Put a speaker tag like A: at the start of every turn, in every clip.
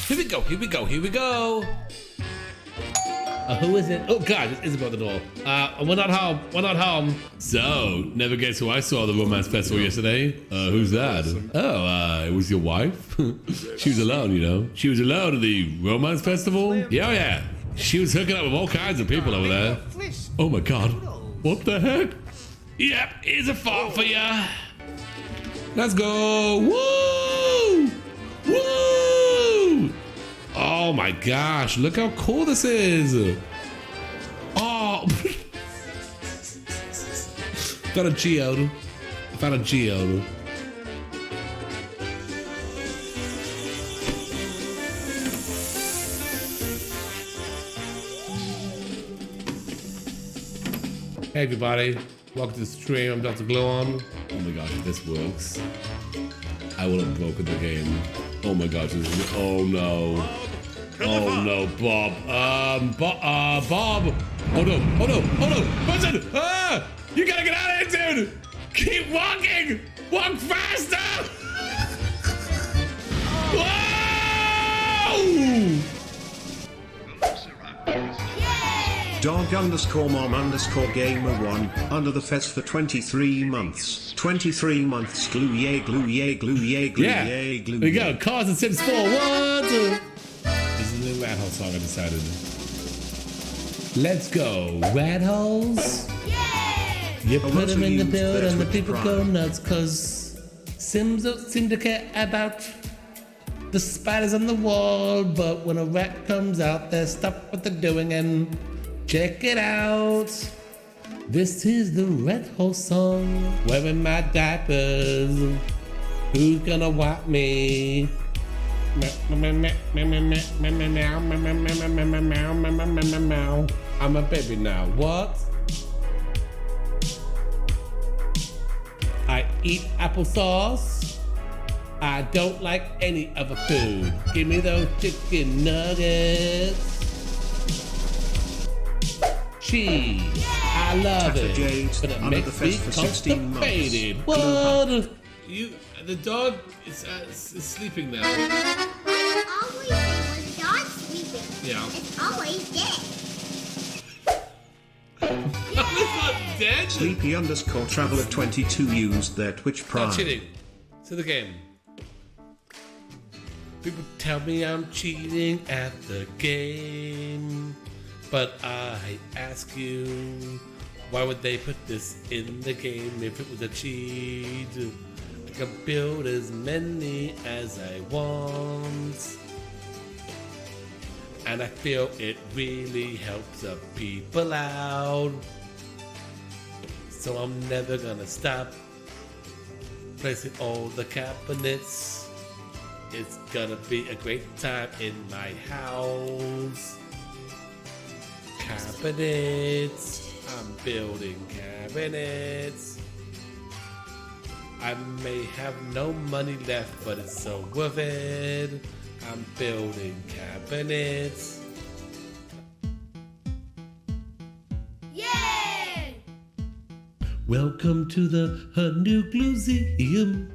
A: Here we go, here we go, here we go. Who is it? Oh God, it's Isabel at the door. We're not home, we're not home. So, never guess who I saw at the romance festival yesterday? Who's that? Oh, it was your wife? She was alone, you know. She was alone at the romance festival? Yeah, yeah. She was hooking up with all kinds of people over there. Oh my God, what the heck? Yep, here's a fart for ya. Let's go, woo! Woo! Oh my gosh, look how cool this is. Oh. Found a geode. Found a geode. Hey everybody, welcome to the stream. I'm Dr. Glowon. Oh my gosh, if this works, I will have broken the game. Oh my gosh, oh no. Oh no, Bob. Bob. Oh no, oh no, oh no. Listen, you gotta get out of here, dude. Keep walking. Walk faster. Whoa!
B: Dog_mom_gamer1 under the fest for 23 months. 23 months. Glue yay, glue yay, glue yay, glue yay, glue.
A: There we go. Cars and Sims 4. 1, 2. This is a new rat hole song I decided. Let's go. Rat holes. Yeah. You put them in the build and the people go nuts cause Sims don't seem to care about the spiders on the wall, but when a rat comes out, they stop what they're doing and check it out. This is the red hole song. Wearing my diapers. Who's gonna wipe me? I'm a baby now. What? I eat applesauce. I don't like any other food. Give me those chicken nuggets. Cheese. I love it. But it makes me constipated. What? You, the dog is sleeping now.
C: Always was not sleeping.
A: Yeah.
C: It's always dead.
A: It's not dead.
B: Sleepy_traveler22 used their Twitch Prime.
A: Not cheating. To the game. People tell me I'm cheating at the game, but I ask you, why would they put this in the game if it was a cheat? I can build as many as I want, and I feel it really helps the people out. So I'm never gonna stop placing all the cabinets. It's gonna be a great time in my house. Cabinets. I'm building cabinets. I may have no money left, but it's so worth it. I'm building cabinets.
C: Yay!
A: Welcome to the new Gluseum.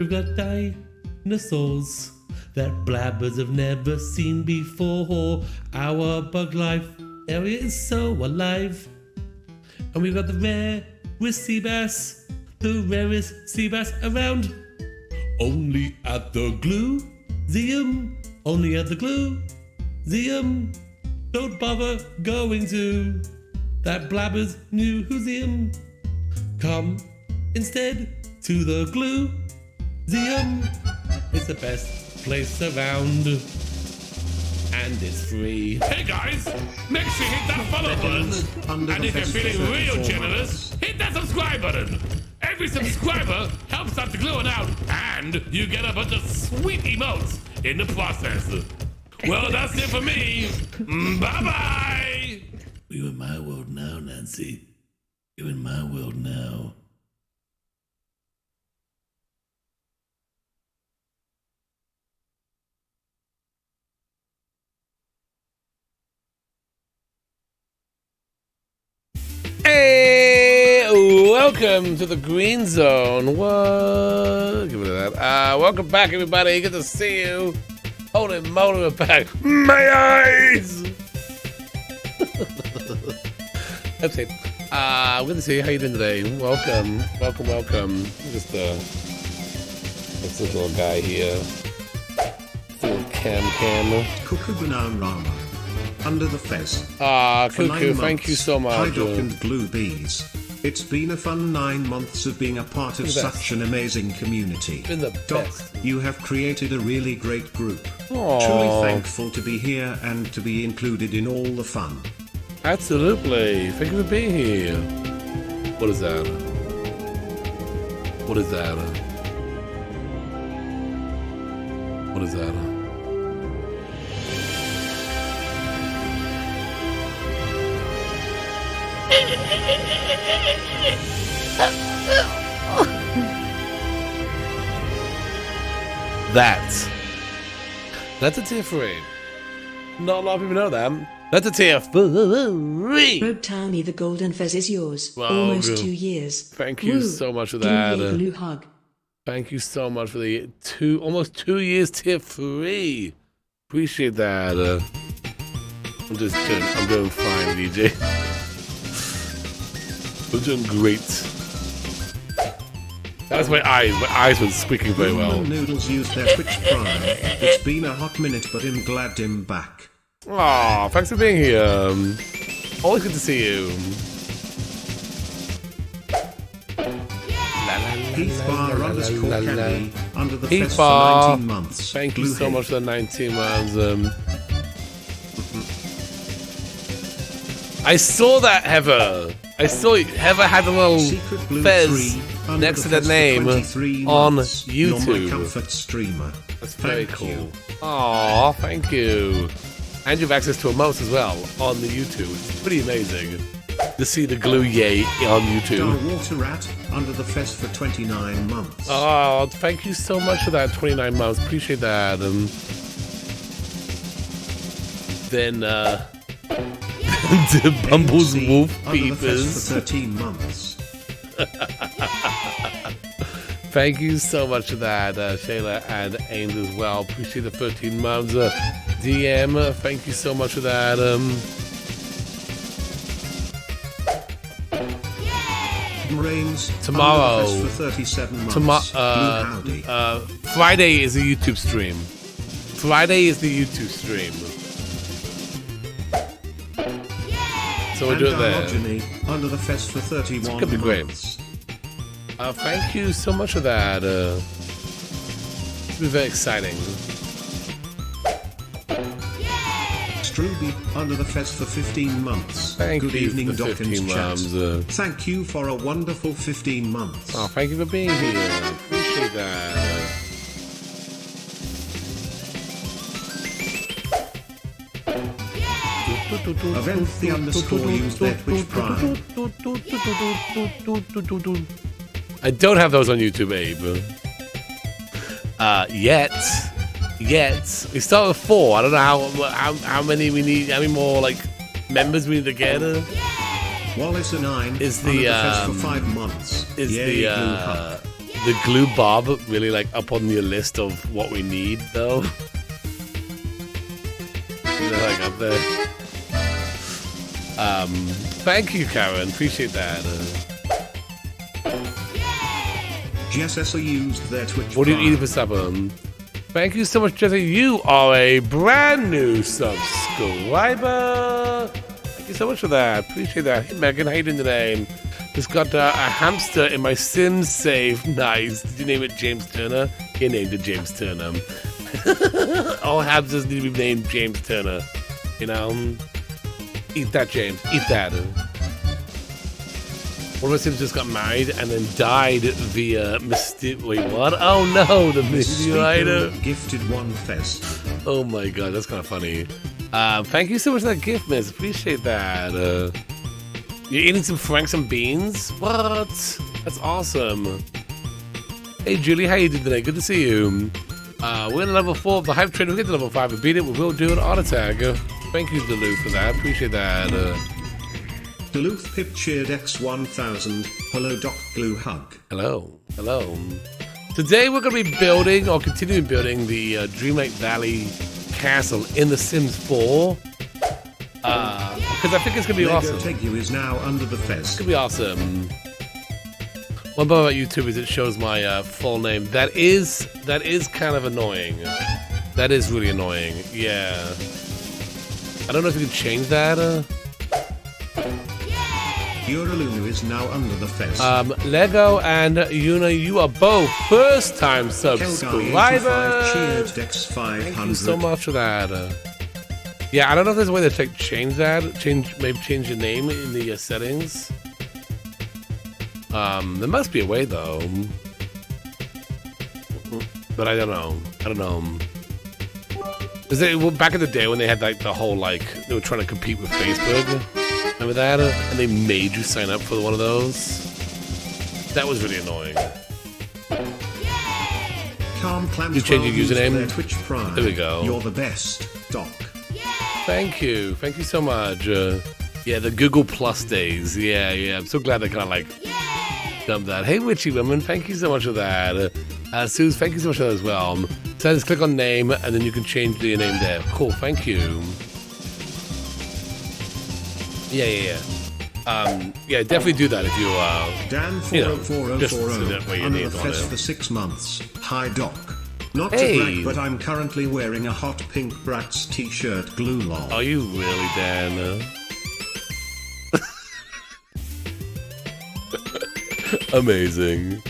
A: We've got dinosaurs that blabbers have never seen before. Our bug life area is so alive. And we've got the rarest sea bass, the rarest sea bass around. Only at the Gluseum, only at the Gluseum. Don't bother going to that blabbers new museum. Come instead to the Gluseum. It's the best place around, and it's free. Hey guys, make sure you hit that follow button, and if you're feeling real generous, hit that subscribe button. Every subscriber helps helps stop the gluing out, and you get a bunch of sweet emotes in the process. Well, that's it for me. Bye-bye. You in my world now, Nancy. You in my world now. Hey, welcome to the Green Zone. What? Give it that. Welcome back, everybody. Good to see you. Holy moly, we're back. My eyes. That's it. Good to see you. How you doing today? Welcome. Just this little guy here. Little cam.
B: Cuckoo Banana Rama. Under the fez.
A: Cuckoo, thank you so much.
B: Hi Doc and Glue Bees. It's been a fun 9 months of being a part of such an amazing community.
A: Been the
B: Doc,
A: best.
B: you have created a really great group.
A: Aww.
B: Truly thankful to be here and to be included in all the fun.
A: Absolutely. Thank you for being here. What is that? What is that? What is that? That's a tier 3. Not a lot of people know that. That's a tier 3.
D: Rogue Townie, the golden fez is yours.
A: Wow,
D: Almost
A: good.
D: 2 years.
A: Thank you
D: Woo.
A: so much for
D: Give me
A: that.
D: a blue hug.
A: Thank you so much for the almost 2 years tier 3. Appreciate that. I'm doing fine, DJ. I'm doing great. That's my eyes. My eyes were squeaking very well.
B: Noodles used their Twitch Prime. It's been a hot minute, but I'm glad I'm back.
A: Aw, thanks for being here. Always good to see you.
B: Heath Bar underscore Candy under the
A: Heath
B: fest
A: Bar,
B: for 19 months.
A: Thank you
B: Blue
A: so
B: Hay.
A: much for the 19 months. I saw that, Heather. I saw Heather had a little
B: Secret Blue
A: fez
B: 3 under
A: next to
B: the
A: that
B: fest for
A: name
B: 23
A: on
B: months. You're my
A: YouTube.
B: comfort streamer.
A: That's very
B: Thank
A: cool.
B: you.
A: Aw, thank you. And you have access to emotes as well on the YouTube. It's pretty amazing to see the glue yay on YouTube.
B: Dar Water Rat under the fest for 29 months.
A: Oh, thank you so much for that 29 months. Appreciate that. Then, the Bumble's
B: AMC
A: Wolf
B: under the fest
A: Peepers.
B: for 13 months.
A: Thank you so much for that, Shayla and Ames as well. Appreciate the 13 months. DM, thank you so much for that.
B: Rains
A: Tomorrow.
B: under the fest for 37 months. Blue Howdy.
A: Friday is a YouTube stream. Friday is the YouTube stream. So we'll
B: And
A: do it there.
B: Diogenes under the fest for 31
A: It's gonna be great.
B: months.
A: Thank you so much for that. It'll be very exciting.
B: Struby under the fest for 15 months.
A: Thank
B: Good
A: you
B: evening,
A: for the
B: Doc and
A: 15
B: chat.
A: months.
B: Thank you for a wonderful 15 months.
A: Oh, thank you for being here. Appreciate that.
B: Aventhi underscore used their Twitch Prime.
A: I don't have those on YouTube, Abe. Yet. We start with 4. I don't know how many we need. How many more like members we need to get?
B: Wallace and 9
A: Is
B: under
A: the,
B: the fest for 5 months.
A: Is
B: Yay, Blue Hug.
A: the glue bob really like up on your list of what we need though? Is it like up there? Thank you, Karen. Appreciate that.
B: GSS used their Twitch
A: What are you
B: Prime.
A: eating for supper? Thank you so much, Jesse. You are a brand new subscriber. Thank you so much for that. Appreciate that. Hey, Megan, how you doing today? Just got a hamster in my sim save. Nice. Did you name it James Turner? You named it James Turner. All hamsters need to be named James Turner. You know? Eat that, James. Eat that. One of my Sims just got married and then died via Wait, what? Oh no, the meteorite.
B: Gifted 1 fez.
A: Oh my god, that's kind of funny. Thank you so much for that gift, miss. Appreciate that. You're eating some franks and beans? What? That's awesome. Hey Julie, how you doing today? Good to see you. We're in level 4 of the hype train. We'll get to level 5 and beat it. We will do an auto tag. Thank you, Duluth, for that. Appreciate that.
B: Duluth Pip cheered X1000. Hello, Doc Glue hug.
A: Hello. Hello. Today we're going to be building, or continuing building, the Dreamlight Valley Castle in The Sims 4. Because I think it's going to be awesome.
B: Tegu is now under the fez.
A: It's going to be awesome. One part about YouTube is it shows my full name. That is kind of annoying. That is really annoying. Yeah. I don't know if you can change that.
B: Euralunu is now under the fez.
A: Lego and Yuna, you are both first-time subscribers.
B: Cheered Dex 500.
A: Thank you so much for that. Yeah, I don't know if there's a way to change that. Maybe change your name in the settings. There must be a way though. But I don't know. Back in the day when they had like the whole they were trying to compete with Facebook. Remember that? And they made you sign up for one of those. That was really annoying. You change your username.
B: Twitch Prime.
A: There we go.
B: You're the best, Doc.
A: Thank you you so much. Yeah, the Google Plus days. Yeah. I'm so glad they kind of dumped that. Hey, Witchy Woman, thank you so much for that. Suze, thank you so much for that as well. So just click on name, and then you can change your name there. Cool, thank you. Yeah. Yeah, definitely do that if you
B: Dan 404040 under the fez for 6 months. Hi Doc. Not to brag, but I'm currently wearing a hot pink Bratz t-shirt. Glue lol.
A: Are you really, Dan? Amazing.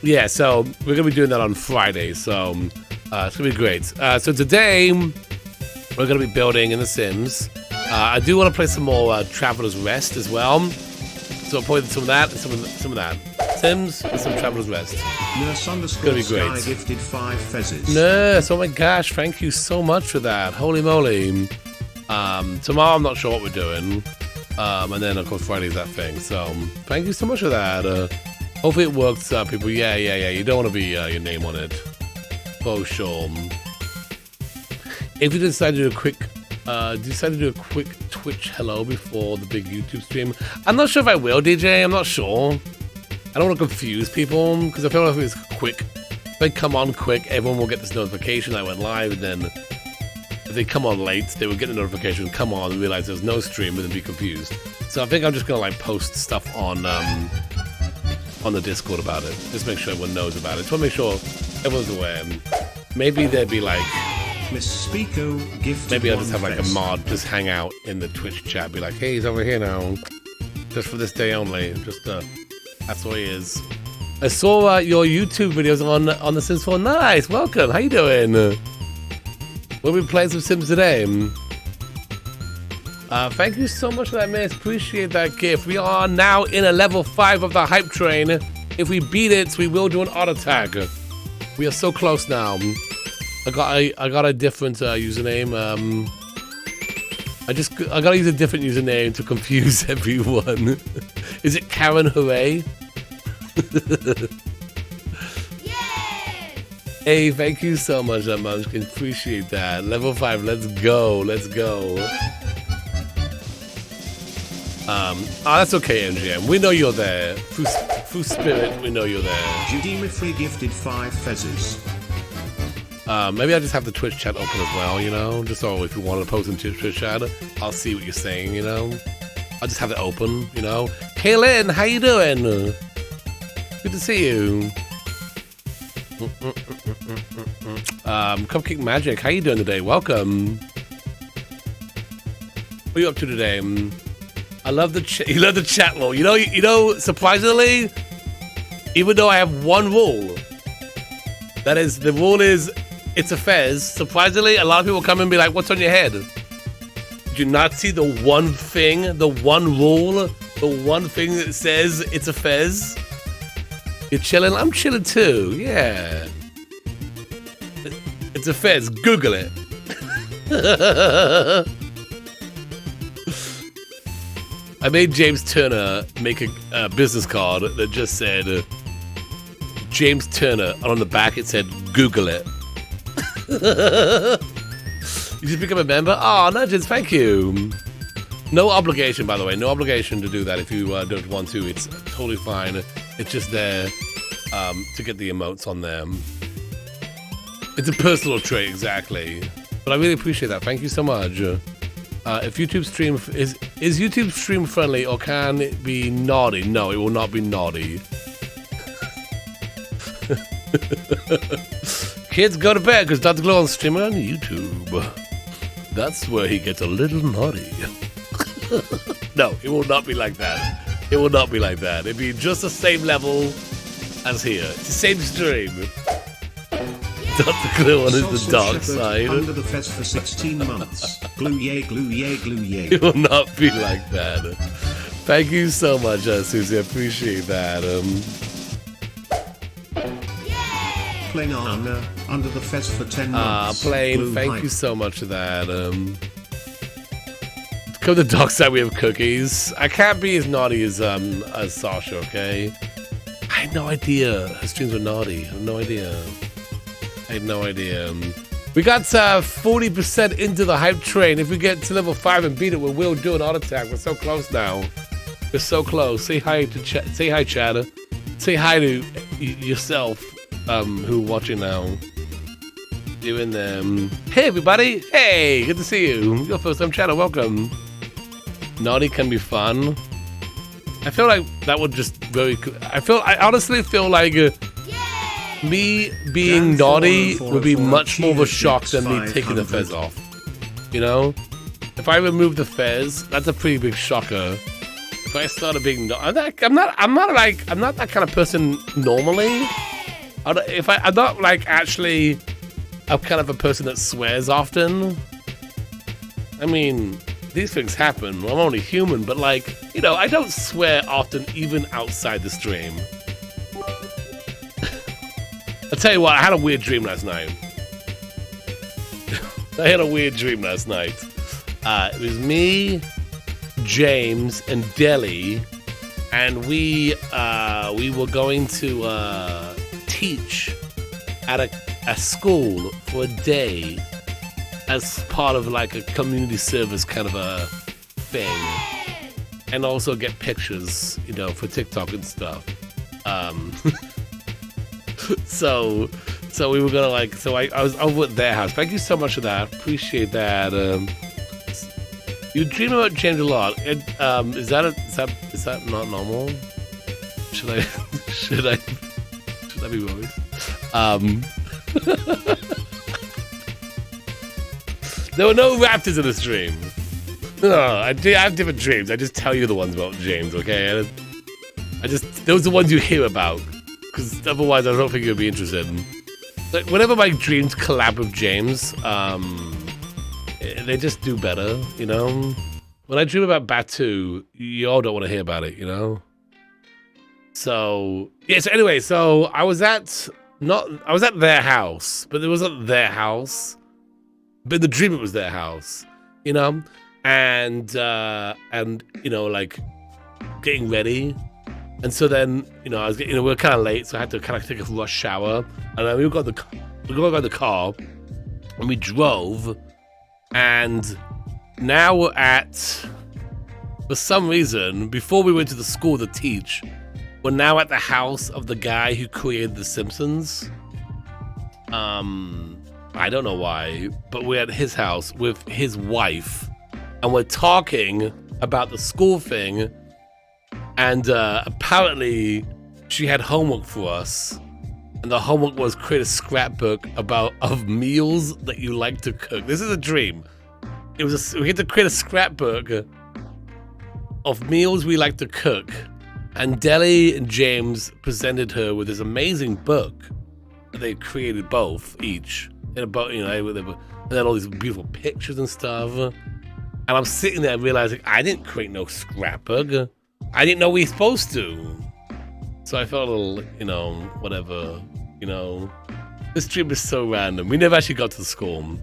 A: Yeah, so we're gonna be doing that on Friday, so it's gonna be great. So today we're gonna be building in The Sims. I do want to play some more Traveler's Rest as well. So I'll play some of that and some of that. Sims and some Traveler's Rest.
B: Nurse _Sky
A: gonna be great.
B: Gifted 5 fezzes.
A: Nurse, oh my gosh, thank you so much for that. Holy moly. Tomorrow I'm not sure what we're doing. And then of course Friday's that thing. So thank you so much for that. Hopefully it works, people. Yeah. You don't want to be your name on it. For sure. If you decide to do a quick Twitch hello before the big YouTube stream, I'm not sure if I will, DJ. I'm not sure. I don't want to confuse people because I feel like if it's quick, if they come on quick, everyone will get this notification I went live, and then if they come on late, they will get the notification, come on, and realize there's no stream, and then be confused. So I think I'm just gonna post stuff on the Discord about it. Just make sure everyone knows about it. Just want to make sure everyone's aware. Maybe there'd be
B: Miss Spico gifted.
A: Maybe I'll just have a mod just hang out in the Twitch chat, be like, hey, he's over here now, just for this day only. Just that's what he is. I saw your YouTube videos on the Sims 4. Nice, welcome. How you doing? We'll be playing some Sims today. Thank you so much for that, miss. Appreciate that gift. We are now in a level 5 of the hype train. If we beat it, we will do an auto tag. We are so close now. I got a different username. I gotta use a different username to confuse everyone. Is it Karen Hooray? Hey, thank you so much, Munchkin. Appreciate that. Level 5, let's go. Oh, that's okay, MGM. We know you're there. Through spirit, we know you're there.
B: Judy Mifrey gifted 5 fezzes.
A: Maybe I just have the Twitch chat open as well, just so if you want to post into Twitch chat, I'll see what you're saying, I'll just have it open, Kaylin, how you doing? Good to see you. Cupcake Magic, how you doing today? Welcome. What are you up to today? I love the chat. You love the chat rule. You know. Surprisingly, even though I have one rule, that is the rule is it's a fez. Surprisingly, a lot of people come and be like, "What's on your head?" Do you not see the one thing, the one rule, the one thing that says it's a fez? You're chilling? I'm chilling too, yeah. It's a fez, Google it. I made James Turner make a business card that just said James Turner, and on the back it said Google it. You just become a member? Oh, Nudges, thank you. No obligation, by the way. No obligation to do that if you don't want to. It's totally fine. It's just there to get the emotes on them. It's a personal trait, exactly. But I really appreciate that. Thank you so much. If YouTube stream is YouTube stream friendly or can it be naughty? No, it will not be naughty. Kids go to bed because Dr. Glow on streaming on YouTube. That's where he gets a little naughty. No, it will not be like that. It will not be like that. It'll be just the same level as here. It's the same stream. Dr. Glue on is the dark side.
B: Under the fez for 16 months. Glue yay, glue yay, glue yay.
A: It will not be like that. Thank you so much, Susie. I appreciate that.
B: Plain under the fez for 10 months.
A: Plain,
B: Blue
A: thank
B: hype.
A: you so much for that. Come to the dark side, we have cookies. I can't be as naughty as Sasha, okay? I had no idea her streams were naughty. I had no idea. We got 40% into the hype train. If we get to level 5 and beat it, we will do an auto attack. We're so close now. We're so close. Say hi to say hi, Chatter. Say hi to yourself, who watching now. You in there? Hey, everybody. Hey, good to see you. Your first time Chatter. Welcome. Naughty can be fun. I feel like that would just very. I honestly feel like. Me being naughty would be much more of a shock than me taking the fez off. You know? If I remove the fez, that's a pretty big shocker. If I started being I'm not that kind of person normally. I'm not like actually I'm kind of a person that swears often. I mean, these things happen. I'm only human, but like, you know, I don't swear often even outside the stream. I'll tell you what, I had a weird dream last night. It was me, James, and Deli, and we were going to teach at a school for a day as part of like a community service kind of a thing, and also get pictures, you know, for TikTok and stuff. So we were gonna like. So I was over at their house. Thank you so much for that. Appreciate that. You dream about James a lot. Is that not normal? Should I be worried? There were no raptors in the stream. No, I have different dreams. I just tell you the ones about James, okay? Those are the ones you hear about. Because otherwise, I don't think you'd be interested. Like, whenever my dreams collab with James, they just do better, you know? When I dream about Batu, you all don't want to hear about it, you know? So, yeah, so anyway, so I was at their house, but it wasn't their house. But in the dream, it was their house, you know? And you know, like, getting ready. And so then, you know, we were kind of late, so I had to kind of take a rush shower. And then we got the car, and we drove. And now we're at, for some reason, before we went to the school to teach, we're now at the house of the guy who created The Simpsons. I don't know why, but we're at his house with his wife, and we're talking about the school thing. And apparently she had homework for us, and the homework was create a scrapbook of meals that you like to cook. This is a dream. We had to create a scrapbook of meals we like to cook, and Deli and James presented her with this amazing book that they created both each in a book, you know, and then all these beautiful pictures and stuff. And I'm sitting there realizing I didn't create no scrapbook. I didn't know we were supposed to. So I felt a little, you know, whatever, you know. This stream is so random. We never actually got to the school.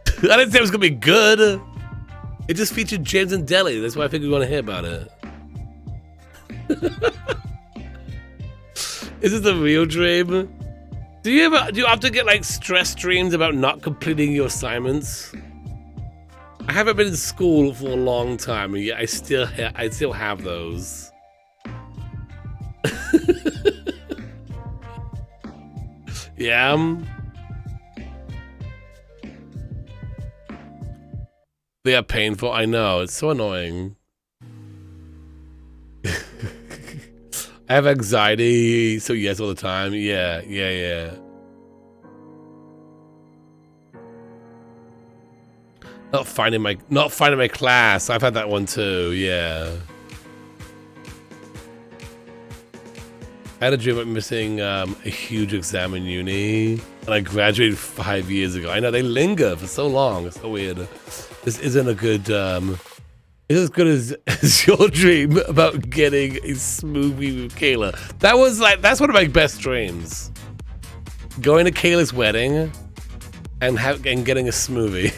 A: I didn't say it was gonna be good. It just featured James and Deli. That's why I figured we want to hear about it. Is this a real dream? Do you have to get like stress dreams about not completing your assignments? I haven't been in school for a long time, and yet I still have those. Yeah. They are painful. I know. It's so annoying. I have anxiety, so yes all the time. Yeah. Not finding my class. I've had that one too. Yeah. I had a dream about missing a huge exam in uni, and I graduated 5 years ago. I know they linger for so long. It's so weird. This isn't a good. It's as good as your dream about getting a smoothie with Kayla. That's one of my best dreams. Going to Kayla's wedding and getting a smoothie.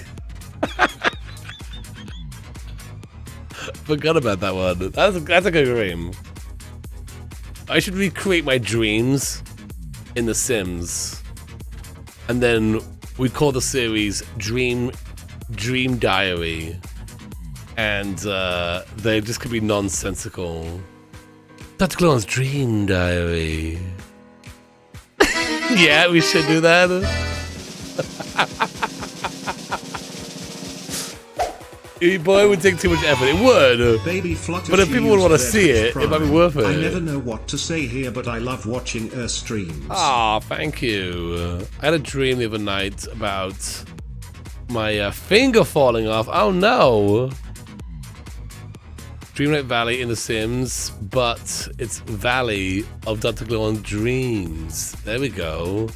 A: Forgot about that one. That's a good dream. I should recreate my dreams in The Sims, and then we call the series Dream Diary, and they just could be nonsensical. Dr. Clone's Dream Diary. Yeah, we should do that. Boy, it would take too much effort. It would.
B: Baby Flutter,
A: but if people would want to see it, it might be worth it.
B: I never know what to say here, but I love watching her streams.
A: Ah, thank you. I had a dream the other night about my finger falling off. Oh no. Dreamlight Valley in The Sims, but it's Valley of Dr. Glow's dreams. There we go.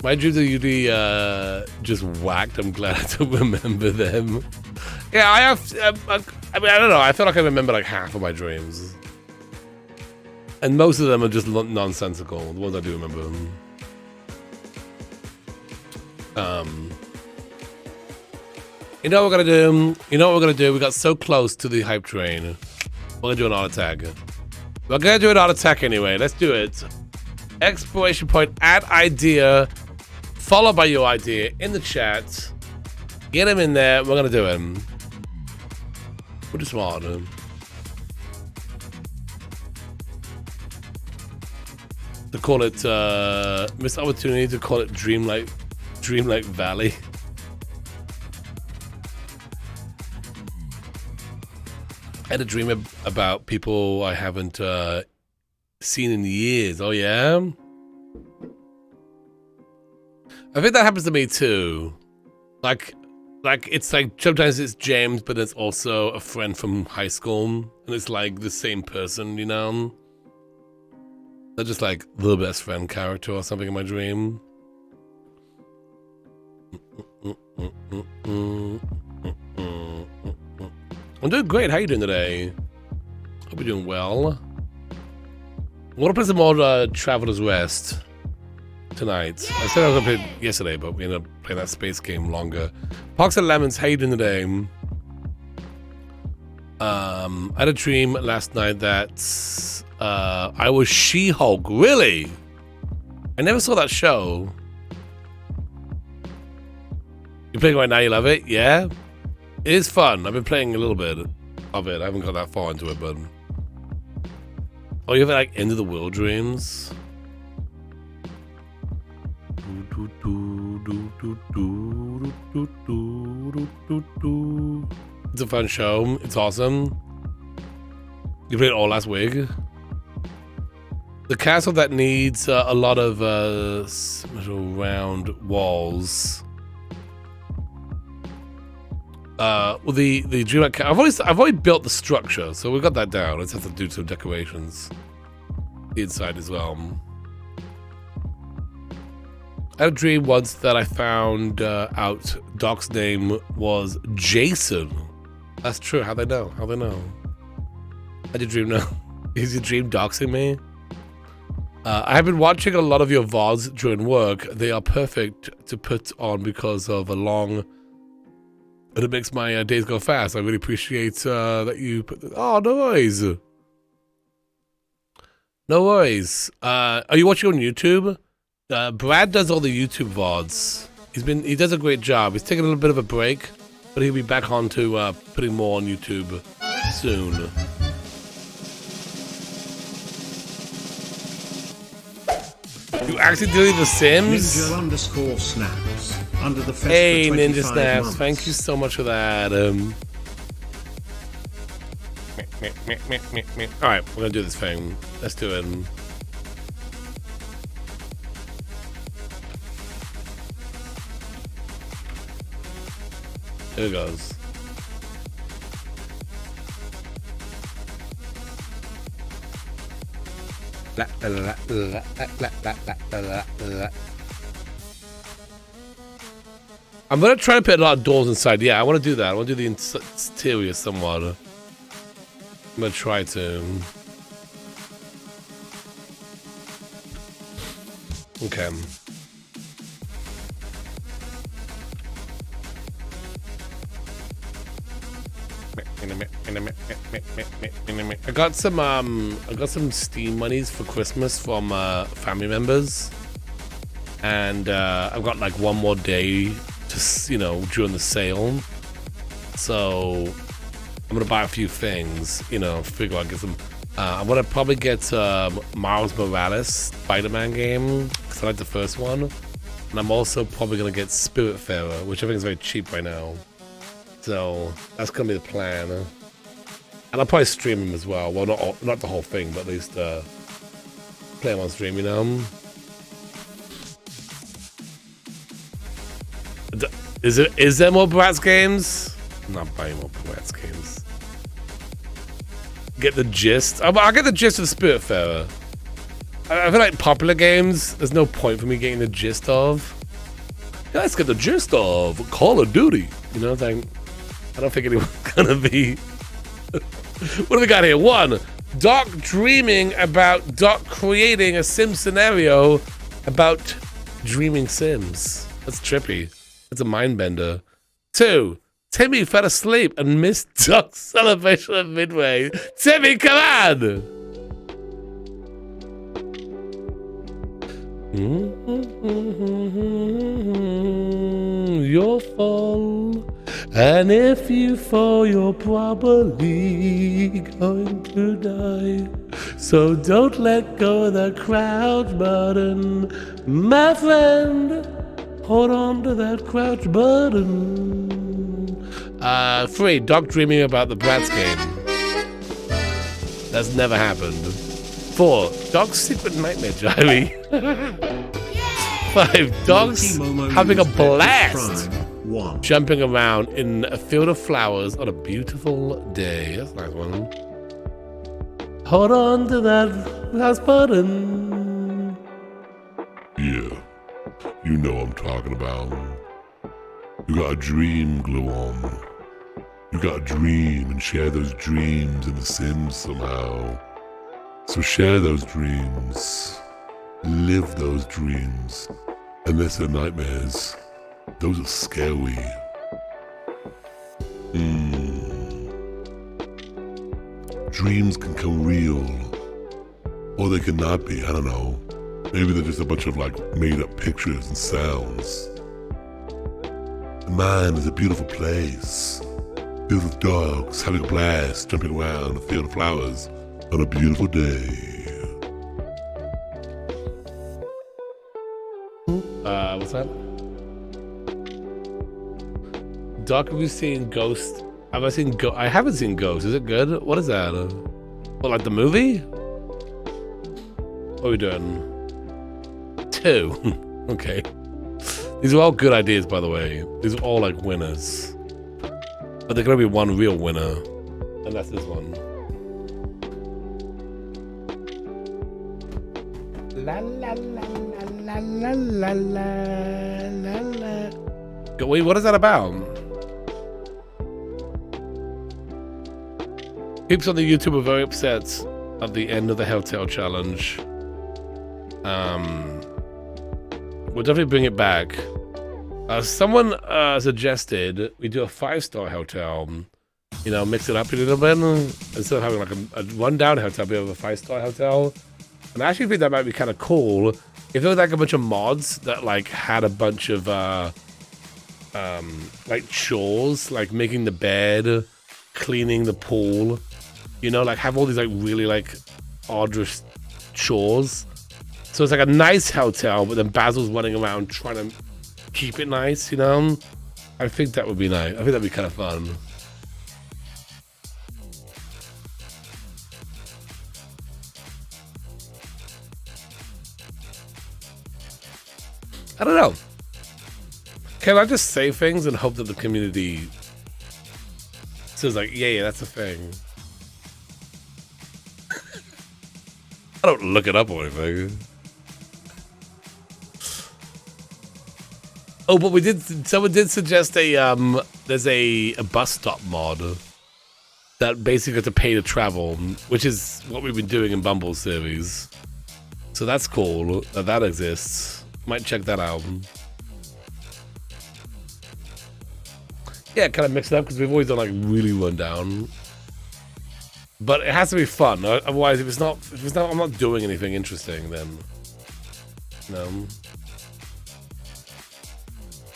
A: My dreams are usually just whacked. I'm glad I don't remember them. Yeah, I have. I mean, I don't know. I feel like I remember like half of my dreams, and most of them are just nonsensical. The ones I do remember. You know what we're gonna do? You know what we're gonna do? We got so close to the hype train. We're gonna do an auto attack. We're gonna do an auto attack anyway. Let's do it. Exploration point, add idea, followed by your idea in the chat. Get him in there. We're gonna do him. We're just smart. To call it missed opportunity to call it Dreamlight Valley. I had a dream about people I haven't seen in years. Oh yeah? I think that happens to me too. Like it's like sometimes it's James, but it's also a friend from high school, and it's like the same person, you know? They're just like the best friend character or something in my dream. I'm doing great. How you doing today? Hope you're doing well. I want to play some more Traveler's Rest tonight. I said I was going to play yesterday, but we ended up playing that space game longer. Pox and Lemons, how you doing today? I had a dream last night that I was She-Hulk. Really? I never saw that show. You're playing right now, you love it? Yeah? It is fun. I've been playing a little bit of it. I haven't got that far into it, but... Oh, you have like End of the World dreams? It's a fun show. It's awesome. You played it all last week. The castle that needs a lot of little round walls. Well, the Dreamlight. I've already built the structure, so we've got that down. Let's have to do some decorations inside as well. I had a dream once that I found out Doc's name was Jason. That's true. How they know? How they know? How'd your dream know? Is your dream doxing me? I have been watching a lot of your VODs during work. They are perfect to put on because of a long... And it makes my days go fast. I really appreciate that you put... Oh, no worries. No worries. Are you watching on YouTube? Brad does all the YouTube VODs. He does a great job. He's taking a little bit of a break, but he'll be back on to putting more on YouTube soon. You actually deleted The Sims?
B: Ninja_snaps under the fest
A: hey,
B: for
A: Ninja
B: 25
A: Snaps.
B: months.
A: Thank you so much for that. Alright, we're gonna do this thing. Let's do it. Here it goes. I'm gonna try to put a lot of doors inside. Yeah, I want to do that. I want to do the interior somewhat. I'm gonna try to. Okay. I got some Steam monies for Christmas from family members, and I've got like one more day to, during the sale. So I'm gonna buy a few things, figure out get some. I'm gonna probably get Miles Morales Spider-Man game because I like the first one, and I'm also probably gonna get Spiritfarer, which I think is very cheap right now. So that's gonna be the plan, and I'll probably stream him as well. Well, not the whole thing, but at least play him on stream. Is there more Bratz games? I'm not buying more Bratz games. Get the gist. I'll get the gist of Spiritfarer. I feel like popular games, there's no point for me getting the gist of. Yeah, let's get the gist of Call of Duty. It's like, I don't think anyone's gonna be. What do we got here? 1, Doc dreaming about Doc creating a sim scenario about dreaming Sims. That's trippy. That's a mind bender. 2, Timmy fell asleep and missed Doc's celebration at midway. Timmy, come on! You'll fall, and if you fall, you're probably going to die. So don't let go of the crouch button, my friend. Hold on to that crouch button. 3, Doc dreaming about the Bratz game. That's never happened. 4, Doc's secret nightmare diary. 5, Dogs having a blast jumping around in a field of flowers on a beautiful day. That's a nice one. Hold on to that last button.
E: Yeah, you know what I'm talking about. You got a dream, glue on. You got a dream and share those dreams in The Sims somehow. So share those dreams. Live those dreams. Unless they're nightmares. Those are scary. Dreams can come real. Or they cannot be, I don't know. Maybe they're just a bunch of made up pictures and sounds. The mind is a beautiful place. Filled with dogs having a blast, jumping around a field of flowers on a beautiful day.
A: What's that? Doc, have you seen Ghost? Have I seen Ghost? I haven't seen Ghost. Is it good? What is that? What, like the movie? What are we doing? 2. Okay. These are all good ideas, by the way. These are all winners. But there's gonna be one real winner. And that's this one. La la la la la la la la la. Wait, what is that about? Peeps on the YouTube are very upset at the end of the hotel challenge. We'll definitely bring it back. Someone suggested we do a 5-star hotel. You know, mix it up a little bit instead of having like a rundown hotel, we have a 5-star hotel. And I actually think that might be kind of cool if there was like a bunch of mods that like had a bunch of like chores, like making the bed, cleaning the pool. You know, like have all these like really like arduous chores. So it's like a nice hotel, but then Basil's running around trying to keep it nice, you know? I think that would be nice. I think that'd be kind of fun. I don't know. Can I just say things and hope that the community says like, yeah, that's a thing? I don't look it up or anything. Oh, but someone did suggest there's a bus stop mod that basically has to pay to travel, which is what we've been doing in Bumble's series. So that's cool that exists. Might check that out. Yeah, kind of mix it up because we've always done like really rundown. But it has to be fun. Otherwise, if it's not, I'm not doing anything interesting. Then, no.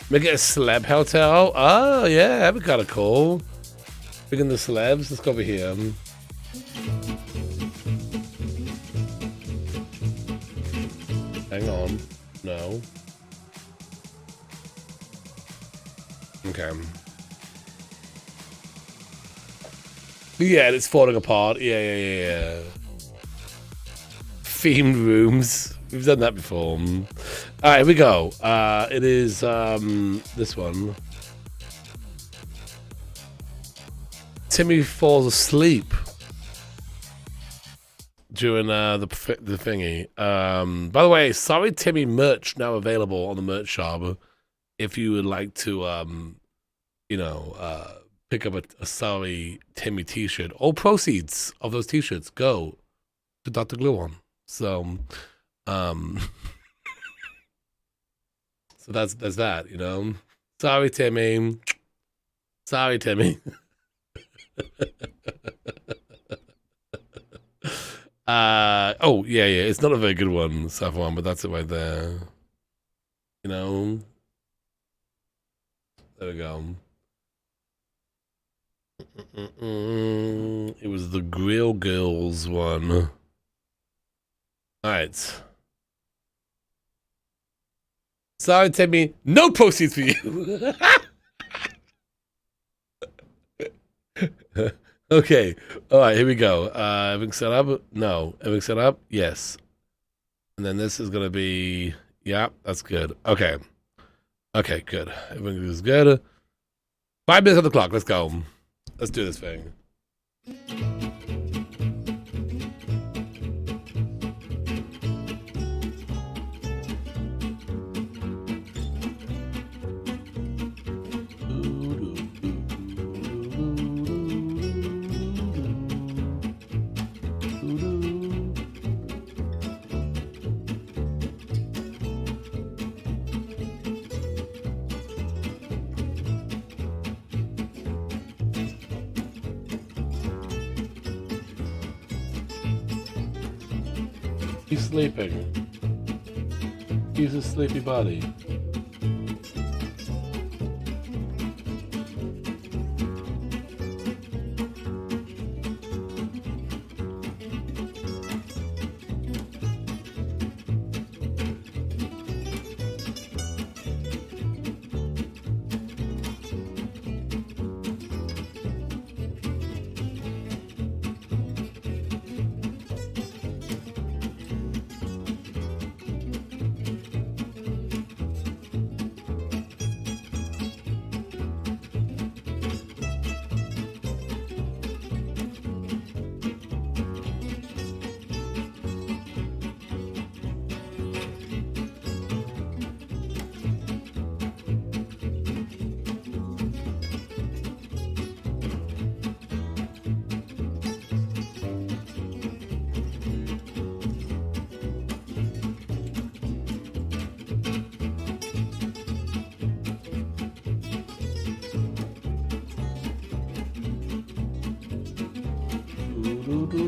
A: Make it a celeb hotel. Oh yeah, that'd be kind of cool. Bringing the celebs. Let's go over here. Hang on. No. Okay. Yeah, it's falling apart. Yeah. Themed rooms. We've done that before. Alright, here we go. It is this one. Timmy falls asleep during the thingy. By the way, Sorry Timmy merch now available on the merch shop. If you would like to, pick up a Sorry Timmy t-shirt. All proceeds of those t-shirts go to Dr. Gluon. So, so that's that, you know. Sorry, Timmy. Sorry, Timmy. Oh yeah. It's not a very good one, Saffron, but that's it right there. You know. There we go. It was the Grill Girls one. All right. Sorry, Timmy. No proceeds for you. Okay. All right. Here we go. Everything set up? No. Everything set up? Yes. And then this is gonna be. Yeah, that's good. Okay. Okay. Good. Everything is good. 5 minutes on the clock. Let's go. Let's do this thing. He's sleeping. He's a sleepy body. La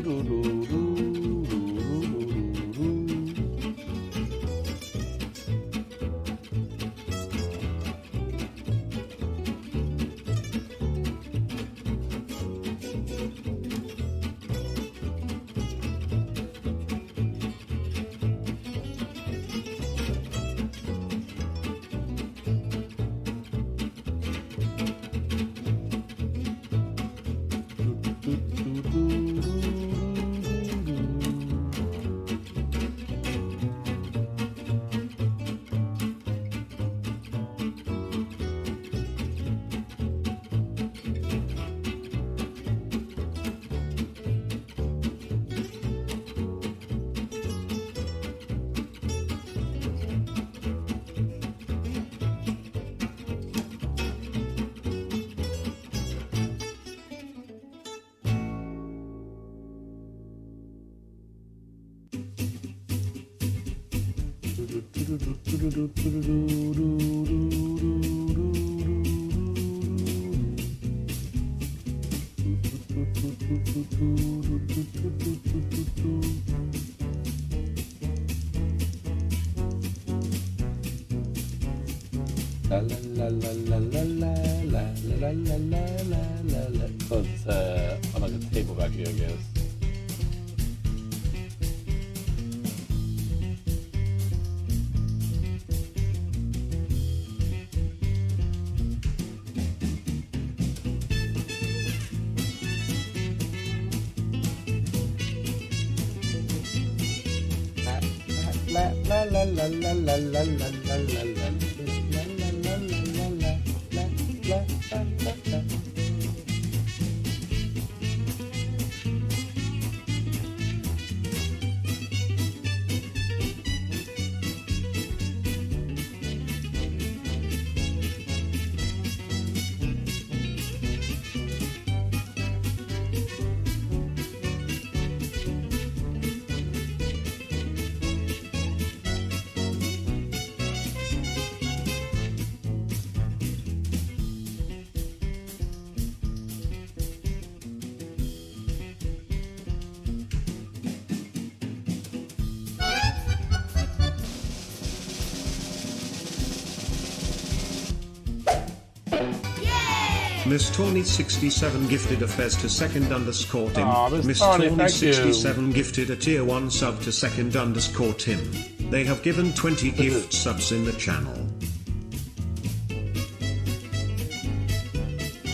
A: la la la la la la la la la la la la. Because I'm like a table back here, I guess. La la la la la la la la la la la.
B: Miss Tawny67 gifted a fez to second underscore Tim. Miss
A: Tawny,
B: Tawny67 gifted a tier 1 sub to second underscore Tim. They have given 20 gift subs in the channel.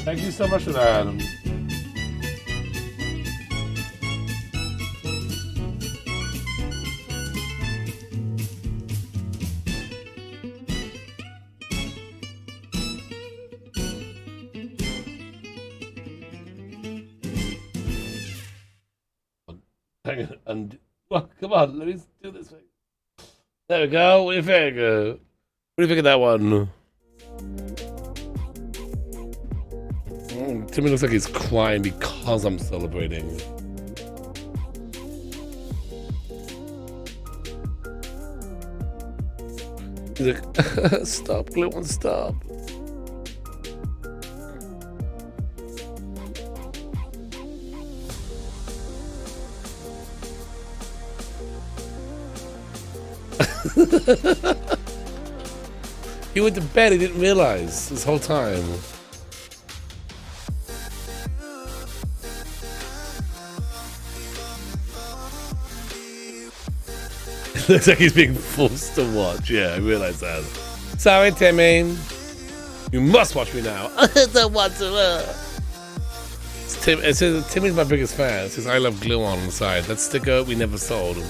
A: Thank you so much for that, Adam. And well, come on, let me do this thing. There we go. What do you think? What do you think of that one? Timmy looks like he's crying because I'm celebrating. He's like, stop, Glitwin, stop. He went to bed, he didn't realize this whole time. It looks like he's being forced to watch. Yeah, I realize that. Sorry, Timmy. You must watch me now. I don't want to. It says Timmy's my biggest fan. It says I love glue on the side. That sticker we never sold.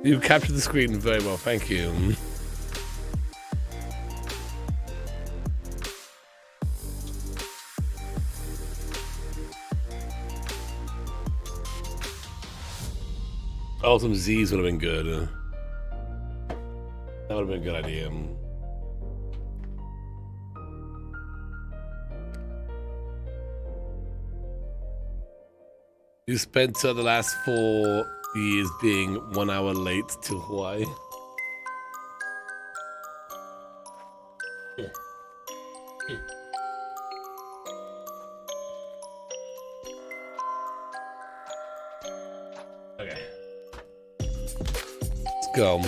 A: You captured the screen very well, thank you. Oh, some Z's would have been good. That would have been a good idea. You spent the last 4 years being 1 hour late to Hawaii. Okay. Let's go.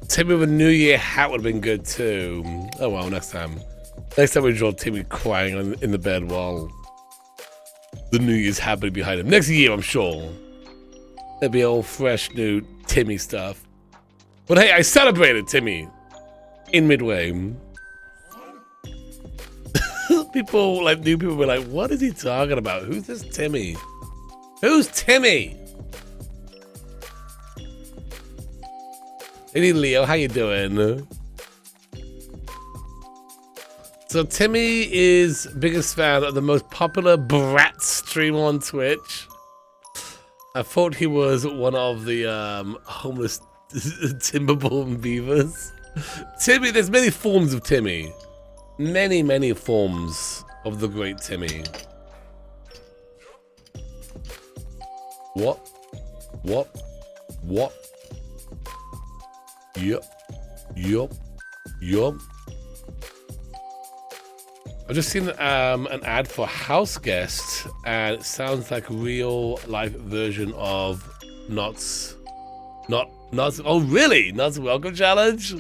A: Timmy with a New Year hat would have been good too. Oh well, next time. Next time we draw Timmy crying in the bed while the New Year's hat would be behind him. Next year, I'm sure. There'll be all fresh new Timmy stuff. But hey, I celebrated Timmy in Midway. People, like, new people were like, what is he talking about? Who's this Timmy? Who's Timmy? Hey, Leo, how you doing? So Timmy is biggest fan of the most popular Brat streamer on Twitch. I thought he was one of the homeless Timberborn beavers. Timmy, there's many forms of Timmy. Many, many forms of the great Timmy. What? Yup. I've just seen an ad for House Guest, and it sounds like a real life version of Knott's. Oh, really? Knott's Welcome Challenge?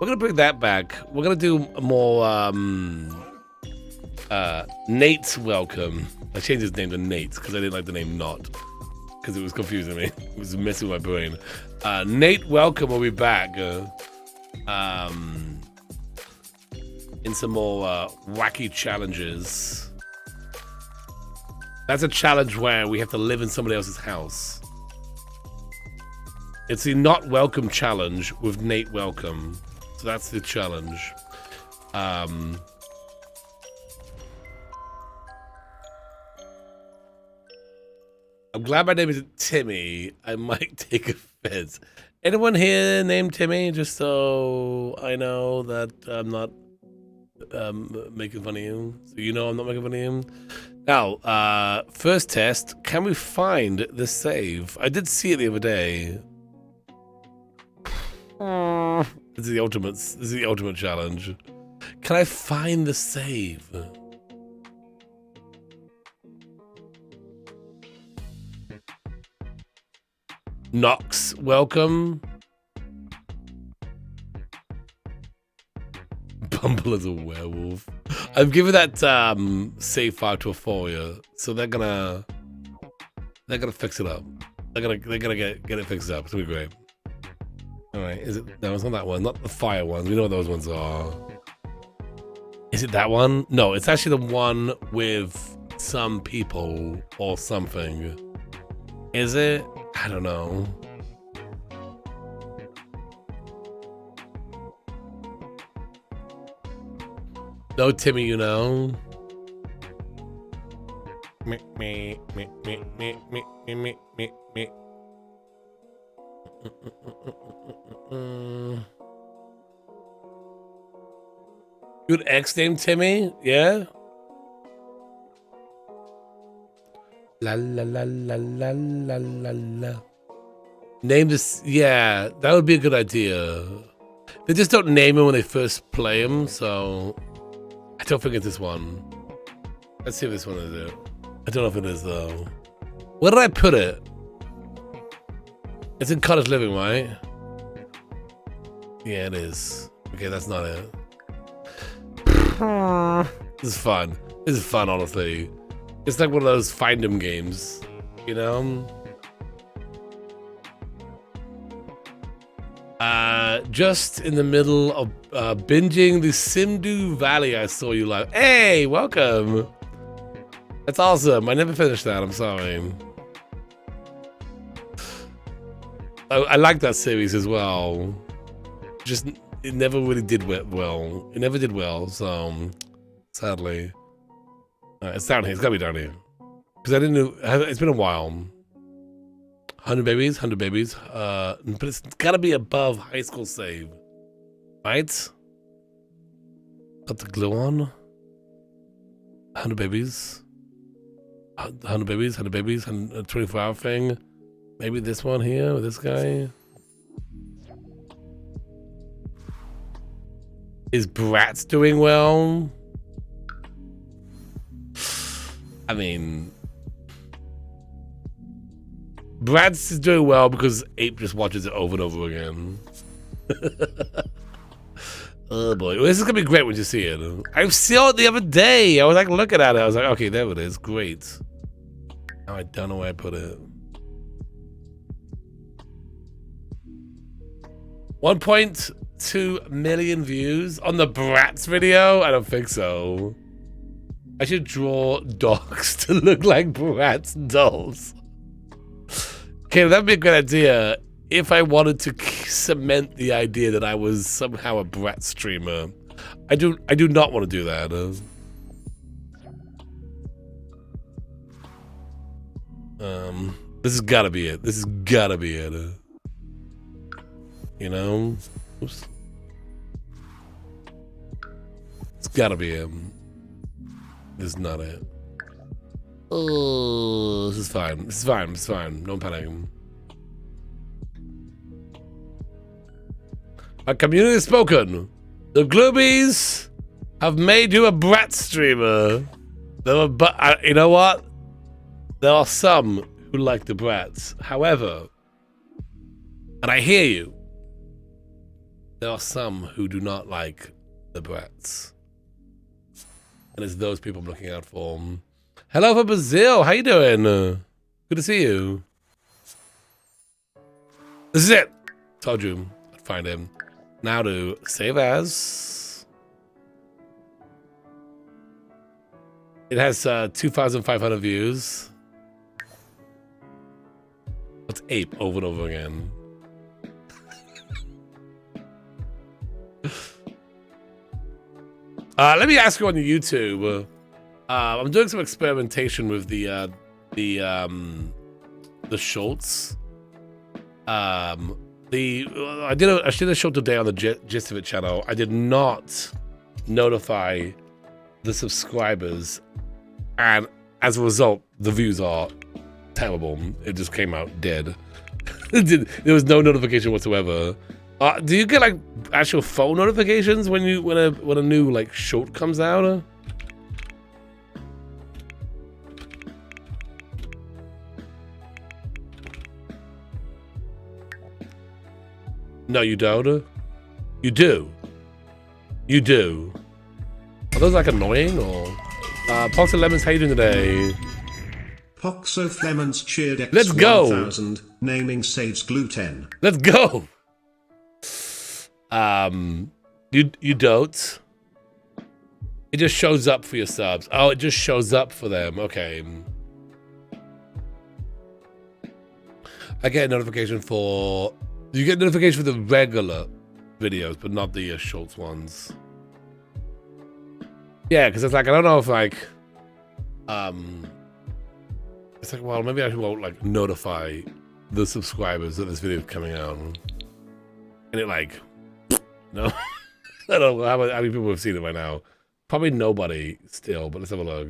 A: We're gonna bring that back. We're gonna do more Nate's Welcome. I changed his name to Nate because I didn't like the name Knott because it was confusing me. It was messing with my brain. Nate Welcome will be back. In some more wacky challenges. That's a challenge where we have to live in somebody else's house. It's the Not Welcome challenge with Nate Welcome. So that's the challenge. I'm glad my name is Timmy. I might take offense. Anyone here named Timmy? Just so I know that I'm not making fun of you. So you know I'm not making fun of you. Now, first test. Can we find the save? I did see it the other day. This is the ultimate. This is the ultimate challenge. Can I find the save? Nox, welcome. Bumble is a werewolf. I've given that save file to Euphoria, so they're gonna fix it up. They're gonna get it fixed up. It's gonna be great. All right, is it? No, it's not that one. Not the fire ones. We know what those ones are. Is it that one? No, it's actually the one with some people or something. Is it? I don't know. No, Timmy, you know. Me. Good ex named Timmy, yeah. La la la la la la la la. Name this, yeah, that would be a good idea. They just don't name him when they first play him, so I don't think it's this one. Let's see if this one is it. I don't know if it is though. Where did I put it? It's in Cottage Living, right? Yeah, it is. Okay, that's not it. This is fun. This is fun, honestly. It's like one of those find 'em games, you know? Just in the middle of binging the Simdu Valley, I saw you live. Hey, welcome. That's awesome. I never finished that. I'm sorry. I like that series as well. Just it never really did well. It never did well, so sadly. It's down here. It's gotta be down here. Because I didn't know. It's been a while. 100 babies. But it's gotta be above high school save, right? Got the glue on. 100 babies. 100 babies. 24-hour thing. Maybe this one here with this guy. Is Bratz doing well? I mean, Brad's is doing well because Ape just watches it over and over again. Oh boy, well, this is gonna be great when you see it. I saw it the other day. I was like looking at it. I was like, okay, there it is. Great. Now I don't know where I put it. 1.2 million views on the Bratz video? I don't think so. I should draw dogs to look like Bratz dolls. Okay, that'd be a good idea if I wanted to cement the idea that I was somehow a Bratz streamer. I do not want to do that. This has gotta be it. This has gotta be it. You know? Oops. It's gotta be him. This is not it. Oh, this is fine. This is fine. It's fine. Don't panic. A community has spoken. The Gloobies have made you a Bratz streamer. You know what? There are some who like the Bratz. However, and I hear you, there are some who do not like the Bratz. And it's those people I'm looking out for. Hello from Brazil. How you doing? Good to see you. This is it. Told you I'd find him. Now to save as. It has 2,500 views. Let's ape over and over again. Let me ask you on YouTube. I'm doing some experimentation with the Schultz. I did a show today on the Gist of It channel. I did not notify the subscribers, and as a result, the views are terrible. It just came out dead. There was no notification whatsoever. Do you get like actual phone notifications when a new like short comes out? No, you don't. You do. You do. Are those like annoying or? Pox and Lemons, how you doing today?
B: Pox of Lemons cheered X
A: Let's go.
B: 1000, naming saves gluten.
A: Let's go. You don't. It just shows up for your subs. Oh, it just shows up for them. Okay. I get a notification for. You get notification for the regular videos, but not the Schultz ones. Yeah, because it's like I don't know if like, it's like well maybe I won't like notify the subscribers that this video is coming out, and it like. No, I don't know how many people have seen it by now. Probably nobody still, but let's have a look.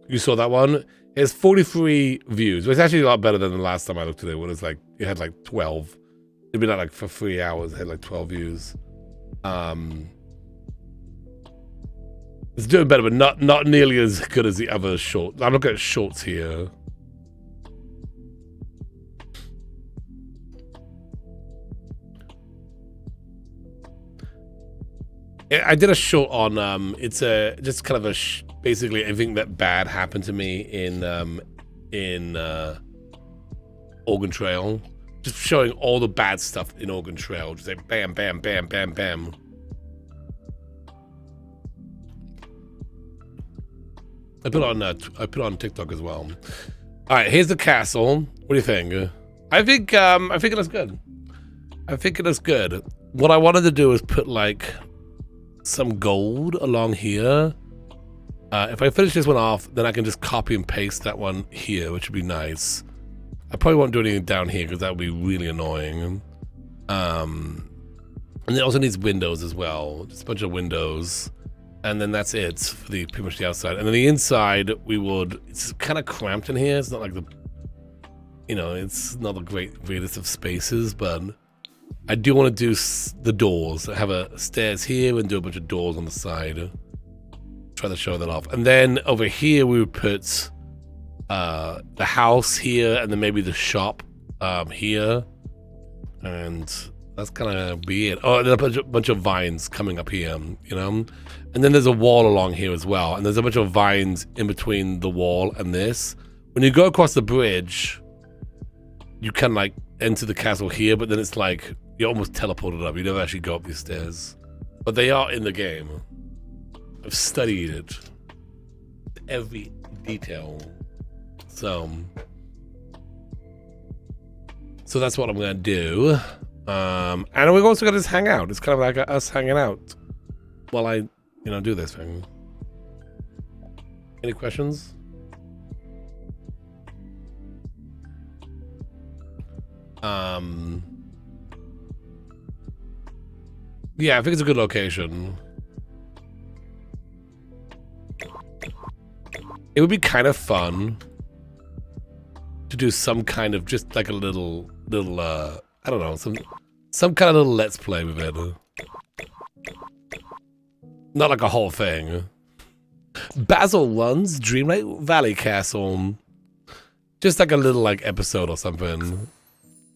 A: You saw that one? It's 43 views. It's actually a lot better than the last time I looked at it when it was like, it had like 12. It'd been like for 3 hours, it had like 12 views. It's doing better, but not nearly as good as the other shorts. I'm looking at shorts here. I did a short on it's a just kind of a basically everything that bad happened to me in Oregon Trail, just showing all the bad stuff in Oregon Trail, just like bam, bam, bam, bam, bam. I put on TikTok as well. All right, here's the castle. What do you think? I think it looks good. I think it looks good. What I wanted to do is put like some gold along here. If I finish this one off, then I can just copy and paste that one here, which would be nice. I probably won't do anything down here because that would be really annoying. And it also needs windows as well, just a bunch of windows. And then that's it for the pretty much the outside. And then the inside, it's kind of cramped in here. It's not like it's not the greatest of spaces, but I do want to do the doors. I have a stairs here and do a bunch of doors on the side. Try to show that off. And then over here we would put the house here, and then maybe the shop here. And that's kind of be it. Oh, and then a bunch of vines coming up here, you know? And then there's a wall along here as well. And there's a bunch of vines in between the wall and this. When you go across the bridge, you can like enter the castle here, but then it's like you're almost teleported up. You never actually go up these stairs. But they are in the game. I've studied it. Every detail. So that's what I'm gonna do. And we're also gonna just hang out. It's kind of like us hanging out while I, do this thing. Any questions? Yeah, I think it's a good location. It would be kind of fun to do some kind of just like a little I don't know, some kind of little let's play with it. Not like a whole thing. Basil runs Dreamlight Valley Castle. Just like a little like episode or something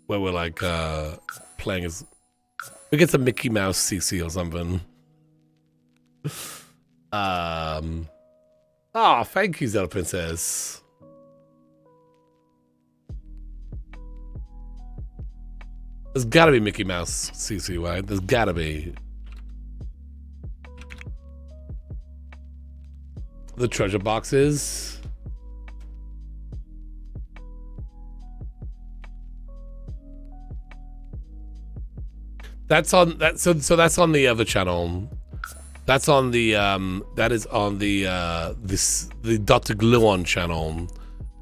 A: where we're like playing as, we get some Mickey Mouse CC or something. Oh, thank you, Zelda Princess. There's gotta be Mickey Mouse CC, right? There's gotta be. The treasure boxes. That's on that. So that's on the other channel. That's on the that is on the the Dr. Gluon channel.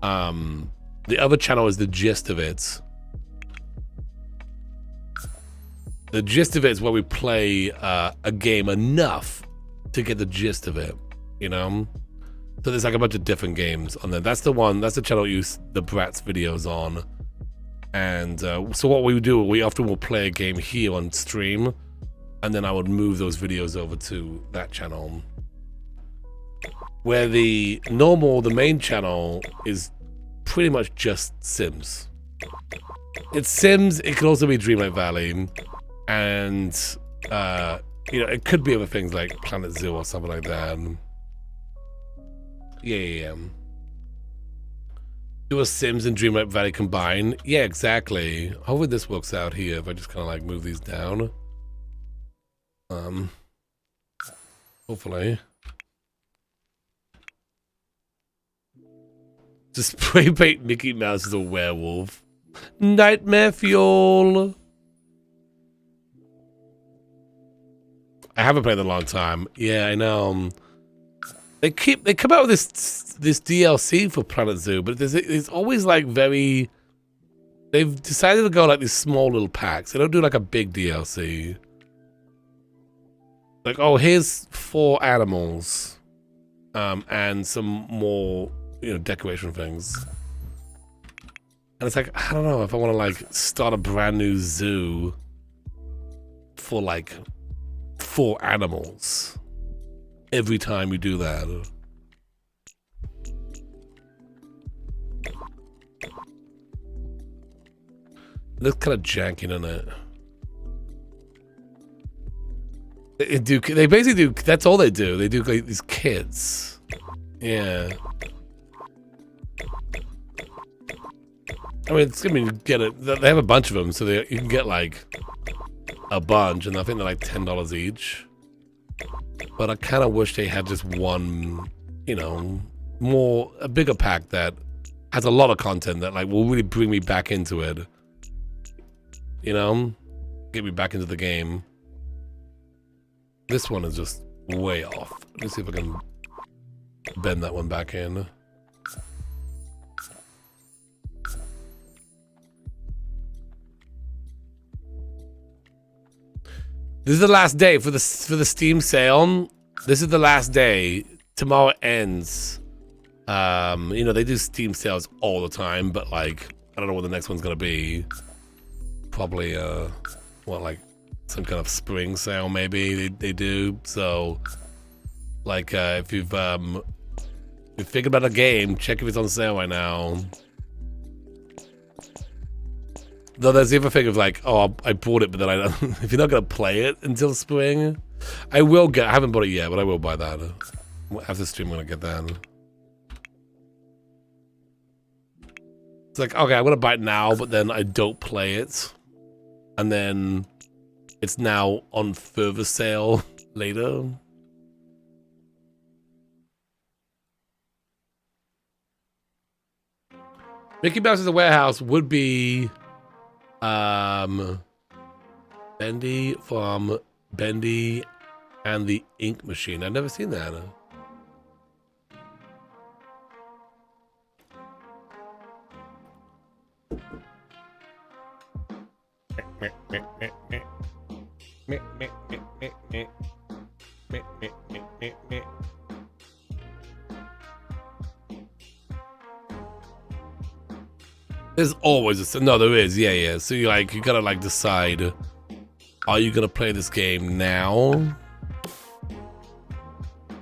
A: The other channel is the gist of it. The gist of it is where we play a game enough to get the gist of it, So there's like a bunch of different games on there. That's the channel you use the Bratz videos on. And so what we do, we often will play a game here on stream, and then I would move those videos over to that channel. Where the main channel is pretty much just Sims. It's Sims, it could also be Dreamlight Valley, and it could be other things like Planet Zoo or something like that. Yeah. Do a Sims and Dreamlight Valley combine? Yeah, exactly. Hopefully this works out here if I just kind of like move these down. Hopefully. Just spray paint Mickey Mouse as a werewolf. Nightmare fuel. I haven't played in a long time. Yeah, I know. They come out with this DLC for Planet Zoo, but it's always like very. They've decided to go like these small little packs. They don't do like a big DLC. Like, oh, here's 4 animals, and some more decoration things. And it's like, I don't know if I want to like start a brand new zoo for like 4 animals. Every time we do that. It looks kind of janky, doesn't it? They basically do, that's all they do. They do like these kits. Yeah. I mean, you get it. They have a bunch of them, so you can get like a bunch, and I think they're like $10 each. But I kind of wish they had just one, a bigger pack that has a lot of content that like will really bring me back into it. Get me back into the game. This one is just way off. Let me see if I can bend that one back in. This is the last day for the Steam sale. This is the last day. Tomorrow ends. They do Steam sales all the time, but like I don't know what the next one's gonna be. Probably what, like some kind of spring sale maybe they do. So like if you've figured out a game, check if it's on sale right now. Though there's the other thing of like, oh, I bought it, but then I don't. If you're not gonna play it until spring, I haven't bought it yet, but I will buy that. After stream, I'm gonna get that. It's like, okay, I'm gonna buy it now, but then I don't play it. And then it's now on further sale later. Mickey Mouse is a Warehouse would be Bendy from Bendy and the Ink Machine. I've never seen that. There's always no, there is, yeah. So you gotta like decide, are you gonna play this game now?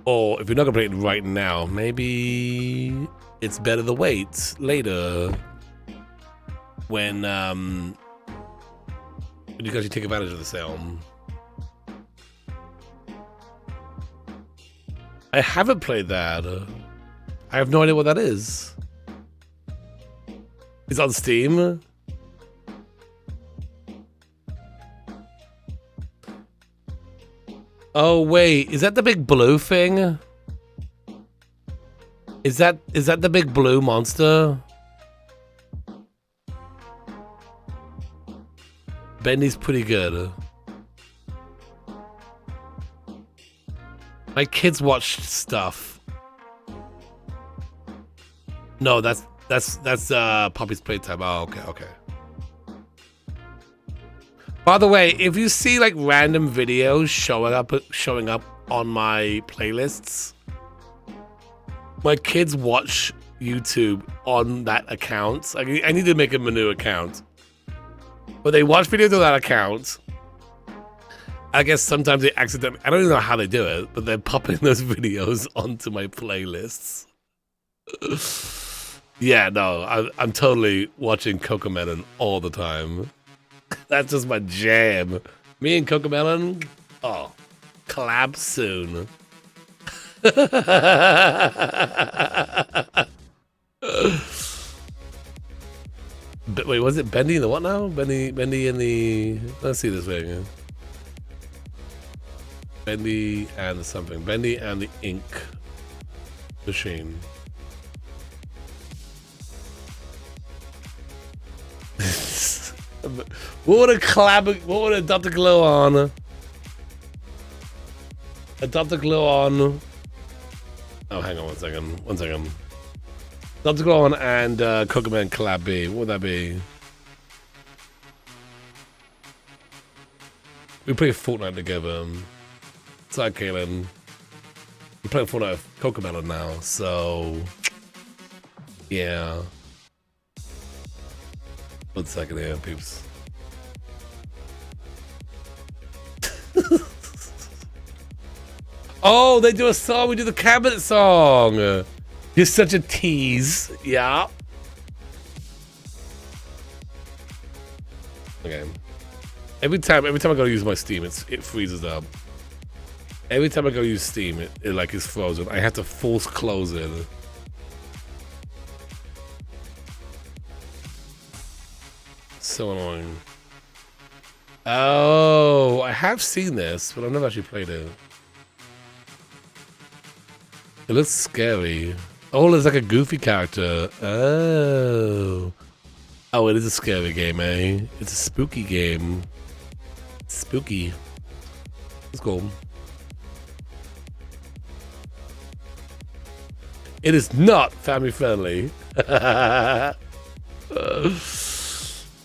A: Or if you're not gonna play it right now, maybe it's better to wait later when you guys take advantage of the sale. I haven't played that. I have no idea what that is. It's on Steam. Oh wait, is that the big blue thing? Is that the big blue monster? Bendy's pretty good. My kids watch stuff. No, that's Poppy's Playtime. Oh, okay. By the way, if you see like random videos showing up on my playlists, my kids watch YouTube on that account. I need to make them a new account. But they watch videos on that account. I guess sometimes they accidentally, I don't even know how they do it, but they're popping those videos onto my playlists. Yeah, no, I'm totally watching Cocomelon all the time. That's just my jam. Me and Cocomelon, oh, collab soon. But wait, was it Bendy and the what now? Bendy and the, let's see this thing. Bendy and the something. Bendy and the Ink Machine. What would a collab? What would a Dr. Glow on? A Dr. Glow on. Oh, hang on 1 second. 1 second. Dr. Glow on and Cocomelon collab B. What would that be? We play Fortnite together. Sorry, Kaylin. We play Fortnite with Cocomelon now, so yeah. 1 second here, peeps. Oh, they do a song. We do the cabinet song. You're such a tease. Yeah. Okay. Every time I go to use my Steam, it freezes up. Every time I go use Steam, it like is frozen. I have to force close it. So annoying. Oh, I have seen this, but I've never actually played it. It looks scary. Oh, it's like a goofy character. Oh. Oh, it is a scary game, eh? It's a spooky game. Spooky. It's cool. It is not family friendly.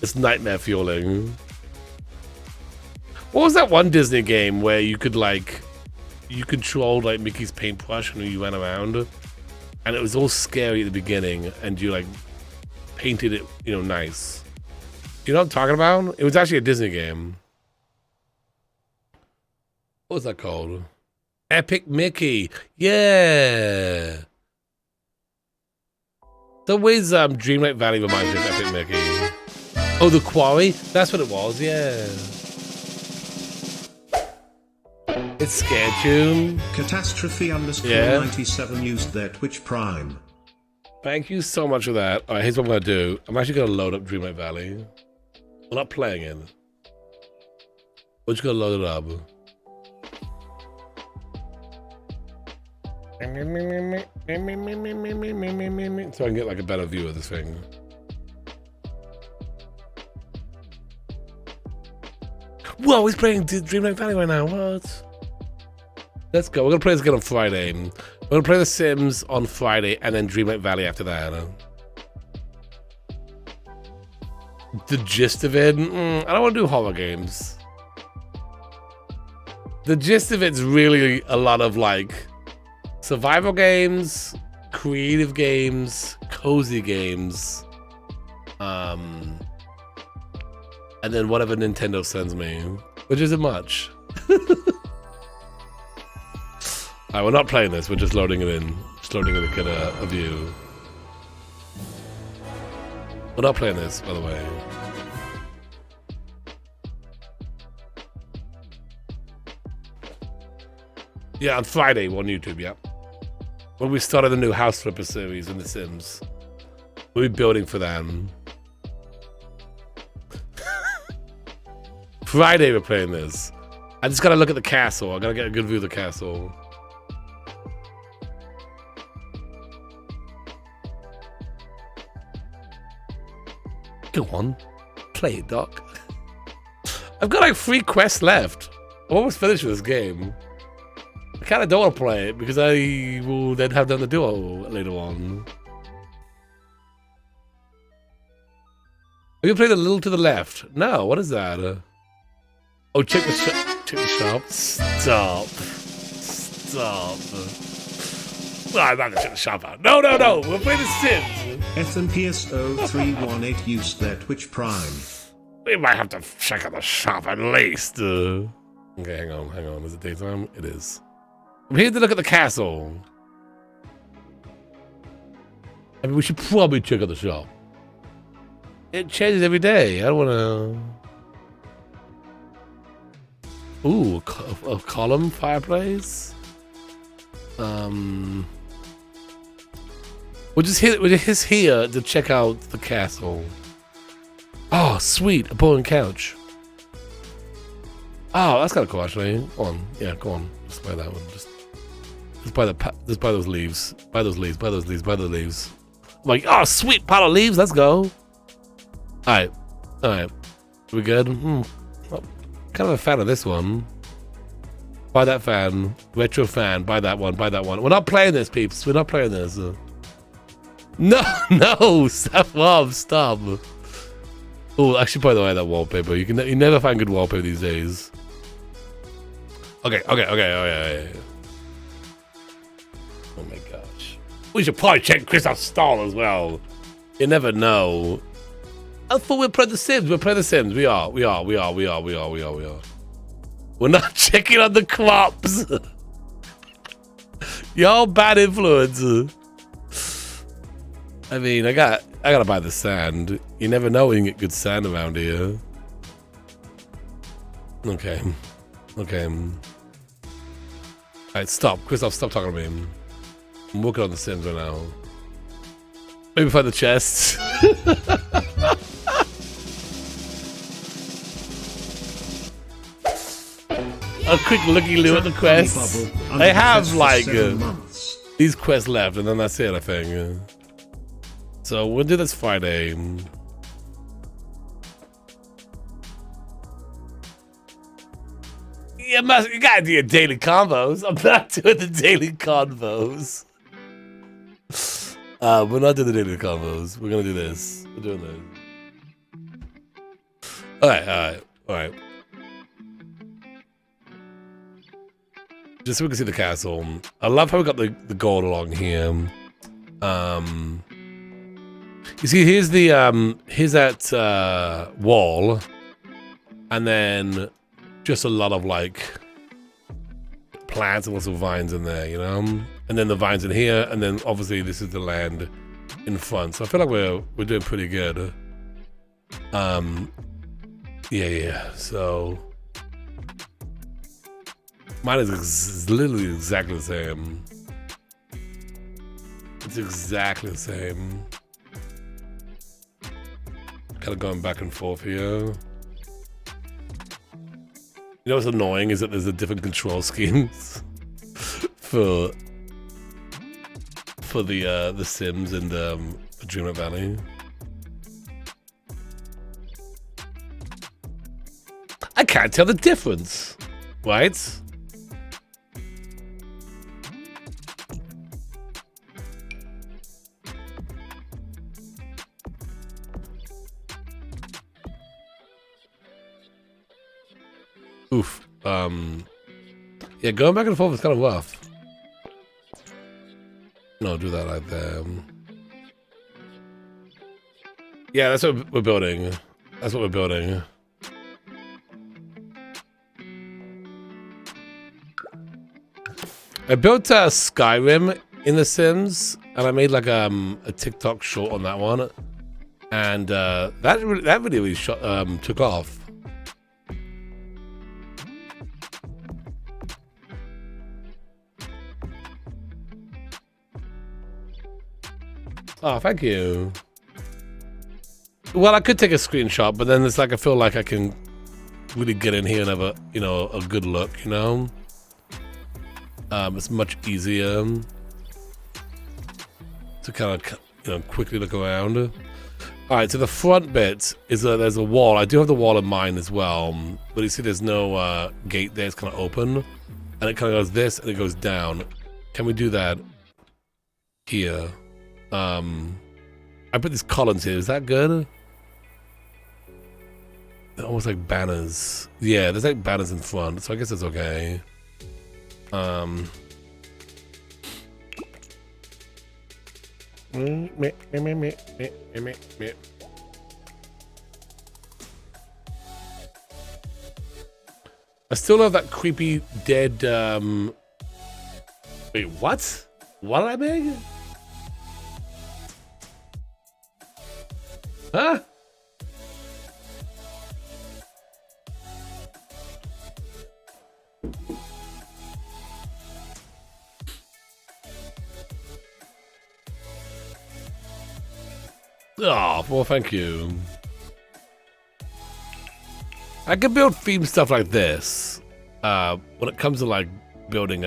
A: It's nightmare fueling. What was that one Disney game where you could like, you controlled like Mickey's paintbrush and you went around, and it was all scary at the beginning, and you like painted it, you know, nice. You know what I'm talking about? It was actually a Disney game. What was that called? Epic Mickey. Yeah. The ways Dreamlight Valley reminds me of Epic Mickey. Oh, the quarry? That's what it was, yeah. It's Scare Tune.
B: Catastrophe _ 97 used their Twitch Prime.
A: Thank you so much for that. All right, here's what I'm going to do. I'm actually going to load up Dreamlight Valley. We're not playing it. We're just going to load it up. So I can get like a better view of this thing. Whoa, he's playing Dreamlight Valley right now. What? Let's go. We're going to play this again on Friday. We're going to play The Sims on Friday and then Dreamlight Valley after that. The gist of it? I don't want to do horror games. The gist of it's really a lot of like survival games, creative games, cozy games, and then whatever Nintendo sends me, which isn't much. Alright, we're not playing this, we're just loading it in. Just loading it to get a view. We're not playing this, by the way. Yeah, on Friday on YouTube, yeah. When we started the new House Flipper series in The Sims. We'll be building for them. Friday we're playing this. I just gotta look at the castle. I gotta get a good view of the castle. Go on. Play it, Doc. I've got like 3 quests left. I'm almost finished with this game. I kind of don't want to play it because I will then have done the duo later on. Have you played a little to the left? No, what is that? Oh, check the shop. Stop. Oh, I'm not gonna check the shop out. No. We'll play The Sims.
B: FNPS0318 used their Twitch Prime.
A: We might have to check out the shop at least. Okay, hang on. Is it daytime? It is. I'm here to look at the castle. I mean, we should probably check out the shop. It changes every day. I don't want to... Ooh, a column fireplace. We're just here to check out the castle. Oh, sweet, a bowling couch. Oh, that's kind of cool, actually. Go on, yeah, go on. Just buy that one. Just buy those leaves. Buy those leaves. I'm like, oh, sweet pile of leaves. Let's go. All right. We good? Well, kind of a fan of this one. Buy that fan. Retro fan. Buy that one. We're not playing this, peeps. We're not playing this. No. Stop. Oh, actually, by the way, that wallpaper. You never find good wallpaper these days. Okay. Oh my gosh. We should probably check Christoph's stall as well. You never know. I thought we'd play The Sims. We're playing The Sims. We are. We're not checking on the crops. Y'all bad influence. I mean, I gotta buy the sand. You never know when you can get good sand around here. Okay. Alright, stop. Christoph, stop talking to me. I'm working on The Sims right now. Maybe find the chest. A quick looky-loo at the quests. I have like these quests left, and then that's it, I think. So we'll do this Friday. You gotta do your daily combos. I'm not doing the daily combos. We're not doing the daily combos. We're gonna do this. We're doing this. All right. Just so we can see the castle. I love how we got the gold along here. You see, here's that wall, and then just a lot of like plants and lots of vines in there, you know? And then the vines in here, and then obviously this is the land in front. So I feel like we're doing pretty good. Yeah. So mine is literally exactly the same. It's exactly the same. Kind of going back and forth here. You know what's annoying is that there's a different control schemes for the Sims and the Dreamlight Valley. I can't tell the difference, right? Oof. Yeah, going back and forth is kind of rough. No, do that like that. Yeah, that's what we're building. That's what we're building. I built Skyrim in The Sims, and I made like a TikTok short on that one, and that really took off. Oh, thank you. Well, I could take a screenshot, but then it's like I feel like I can really get in here and have a good look, you know. It's much easier to kind of quickly look around. All right, so the front bit is there's a wall. I do have the wall in mind as well, but you see there's no gate there. It's kind of open, and it kind of goes this and it goes down. Can we do that here? I put these columns here. Is that good? They're almost like banners. Yeah, there's like banners in front, so I guess it's okay. I still have that creepy dead. Wait, what? What did I make? Huh? Oh, well, thank you. I can build theme stuff like this. When it comes to like building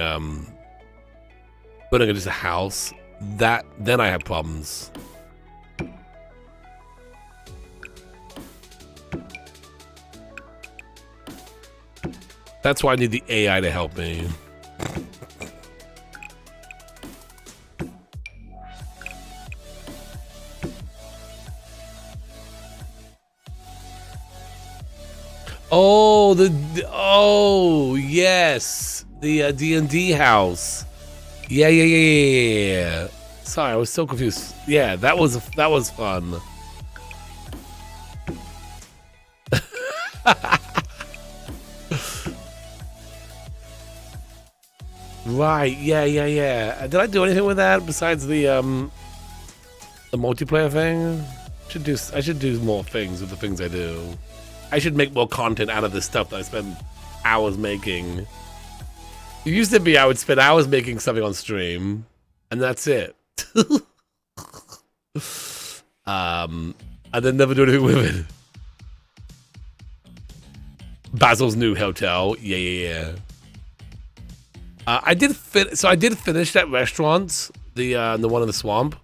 A: just a house, then I have problems. That's why I need the AI to help me. Oh, oh yes, the D&D house. Yeah. Sorry, I was so confused. Yeah, that was fun. Right, yeah. Did I do anything with that besides the multiplayer thing? I should do more things with the things I do. I should make more content out of this stuff that I spend hours making. It used to be I would spend hours making something on stream, and that's it. And then never do anything with it. Basil's new hotel, yeah. I did finish that restaurant, the one in the swamp.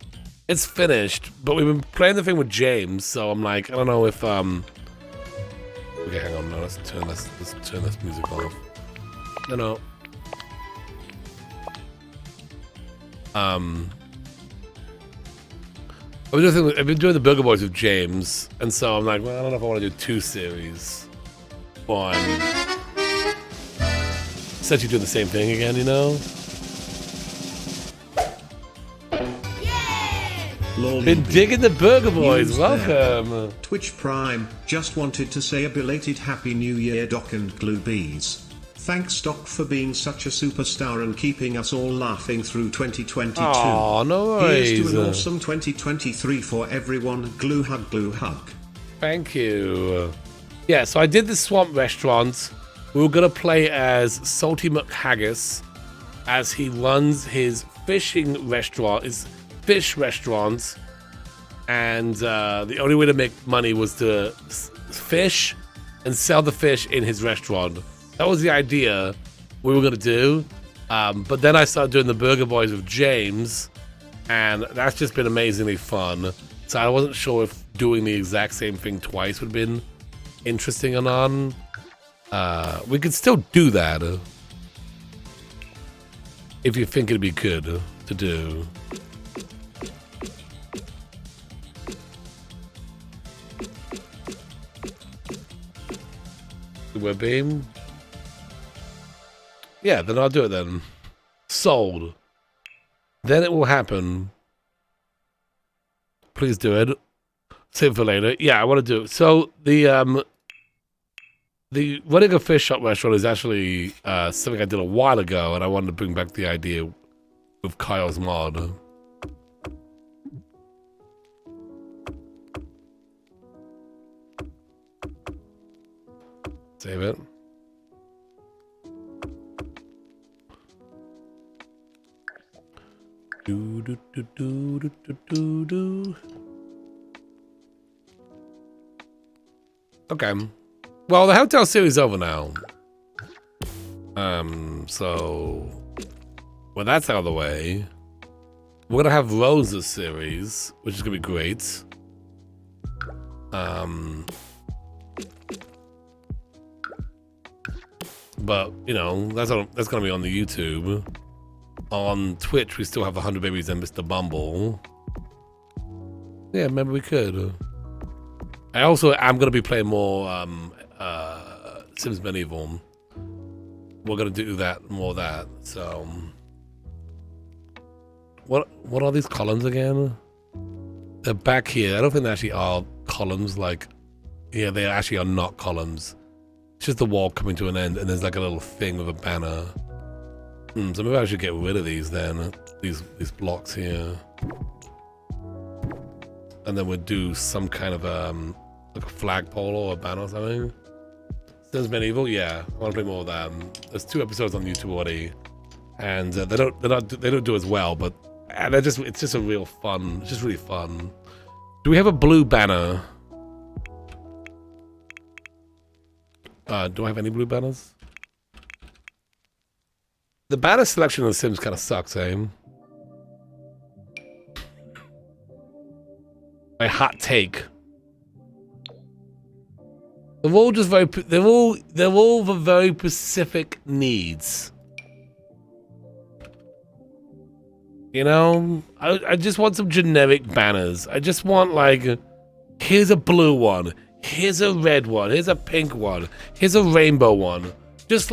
A: It's finished, but we've been playing the thing with James, so I'm like, I don't know if Okay, hang on. No, let's turn this music off. No. I've been doing the Burger Boys with James, and so I'm like, well, I don't know if I want to do 2 series. One. Essentially doing the same thing again, you know? Been digging the Burger Boys, welcome!
B: Twitch Prime, just wanted to say a belated Happy New Year, Doc and Glue Bees. Thanks Doc for being such a superstar and keeping us all laughing through 2022.
A: Oh, no worries.
B: Here's to an awesome 2023 for everyone. Glue hug, glue hug.
A: Thank you. Yeah, so I did the Swamp Restaurant. We were going to play as Salty McHaggis as he runs his fishing restaurant, his fish restaurant. And the only way to make money was to fish and sell the fish in his restaurant. That was the idea we were going to do. But then I started doing the Burger Boys with James. And that's just been amazingly fun. So I wasn't sure if doing the exact same thing twice would have been interesting or not. We could still do that if you think it'd be good to do. The web beam? Yeah, then I'll do it then. Sold. Then it will happen. Please do it. Save it for later. Yeah, I want to do it. So the running a fish shop restaurant is actually something I did a while ago, and I wanted to bring back the idea with Kyle's mod. Save it. Do do do do do do do do. Okay. Well, the hotel series is over now. So when that's out of the way, we're gonna have Rosa's series, which is gonna be great. But you know, that's gonna be on the YouTube. On Twitch, we still have 100 Babies and Mr. Bumble. Yeah, maybe we could. I also am gonna be playing more Sims Medieval. We're gonna do that more of that. So, what are these columns again? They're back here. I don't think they actually are columns. Like, yeah, they actually are not columns. It's just the wall coming to an end, and there's like a little thing with a banner. So maybe I should get rid of these then. These blocks here, and then we'll do some kind of like a flagpole or a banner or something. Sims Medieval, yeah, I want to play more of that. There's 2 episodes on YouTube already, and they don't do as well, but it's just a real fun. It's just really fun. Do we have a blue banner? Do I have any blue banners? The banner selection of The Sims kind of sucks, eh? My hot take. They're all just very. They're all for very specific needs. You know, I just want some generic banners. I just want like, here's a blue one, here's a red one, here's a pink one, here's a rainbow one. Just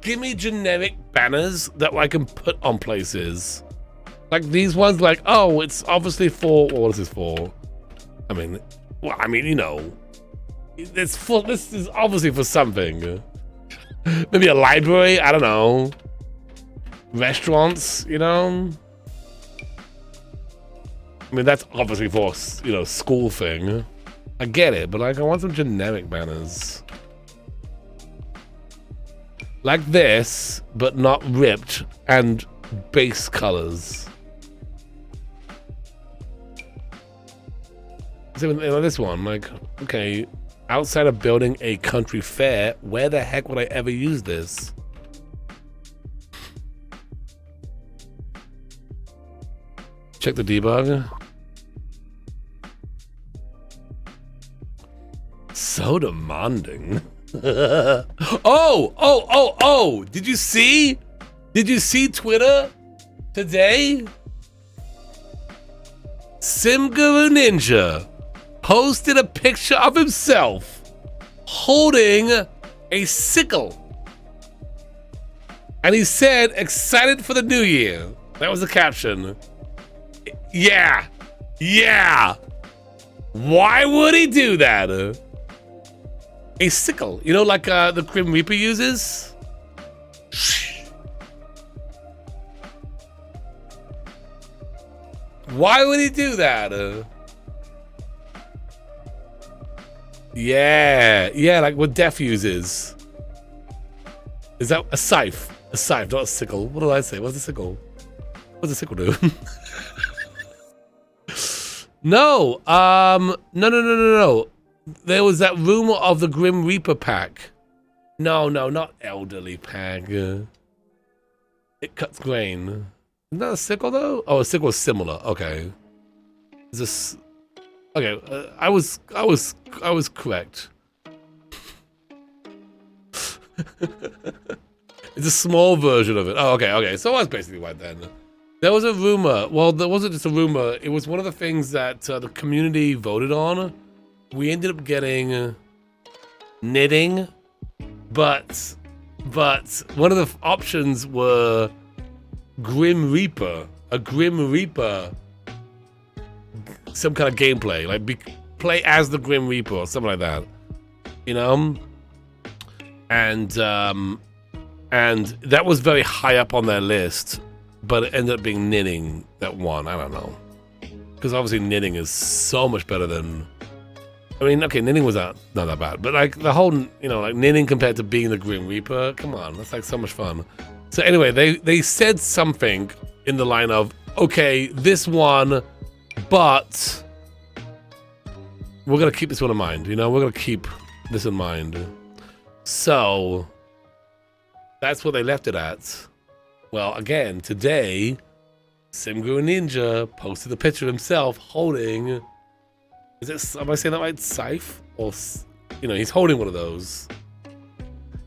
A: give me generic banners that I can put on places. Like these ones, like, oh, it's obviously for, what is this for? I mean, you know, this is obviously for something. Maybe a library, I don't know. Restaurants, you know? I mean, that's obviously for, you know, school thing. I get it, but like, I want some generic banners. Like this, but not ripped, and base colors. So, you know, this one, like, okay, outside of building a country fair, where the heck would I ever use this? Check the debug. So demanding. Oh! Did you see Twitter today? SimGuru Ninja posted a picture of himself holding a sickle. And he said, excited for the new year. That was the caption. Yeah. Why would he do that? A sickle, you know, like the Grim Reaper uses? Why would he do that? Yeah, like what Death uses. Is that a scythe? A scythe, not a sickle. What did I say? What's a sickle? What's a sickle do? No, no. There was that rumor of the Grim Reaper pack. No, not elderly pack. It cuts grain. Isn't that a sickle though? Oh, a sickle is similar. Okay. Is this? Okay, I was correct. It's a small version of it. Oh, okay. So I was basically right then. There was a rumor. Well, there wasn't just a rumor. It was one of the things that the community voted on. We ended up getting knitting, but one of the options were Grim Reaper. A Grim Reaper, some kind of gameplay, like play as the Grim Reaper or something like that, you know. And that was very high up on their list. But it ended up being knitting that won. I don't know. Because obviously knitting is so much better than... I mean, okay, knitting was not that bad. But like the whole, you know, like knitting compared to being the Grim Reaper, come on, that's like so much fun. So anyway, they said something in the line of, okay, this one, but we're going to keep this one in mind. You know, we're going to keep this in mind. So that's what they left it at. Well, again, today, Simguru Ninja posted a picture of himself holding... Is it, am I saying that right? Scythe? Or, you know, he's holding one of those.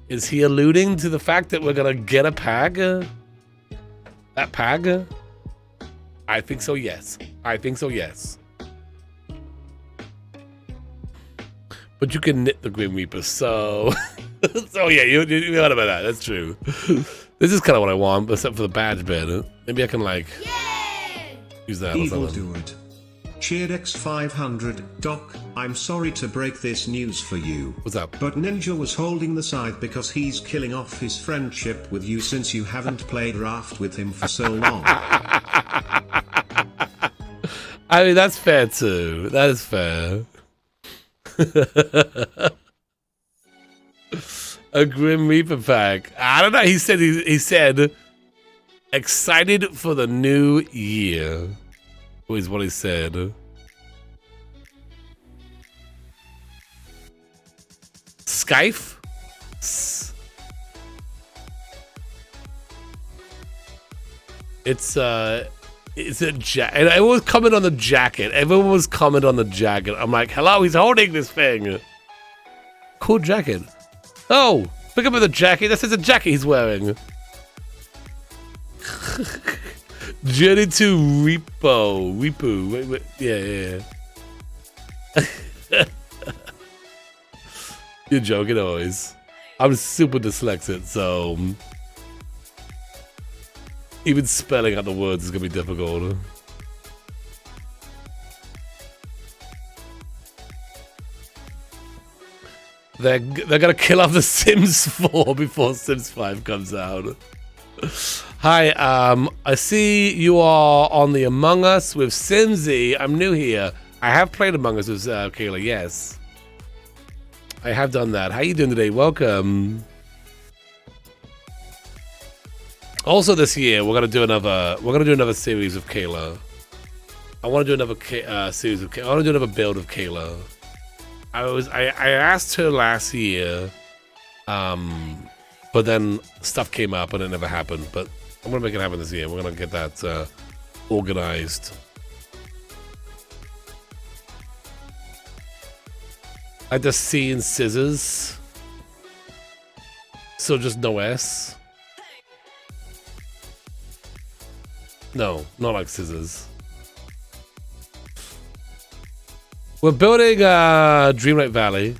A: Is he alluding to the fact that we're going to get a pag? That pag? I think so, yes. But you can knit the Grim Reaper, so... so yeah, you heard about that. That's true. This is kind of what I want, except for the badge bit. Maybe I can like use that or something.
B: Evil Dude. Cheered X500. Doc, I'm sorry to break this news for you.
A: What's up?
B: But Ninja was holding the scythe because he's killing off his friendship with you since you haven't played Raft with him for so long.
A: I mean, that's fair too. That is fair. A Grim Reaper pack. I don't know. He said excited for the new year. Was what he said. Scythe? It's a jacket. And everyone was comment on the jacket. Everyone was comment on the jacket. I'm like, hello, he's holding this thing. Cool jacket. Oh, look up at the jacket. This is a jacket he's wearing. Journey to Repo. Wait. Yeah. You're joking always. I'm super dyslexic, so even spelling out the words is gonna be difficult. They're gonna kill off the Sims 4 before Sims 5 comes out. Hi, I see you are on the Among Us with Simsy. I'm new here. I have played Among Us with Kayla, yes. I have done that. How you doing today? Welcome. Also this year, we're gonna do another series of Kayla. I want to do another series of Kayla. I want to do another build of Kayla. I asked her last year, but then stuff came up and it never happened. But I'm gonna make it happen this year. We're gonna get that organized. Like the C in scissors. So just no S. No, not like scissors. We're building Dreamlight Valley.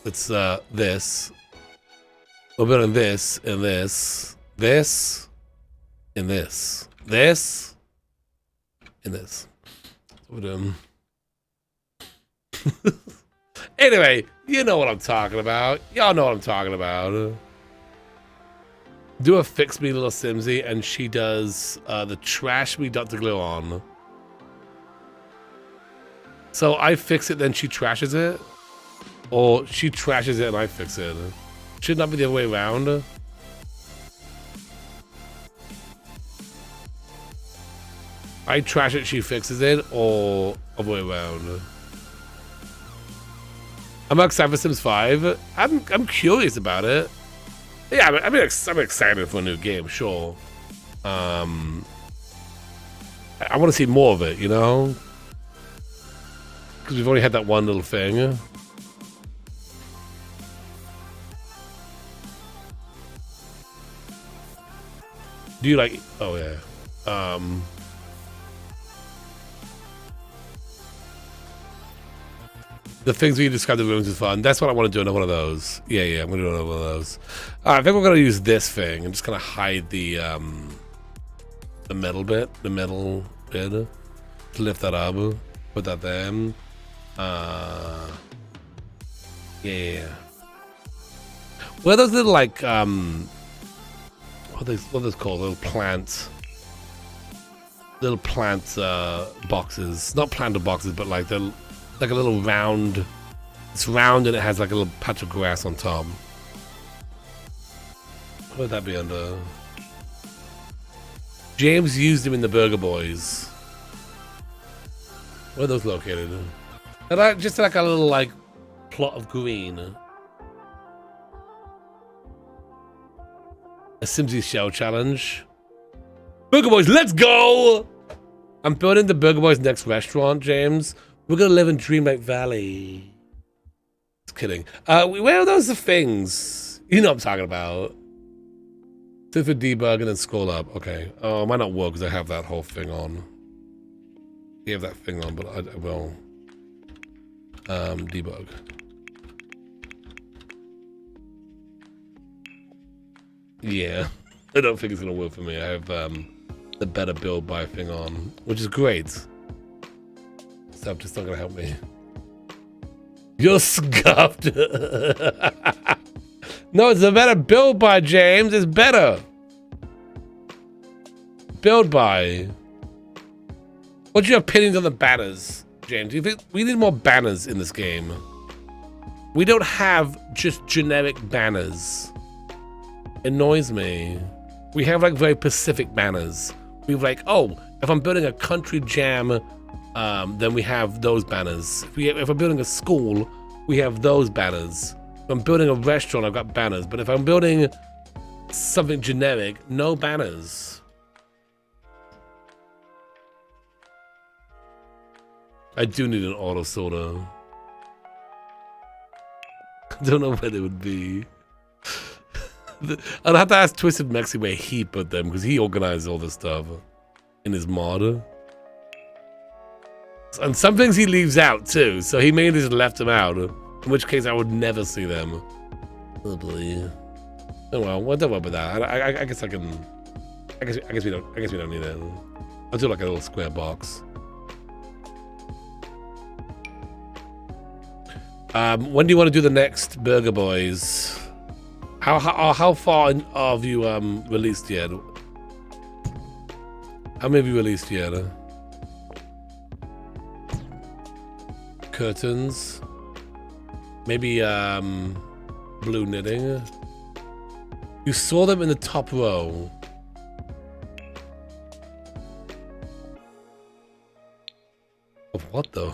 A: It's this. We're building this and this. This and this. This and this. That's what we're doing. Anyway, you know what I'm talking about. Y'all know what I'm talking about. Do a fix me little Simsy, and she does the trash me Dr. Glue on. So I fix it, then she trashes it? Or she trashes it and I fix it? Should not be the other way around. I trash it, she fixes it, or other way around. I'm excited for Sims 5. I'm curious about it. Yeah, I'm excited for a new game, sure. I want to see more of it, you know? Because we've only had that one little thing. Do you like... Oh, yeah. The things we described the rooms is fun. That's what I want to do, another one of those. Yeah, I'm going to do another one of those. I think we're going to use this thing. I'm just going to hide the metal bit. The metal bit. To lift that up. Put that there. Yeah. What are those little, like, what are those called? Little plant boxes. Not planter boxes, but like they're like a little round. It's round and it has like a little patch of grass on top. What would that be under? James used them in the Burger Boys. Where are those located? They're like, just like a little like plot of green. A Simsy Shell challenge. Burger Boys, let's go! I'm building the Burger Boys next restaurant, James. We're gonna live in Dreamlight Valley. Just kidding. Where are those things? You know what I'm talking about. Sit for debug and then scroll up. Okay. Oh, it might not work because I have that whole thing on. You have that thing on, but I will. Debug. Yeah. I don't think it's gonna work for me. I have the better build by thing on, which is great. Stuff just not gonna help me. You're scuffed. No, it's a better build by, James. It's better. Build by. What's your opinions on the banners, James? Do you think we need more banners in this game? We don't have just generic banners. It annoys me. We have like very specific banners. We've like, oh, if I'm building a country jam, then we have those banners. If I'm building a school, we have those banners. If I'm building a restaurant, I've got banners. But if I'm building something generic, no banners. I do need an auto sorter. I don't know where they would be. I'd have to ask Twisted Mexi where he put them, because he organized all this stuff in his mod. And some things he leaves out too, so he may have just left them out, in which case I would never see them. Oh boy. Oh well, don't worry about that. I guess I can. I guess we don't need it. I'll do like a little square box. When do you want to do the next Burger Boys? How far have you released yet? How many have you released yet? Curtains. Maybe blue knitting. You saw them in the top row. Of what though?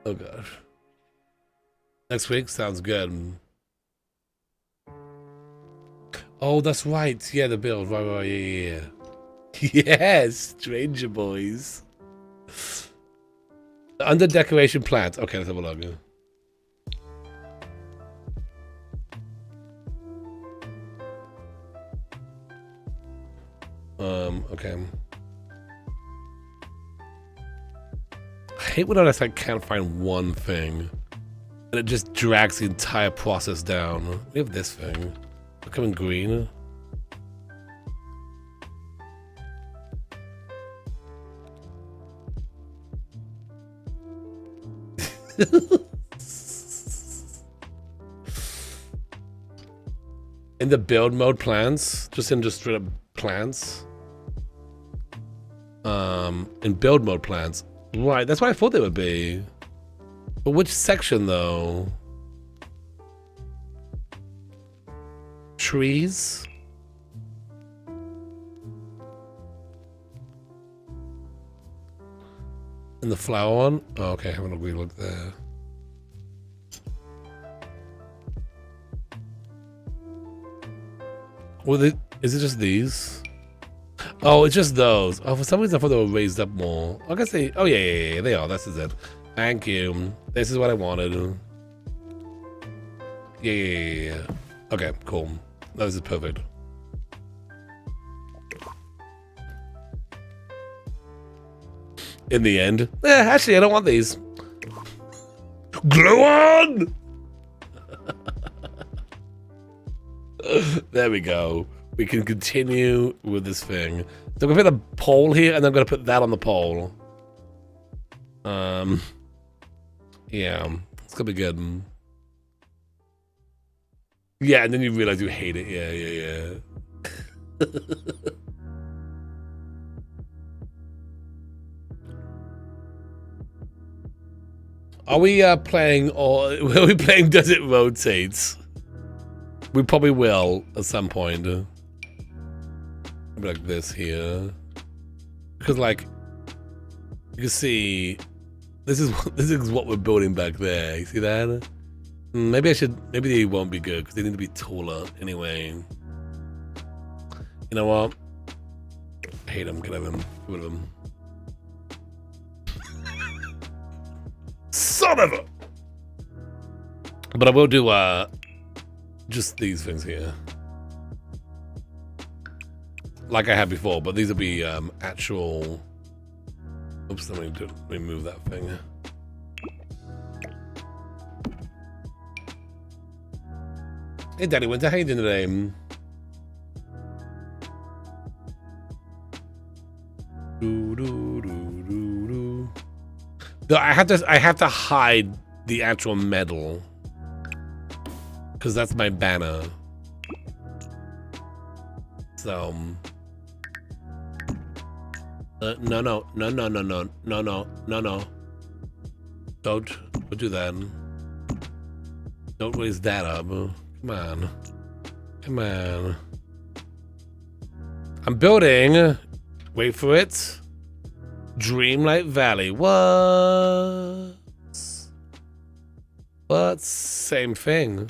A: Oh gosh. Next week sounds good. Oh, that's right. Yeah, the build. Right, yeah. Yes, Stranger Boys. The under decoration plant. Okay, let's have a look. Okay. I hate when I just like can't find one thing and it just drags the entire process down. We have this thing. Becoming green. In the build mode plants, just straight up plants. In build mode plants. Right, that's what I thought they would be. But which section though? Trees? In the flower one? Oh, okay, having a wee look there. Well, is it just these? Oh, it's just those. Oh, for some reason I thought they were raised up more. I guess they. Oh yeah, they are. That's it. Thank you. This is what I wanted. Yeah. Okay, cool. This is perfect. In the end, actually, I don't want these. Glue on. There we go. We can continue with this thing. So I'm gonna put the pole here, and then I'm gonna put that on the pole. Yeah, it's gonna be good. Yeah, and then you realize you hate it. Yeah. Are we playing, or are we playing Does It Rotates? We probably will at some point. Like this here, because like you can see, this is what we're building back there. You see that? Maybe they won't be good because they need to be taller anyway. You know what? I hate them. Get rid of them. Get rid of them. Son of a. But I will do just these things here. Like I had before, but these will be actual. Oops, let me remove that thing. Hey, Daddy Winter, how you doing today? No, I have to hide the actual medal because that's my banner. So. No. Don't do that. Don't raise that up. Come on. I'm building. Wait for it. Dreamlight Valley. What? Same thing.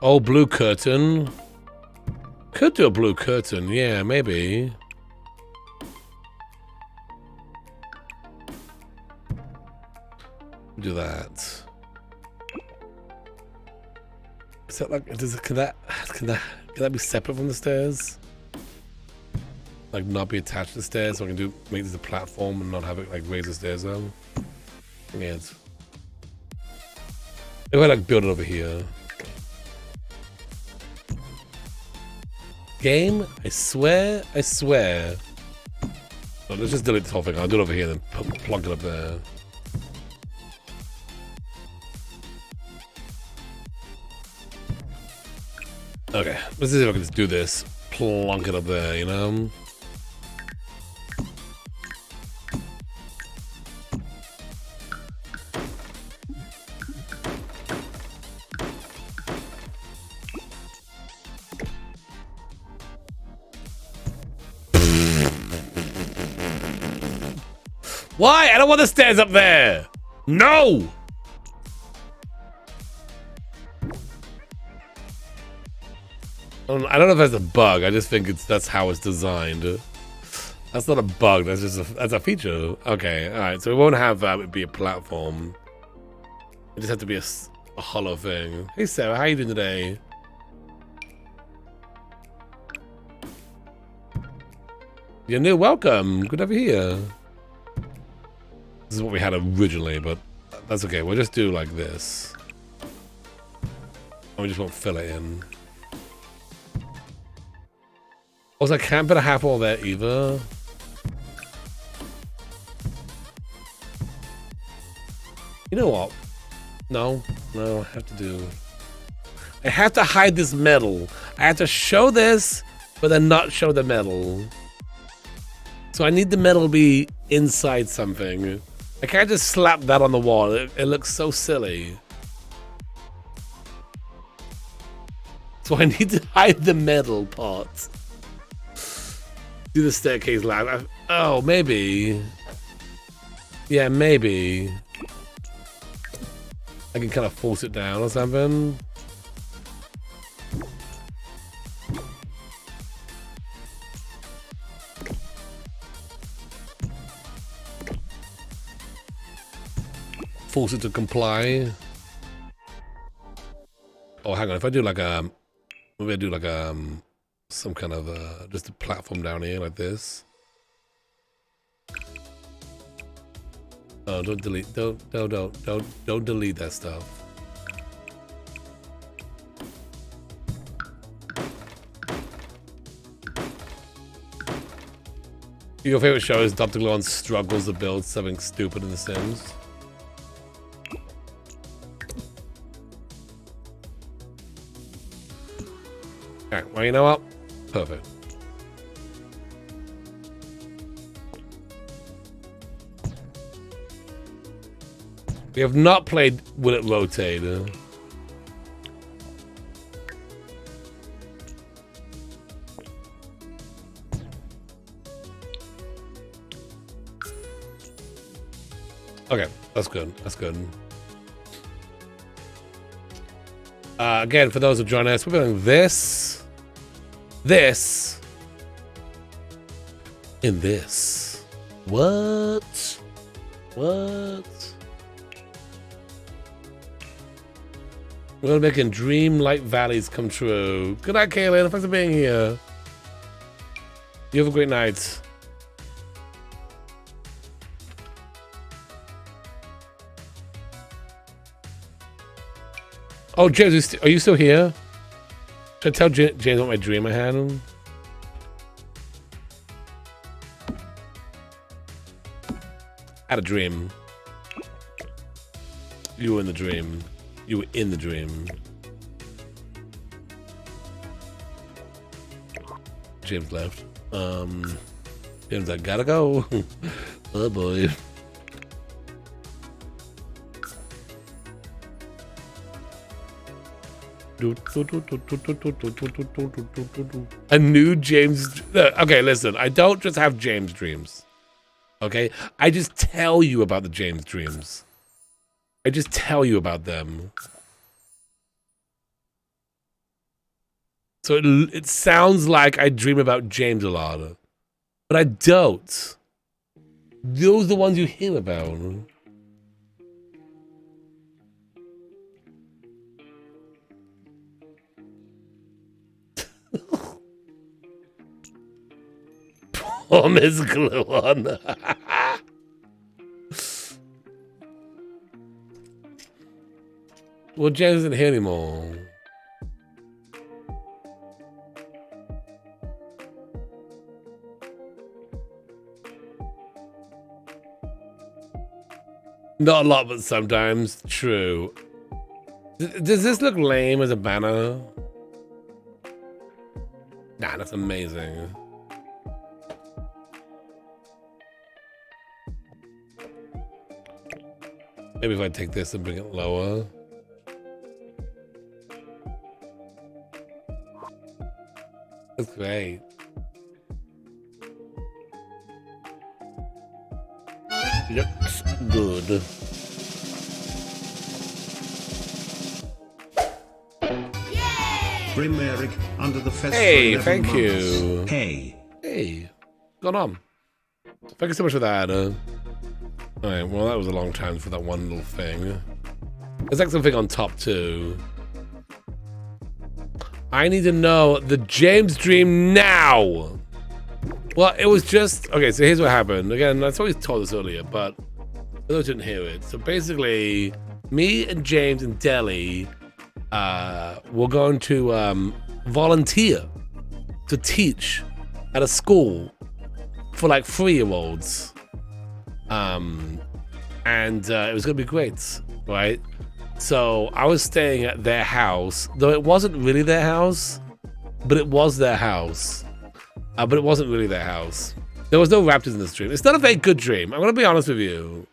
A: Oh, blue curtain. Could do a blue curtain, yeah, maybe. Do that. Is that like? Can that be separate from the stairs? Like not be attached to the stairs, so I can make this a platform and not have it like raise the stairs up. Yeah. If I like build it over here. Game, I swear. Oh, let's just delete this whole thing. I'll do it over here and then plug it up there. Okay, let's see if I can just do this. Plonk it up there, you know? Why? I don't want the stairs up there. No. I don't know if that's a bug. I just think that's how it's designed. That's not a bug. That's just that's a feature. Okay. All right. So it won't have it be a platform. It just has to be a hollow thing. Hey Sarah, how you doing today? You're new. Welcome. Good to have you here. This is what we had originally, but that's okay. We'll just do like this. And we just won't fill it in. Also, I can't put a half wall there either. You know what? No, I have to hide this medal. I have to show this, but then not show the medal. So I need the medal to be inside something. I can't just slap that on the wall. It looks so silly. So I need to hide the medal part. Do the staircase ladder. Oh, maybe. Yeah, maybe. I can kind of force it down or something. Force it to comply. Oh, hang on. If I do like a, maybe I do like some kind of just a platform down here like this. Oh, don't delete. Don't delete that stuff. Your favorite show is Dr. Glowon struggles to build something stupid in The Sims. Alright, well, you know what? Perfect. We have not played Will It Rotate? Okay, that's good. That's good. Again, for those who join us, we're doing this, and this. What? We're gonna making Dreamlight Valleys come true. Good night, Kaylin. Thanks for being here. You have a great night. Oh, James, are you still here? Should I tell James what my dream I had? I had a dream. You were in the dream. You were in the dream. James left. James, I gotta go. Oh boy. A new James. Okay, listen. I don't just have James dreams. Okay, I just tell you about the James dreams. I just tell you about them. So it sounds like I dream about James a lot, but I don't. Those are the ones you hear about. Poor Miss Glowon. Well, James isn't here anymore. Not a lot, but sometimes. True. Does this look lame as a banner? Nah, that's amazing. Maybe if I take this and bring it lower. That's great. Looks good.
B: Grim Eric, under the festival.
A: Hey, thank you.
B: Hey.
A: Hey, what's going on? Thank you so much for that. Alright, well, that was a long time for that one little thing. There's like something on top, too. I need to know the James dream now. Well, it was just... Okay, so here's what happened. Again, I always told this earlier, but those didn't hear it. So basically, me and James and Deli were going to volunteer to teach at a school for like 3-year-olds. and it was gonna be great, right? So I was staying at their house, though it wasn't really their house, but it was their house. But it wasn't really their house. There was no raptors in this dream. It's not a very good dream. I'm gonna be honest with you.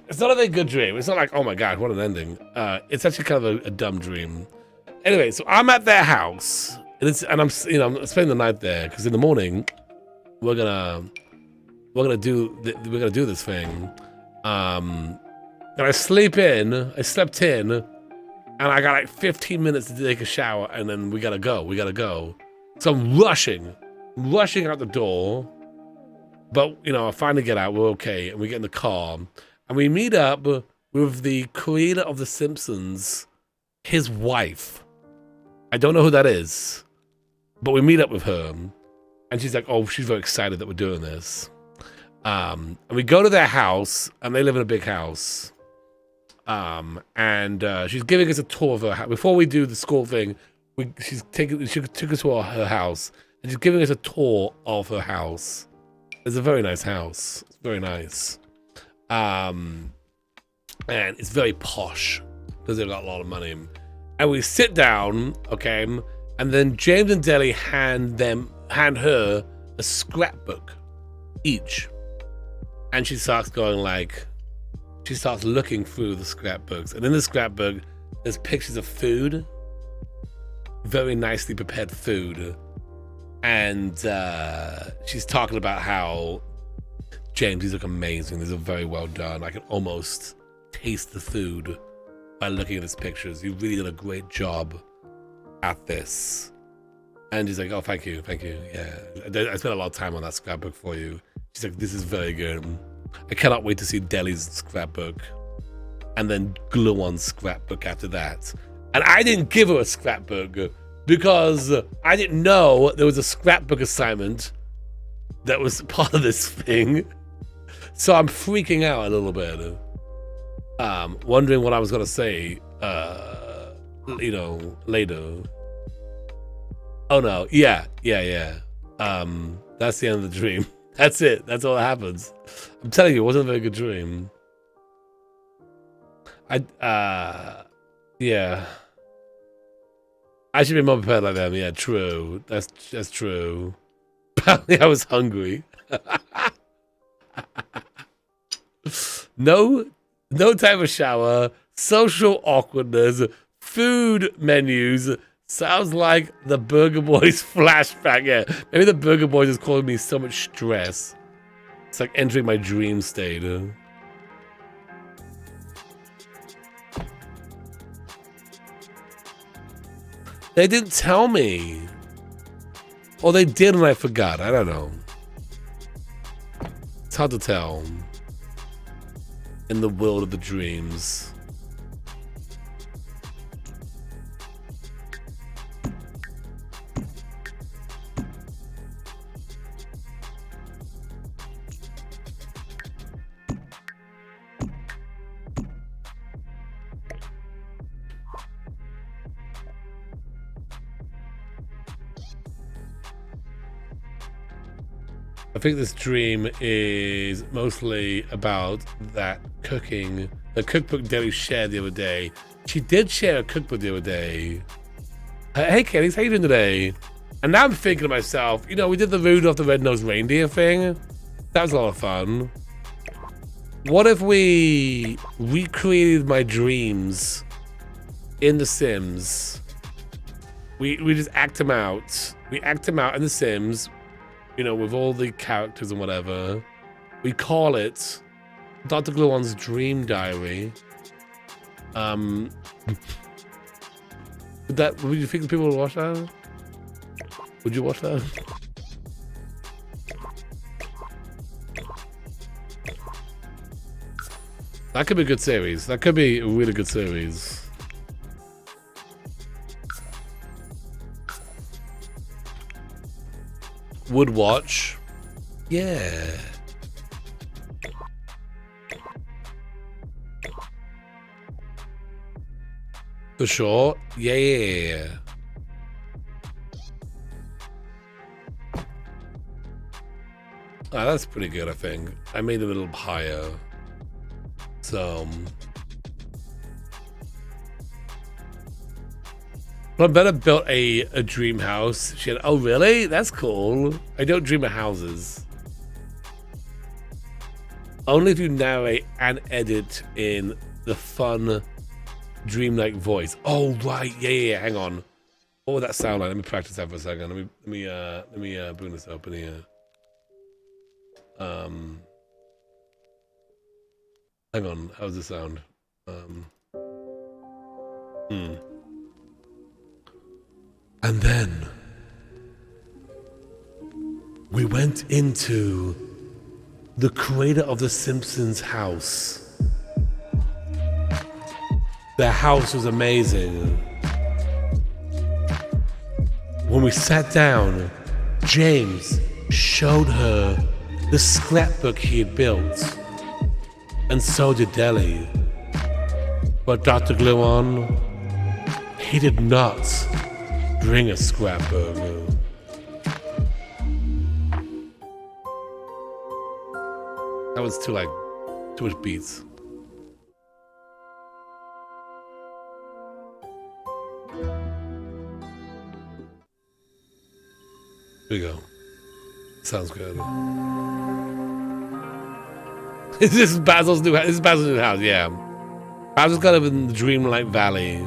A: It's not a very good dream. It's not like, oh my god, what an ending. It's actually kind of a dumb dream. Anyway, so I'm at their house, and I'm spending the night there because in the morning we're gonna do this thing. And I slept in, and I got like 15 minutes to take a shower, and then we gotta go. So I'm rushing out the door, but I finally get out, we're okay, and we get in the car, and we meet up with the creator of The Simpsons, his wife. I don't know who that is, but we meet up with her, and she's like, oh, she's very excited that we're doing this. And we go to their house, and they live in a big house. And she's giving us a tour of her house. Before we do the school thing, she took us to her house, and she's giving us a tour of her house. It's a very nice house. It's very nice. And it's very posh because they've got a lot of money. And we sit down, okay, and then James and Deli hand her a scrapbook each. And she starts looking through the scrapbooks. And in the scrapbook, there's pictures of food. Very nicely prepared food. And she's talking about how, James, these look amazing. These are very well done. I can almost taste the food by looking at his pictures. You really did a great job at this. And he's like, oh, thank you. Yeah, I spent a lot of time on that scrapbook for you. She's like, this is very good. I cannot wait to see Deli's scrapbook. And then Glue-On's scrapbook after that. And I didn't give her a scrapbook because I didn't know there was a scrapbook assignment that was part of this thing. So I'm freaking out a little bit. Wondering what I was going to say, later. Oh no, yeah. That's the end of the dream. That's it. That's all that happens. I'm telling you, it wasn't a very good dream. Yeah. I should be more prepared like them. Yeah, true. That's true. Apparently, I was hungry. No time for shower. Social awkwardness. Food menus. Sounds like the Burger Boys flashback. Yeah, maybe the Burger Boys is causing me so much stress. It's like entering my dream state. They didn't tell me. Or they did and I forgot. I don't know. It's hard to tell. In the world of the dreams. I think this dream is mostly about that cooking. The cookbook Deli shared the other day. She did share a cookbook the other day. Hey, Kelly, how you doing today? And now I'm thinking to myself, we did the Rudolph the Red-Nosed Reindeer thing. That was a lot of fun. What if we recreated my dreams in The Sims? We just act them out. We act them out in The Sims. With all the characters and whatever. We call it Dr. Glue-On's Dream Diary. Would you think people would watch that? Would you watch that? That could be a good series. That could be a really good series. Would watch. Yeah. For sure. Yeah. Oh, that's pretty good, I think. I made it a little higher. So, my better built a dream house. She had, oh really? That's cool. I don't dream of houses. Only if you narrate and edit in the fun dreamlike voice. Oh right, yeah. Hang on. What would that sound like? Let me practice that for a second. Let me bring this up in here. Hang on. How does this sound? And then we went into the creator of The Simpsons house. Their house was amazing. When we sat down, James showed her the scrapbook he had built, and so did Deli. But Dr. Gluon, he did not bring a scrapbook. That was too much beats. Here we go. Sounds good. Is this Basil's new house? This is Basil's new house, yeah. Basil's gonna live in the Dreamlight Valley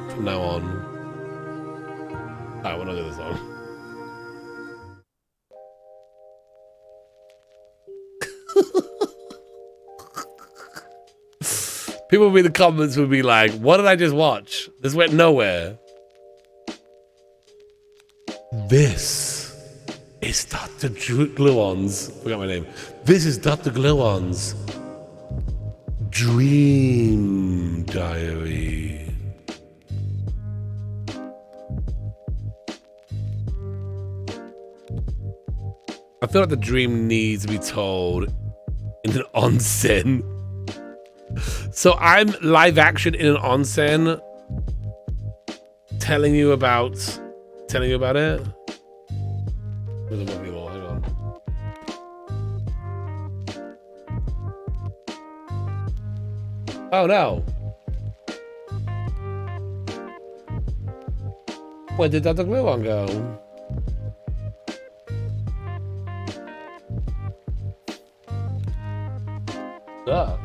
A: from now on. Alright, we're not doing this song. People in the comments would be like, what did I just watch? This went nowhere. This is Dr. Gluon's, forgot my name. This is Dr. Gluon's dream diary. I feel like the dream needs to be told in an onsen. So I'm live action in an onsen telling you about it. Where's the movie wall? Hang on. Oh no. Where did Dr. Gluon go? Duh.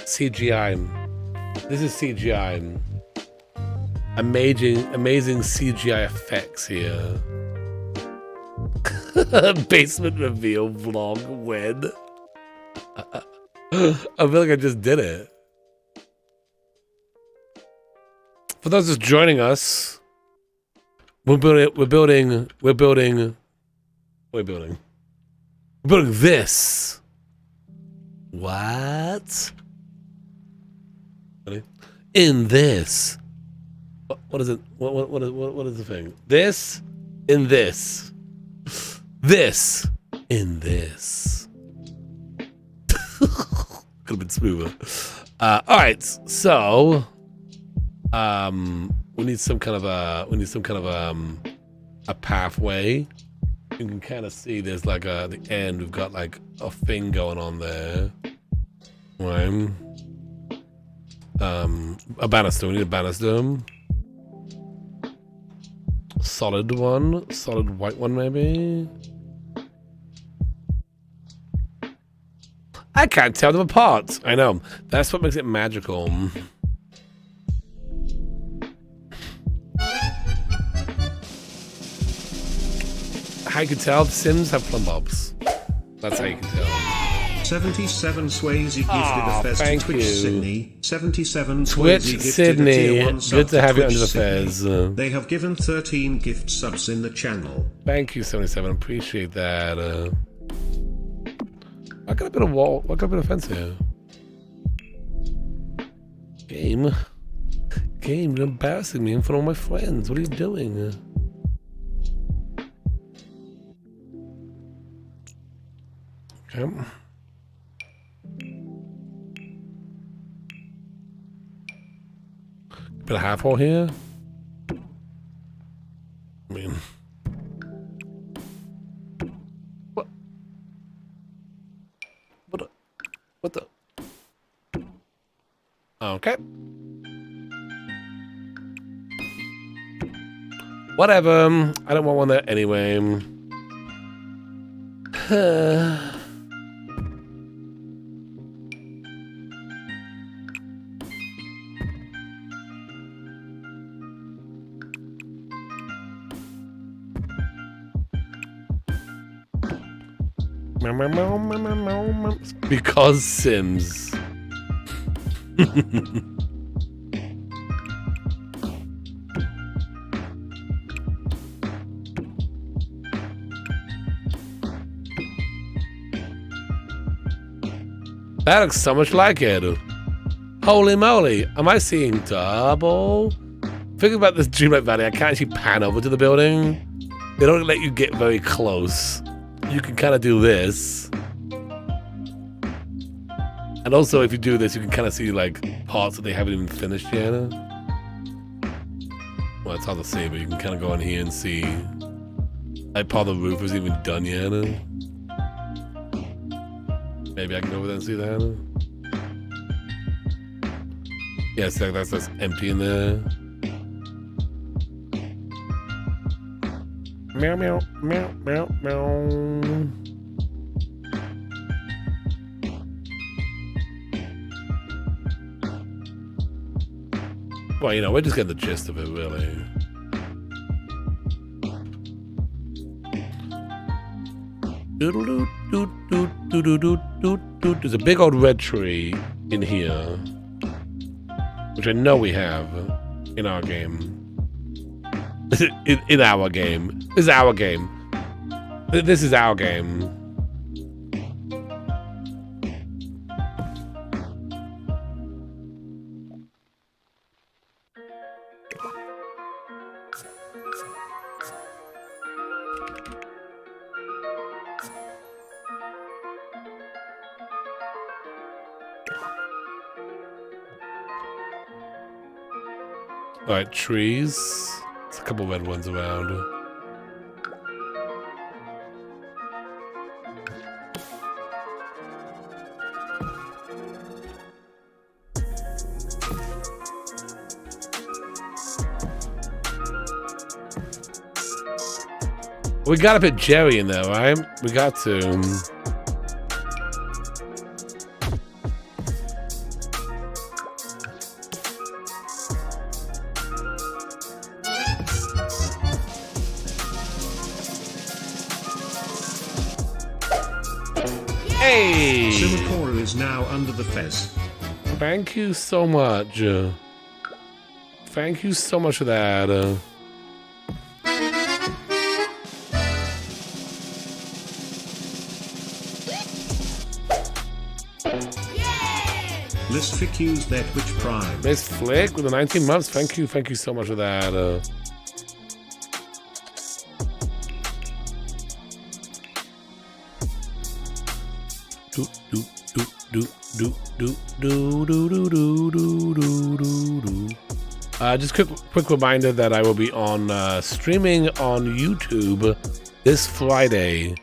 A: CGI. This is CGI. Amazing CGI effects here. Basement reveal vlog when? I feel like I just did it. For those just joining us, we're building this. What? Ready? In this. What is it? What is the thing? This in this. This in this. Could have been smoother. All right, so we need some kind of a pathway. You can kind of see there's like the end. We've got like a thing going on there. Right. A banister. We need a banister. Solid one. Solid white one, maybe. I can't tell them apart. I know. That's what makes it magical. How you can tell Sims have plumb bobs. That's how you can tell.
B: 77 Swayze gifted a fez to Twitch Sydney. 77
A: Twitch
B: Swayze gifted
A: Sydney.
B: a tier 1 sub
A: Good to have you
B: Twitch
A: under the
B: Sydney.
A: fez.
B: They have given 13 gift subs in the channel.
A: Thank you, 77. Appreciate that. I got a bit of wall. I got a bit of fence here. Game, you're embarrassing me in front of my friends. What are you doing?
F: Okay. Bit of half hole here. I mean, what? What the? Okay. Whatever. I don't want one there anyway. Because Sims. That looks so much like it. Holy moly, am I seeing double? Thinking about this Dreamlight Valley, I can't actually pan over to the building. They don't let you get very close. You can kind of do this. And also, if you do this, you can kind of see like parts that they haven't even finished yet. Well, it's hard to see, but you can kind of go in here and see like part of the roof isn't even done yet. Maybe I can go over there and see that. Yeah, it's like that's empty in there. Meow, meow, meow, meow, meow. Well, you know, we're just getting the gist of it, really. There's a big old red tree in here, which I know we have in our game. in our game. This is our game. This is our game. Alright, trees. There's a couple red ones around. We gotta put Jerry in there, right? We got to. Hey!
B: Singapore is now under the fez.
F: Thank you so much. Thank you so much for that.
B: Miss Flick used that Twitch Prime.
F: Miss Flick with the 19 months. Thank you so much for that. Just quick reminder that I will be on streaming on YouTube this Friday.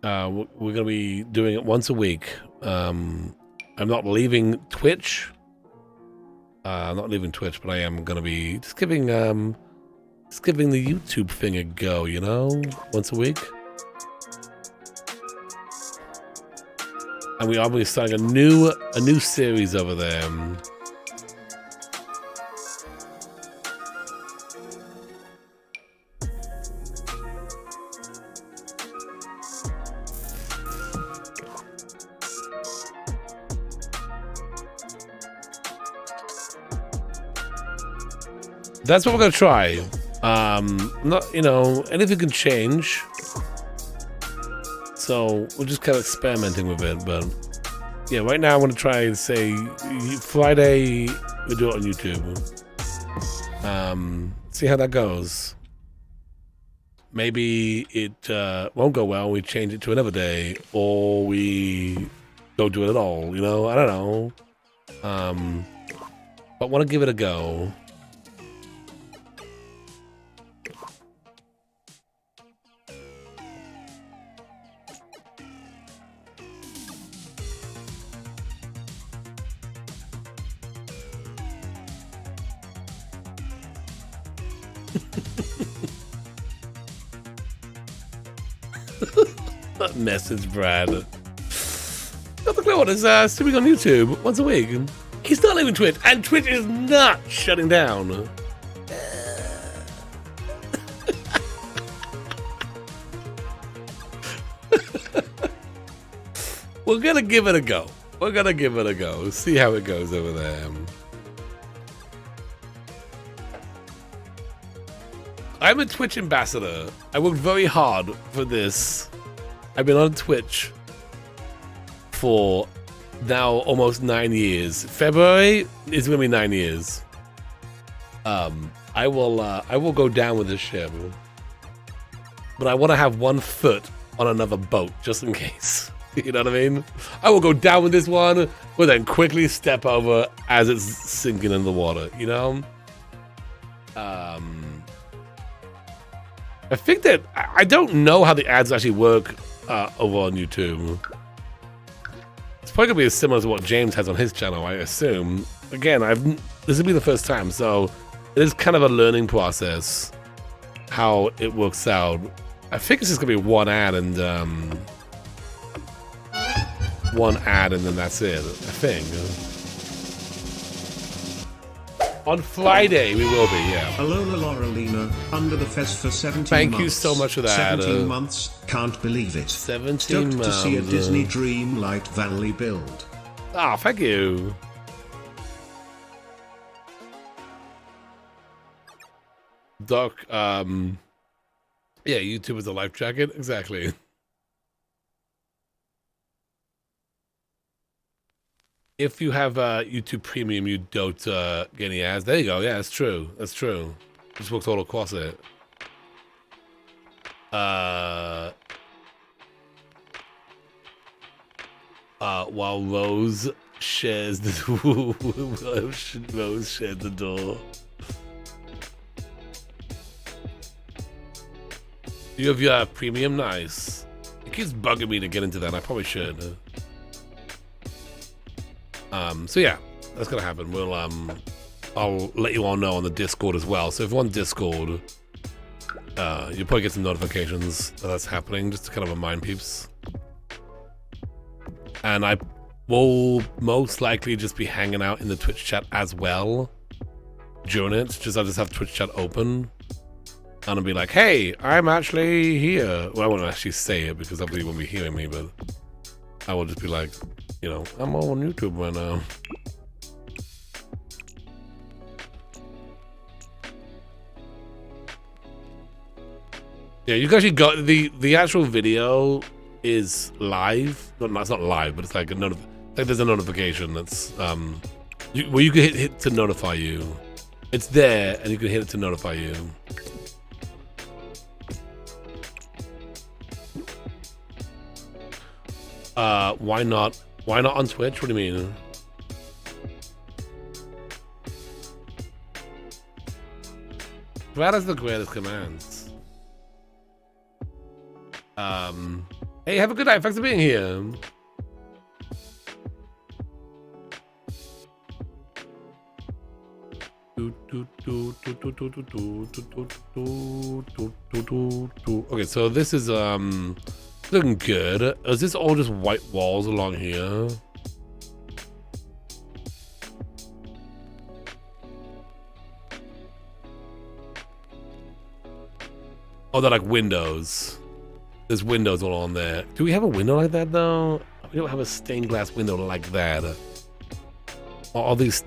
F: We're gonna be doing it once a week. I'm not leaving Twitch. I'm not leaving Twitch, but I am gonna be just giving the YouTube thing a go. You know, once a week. And we are going to be starting a new series over there. That's what we're going to try. Not, you know, anything can change. So we're just kind of experimenting with it, but yeah, right now I want to try and say Friday we do it on YouTube. See how that goes. maybe it won't go well. We change it to another day, or we don't do it at all. You know, I don't know. But want to give it a go. Message Brad. Got the one is streaming on YouTube once a week. He's not leaving Twitch, and Twitch is not shutting down. We're gonna give it a go. We're gonna give it a go. See how it goes over there. I'm a Twitch ambassador. I worked very hard for this. I've been on Twitch for now almost 9 years. February is gonna be 9 years. I will go down with this ship, but I want to have one foot on another boat just in case. You know what I mean? I will go down with this one, but then quickly step over as it's sinking in the water. You know. I think that I don't know how the ads actually work over on YouTube. It's probably gonna be similar to what James has on his channel, I assume. Again, this will be the first time, so it is kind of a learning process how it works out. I think it's just gonna be one ad and then that's it. I think. On Friday, we will be, yeah.
B: Alola Laurelina, under the fez for 17
F: Thank
B: months.
F: you so much for that.
B: 17 months, can't believe it.
F: 17
B: Stoked
F: months.
B: to see a Disney Dreamlight Valley build.
F: Ah, thank you. Doc, yeah, YouTube is a life jacket, exactly. If you have YouTube Premium, you don't get any ads. There you go. Yeah, that's true. That's true. Just works all across it. While Rose shares the Rose shares the door. You have your Premium, nice. It keeps bugging me to get into that. I probably should. So yeah, that's gonna happen. We'll I'll let you all know on the Discord as well. So if you're on Discord, you'll probably get some notifications that that's happening, just to kind of remind peeps. And I will most likely just be hanging out in the Twitch chat as well during it. I'll just have Twitch chat open, and I'll be like, "Hey, I'm actually here." Well, I won't actually say it because everybody won't be hearing me, but I will just be like, you know, I'm all on YouTube right now. Yeah, you actually got the actual video is live. No, it's not live, but it's like like there's a notification that's where you can hit to notify you. It's there, and you can hit it to notify you. Why not? Why not on Twitch? What do you mean? Brad has the greatest commands. Hey, have a good night. Thanks for being here. Okay, so this is looking good. Is this all just white walls along here? Oh, they're like windows. There's windows all on there. Do we have a window like that though? We don't have a stained glass window like that. Are these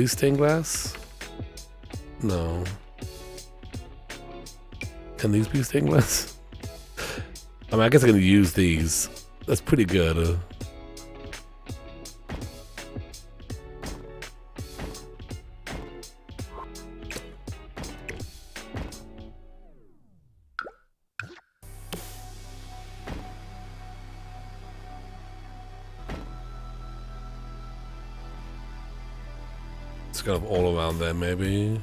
F: stained glass? No. Can these be stained glass? I mean, I guess I'm gonna use these. That's pretty good. just kind of all around there, maybe.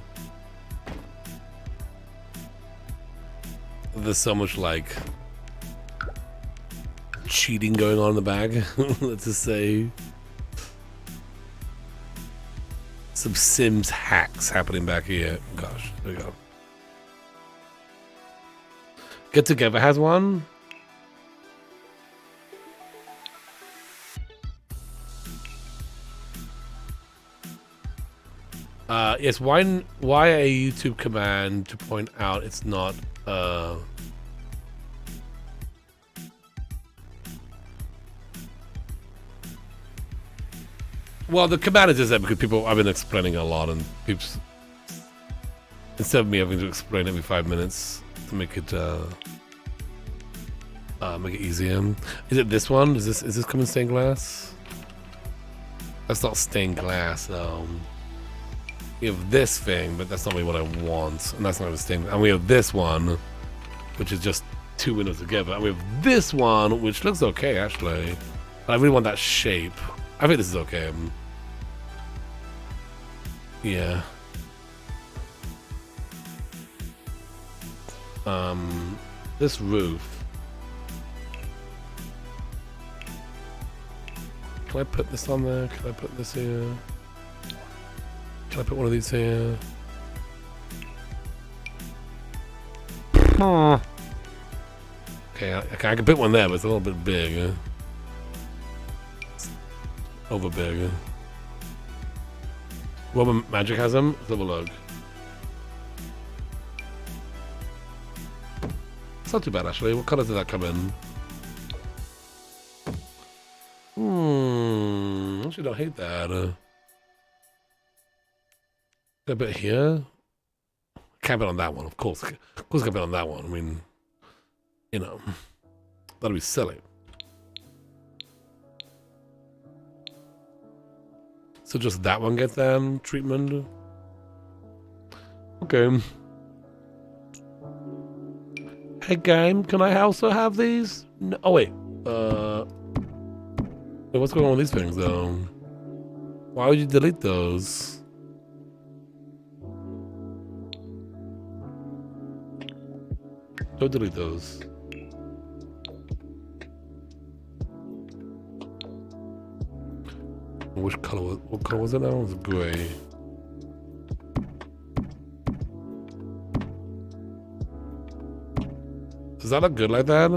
F: There's so much like cheating going on in the bag. Let's just say some Sims hacks happening back here. Gosh, there we go. Get Together has one. Yes, why a YouTube command to point out it's not well, the command is just that because I've been explaining a lot and people, instead of me having to explain every 5 minutes to make it easier. Is it this one? Is this coming stained glass? That's not stained glass. We have this thing, but that's not really what I want, and that's not the thing. And we have this one, which is just 2 windows together, and we have this one, which looks okay actually. But I really want that shape. I think this is okay. Yeah. This roof. Can I put this on there? Can I put this here? Can I put one of these here? Okay, I can put one there, but it's a little bit big. Over big. Robin Magic has them. Let's have a look. It's not too bad actually. What color did that come in? Actually, don't hate that. A bit here. Can't bet on that one, of course. Of course, I can bet on that one. I mean, you know, that'd be silly. So just that one gets treatment. Okay. Hey game, can I also have these? No, oh wait. Wait, what's going on with these things though? Why would you delete those? Don't delete those. Which color? What color was it now? It was gray. Does that look good like that?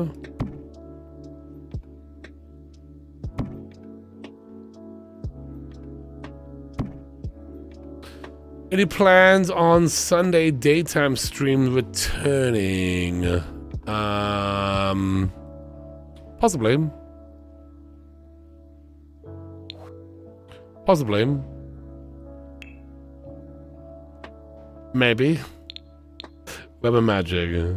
F: Any plans on Sunday daytime stream returning? Possibly. Possibly. Maybe. Web of Magic.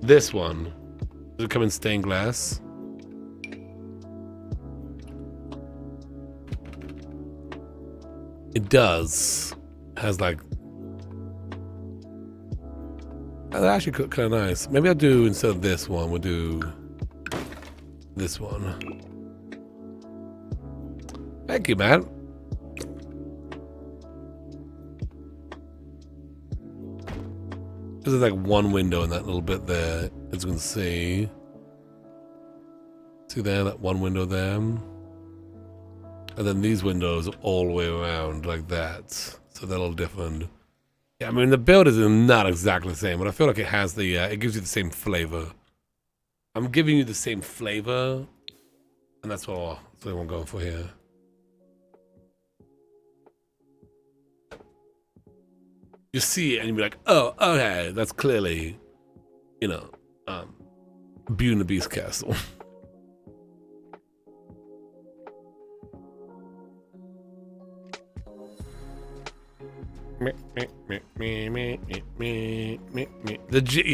F: This one. Does it come in stained glass? It does. Has like. That actually kind of nice. Maybe I'll do, instead of this one, we'll do this one. Thank you, man. There's like one window in that little bit there, as you can see. See there, that one window there. And then these windows are all the way around like that. So they're a little different. Yeah, I mean, the build is not exactly the same, but I feel like it has the, it gives you the same flavor. I'm giving you the same flavor, and that's what I'm going for here. You see it and you'll be like, oh, okay, that's clearly, you know, Beauty and the Beast Castle. Yeah,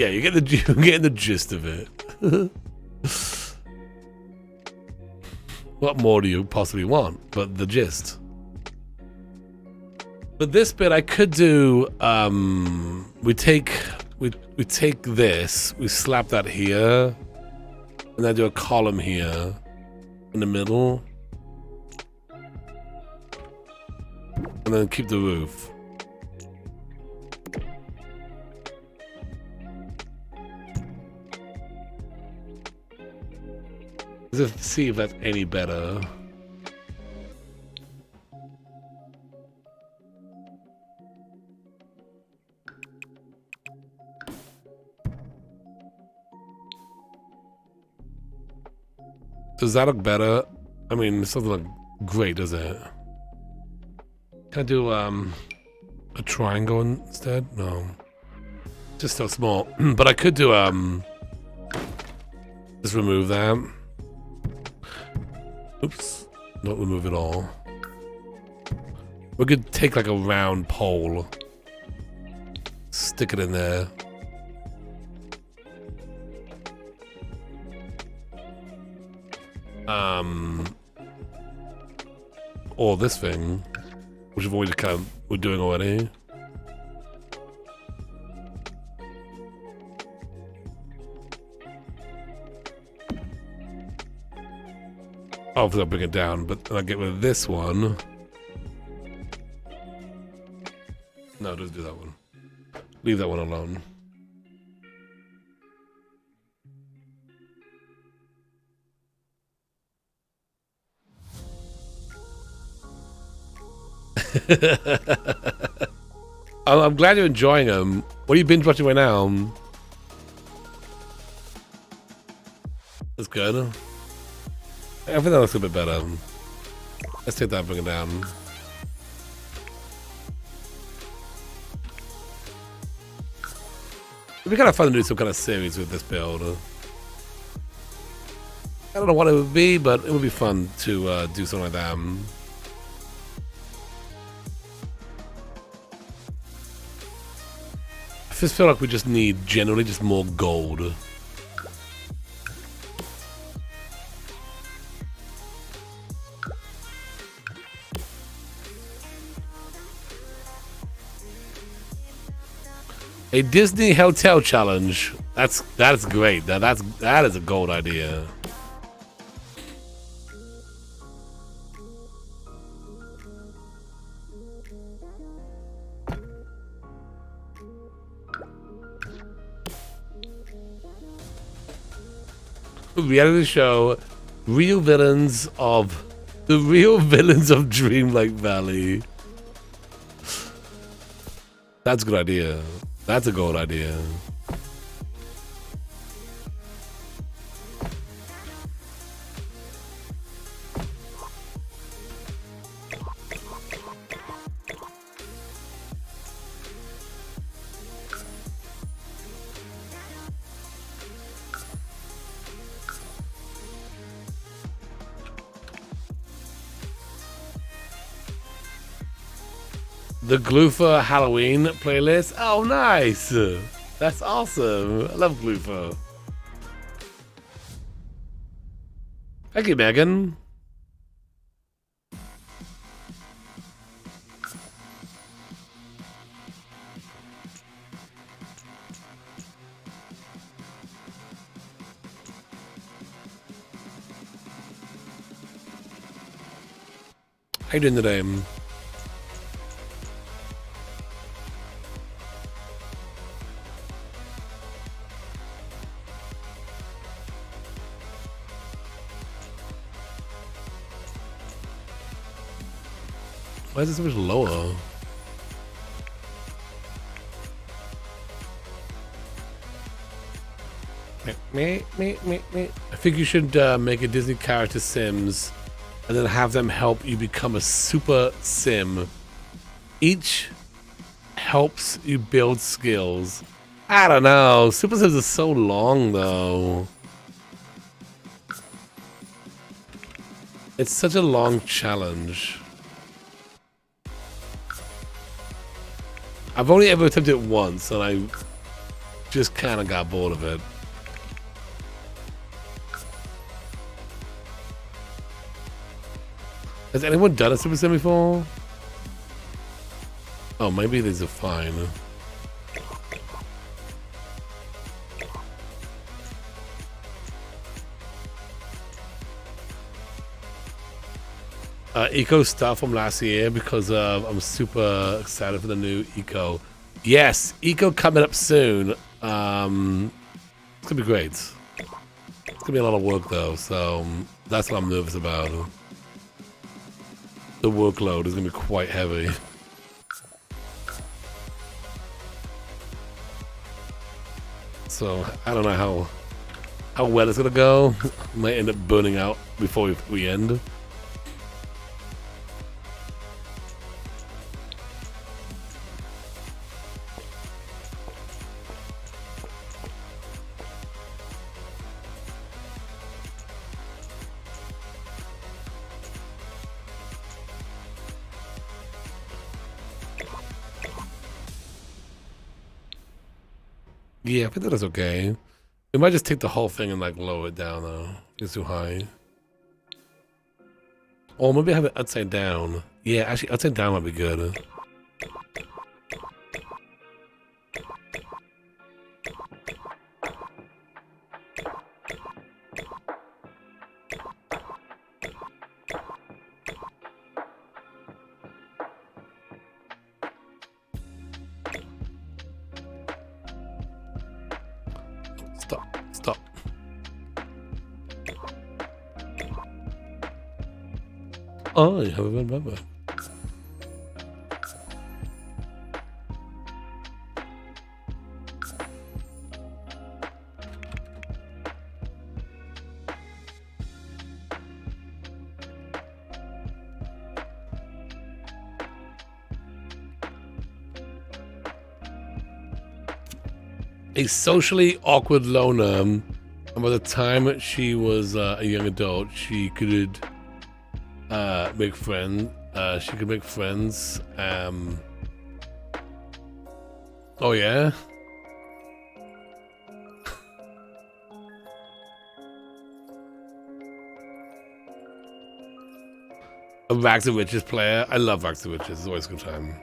F: you're getting the gist of it. What more do you possibly want but the gist? But this bit I could do, we take this, we slap that here, and then do a column here in the middle. And then keep the roof. Let's see if that's any better. Does that look better? I mean, it doesn't look great, does it? Can I do a triangle instead? No. Just so small. But I could do just remove that. Oops. Don't remove it all. We could take like a round pole. Stick it in there. Or this thing, which we've already we're doing already. Hopefully I'll bring it down, but I'll get rid of this one. No, just do that one. Leave that one alone. I'm glad you're enjoying them. What are you binge watching right now? That's good. I think that looks a bit better. Let's take that and bring it down. It'd be kind of fun to do some kind of series with this build. I don't know what it would be, but it would be fun to do something like that. I just feel like we just need generally just more gold. A Disney hotel challenge. That's great. That is a gold idea. Reality show, the real villains of Dreamlight Valley. That's a good idea. That's a gold idea. The Gloofer Halloween playlist. Oh, nice. That's awesome. I love Gloofer. Thank you, Megan. How you doing today? Why is it so much lower? Me. I think you should make a Disney character Sims and then have them help you become a super sim. Each helps you build skills. I don't know. Super Sims are so long though. It's such a long challenge. I've only ever attempted it once, and I just kind of got bored of it. Has anyone done a Super Sim before? Oh, maybe these are fine. eco stuff from last year because I'm super excited for the new eco. Yes, eco coming up soon. It's gonna be great. It's gonna be a lot of work though, so that's what I'm nervous about. The workload is gonna be quite heavy. So I don't know how well it's gonna go. Might end up burning out before we end. Yeah, I think that is okay. We might just take the whole thing and like lower it down though. It's too high. Or maybe have it upside down. Yeah, actually upside down might be good. Stop. Oh, you have a member. A socially awkward loner, and by the time she was a young adult, she could make friends. She could make friends. Oh yeah. A Rags to Riches player. I love Rags to Riches. It's always a good time.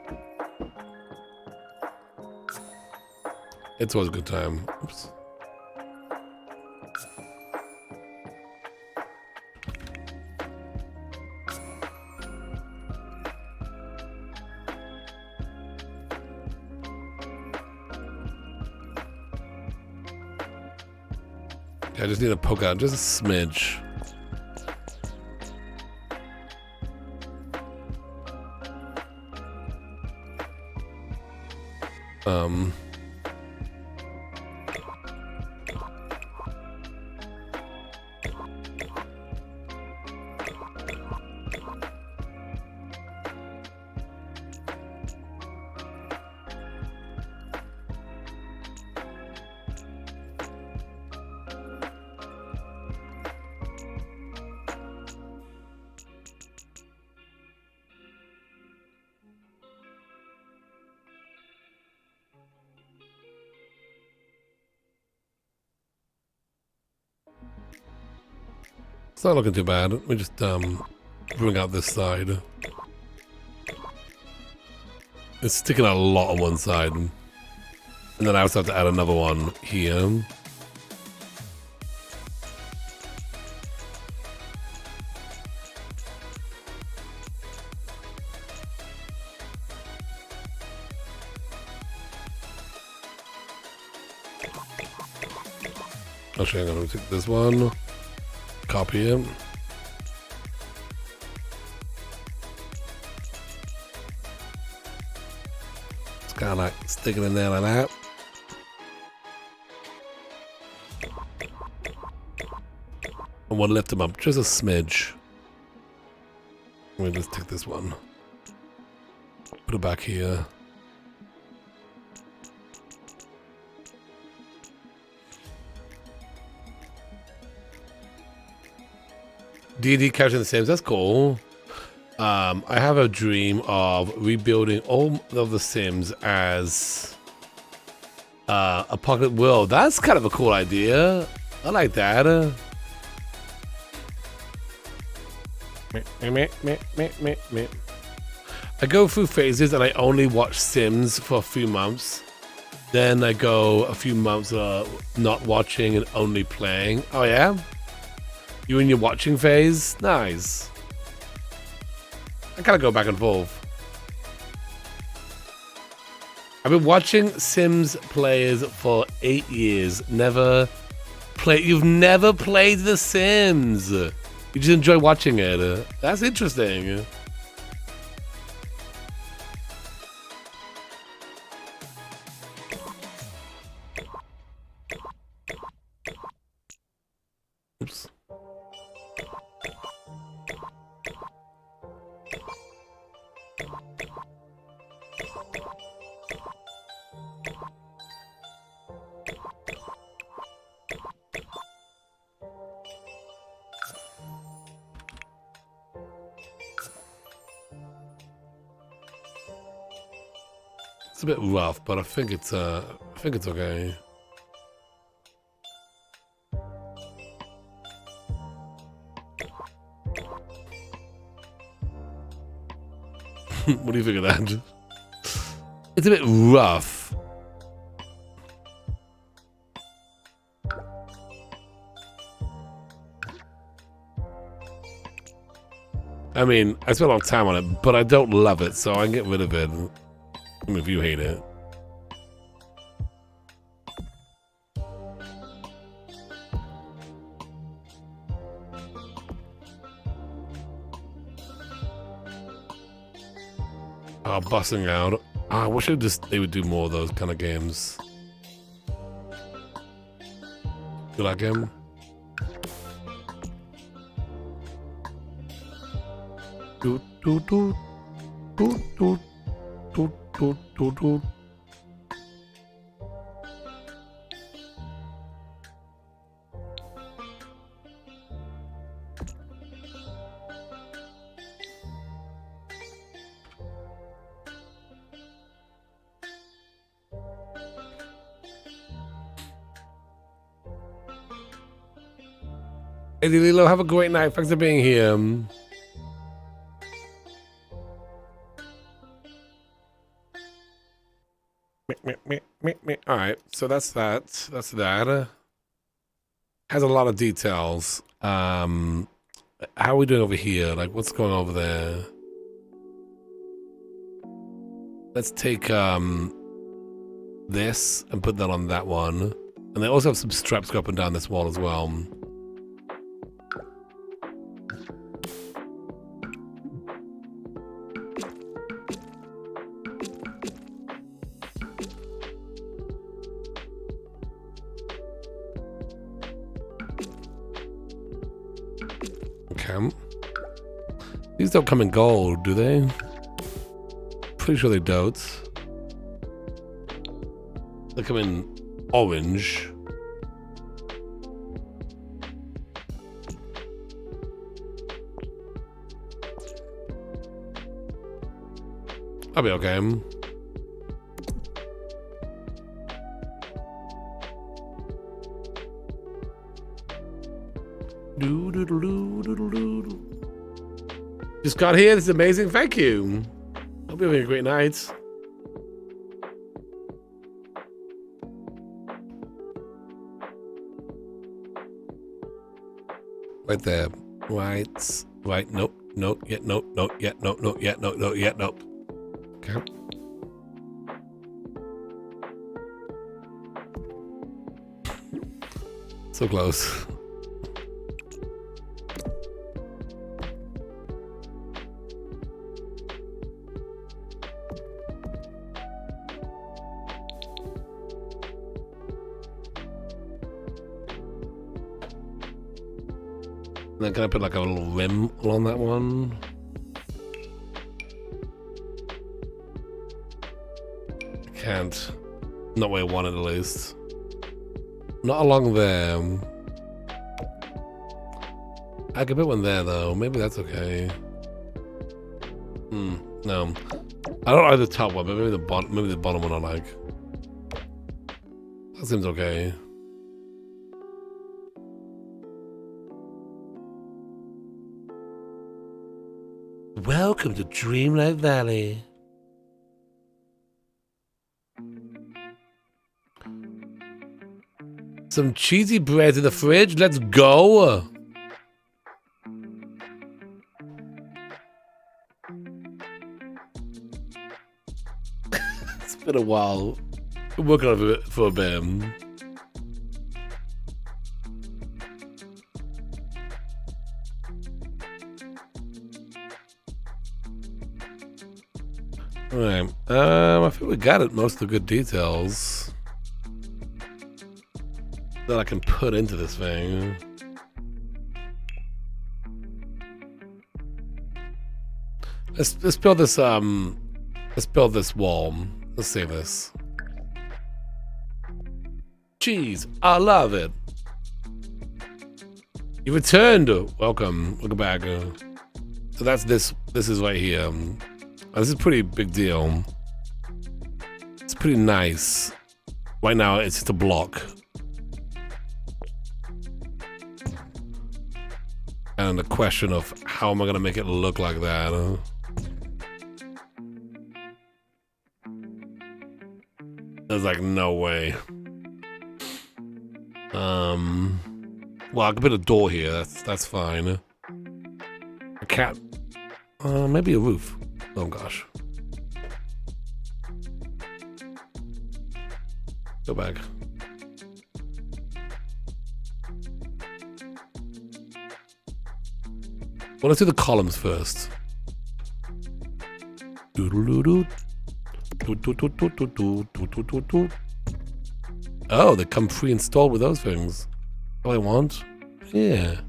F: It's always a good time. Oops. I just need to poke out just a smidge. It's not looking too bad. Let me just bring out this side. It's sticking out a lot on one side. And then I also have to add another one here. Actually, I'm going to take this one. Copy it. It's kind of like sticking in there like that. And we'll lift them up just a smidge. We'll just take this one. Put it back here. D&D Couch in the Sims, that's cool. I have a dream of rebuilding all of the Sims as a pocket world. That's kind of a cool idea. I like that. I go through phases and I only watch Sims for a few months. Then I go a few months not watching and only playing. Oh yeah? You in your watching phase? Nice. I kind of go back and forth. I've been watching Sims players for 8 years. You've never played The Sims. You just enjoy watching it. That's interesting. Oops. It's a bit rough, but I think it's okay. What do you think of that? It's a bit rough. I mean, I spent a lot of time on it, but I don't love it, so I can get rid of it. I mean, if you hate it. Oh, busting out. I wish they would do more of those kind of games. You like him? Doot doot doot doot doot doot doot doot doot. Hey Lilo, have a great night. Thanks for being here. All right, so that's that. That's that. Has a lot of details. How are we doing over here? Like, what's going over there? Let's take this and put that on that one. And they also have some straps go up and down this wall as well. These don't come in gold, do they? Pretty sure they don't. They come in orange. I'll be okay. Just got here. This is amazing. Thank you. Hope you're having a great night. Right there. Right. Right. Nope. Nope. Yet. Nope. Nope. Yet. Nope. Nope. Yet. Nope. Nope. Yet. Nope. Okay. So close. Then can I put like a little rim along that one? I can't. Not where I want it at least. Not along there. I could put one there though. Maybe that's okay. No. I don't like the top one, but maybe the bottom one I like. That seems okay. Welcome to Dreamlight Valley. Some cheesy bread in the fridge. Let's go. been a while. Been working on it for a bit. Alright, I think we got it, most of the good details that I can put into this thing. Let's build this let's build this wall. Let's save this. Jeez, I love it. You returned. Welcome back. So that's this is right here. This is a pretty big deal. It's pretty nice. Right now, it's just a block. And the question of how am I gonna make it look like that? There's like no way. Well, I can put a door here. That's fine. A cat. Maybe a roof. Oh gosh. Go back. Well, let's do the columns first. Oh, they come pre-installed with those things. Oh, I want? Yeah.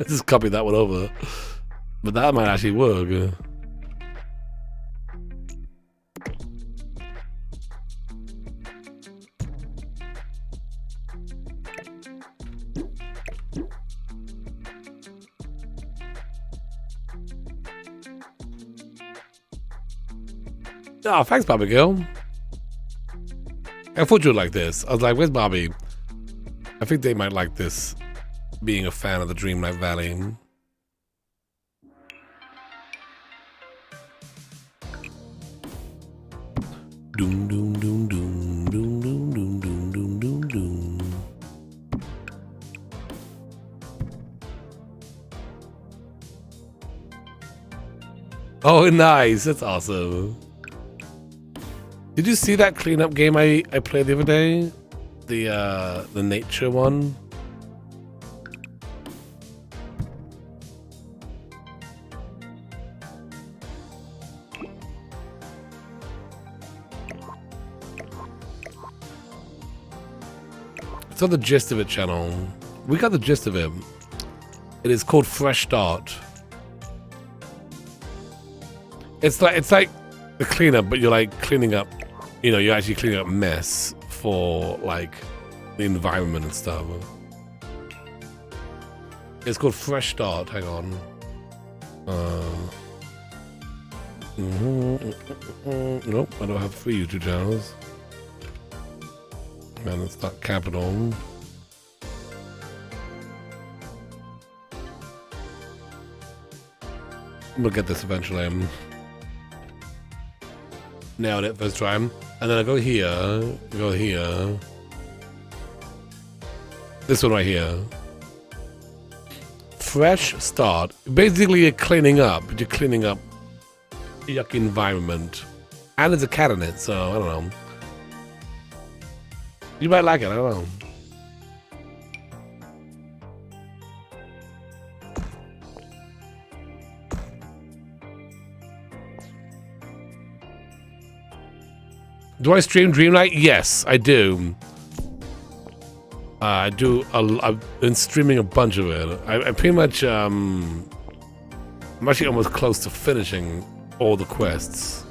F: Just copy that one over. But that might actually work. Oh, thanks, Bobby Girl. I thought you would like this. I was like, where's Bobby? I think they might like this, being a fan of the Dreamlight Valley. Doom doom doom doom doom doom doom doom doom doom doom. Oh, nice! That's awesome. Did you see that cleanup game I played the other day? The nature one. It's on the Gist of It channel. We got the gist of it. It is called Fresh Start. It's like the cleanup, but you're like cleaning up. You know, you're actually cleaning up mess for like the environment and stuff. It's called Fresh Start. Hang on. Nope, I don't have 3 YouTube channels. Man, it's not capital. We'll get this eventually. Nailed it first time. And then I go here, This one right here. Fresh Start. Basically, you're cleaning up. You're cleaning up yucky environment. And there's a cat in it, so I don't know. You might like it, I don't know. Do I stream Dreamlight? Yes, I do. I do. I've been streaming a bunch of it. I pretty much. I'm actually almost close to finishing all the quests.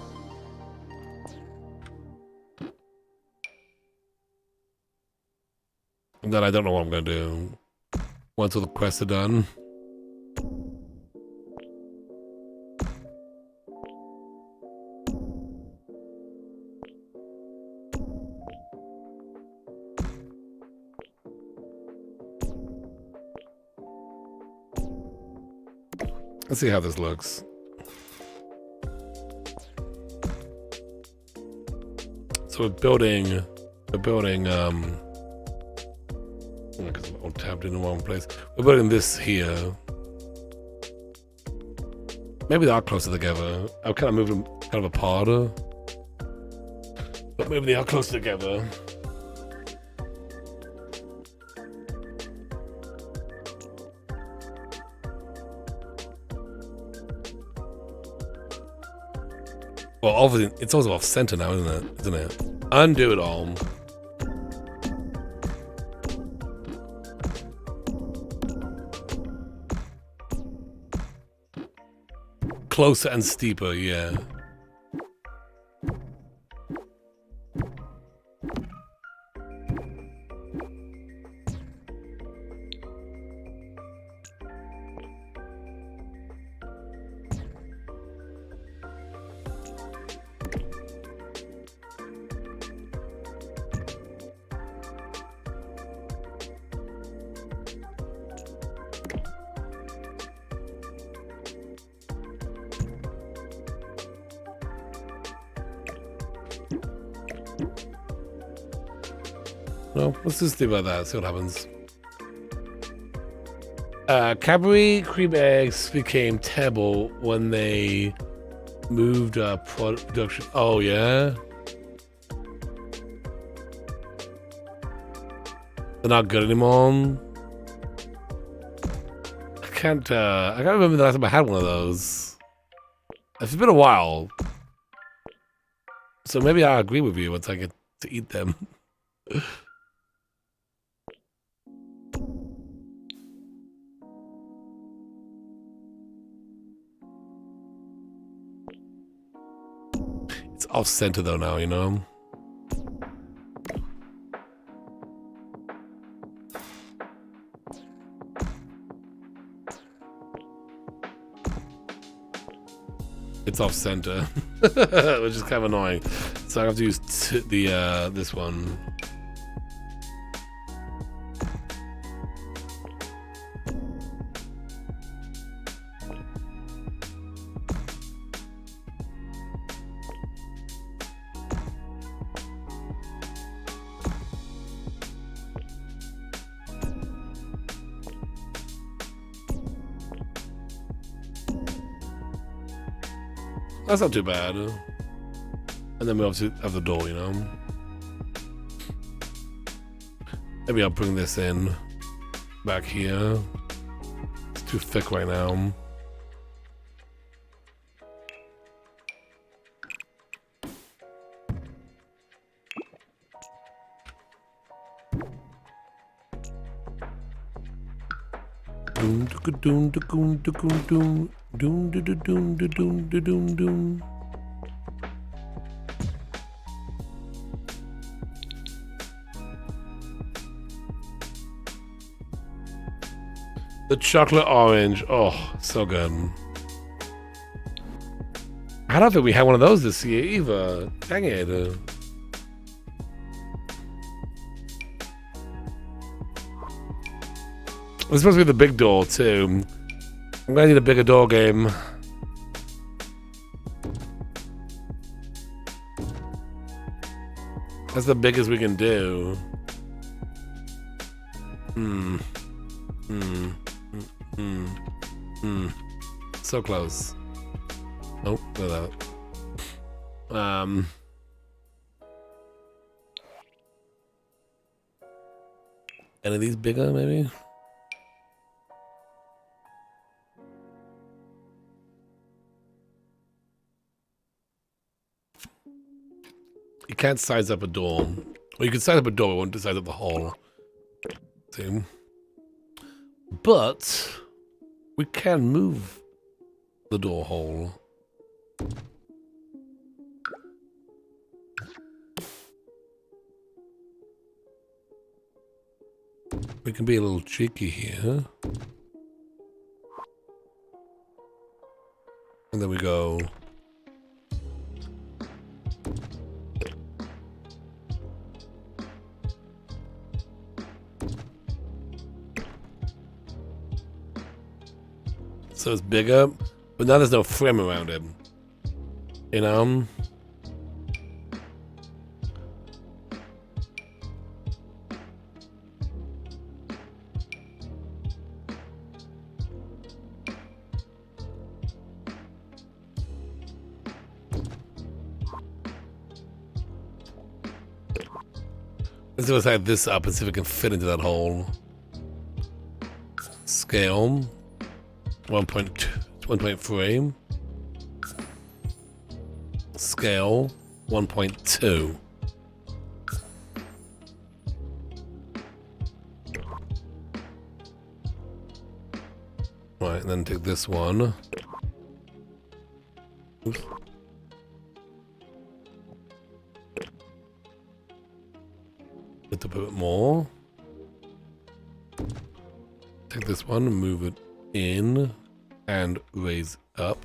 F: And then I don't know what I'm gonna do once all the quests are done. Let's see how this looks. So we're building, because I'm all tabbed in the wrong place. We're building this here. Maybe they are closer together. I'll kind of move them kind of apart. moving the close together. Well, obviously, it's also off center now, isn't it? Undo it all. Closer and steeper, yeah. Well, let's just think about that, see what happens. Cadbury cream eggs became terrible when they moved production. Oh, yeah? They're not good anymore? I can't remember the last time I had one of those. It's been a while. So maybe I'll agree with you once I get to eat them. It's off center though now, you know? It's off center, which is kind of annoying. So I have to use this one. That's not too bad. And then we obviously have the door, you know. Maybe I'll bring this in back here. It's too thick right now. Doom doom doom doom doom doom doom doom doom doom doom doom. The chocolate orange, oh, so good. I don't think we had one of those this year either. Dang it. It's supposed to be the big door too. I'm gonna need a bigger door game. That's the biggest we can do. So close. Nope, look at that. Any of these bigger, maybe? You can't size up a door. Well, you can size up a door, it won't size up the hole. See? But we can move the door hole. We can be a little cheeky here. And then we go. So it's bigger, but now there's no frame around it. You know? Let's go set this up and see if it can fit into that hole. Scale 1.3. Scale 1.2. Right, and then take this one. Oops. Put a bit more. Take this one and move it in and raise up.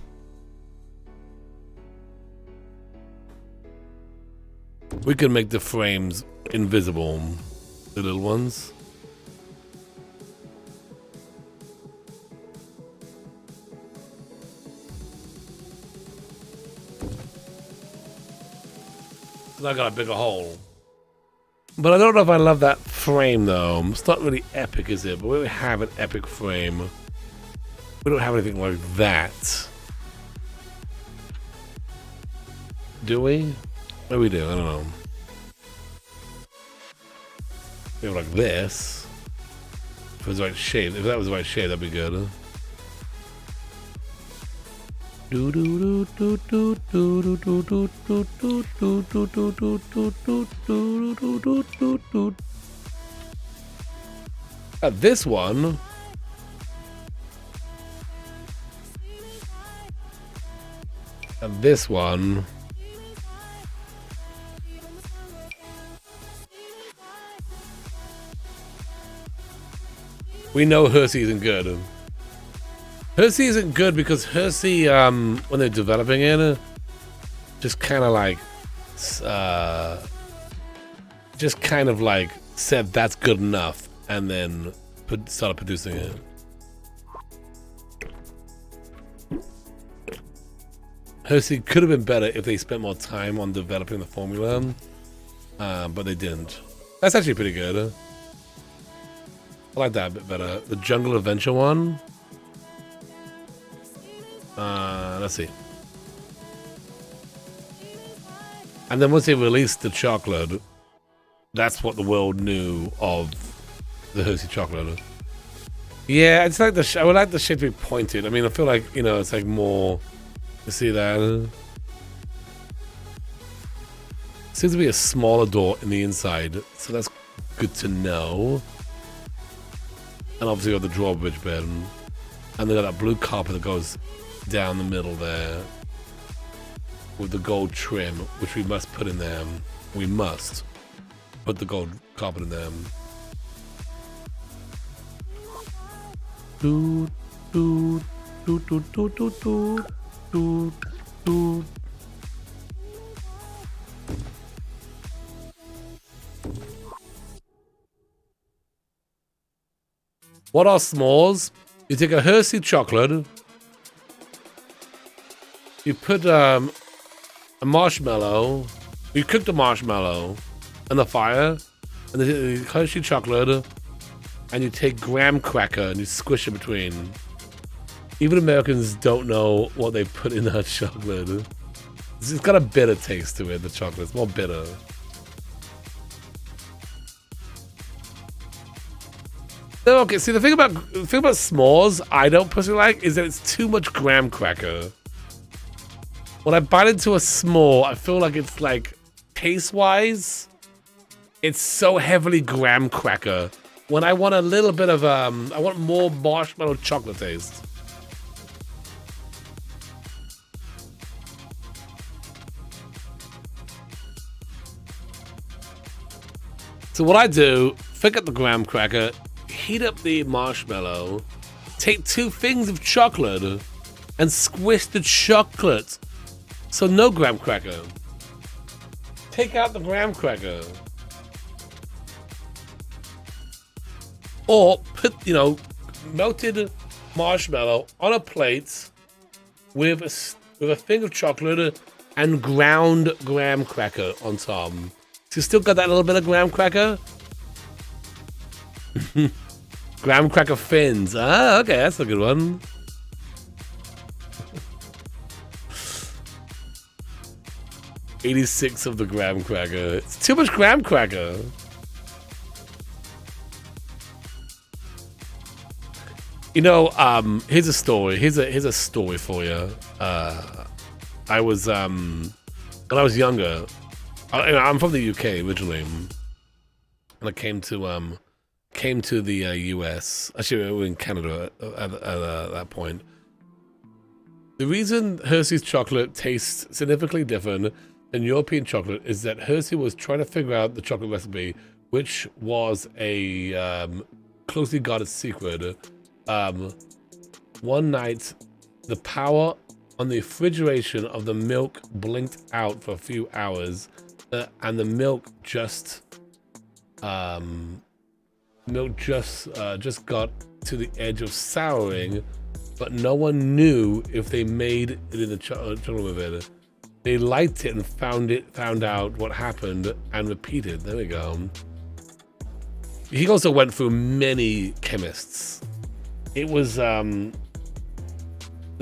F: We can make the frames invisible, the little ones. I got a bigger hole. But I don't know if I love that frame though. It's not really epic, is it? But we have an epic frame. We don't have anything like that. Do we? Maybe we do, I don't know. Maybe like this. If it was the right shape. If that was the right shape, that'd be good. Huh? This one. And this one. We know Hersey isn't good. Hersey isn't good because Hersey, when they're developing it, just kind of like said that's good enough and then started producing it. Hersey could have been better if they spent more time on developing the formula, but they didn't. That's actually pretty good. I like that a bit better. The Jungle Adventure one. Let's see. And then once they released the chocolate, that's what the world knew of the Hershey chocolate. Yeah, it's like I would like the shit to be pointed. I mean, I feel like, you know, it's like more. You see that? Seems to be a smaller door in the inside, so that's good to know. And obviously, got the drawbridge bed, and they got that blue carpet that goes down the middle there with the gold trim, which we must put in there. We must put the gold carpet in there. Do do do do do do do do do. What are s'mores? You take a Hershey chocolate. You put a marshmallow. You cook the marshmallow on the fire, and the Hershey chocolate, and you take graham cracker and you squish it between. Even Americans don't know what they put in that chocolate. It's got a bitter taste to it. The chocolate, it's more bitter. Okay, see the thing about s'mores I don't personally like is that it's too much graham cracker. When I bite into a s'more, I feel like it's like taste-wise, it's so heavily graham cracker. When I want a little bit of I want more marshmallow chocolate taste. So what I do, pick up the graham cracker, heat up the marshmallow, take 2 things of chocolate, and squish the chocolate. So no graham cracker. Take out the graham cracker. Or put, you know, melted marshmallow on a plate with a thing of chocolate and ground graham cracker on top. So you still got that little bit of graham cracker? Graham cracker fins. Ah, okay, that's a good one. $86 of the graham cracker. It's too much graham cracker. Here's a story. Here's a story for you. I was when I was younger. I'm from the UK originally, and I came to the US. Actually, we were in Canada at that point. The reason Hershey's chocolate tastes significantly different than European chocolate is that Hershey was trying to figure out the chocolate recipe, which was a closely guarded secret. One night, the power on the refrigeration of the milk blinked out for a few hours, and the milk just got to the edge of souring, but no one knew if they made it in the chocolate with it. They liked it and found out what happened and repeated. There we go. He also went through many chemists. It was the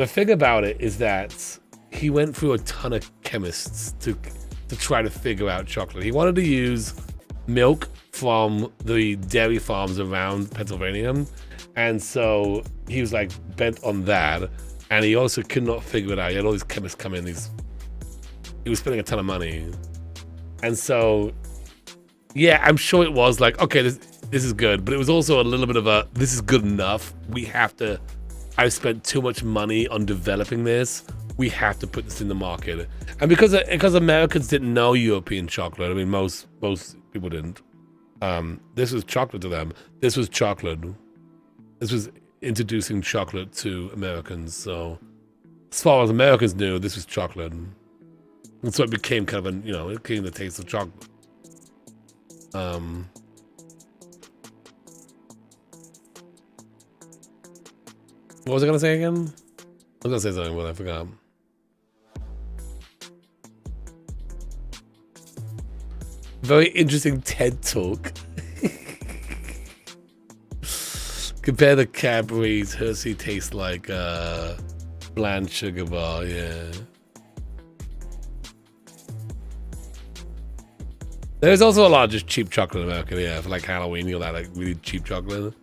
F: thing about it is that he went through a ton of chemists to try to figure out chocolate. He wanted to use milk from the dairy farms around Pennsylvania, and so he was like bent on that, and he also could not figure it out. He had all these chemists come in. He was spending a ton of money, and so yeah, I'm sure it was like, okay, this is good, but it was also a little bit of a, this is good enough. I've spent too much money on developing this. We have to put this in the market. And because Americans didn't know European chocolate, I mean, most people didn't. This was chocolate to them. This was chocolate. This was introducing chocolate to Americans. So as far as Americans knew, this was chocolate. And so it became kind of it became the taste of chocolate. What was I gonna say again? I was gonna say something, but I forgot. Very interesting TED talk. Compare the Cadbury's Hershey tastes like bland sugar bar, yeah. There's also a lot of just cheap chocolate in America, yeah, for like Halloween, you know, that like really cheap chocolate.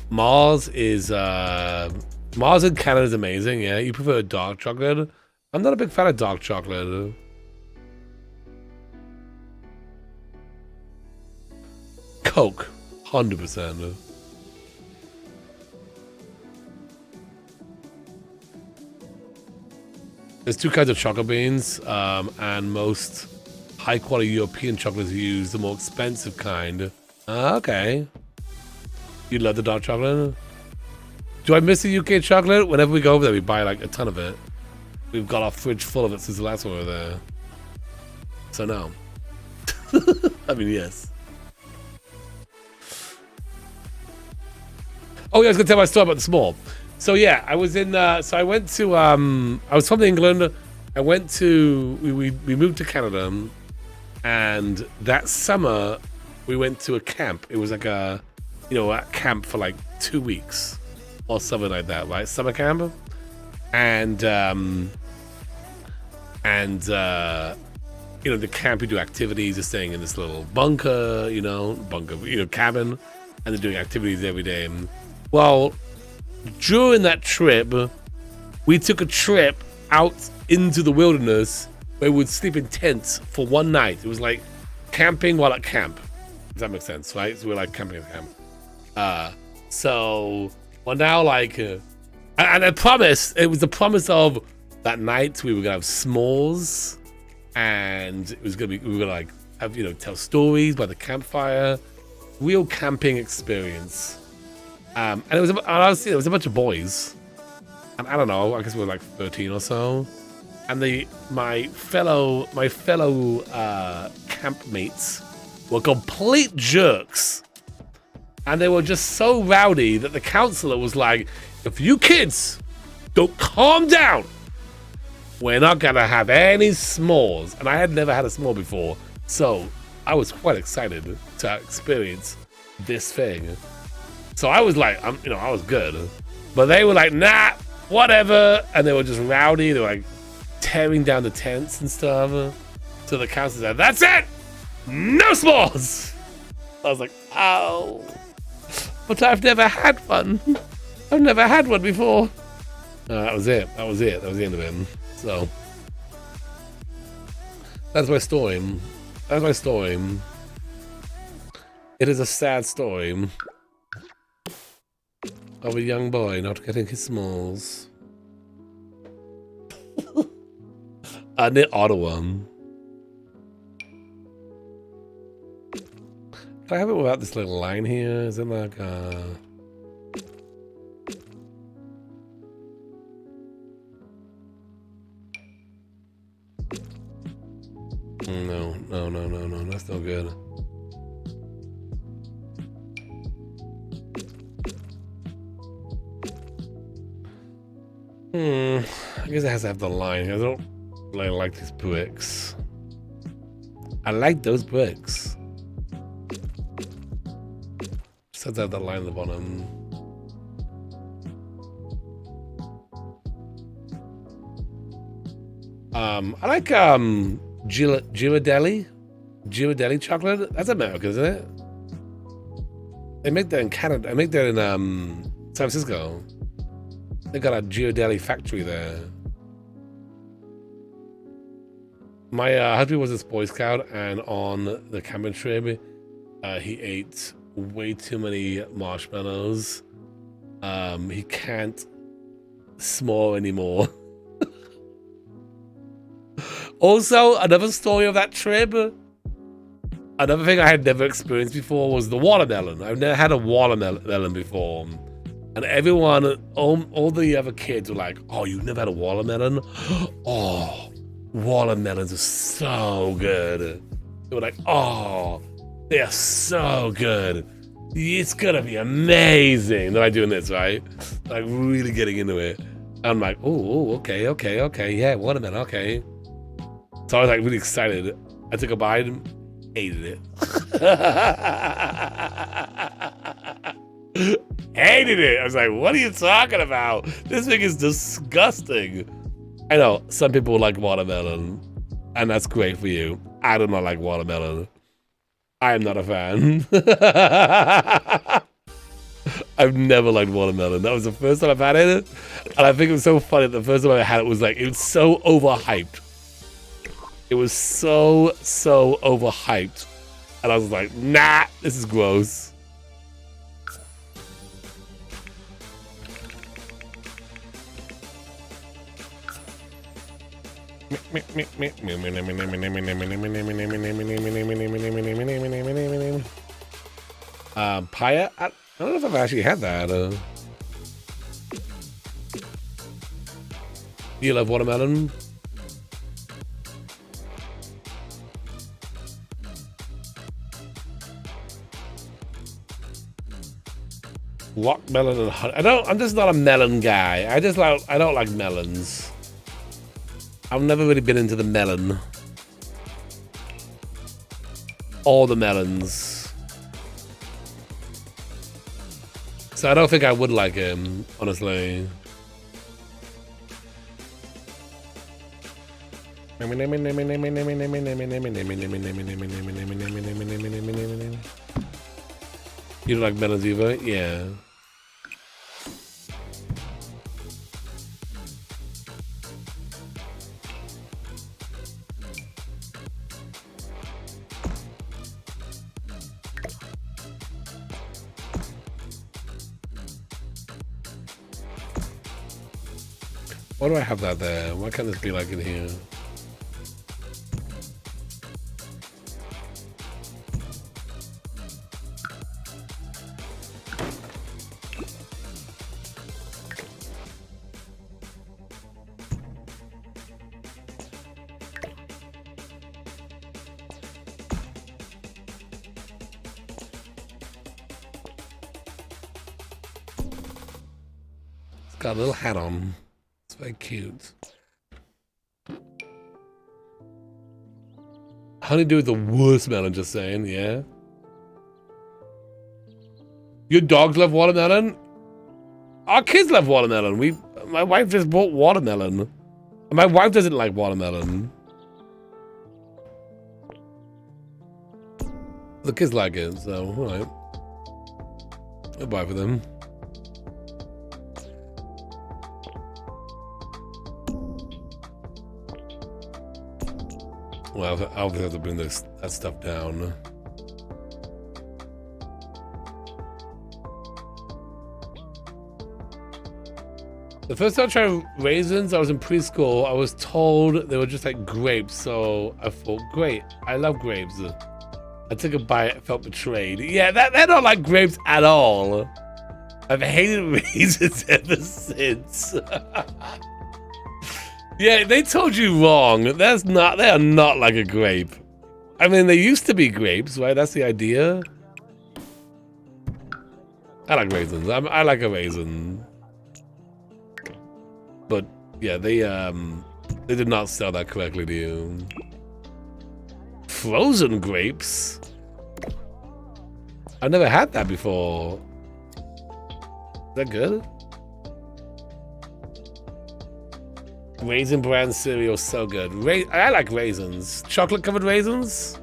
F: Mars in Canada is amazing, yeah. You prefer dark chocolate? I'm not a big fan of dark chocolate. Coke, 100%. There's two kinds of chocolate beans, and most high-quality European chocolates use the more expensive kind. Okay. You love the dark chocolate? Do I miss the UK chocolate? Whenever we go over there, we buy like a ton of it. We've got our fridge full of it since the last one we were there. So no. I mean, yes. Oh yeah, I was gonna tell my story about the small. So yeah, I was in. So I went to. I was from England. I went to. We moved to Canada, and that summer we went to a camp. It was like a camp for like 2 weeks or something like that, right? Summer camp, and the camp, you do activities. You're staying in this little bunker, cabin, and they're doing activities every day. Well, during that trip, we took a trip out into the wilderness where we would sleep in tents for one night. It was like camping while at camp. Does that make sense, right? So we're like camping at camp. So we're now like, and I promised, it was the promise of that night we were gonna have s'mores, and it was gonna be, we were gonna like have, tell stories by the campfire, real camping experience. And it was a bunch of boys, and I don't know, I guess we were like 13 or so, and my fellow campmates were complete jerks, and they were just so rowdy that the counselor was like, if you kids don't calm down, we're not gonna have any s'mores. And I had never had a s'more before, so I was quite excited to experience this thing. So I was like, I was good. But they were like, nah, whatever. And they were just rowdy. They were like tearing down the tents and stuff. So the counselor said, that's it! No s'mores! I was like, ow. But I've never had one. I've never had one before. That was it. That was the end of him. So that's my story. That's my story. It is a sad story of a young boy not getting his smalls. Near Ottawa. Can I have it without this little line here? Is it like No, that's no good. I guess it has to have the line. I don't really like these bricks. I like those bricks. Just have to have that line at the bottom. I like Ghirardelli chocolate. That's American, isn't it? They make that in Canada. I make that in San Francisco. They got a Ghirardelli factory there. My husband was a Boy Scout, and on the camping trip, he ate way too many marshmallows. He can't s'more anymore. Also, another story of that trip, another thing I had never experienced before was the watermelon. I've never had a watermelon before. And everyone, all the other kids were like, oh, you've never had a watermelon? Oh, watermelons are so good. They were like, oh, they are so good. It's gonna be amazing. They're like doing this, right? Like really getting into it. I'm like, oh, okay, yeah, watermelon, okay. So I was like really excited. I took a bite and ate it. Hated it. I was like, what are you talking about? This thing is disgusting. I know some people like watermelon, and that's great for you. I do not like watermelon. I am not a fan. I've never liked watermelon. That was the first time I've had it, and I think it was so funny. The first time I had it was like, it was so overhyped. It was so overhyped, and I was like, nah, this is gross. Paya? I don't know if I've actually had that. You love watermelon? Watermelon and honey. I'm just not a melon guy. I don't like melons. I've never really been into the melon. All the melons. So I don't think I would like him, honestly. You don't like melons either? Yeah. Why do I have that there? Why can't this be like in here? It's got a little hat on. It's very cute. Honeydew is the worst melon, just saying, yeah. Your dogs love watermelon? Our kids love watermelon. My wife just bought watermelon. My wife doesn't like watermelon. The kids like it, so alright. I'll buy for them. Well, I'll have to bring that stuff down. The first time I tried raisins, I was in preschool. I was told they were just like grapes, so I thought, great, I love grapes. I took a bite, felt betrayed. Yeah, they're not like grapes at all. I've hated raisins ever since. Yeah, they told you wrong. They are not like a grape. I mean, they used to be grapes, right? That's the idea. I like raisins. I like a raisin. But yeah, they did not sell that correctly to you. Frozen grapes? I've never had that before. Is that good? Raisin Bran cereal, so good. I like raisins. Chocolate covered raisins?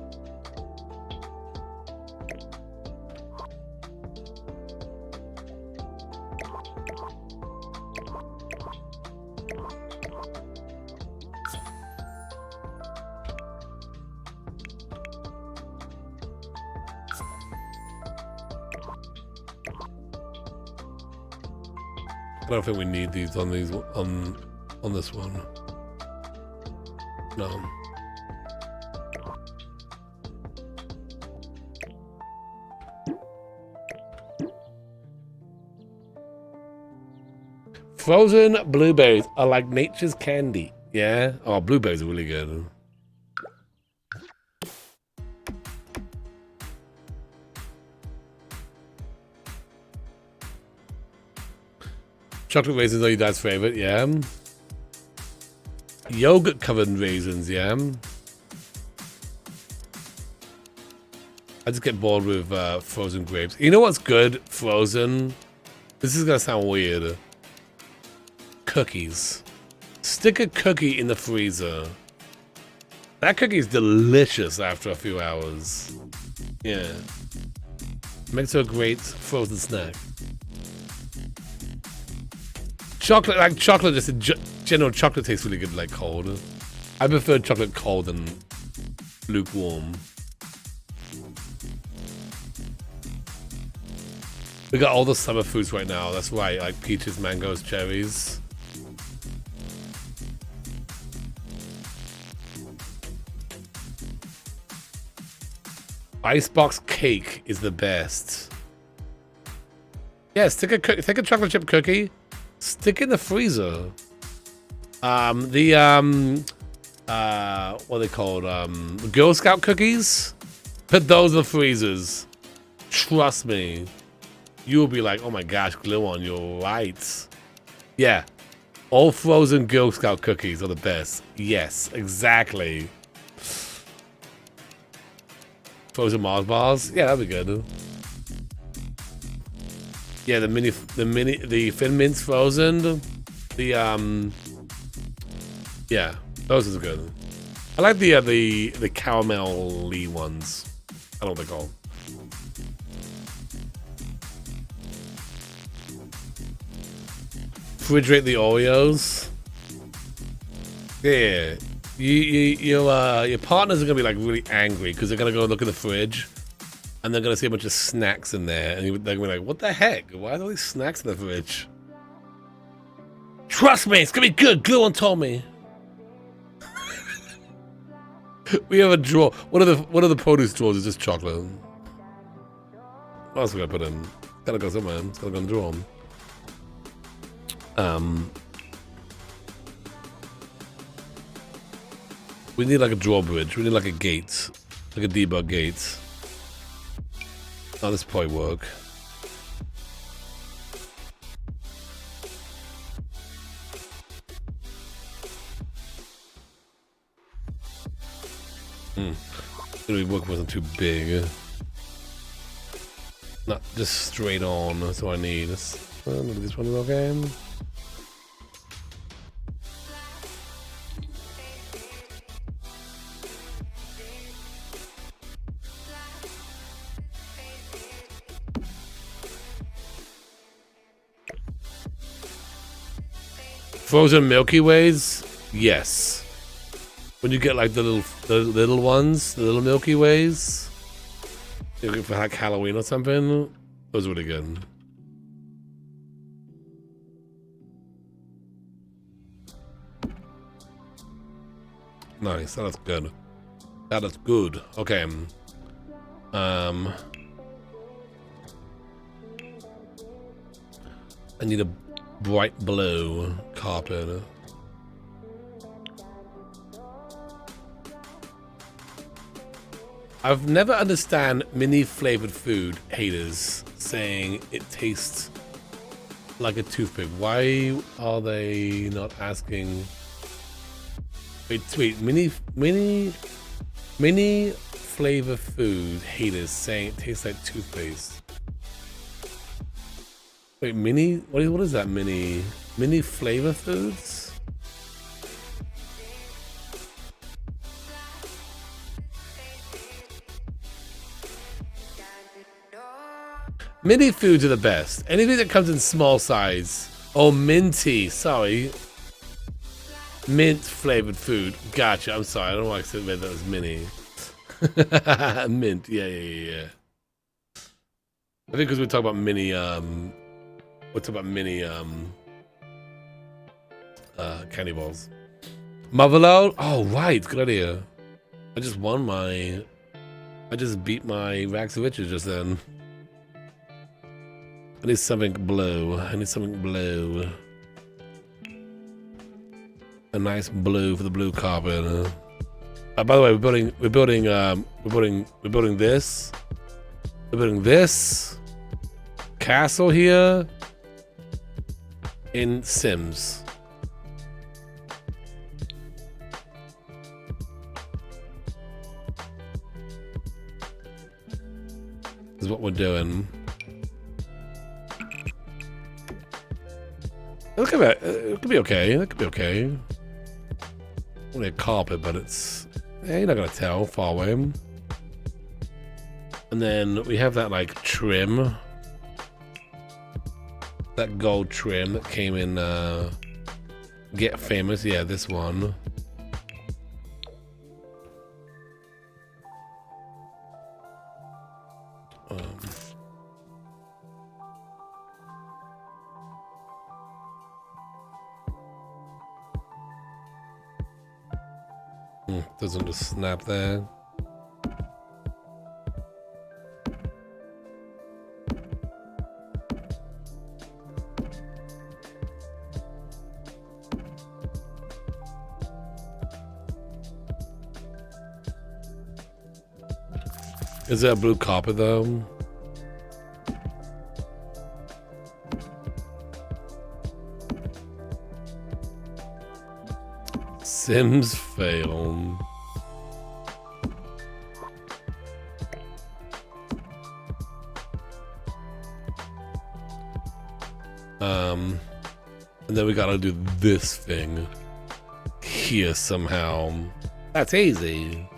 F: I don't think we need these on this one. No. Frozen blueberries are like nature's candy. Yeah? Oh, blueberries are really good. Chocolate raisins are your dad's favorite, yeah. Yogurt covered raisins, yeah. I just get bored with frozen grapes. You know what's good? Frozen. This is gonna sound weird. Cookies. Stick a cookie in the freezer. That cookie is delicious after a few hours. Yeah. Makes it a great frozen snack. Chocolate, like chocolate, just in general, chocolate tastes really good like cold. I prefer chocolate cold than lukewarm. We got all the summer fruits right now. That's right, like peaches, mangoes, cherries. Icebox cake is the best. Yeah, take a chocolate chip cookie. Stick in the freezer. What are they called? Girl Scout cookies? Put those in the freezers. Trust me. You will be like, oh my gosh, Gluon, you're right. Yeah. All frozen Girl Scout cookies are the best. Yes, exactly. Frozen Mars bars? Yeah, that'd be good. Yeah, the Thin Mints frozen. Yeah, those are good. I like the caramel-y ones. I don't know what they're called. Refrigerate the Oreos. Yeah, your partners are gonna be like really angry because they're gonna go look in the fridge. And they're gonna see a bunch of snacks in there, and they're gonna be like, "What the heck? Why are all these snacks in the fridge?" Trust me, it's gonna be good. Gluon told me. We have a drawer. One of the produce drawers is just chocolate. What else are we gonna put in? It's gotta go somewhere. It's gotta go in the drawer. We need like a drawbridge. We need like a gate, like a debug gate. Oh, this probably work. Maybe work wasn't too big. Not just straight on. That's what I need. Maybe this one is okay. Frozen Milky Ways? Yes. when you get like the little ones, the little Milky Ways, for like Halloween or something, those are really good. Nice, that is good. That is good. Okay. I need a bright blue carpet. I've never understand mini flavored food haters saying it tastes like a toothpick. Why are they not asking? Wait, mini flavor food haters saying it tastes like toothpaste. Wait, what is that? Mini flavor foods? Mini foods are the best. Anything that comes in small size. Oh, minty. Sorry. Mint flavored food. Gotcha. I'm sorry. I don't know why I said that was mini. Mint. Yeah. I think because we talk about mini, candy balls. Motherload? Oh, right. Good idea. I just beat my racks of riches just then. I need something blue. A nice blue for the blue carpet. By the way, we're building this castle here in Sims. This is what we're doing. Look at that. It could be okay. That could be okay. Only a carpet, but it's... you're not gonna tell far away. And then we have that like trim. That gold trim that came in Get Famous. Yeah, this one. Doesn't just snap there. Is that a blue carpet though? Sims fail. And then we gotta do this thing here somehow. That's easy.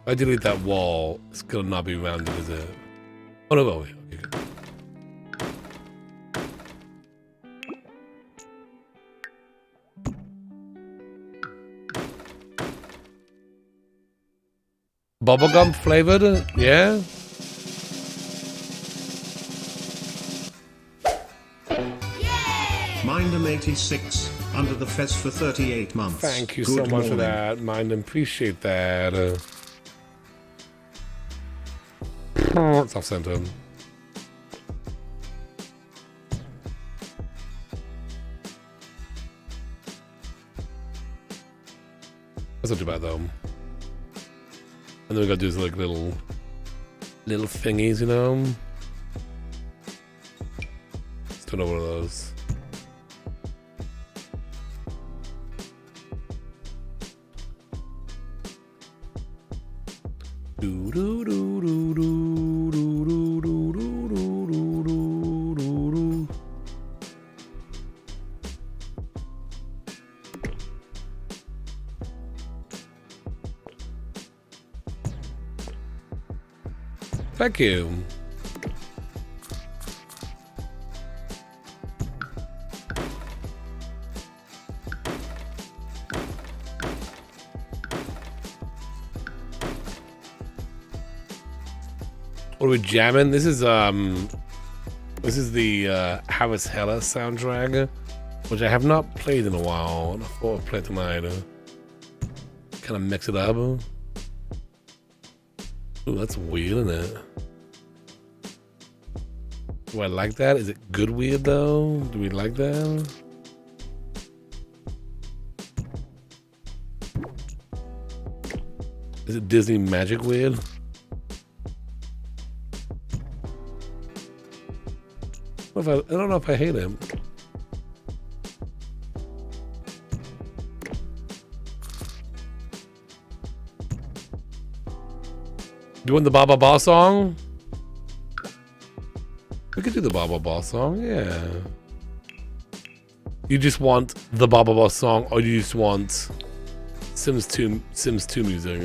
F: I delete that wall. It's gonna not be rounded, is it? Oh no, okay, good. Bubblegum flavored? Yeah?
B: Mindem86, under the fez for 38 months.
F: Thank you so much for that, Mindem. Appreciate that. It's off center. That's not too bad though. And then we gotta do like little thingies, you know? Let's turn over one of those. Do do do do do do do do do do do do do. Thank you. What are we jamming? This is the Harris Heller soundtrack, which I have not played in a while. And I thought I'd play tonight. Kind of mix it up. Ooh, that's weird, isn't it? Do I like that? Is it good weird though? Do we like that? Is it Disney magic weird? I don't know if I hate him. Do you want the Ba Ba Ba song? We could do the Ba Ba Ba song, yeah. You just want the Ba Ba Ba song, or you just want Sims 2 music?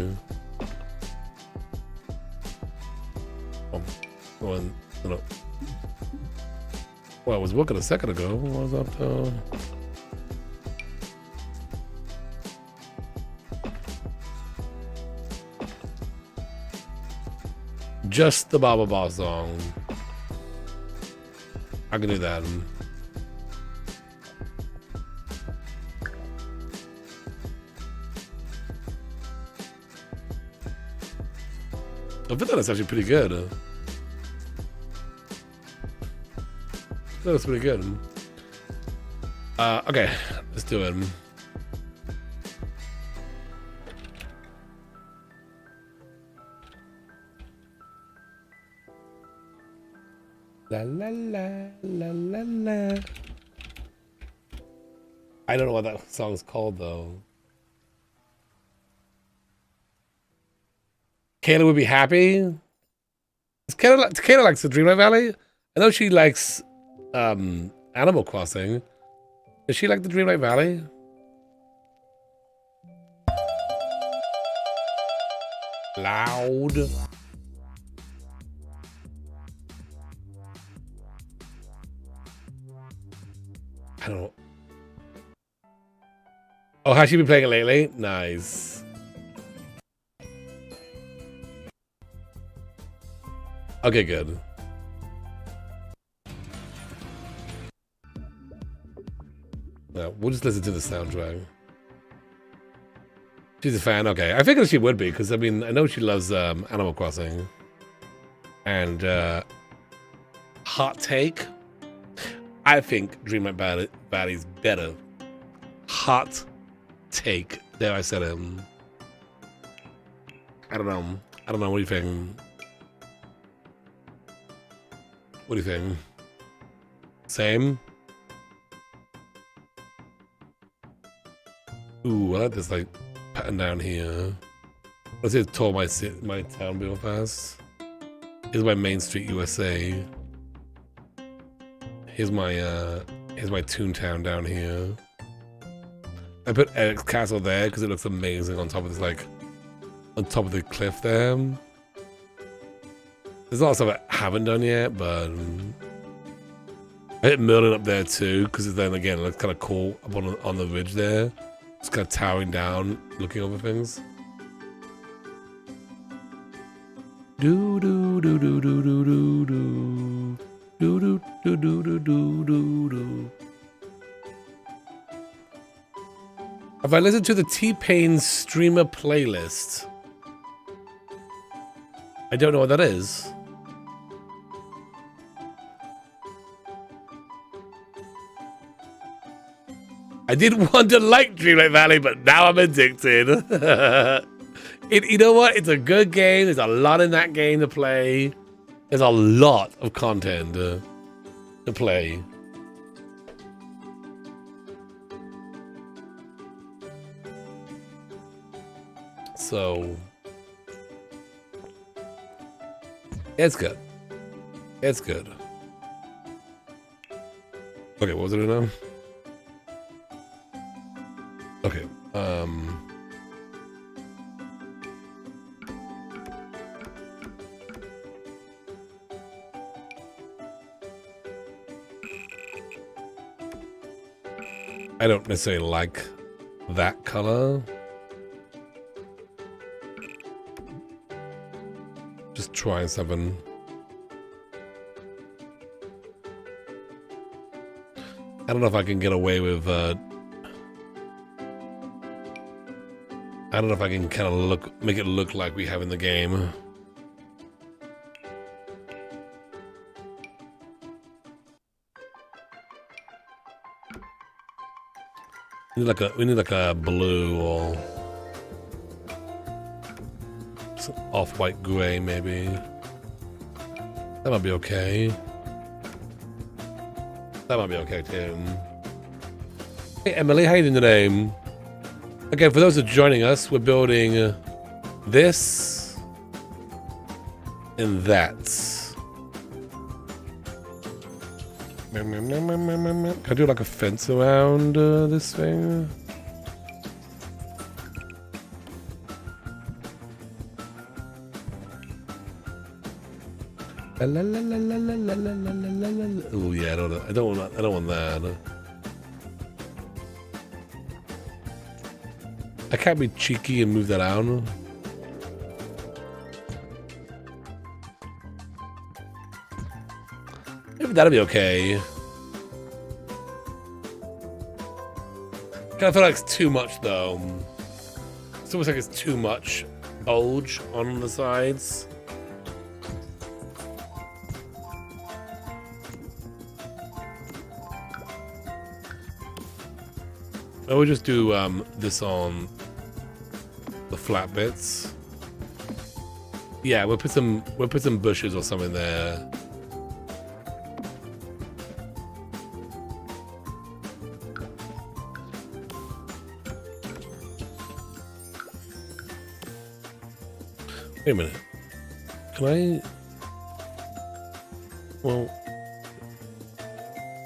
F: Well, I was working a second ago. What was up to? Just the Ba Ba Ba song. I can do that. I think that's actually pretty good. That's pretty good. Okay, let's do it. La la la la la la. I don't know what that song's called though. Kayla would be happy. Kayla likes the Dreamlight Valley. I know she likes Animal Crossing. Does she like the Dreamlight Valley? Loud. I don't know. Oh, has she been playing it lately? Nice. Okay, good. No, we'll just listen to the soundtrack. She's a fan, okay. I figured she would be, because I mean, I know she loves Animal Crossing. And hot take, I think Dreamlight Valley's better. Hot take. There, I said it. I don't know. What do you think? What do you think? Same? Ooh, I like this like pattern down here. Let's see, tour my town real fast. Here's my Main Street, USA. Here's my Toontown down here. I put Eric's Castle there because it looks amazing on top of this on top of the cliff there. There's a lot of stuff I haven't done yet, but I hit Merlin up there too because then again it looks kind of cool up on the ridge there. Just kind of towering down, looking over things. Do do do do do do do do do do do do do do do. Have I listened to the T-Pain streamer playlist? I don't know what that is. I didn't want to like Dreamlight Valley, but now I'm addicted. You know what? It's a good game. There's a lot in that game to play. There's a lot of content to play. So, It's good. It's good. Okay, what was it now? Okay, I don't necessarily like that color. Just trying something. I don't know if I can get away with, I don't know if I can kind of make it look like we have in the game. We need like a blue or some off-white gray maybe. That might be okay. That might be okay too. Hey Emily, how you doing today? Okay, for those who are joining us, we're building this and that. Can I do like a fence around this thing? Oh yeah, I don't want that. I can't be cheeky and move that out. Maybe that'll be okay. Kind of feel like it's too much though. It's almost like it's too much bulge on the sides. I would just do this on the flat bits. Yeah, we'll put some bushes or something there. Wait a minute. Can I? Well,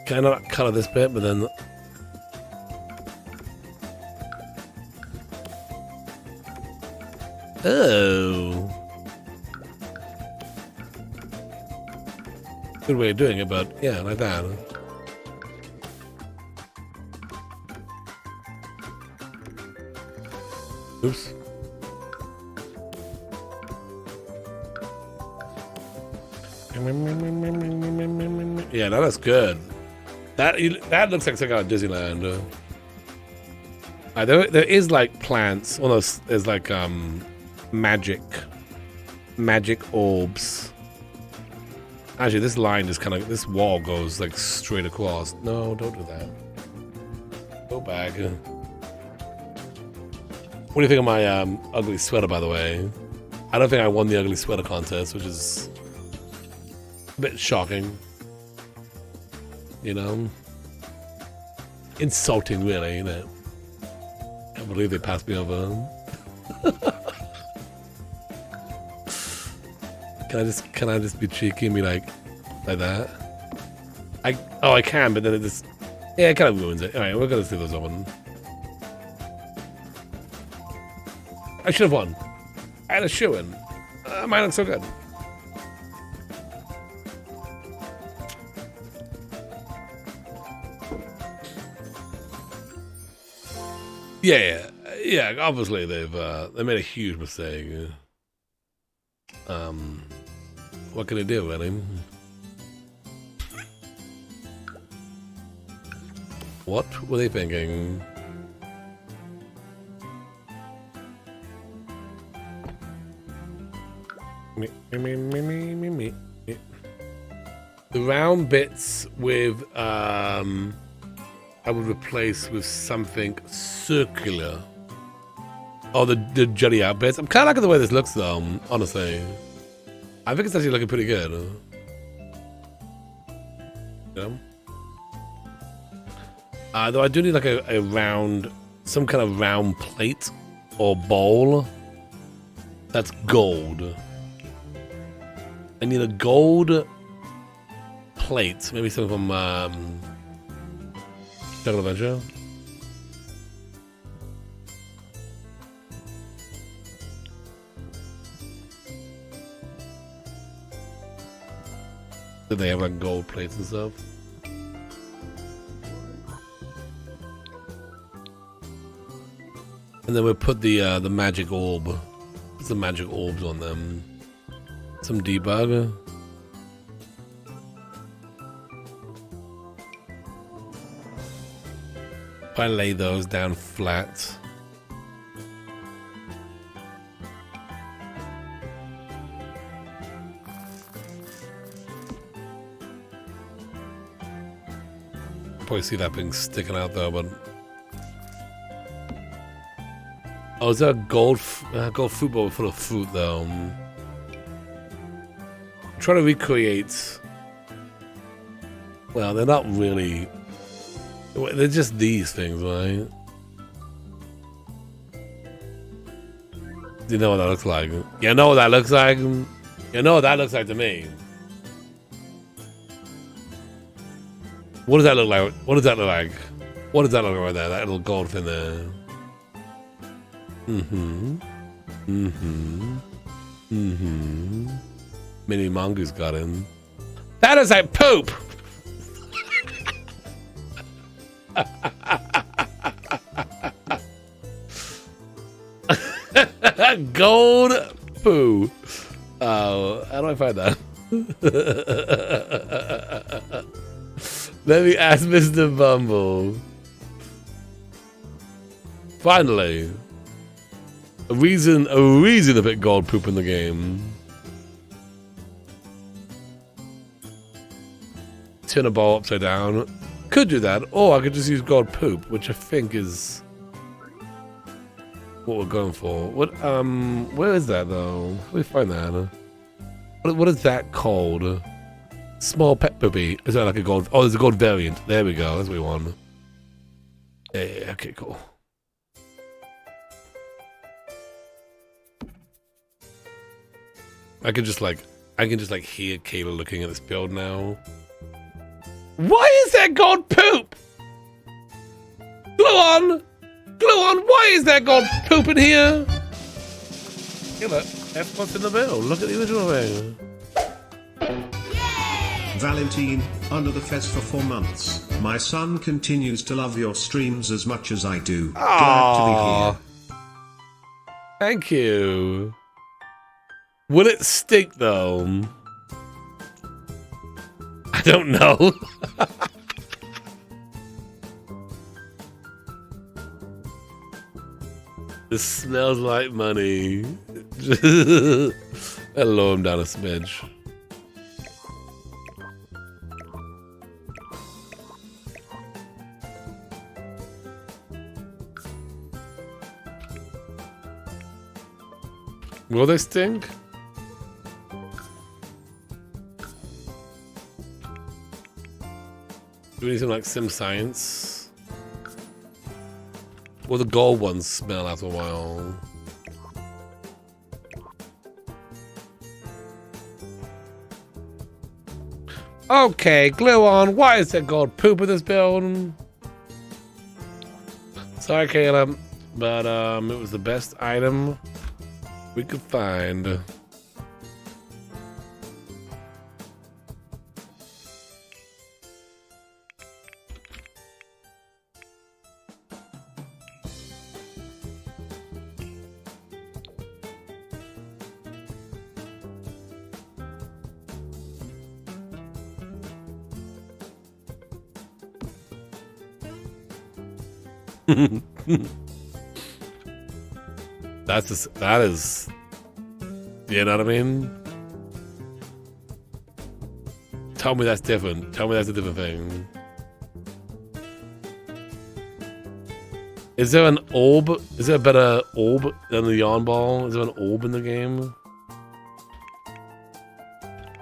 F: can I not color this bit, but then? Oh. Good way of doing it, but yeah, like that. Oops. Yeah, that looks good. That looks like something out of Disneyland. There is like plants. Almost there's like magic orbs. Actually, this line is kind of, this wall goes like straight across. No, don't do that. Go back. What do you think of my ugly sweater, by the way? I don't think I won the ugly sweater contest, which is a bit shocking. You know? Insulting, really, you know? I can't believe they passed me over. Can I just be cheeky and be like that? I can, but then it just, yeah, it kind of ruins it. All right, we're gonna do those open. I should have won. I had a shoe-in. Mine looks so good. Yeah. Obviously, they made a huge mistake. What can they do, really? What were they thinking? The round bits with I would replace with something circular. Oh, the jelly out bits. I'm kind of liking the way this looks, though. Honestly, I think it's actually looking pretty good. Yeah. Though I do need like a round, some kind of round plate or bowl that's gold. I need a gold plate. Maybe something from Jungle Adventure. Do they have like gold plates and stuff? And then we'll put the magic orb. Some magic orbs on them. Some debug. If I lay those down flat. Probably see that thing sticking out though, but oh, is that a gold fruit bowl full of fruit though? I'm trying to recreate. Well, they're not really. They're just these things, right? You know what that looks like? You know what that looks like? You know what that looks like to me? What does that look like? What does that look like? What does that look like right there? That little gold thing there. Mini Mongoose got him. That is like poop! Gold poo. Oh, how do I find that? Let me ask Mr. Bumble. Finally. A reason to put gold poop in the game. Turn a ball upside down. Could do that, or I could just use gold poop, which I think is what we're going for. What where is that though? Let me find that. What is that called? Small pet poopy. Is that like a gold? Oh, there's a gold variant. There we go. That's what we want. Yeah. Okay. Cool. I can just like hear Kayla looking at this build now. Why is there gold poop? Glue on, why is there gold poop in here? Kayla, that's what's in the build. Look at the original thing.
B: Valentine, under the fez for 4 months. My son continues to love your streams as much as I do. Glad to be here.
F: Thank you. Will it stick though? I don't know. This smells like money. I'll lower him down a smidge. Will they stink? Do we need some like sim science? Will the gold ones smell after a while? Okay, glue on. Why is there gold poop in this building? Sorry, Caleb, but it was the best item we could find. That is, you know what I mean? Tell me that's different. Tell me that's a different thing. Is there an orb? Is there a better orb than the yarn ball? Is there an orb in the game?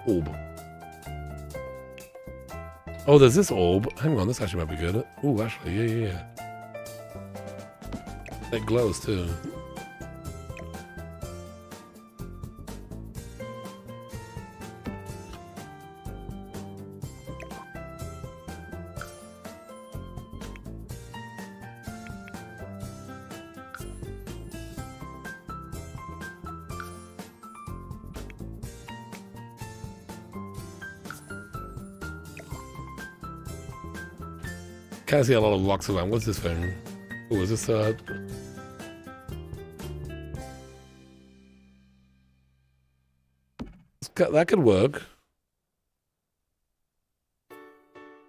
F: Orb. Oh, there's this orb. Hang on, this actually might be good. Ooh, actually, yeah. It glows too. Can't see a lot of rocks around. What's this thing? Oh, is this that could work.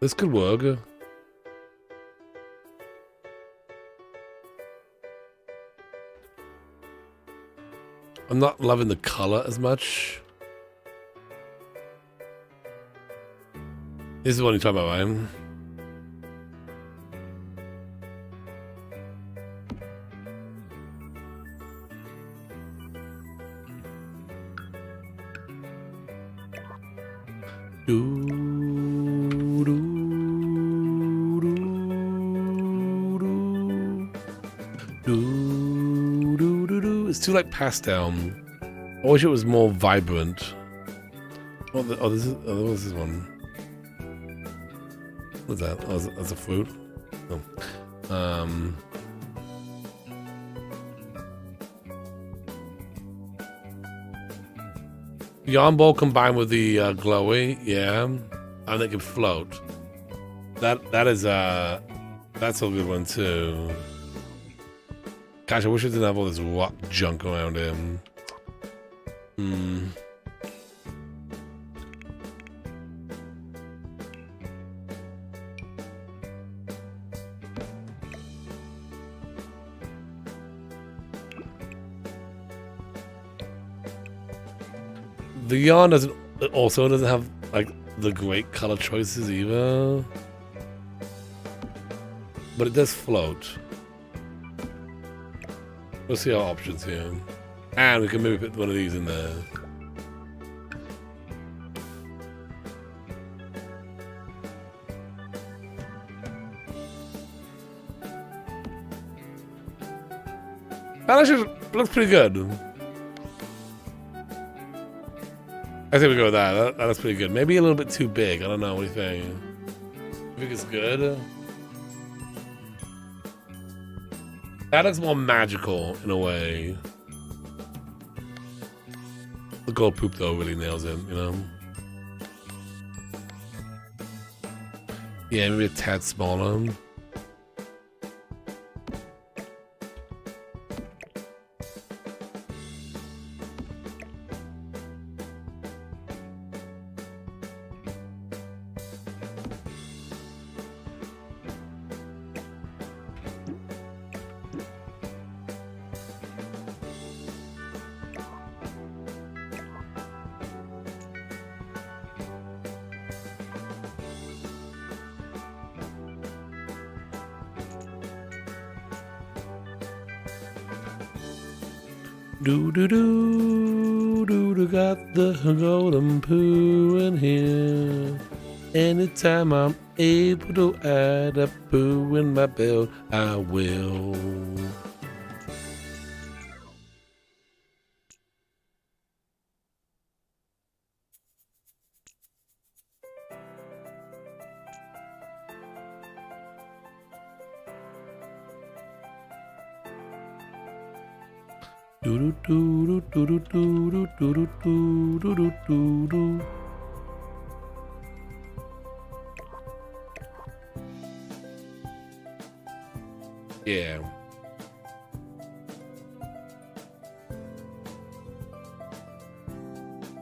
F: This could work. I'm not loving the color as much. This is what you're talking about, right? It's too like pastel. I wish it was more vibrant. Oh, this is what's this one? What's that? Oh, that's a fruit. Oh. Yarn ball combined with the glowy, yeah, and they can float. That's a good one too. Gosh, I wish I didn't have all this rock junk around him. The yarn doesn't have like the great color choices either, but it does float. We'll see our options here, and we can maybe put one of these in there. That actually looks pretty good. I think we go with that. That looks pretty good. Maybe a little bit too big. I don't know. What do you think? I think it's good. That looks more magical in a way. The gold poop though really nails it, you know? Yeah, maybe a tad smaller. Got the golden poo in here. Anytime I'm able to add a poo in my belt, I will. Yeah.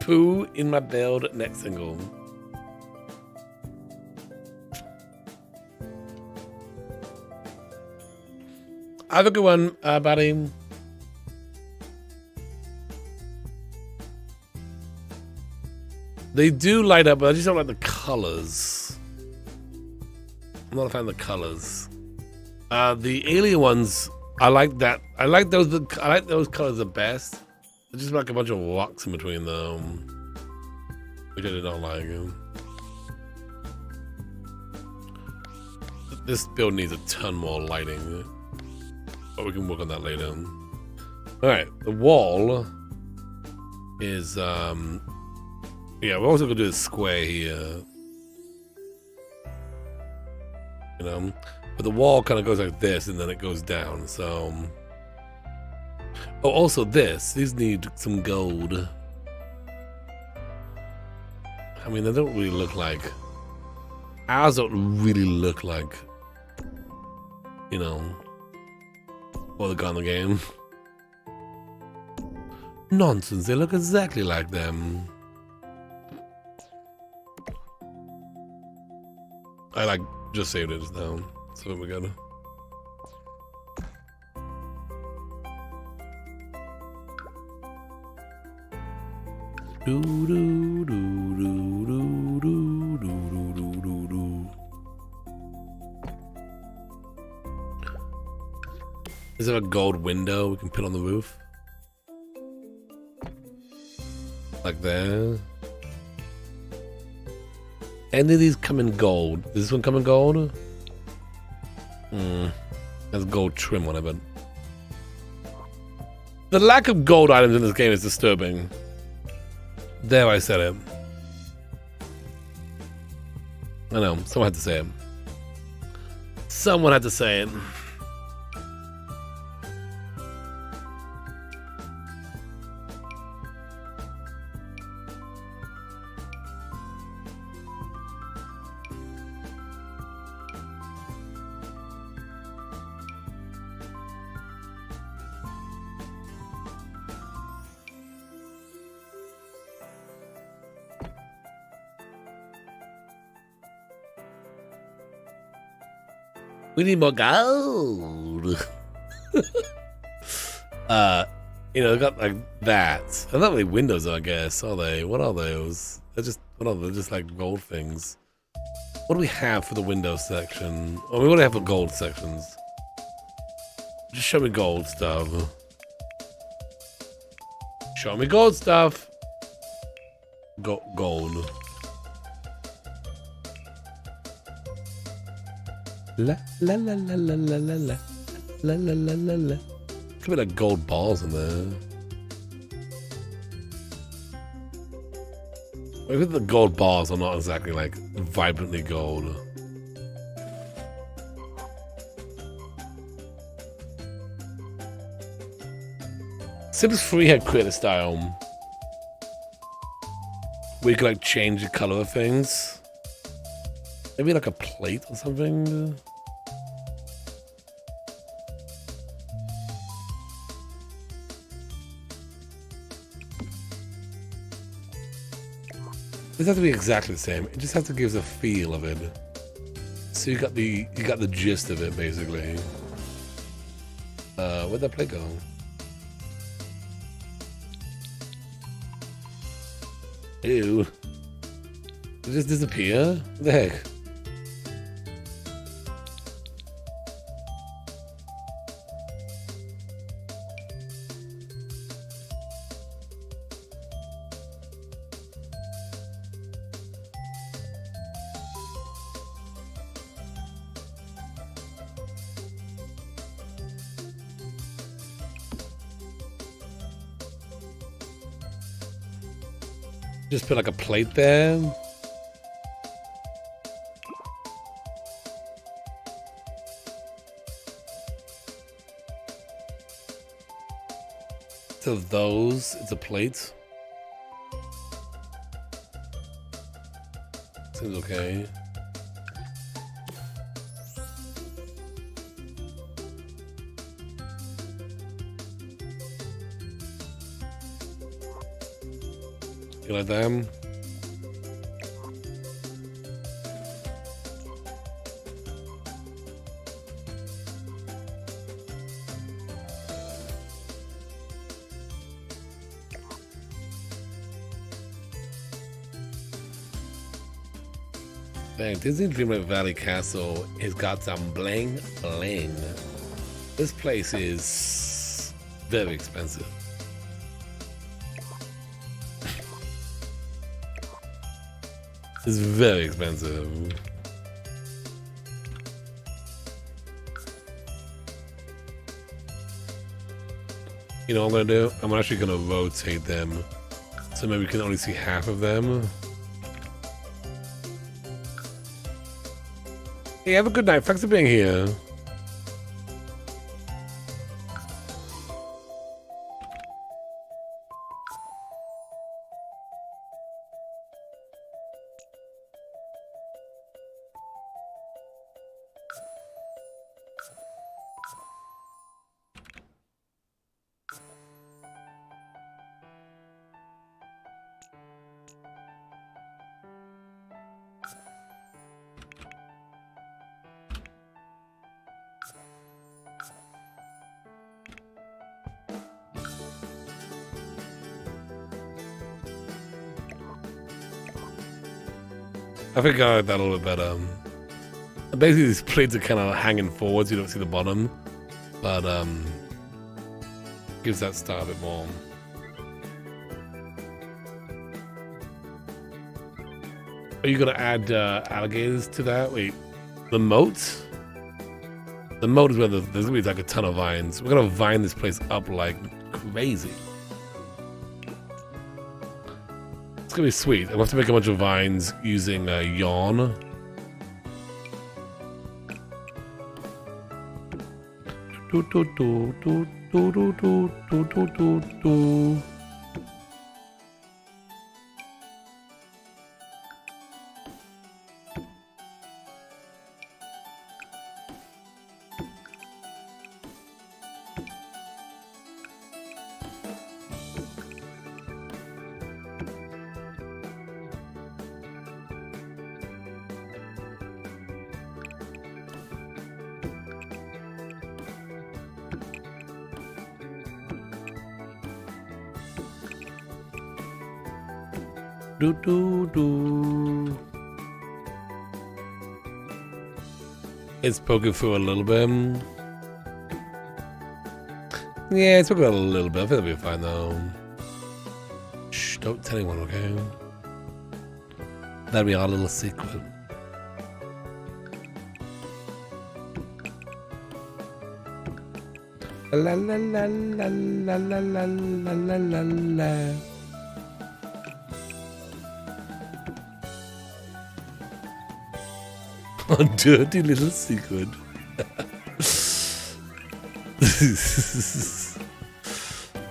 F: Poo in my belt, next single. Have a good one, buddy. They do light up, but I just don't like the colors. I'm not a fan of the colors. The alien ones, I like that. I like those colors the best. There's just like a bunch of rocks in between them, which I did not like. This build needs a ton more lighting, but we can work on that later. All right, the wall is yeah, we're also gonna do a square here, you know, but the wall kind of goes like this and then it goes down. So, oh, also these need some gold. I mean, they don't really look like, ours don't really look like you know, or the gun in the game. Nonsense, they look exactly like them. I like just saved it just now, so we gotta. Do do do do do do do do do do. Is there a gold window we can put on the roof? Like that. Any of these come in gold. Does this one come in gold? Has gold trim on it, but the lack of gold items in this game is disturbing. There, I said it. I know, someone had to say it. Someone had to say it. We need more gold. You know, they got like that. They're not really windows, I guess, are they? What are those? They're just, what are they? They're just like gold things. What do we have for the window section? Oh, we already have the gold sections. Just show me gold stuff. Show me gold stuff. Gold. La la la la la la la la la la la la la. Could be like gold balls in there. Maybe the gold balls are not exactly like vibrantly gold. Sims 3 had creative style where you could like change the color of things. Maybe like a plate or something. It doesn't have to be exactly the same. It just has to give us a feel of it. So you got the gist of it basically. Where'd that plate go? Ew. Did it just disappear? What the heck? Just put like a plate there. So those, it's a plate. Seems okay. You like them? Dang, Disney Dreamlight Valley Castle has got some bling bling. This place is very expensive. It's very expensive. You know what I'm gonna do? I'm actually gonna rotate them so maybe we can only see half of them. Hey, have a good night. Thanks for being here. I think I like that a little bit better. Basically, these plates are kind of hanging forwards. You don't see the bottom, but gives that style a bit more. Are you gonna add alligators to that? Wait, the moat? The moat is where there's gonna be like a ton of vines. We're gonna vine this place up like crazy. It's gonna be sweet. I'm gonna have to make a bunch of vines using yarn. Do, do, do, do, do, do, do, do, do, do. Do, do, do. It's poking through a little bit. Yeah, it's poking out a little bit. I think it'll be fine though. Shh, don't tell anyone, okay? That'll be our little secret. La la la la la la la la la la. A dirty little secret.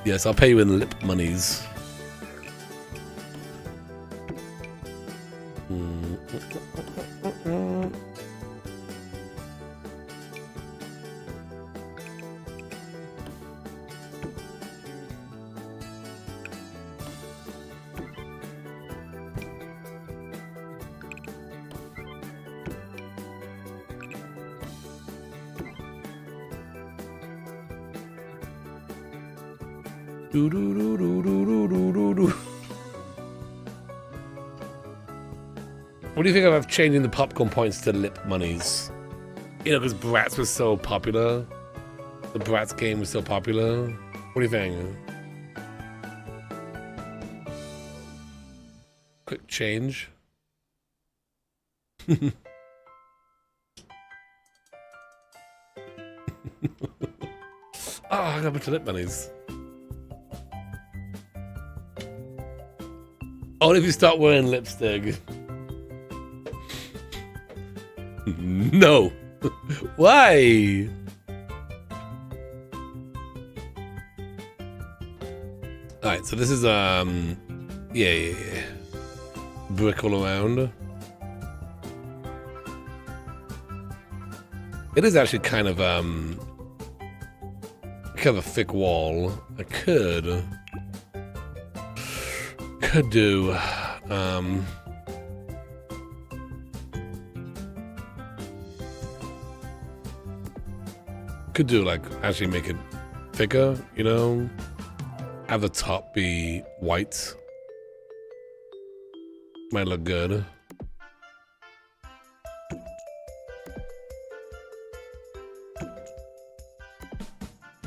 F: Yes, I'll pay you in lip monies. Do, do, do, do, do, do, do, do. What do you think about changing the popcorn points to lip monies? You know, because Bratz was so popular. The Bratz game was so popular. What do you think? Quick change. Oh, I got a bunch of lip monies. Only if you start wearing lipstick. No. Why? Alright, so this is yeah. Brick all around. It is actually kind of a thick wall. I could do could do like actually make it thicker, you know, have the top be white. Might look good.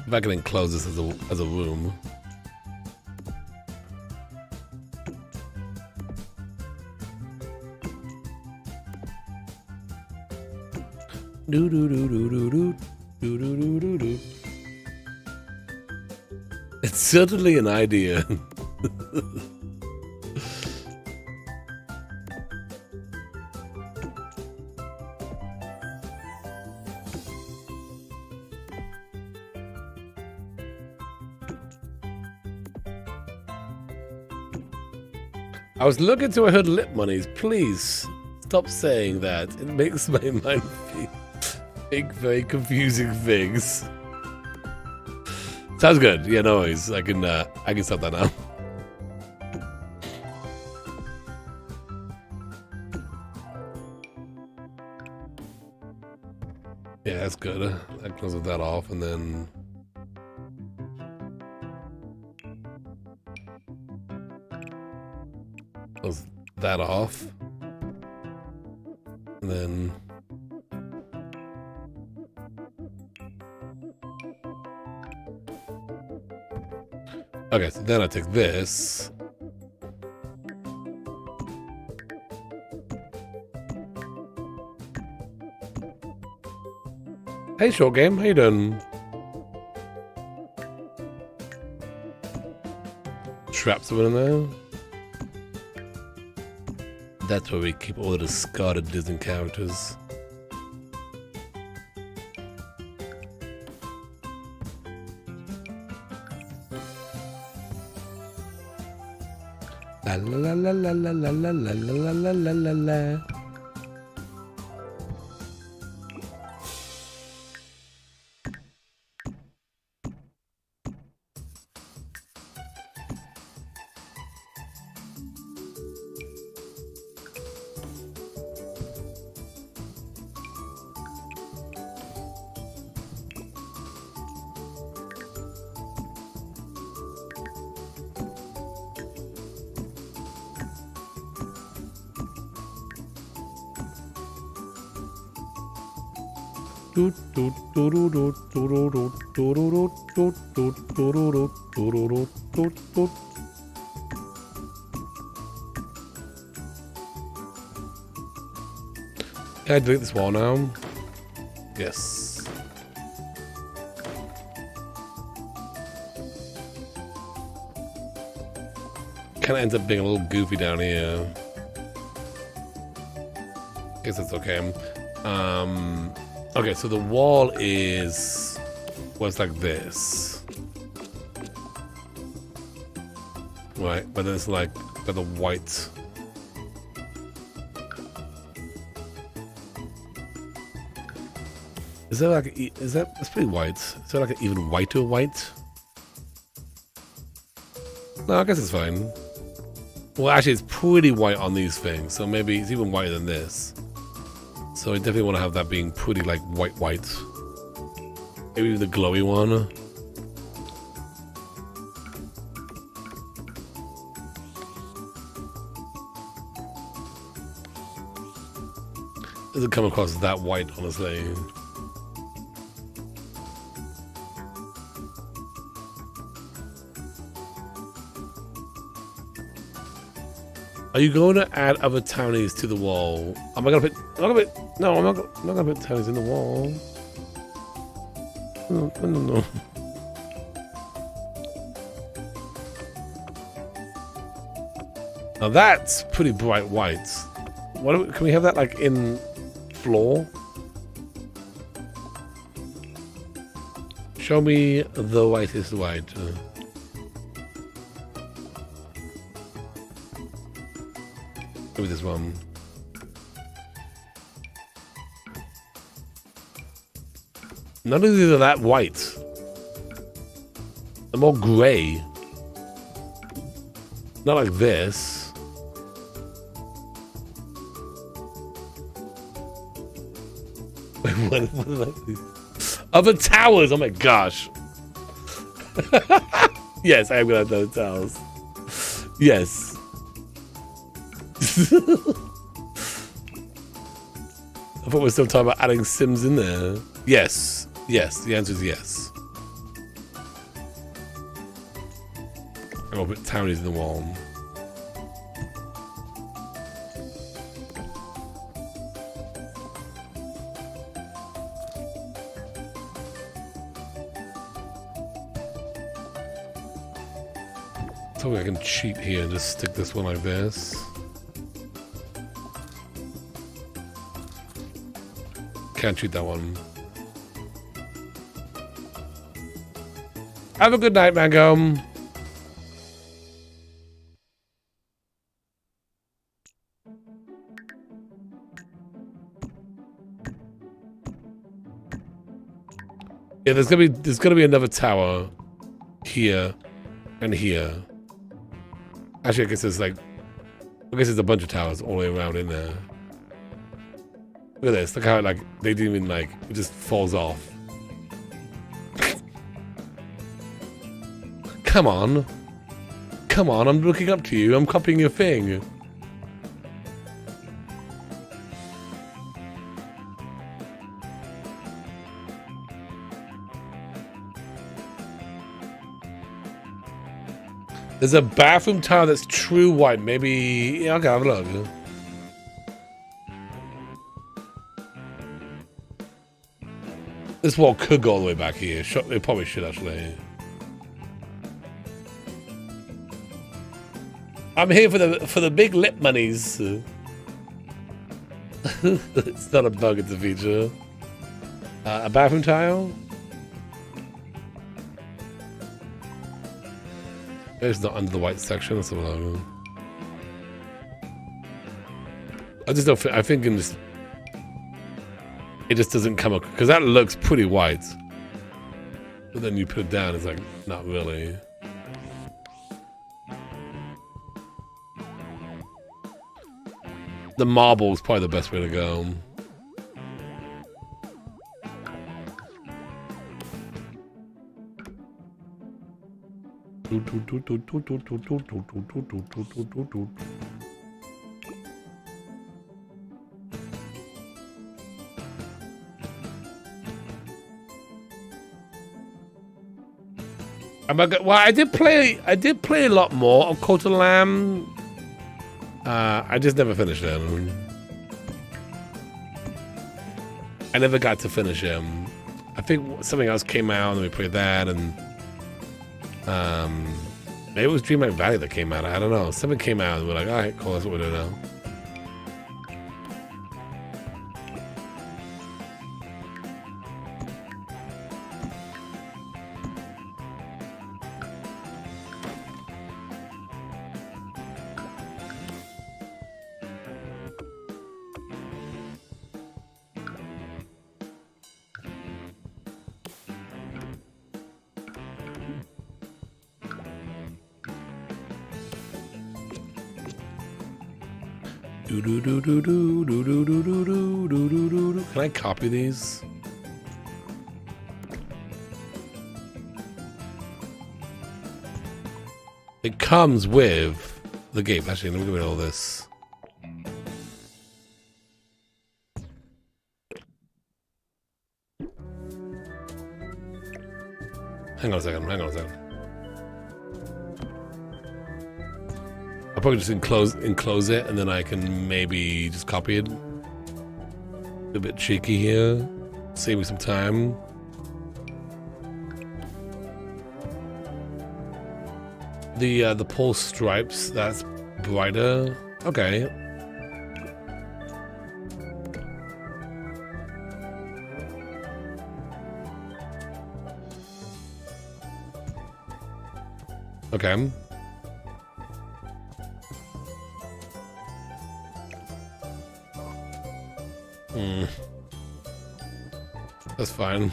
F: If I can enclose this as a room. Do do do do do do do do do do do. It's certainly an idea. I was looking to her lip monies. Please stop saying that. It makes my mind think very confusing things. Sounds good. Yeah, no worries. I can stop that now. Yeah, that's good. That closes that off, and then close that off. And then okay, so then I take this. Hey, short game, how you doing? Traps are in there. That's where we keep all the discarded Disney characters. La la la la la la la la la la la la la. Can I delete this wall now? Yes. Kind of ends up being a little goofy down here. Guess that's okay. Okay, so the wall is, well, it's like this. Right, but then it's like got the white. Is that like, that's pretty white. Is that like an even whiter white? No, I guess it's fine. Well, actually, it's pretty white on these things, so maybe it's even whiter than this. So I definitely want to have that being pretty like white. Maybe the glowy one. Doesn't come across that white, honestly. Are you going to add other townies to the wall? Am I gonna put? No, I'm not gonna put townies in the wall. No. Now that's pretty bright white. Can we have that like in floor? Show me the whitest white. Maybe this one. None of these are that white. They're more grey. Not like this. Wait, what are these? Other towers! Oh my gosh. Yes, I am gonna have those towers. Yes. I thought we were still talking about adding Sims in there. Yes. Yes, the answer is yes. I'll put townies in the wall. So I can cheat here and just stick this one like this. Can't cheat that one. Have a good night, Mango. Yeah, there's gonna be another tower here and here. Actually, I guess there's a bunch of towers all the way around in there. Look at this. Look how they didn't even it just falls off. Come on. Come on, I'm looking up to you. I'm copying your thing. There's a bathroom tile that's true white. Maybe. Yeah, okay, have a look. This wall could go all the way back here. It probably should actually. I'm here for the big lip monies. It's not a bug, it's a feature. A bathroom tile? It's not under the white section or something like that. I just don't. I think it just doesn't come up because that looks pretty white. But then you put it down, it's like not really. The marble is probably the best way to go. Well, I did play a lot more of Cult of the Lamb. I just never finished it. I never got to finish him. I think something else came out and we played that, and maybe it was Dreamlight Valley that came out. I don't know. Something came out and we're like, all right, cool, that's what we're doing now. Can I copy these? It comes with the game. Actually, let me get rid of all this. Hang on a second. I'll probably just enclose it, and then I can maybe just copy it. A bit cheeky here. Save me some time. The pulse stripes, that's brighter. Okay. Okay. That's fine.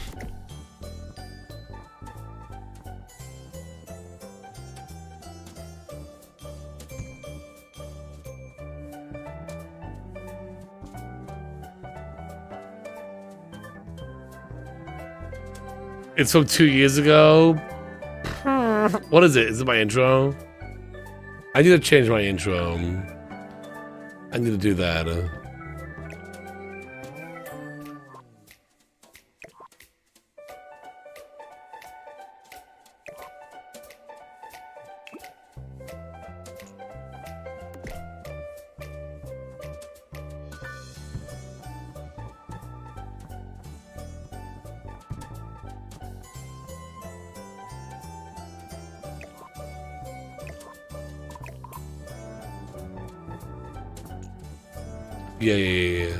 F: It's from 2 years ago. What is it? Is it my intro? I need to change my intro. I need to do that. Yeah.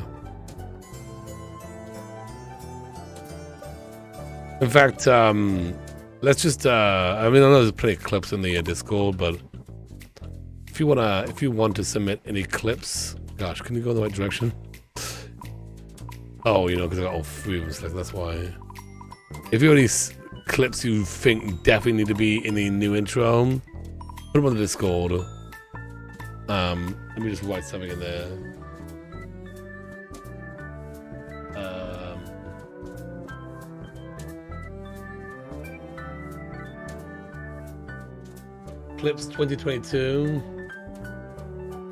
F: In fact, let's just I mean, I know there's plenty of clips in the Discord, but if you want to submit any clips, gosh, can you go in the right direction? Oh, you know, because I got all three of them selected, that's why. If you have any clips you think definitely need to be in the new intro, put them on the Discord. Let me just write something in there. Clips 2022.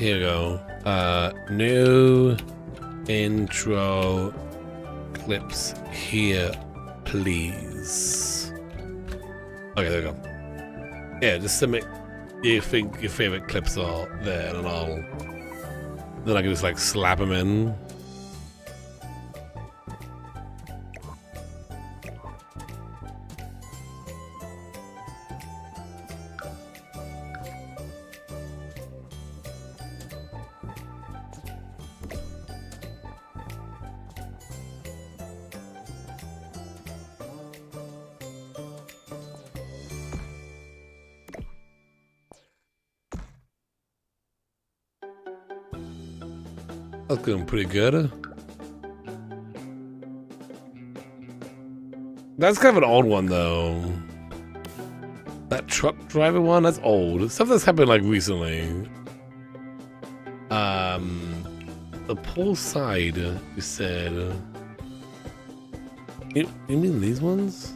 F: Here we go. New intro clips here, please. Okay, there we go. Yeah, just submit you think your favorite clips are there, and then I can just like slap them in. That's going pretty good. That's kind of an old one, though. That truck driver one, that's old. Stuff that's happened, like, recently. The pull side, you said. You mean these ones?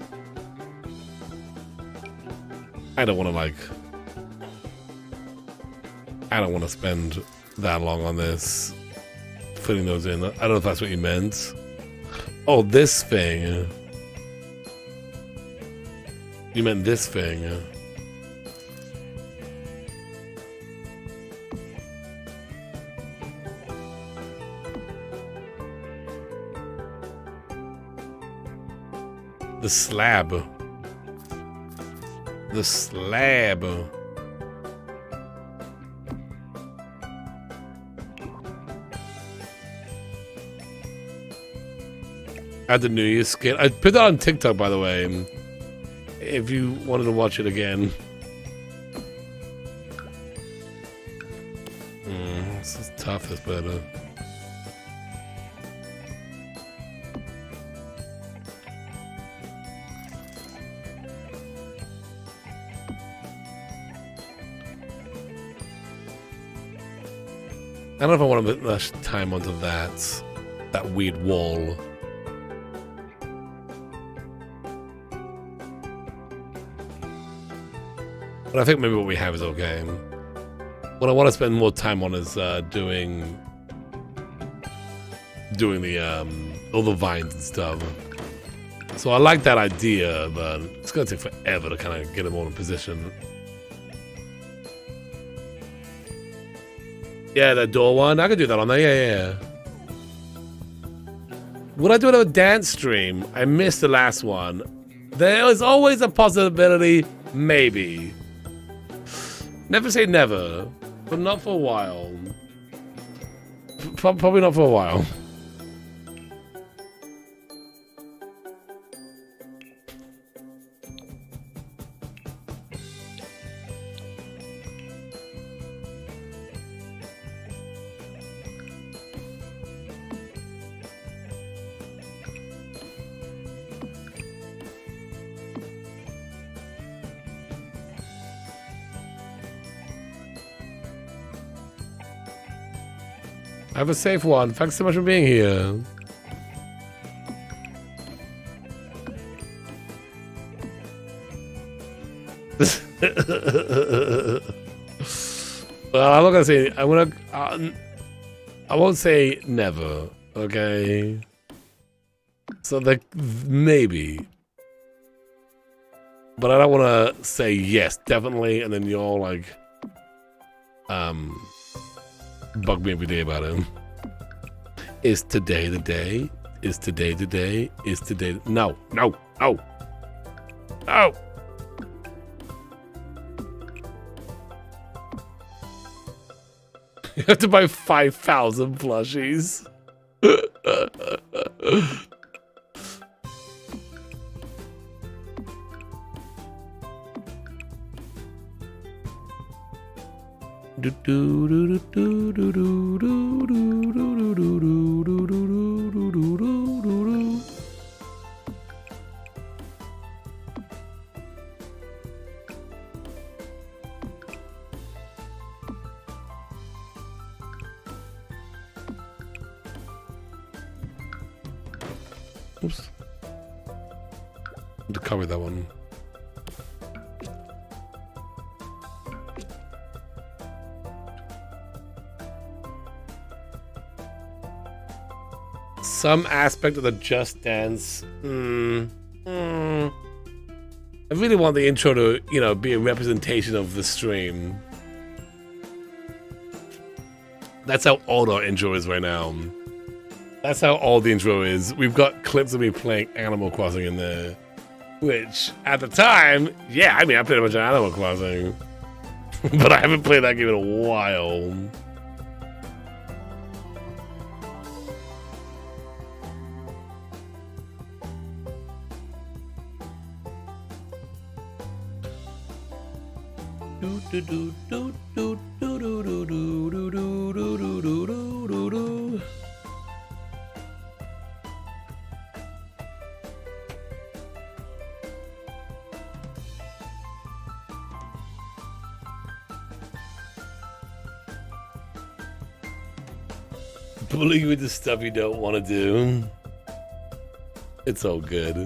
F: I don't want to, like... I don't want to spend that long on this. Putting those in. I don't know if that's what you meant. Oh, this thing. You meant this thing. The slab. The slab. I had the New Year's skin. I put that on TikTok, by the way. If you wanted to watch it again. This is tough, this better. I don't know if I want to put much time onto that weird wall. But I think maybe what we have is okay. What I want to spend more time on is doing the all the vines and stuff. So I like that idea, but it's gonna take forever to kind of get them all in position. Yeah, that door one. I could do that on there. Yeah. Would I do another dance stream? I missed the last one. There is always a possibility, maybe. Never say never, but not for a while. Probably not for a while. Have a safe one. Thanks so much for being here. Well, I'm not gonna say. I won't say never. Okay. So like maybe, but I don't want to say yes, definitely, and then you're all like, bug me every day about it. Is today the day? Is today the day? Is today? No. You have to buy 5,000 plushies. Oops. To cover that one. Some aspect of the Just Dance. I really want the intro to, you know, be a representation of the stream. That's how old our intro is right now. That's how old the intro is. We've got clips of me playing Animal Crossing in there. Which, at the time, yeah, I mean, I played a bunch of Animal Crossing. But I haven't played that game in a while. Bullying with the stuff you don't want to do. It's all good.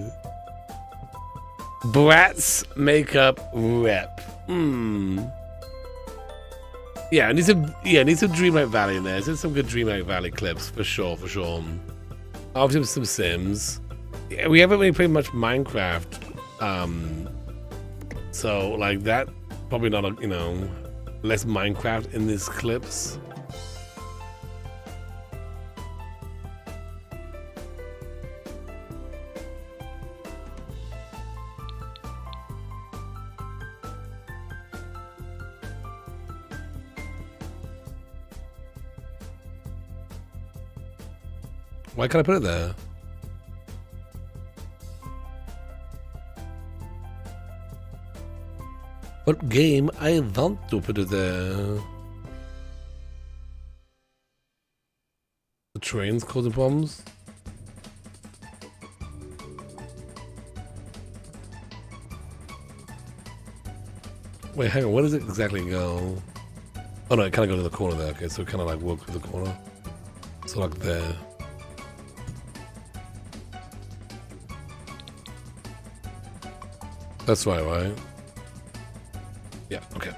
F: Bratz makeup rep. Yeah, I need some Dreamlight Valley in there. There's some good Dreamlight Valley clips for sure, for sure. Obviously some Sims. Yeah, we haven't really played much Minecraft. So like that, probably not a, you know, less Minecraft in these clips. Why can't I put it there? What game I want to put it there? The train's causing problems? Wait, hang on, where does it exactly go? Oh no, it kind of goes to the corner there. Okay, so it kind of like walk through the corner. So like there. That's right? Yeah, okay.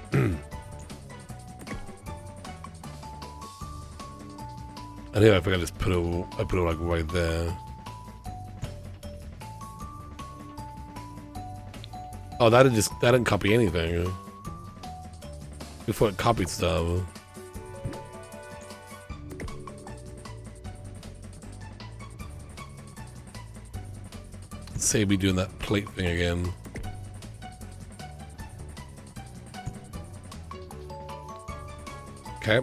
F: I think I think I just put it like right there. Oh, that didn't copy anything. Before it copied stuff. Let's say we doing that plate thing again. Okay.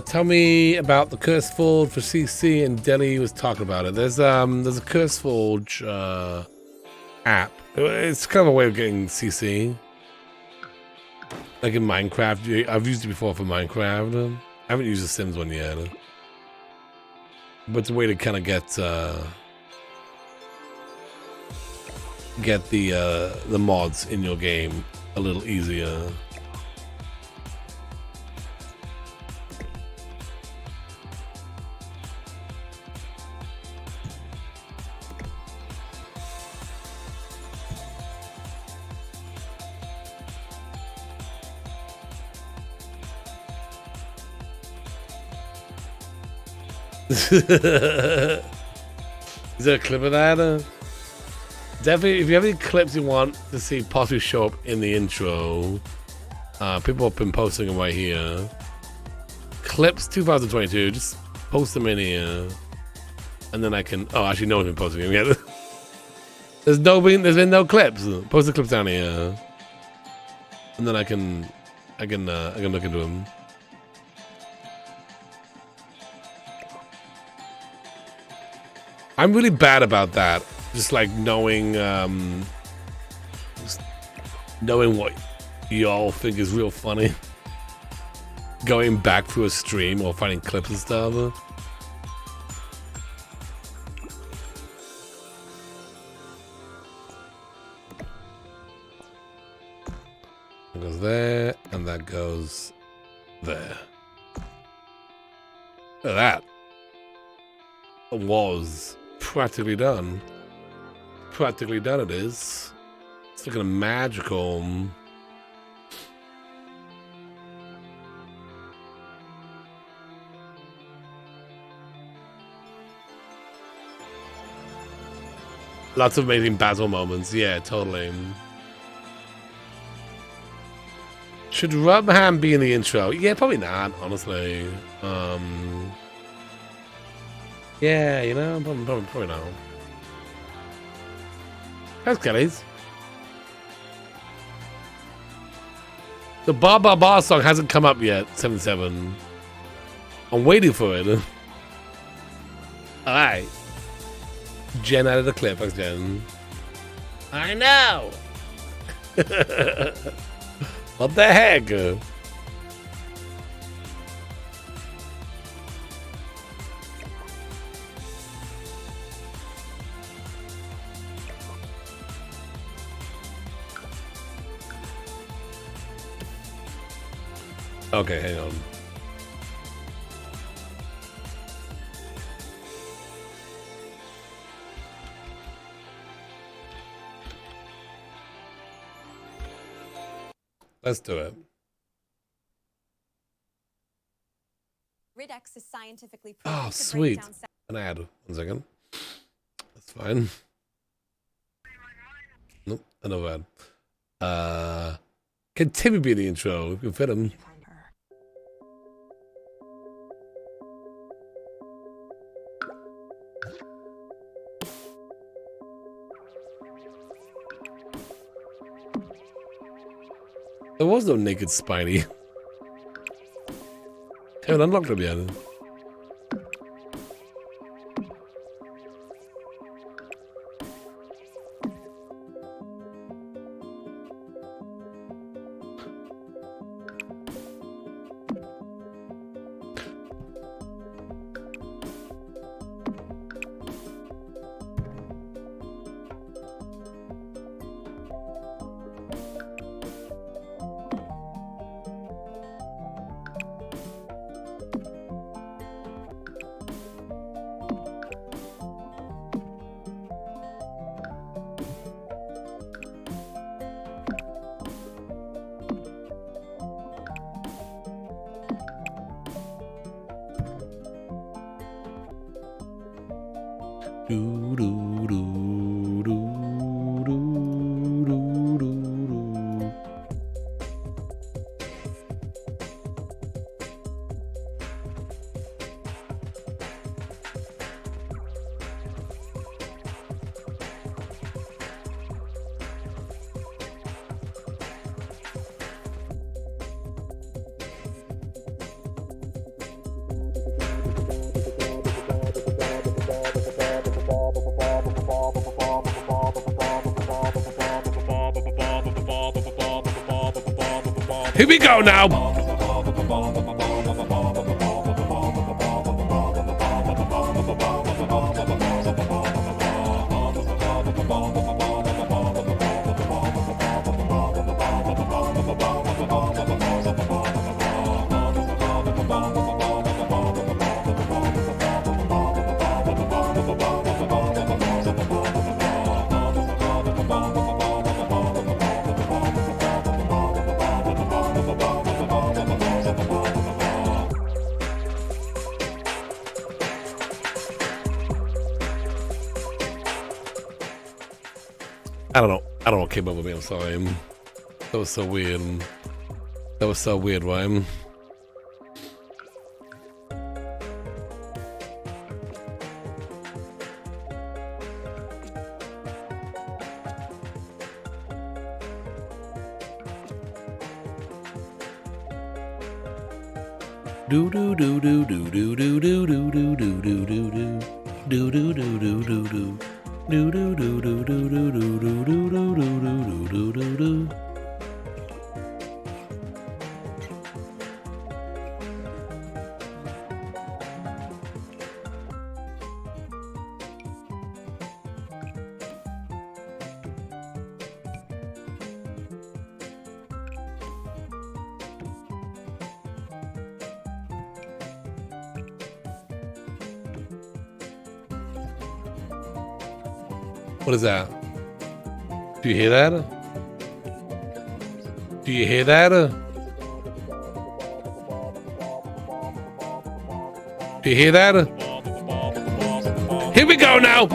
F: Tell me about the Curse Forge for CC, and Deli was talking about it. There's a Curse Forge app. It's kind of a way of getting CC. Like in Minecraft. I've used it before for Minecraft. I haven't used the Sims one yet. But it's a way to kind of get the mods in your game a little easier. Is there a clip of that? Definitely, if you have any clips you want to see possibly show up in the intro, people have been posting them right here. Clips 2022, just post them in here, and then I can. Oh, actually, no one's been posting them yet. There's been no clips. Post the clips down here, and then I can look into them. I'm really bad about that. Just like knowing what y'all think is real funny. Going back through a stream or finding clips and stuff. It goes there, and that goes there. Look at that. It was practically done. Practically done it is. It's looking magical. Lots of amazing battle moments. Yeah, totally. Should Rubham be in the intro? Yeah, probably not, honestly. Yeah, you know, probably not. How's Kelly's? The Ba Ba Ba song hasn't come up yet, 7-7. I'm waiting for it. Alright. Jen added a clip. Thanks, Jen. I know! What the heck? Okay, hang on. Let's do it.
G: Ridex is scientifically proven
F: Oh,
G: to
F: sweet.
G: break down
F: An ad. 1 second. That's fine. Nope, another ad. Can Timmy be in the intro? We can fit him. There was no naked Spiny. Haven't unlocked him yet. Here we go now. I don't know what came up with me, I'm sorry. That was so weird. That was so weird, right? Do do do do do do do do do do do do do do do do do do do do. Do do do do do do do do do do do do do do. What is that? Do you hear that? Do you hear that? Do you hear that? Here we go now!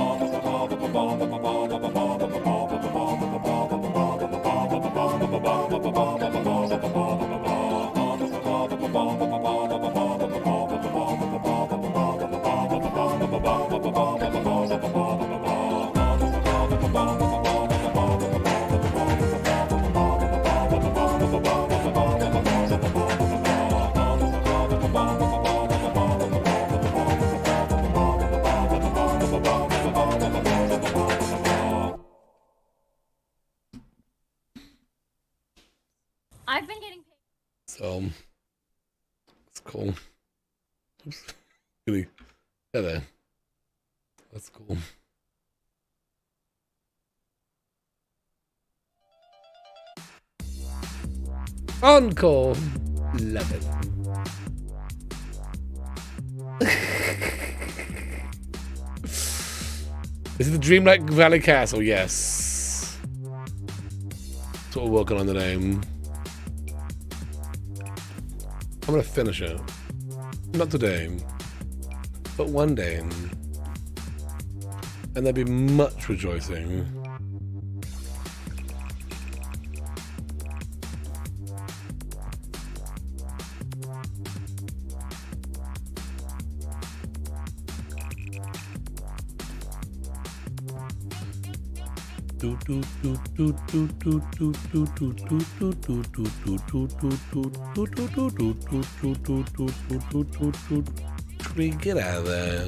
G: I've been getting paid.
F: So, it's cool. Oops. Really? Yeah, there. That's cool. Encore. Love it. Is it the Dreamlight Valley Castle? Yes. That's what we're working on today. I'm gonna finish it. Not today, but one day. And there'll be much rejoicing. Tree, get out of there.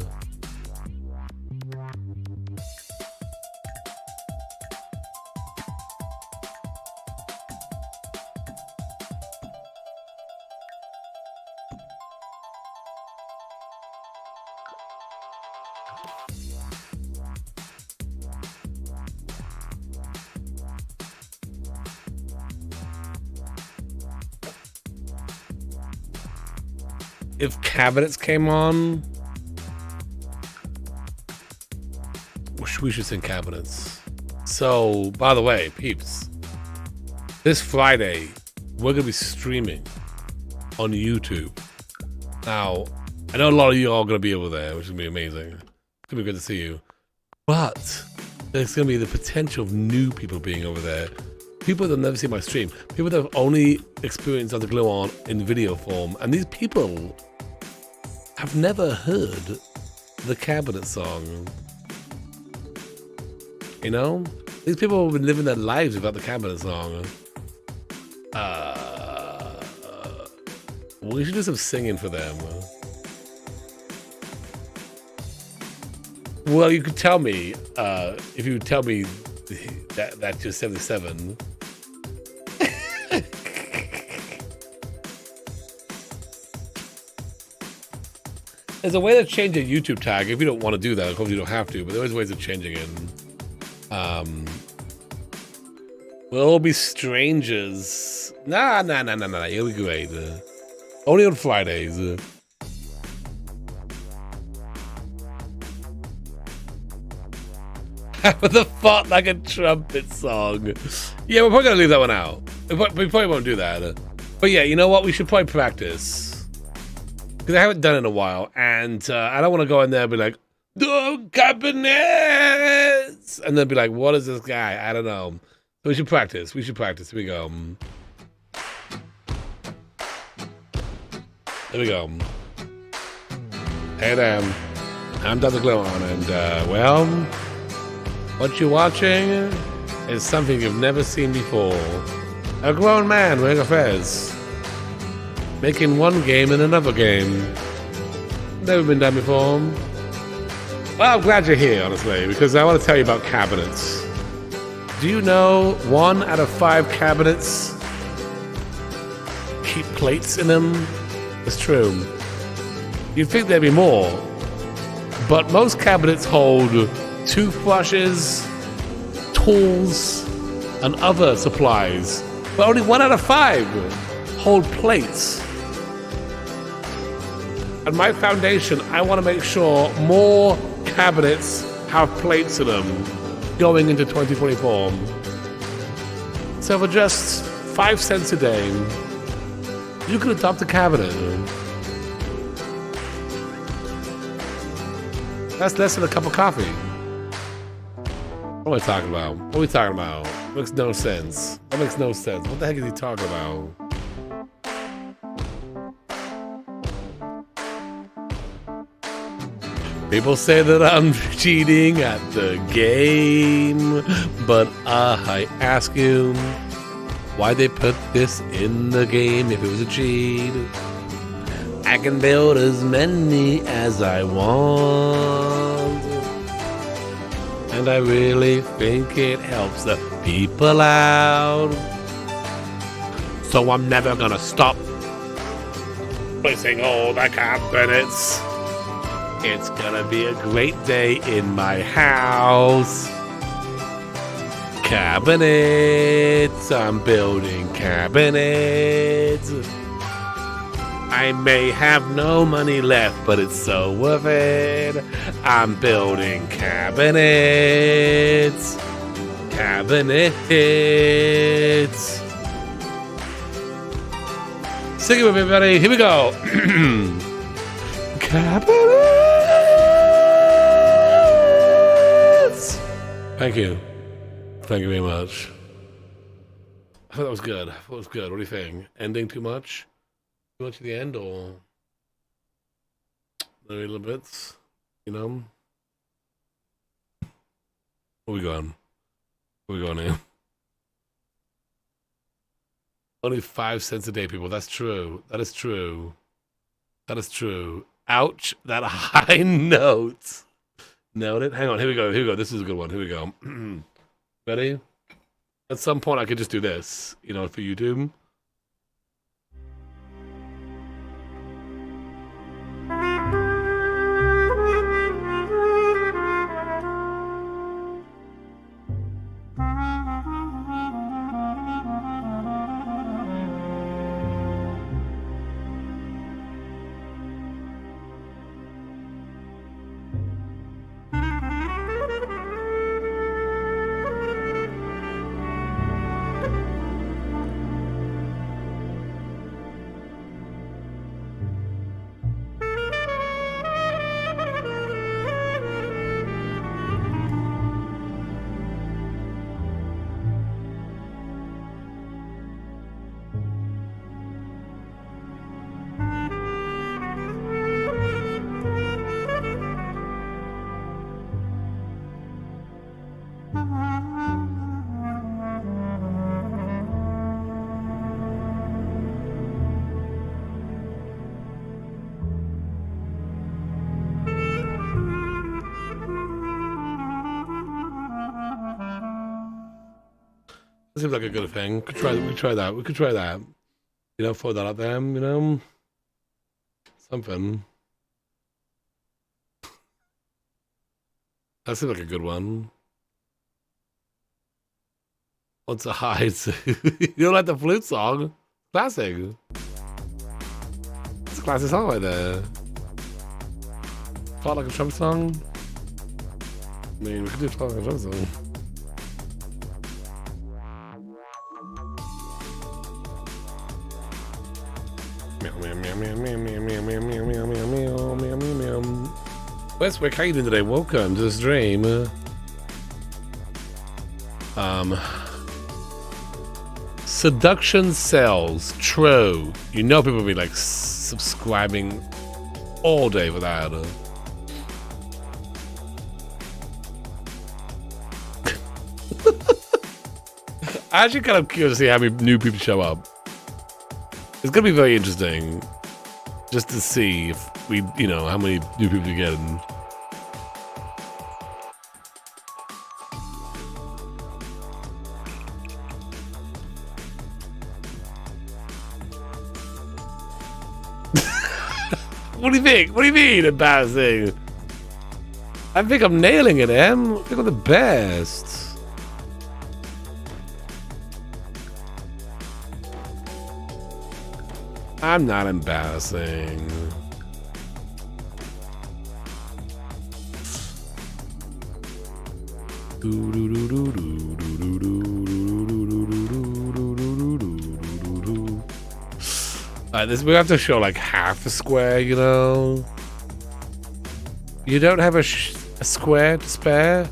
F: If cabinets came on, we should sing cabinets. So, by the way, peeps, this Friday, we're going to be streaming on YouTube. Now, I know a lot of you are all going to be over there, which is going to be amazing. It's going to be good to see you. But there's going to be the potential of new people being over there. People that have never seen my stream. People that have only experienced Under Glue On in video form. And these people have never heard the cabinet song. You know? These people have been living their lives without the cabinet song. We should do some singing for them. Well, you could tell me, if you tell me that you're 77. There's a way to change a YouTube tag. If you don't want to do that, of course you don't have to, but there is ways of changing it. We'll all be strangers. Nah. You'll be great. Only on Fridays. With the font like a trumpet song. Yeah, we're probably gonna leave that one out. We probably won't do that. But yeah, you know what? We should probably practice. Because I haven't done it in a while, and I don't want to go in there and be like, "No cabinets!" and then be like, "What is this guy?" I don't know. So we should practice. Here we go. Here we go. Hey there. I'm Dr. Glowon, and well, what you're watching is something you've never seen before. A grown man wearing a fez. Making one game and another game. Never been done before. Well, I'm glad you're here, honestly, because I want to tell you about cabinets. Do you know 1 out of 5 cabinets keep plates in them? It's true. You'd think there'd be more, but most cabinets hold toothbrushes, tools, and other supplies. But only 1 out of 5 hold plates. At my foundation, I want to make sure more cabinets have plates in them going into 2024. So for just 5 cents a day, you can adopt a cabinet. That's less than a cup of coffee. What are we talking about? Makes no sense. That makes no sense. What the heck is he talking about? People say that I'm cheating at the game, but I ask you why they put this in the game if it was a cheat. I can build as many as I want, and I really think it helps the people out. So I'm never gonna stop placing all the cabinets. It's gonna be a great day in my house. Cabinets, I'm building cabinets. I may have no money left, but it's so worth it. I'm building cabinets. Cabinets. Sing it with me, everybody. Here we go. Cabinets. Thank you. Thank you very much. I thought that was good. I thought it was good. What do you think? Ending too much? Too much at the end, or maybe little bits? You know? Where we going? Where we going here? Only 5 cents a day, people. That's true. That is true. That is true. Ouch. That high note. Nailed it. Hang on. Here we go. Here we go. This is a good one. Here we go. Ready? At some point, I could just do this, you know, for YouTube. Seems like a good thing. We could try that. We could try that. You know, throw that out there, you know? Something. That seems like a good one. What's a high? You don't like the flute song? Classic. It's a classic song right there. Felt like a Trump song? I mean, we could do Felt like a Trump song. Westwick, how you doing today? Welcome to the stream. Seduction sells. True. You know people will be like subscribing all day for that. I'm actually kind of curious to see how many new people show up. It's gonna be very interesting just to see if we, you know, how many new people we get. What do you think? What do you mean embarrassing? I think I'm nailing it, Em. I think I'm the best. I'm not embarrassing. We have to show like half a square, you know. You don't have a square to spare?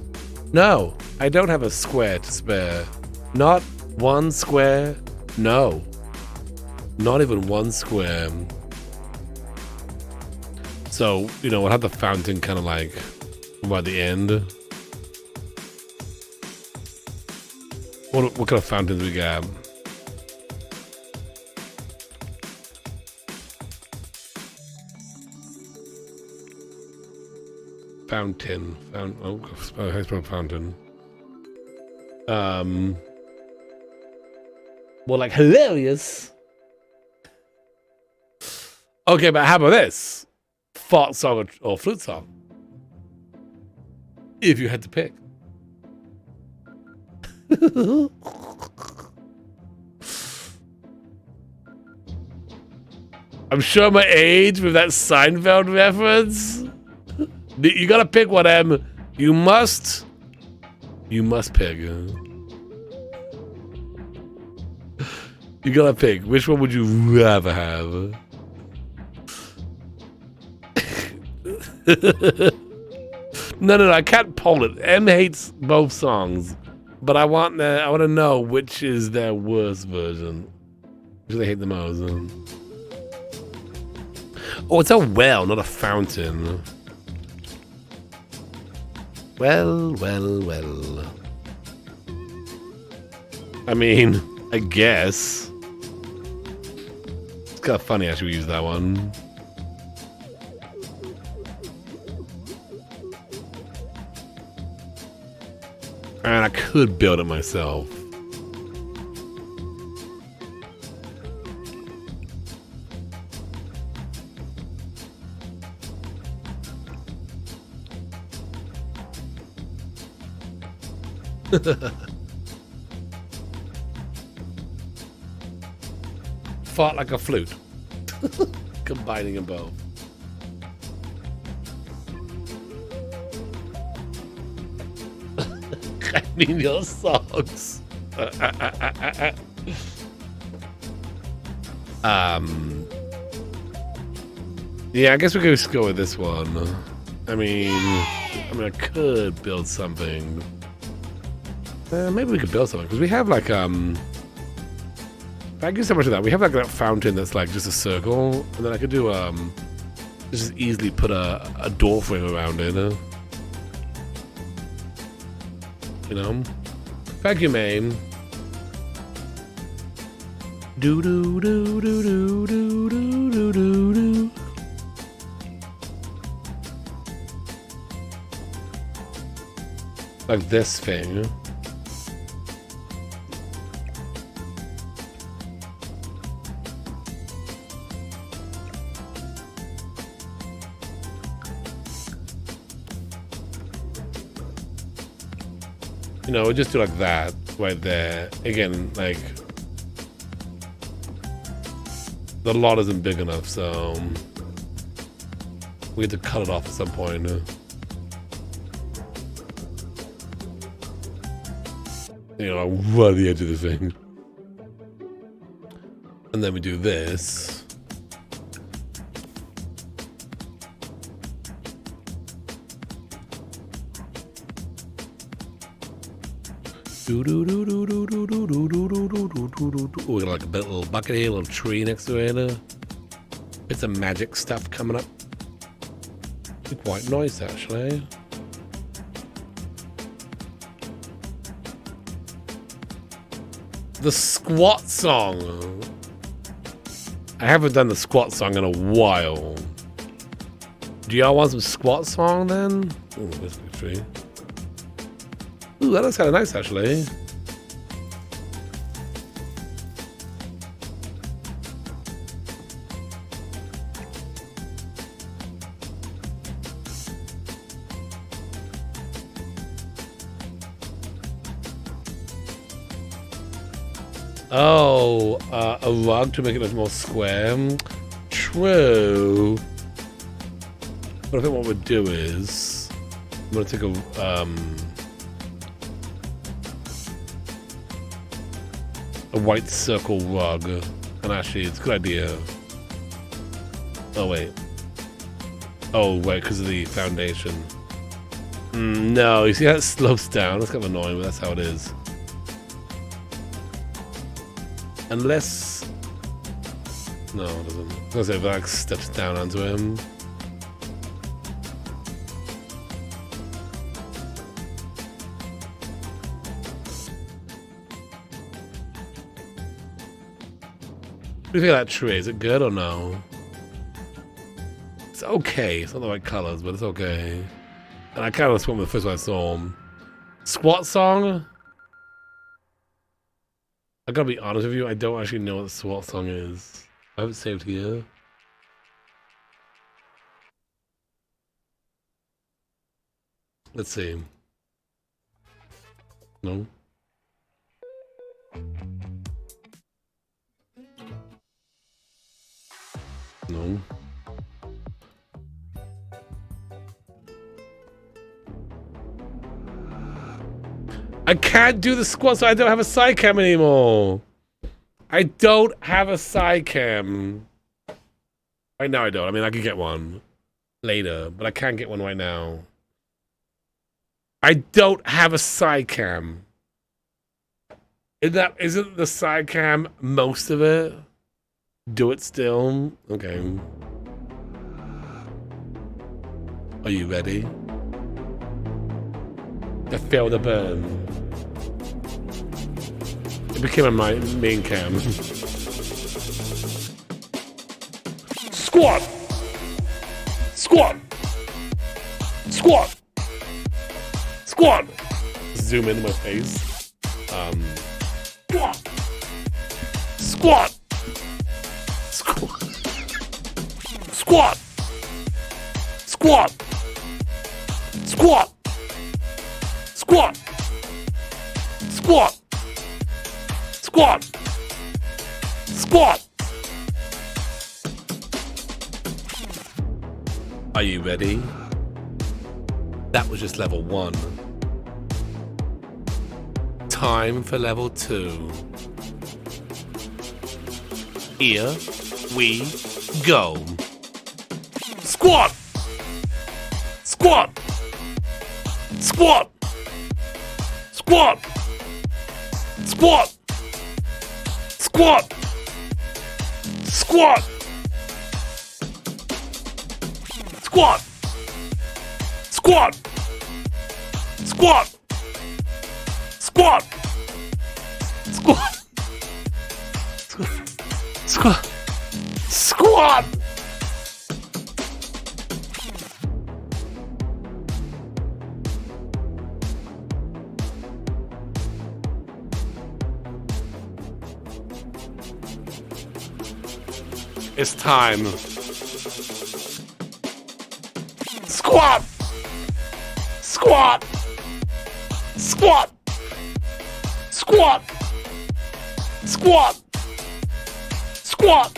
F: No, I don't have a square to spare. Not one square. No. Not even one square. So, you know, we'll have the fountain kind of like by the end. What kind of fountains we got? Fountain. Fountain. Well, like hilarious. Okay, but how about this? Fart song or flute song? If you had to pick. I'm sure my age with that Seinfeld reference. You gotta pick one, Em. You must pick. You gotta pick. Which one would you rather have? No, I can't poll it. M hates both songs, but I want to know which is their worst version. Which they hate the most. Oh, it's a well, not a fountain. Well. I mean, I guess. It's kind of funny I should use that one. And I could build it myself. Fart like a flute. Combining them both. I mean your songs. Yeah, I guess we could just go with this one. I mean, I could build something. Maybe we could build something because we have like thank you so much for that. We have like that fountain that's like just a circle, and then I could do just easily put a door frame around it. You know? Thank you, Maine. Do do do do do do do do do do. Like this thing. You know, we just do like that right there. Again, like the lot isn't big enough, so we have to cut it off at some point. You know, right at the edge of the thing. And then we do this. We got like a little bucket here, a little tree next to it. Bits of magic stuff coming up. It's quite nice, actually. The squat song. I haven't done the squat song in a while. Do y'all want some squat song then? Ooh, this big tree. Ooh, that looks kind of nice, actually. Oh, a rug to make it look more square. True. But I think what we'll do is I'm gonna take a white circle rug, and actually it's a good idea. Oh wait, because of the foundation. No, you see how it slopes down? That's kind of annoying, but that's how it is. Unless... No, it doesn't. I was gonna say Vax steps down onto him. What do you think of that tree? Is it good or no? It's okay. It's not the right colors, but it's okay. And I kind of swam with the first one I saw him. Squat song? I gotta be honest with you, I don't actually know what the SWAT song is. I have it saved here. Let's see. No? No. I can't do the squat, so I don't have a side cam anymore. I don't have a side cam. Right now I don't. I mean, I could get one later, but I can't get one right now. I don't have a side cam. Isn't the side cam most of it? Do it still? Okay. Are you ready? I failed the burn. It became my main cam. Squat! Squat! Squat! Squat! Zoom into my face. Squat! Squat! Squat! Squat! Squat! Squat! Squat! Squat! Squat! Squat! Are you ready? That was just level 1. Time for level 2. Here we go. Squat! Squat! Squat! Squat! Squat! Squat! Squat! Squat! Squat! Squat! Squat! Squat! Squat! Squat! It's time. Squat! Squat! Squat! Squat! Squat! Squat!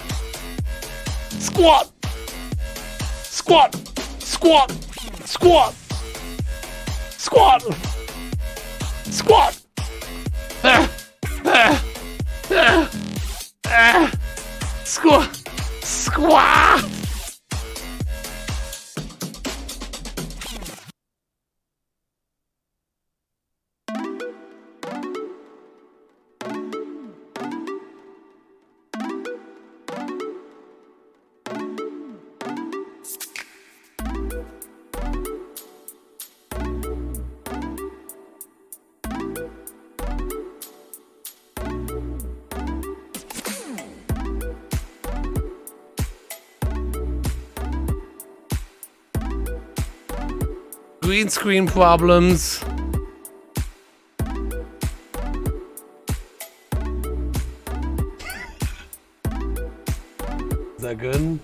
F: Squat! Squat! Squat! Squat! Squat! Squat! Squat! Squat! Green screen problems. Is that good?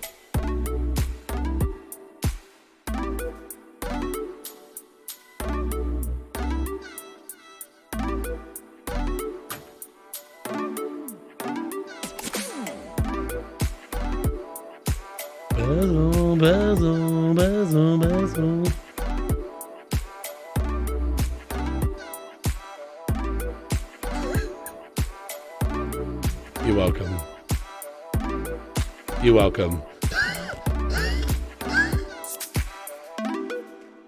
F: Basil, basil, basil, basil. You're welcome. You're welcome.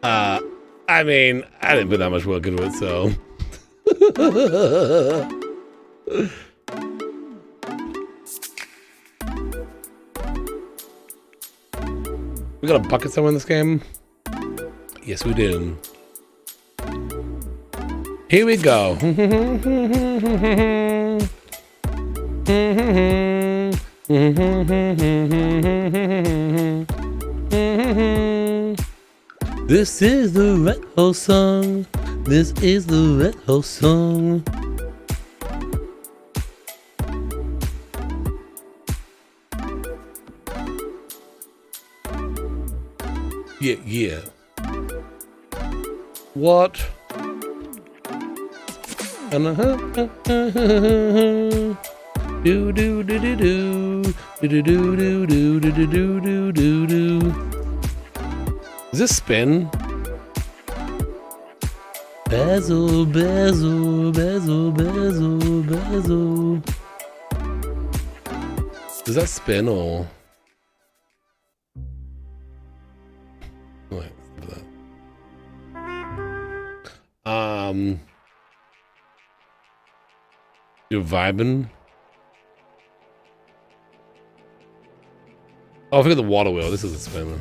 F: I mean, I didn't put that much work into it, so. We got a bucket somewhere in this game? Yes, we do. Here we go. This is the Red Hole song. This is the Red Hole song. Yeah, yeah. What? Do do do do do do do do do do do do do do. Does this spin? Bezel, bezel, bezel, bezel, bezel. Does that spin or? Wait, you're vibing. Oh, I forgot the water wheel. This is a spinner.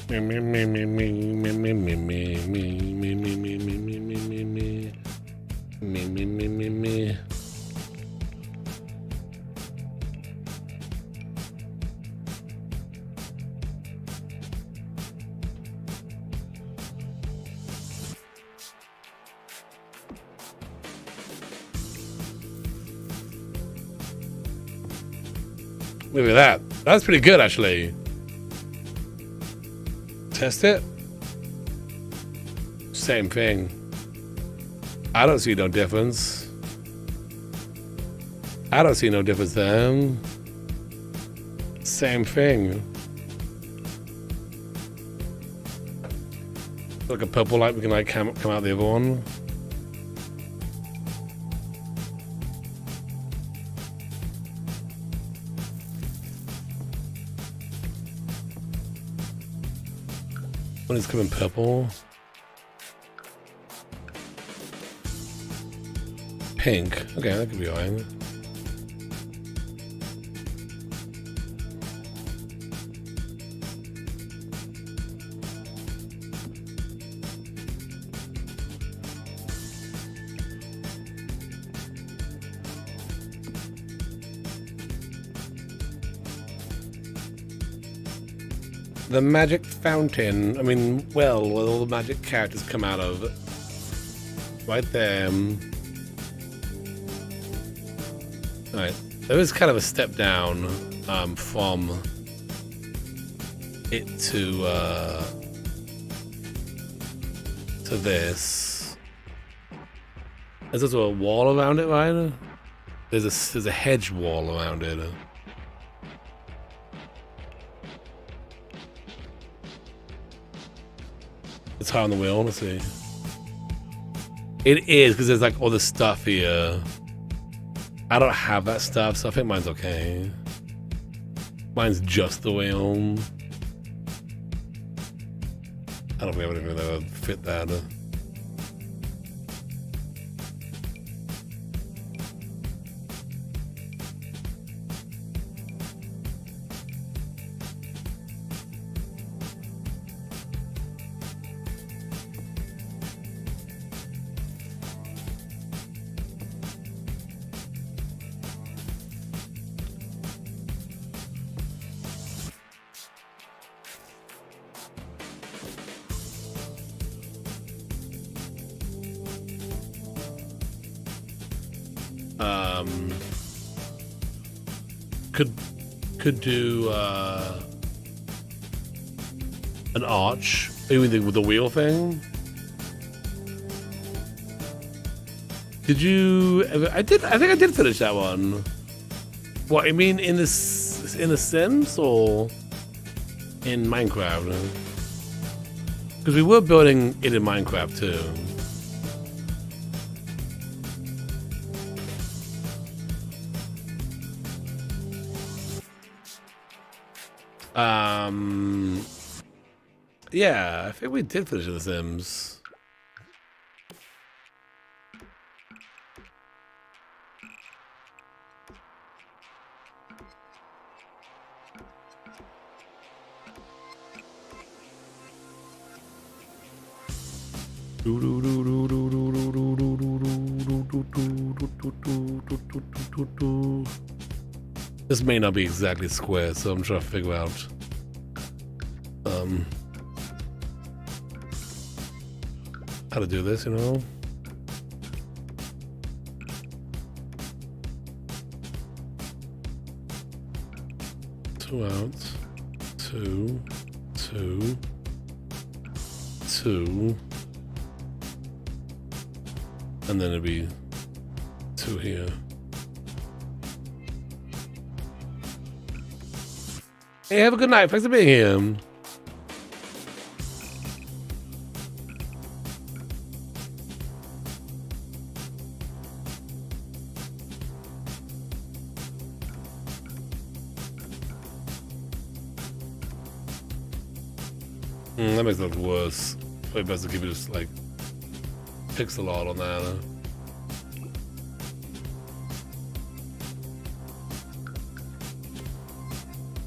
F: Me me me me me me me me me me me me me me me me me me me me. Look at that. That's pretty good, actually. Test it. Same thing. I don't see no difference. I don't see no difference then. Same thing. Like a purple light, we can like come out the other one. When it's coming purple. Pink. Okay, that could be alright. The magic fountain. I mean, well, where all the magic characters come out of. Right there. Alright. There is kind of a step down from it to this. There's also a wall around it, right? There's a hedge wall around it. It's high on the wheel, let's see. It is, because there's like all this stuff here. I don't have that stuff, so I think mine's okay. Mine's just the wheel. I don't think I would ever fit that. Could do an arch, maybe with the wheel thing. Did you ever? I think I did finish that one. What, I mean in The Sims or in Minecraft? Because we were building it in Minecraft too. Yeah, I think we did finish The Sims. This may not be exactly square, so I'm trying to figure out how to do this, you know? Two out, two, two, two, and then it'd be two here. Hey, have a good night. Thanks for being here. That makes it look worse. Probably best to keep it just like pixel art on that.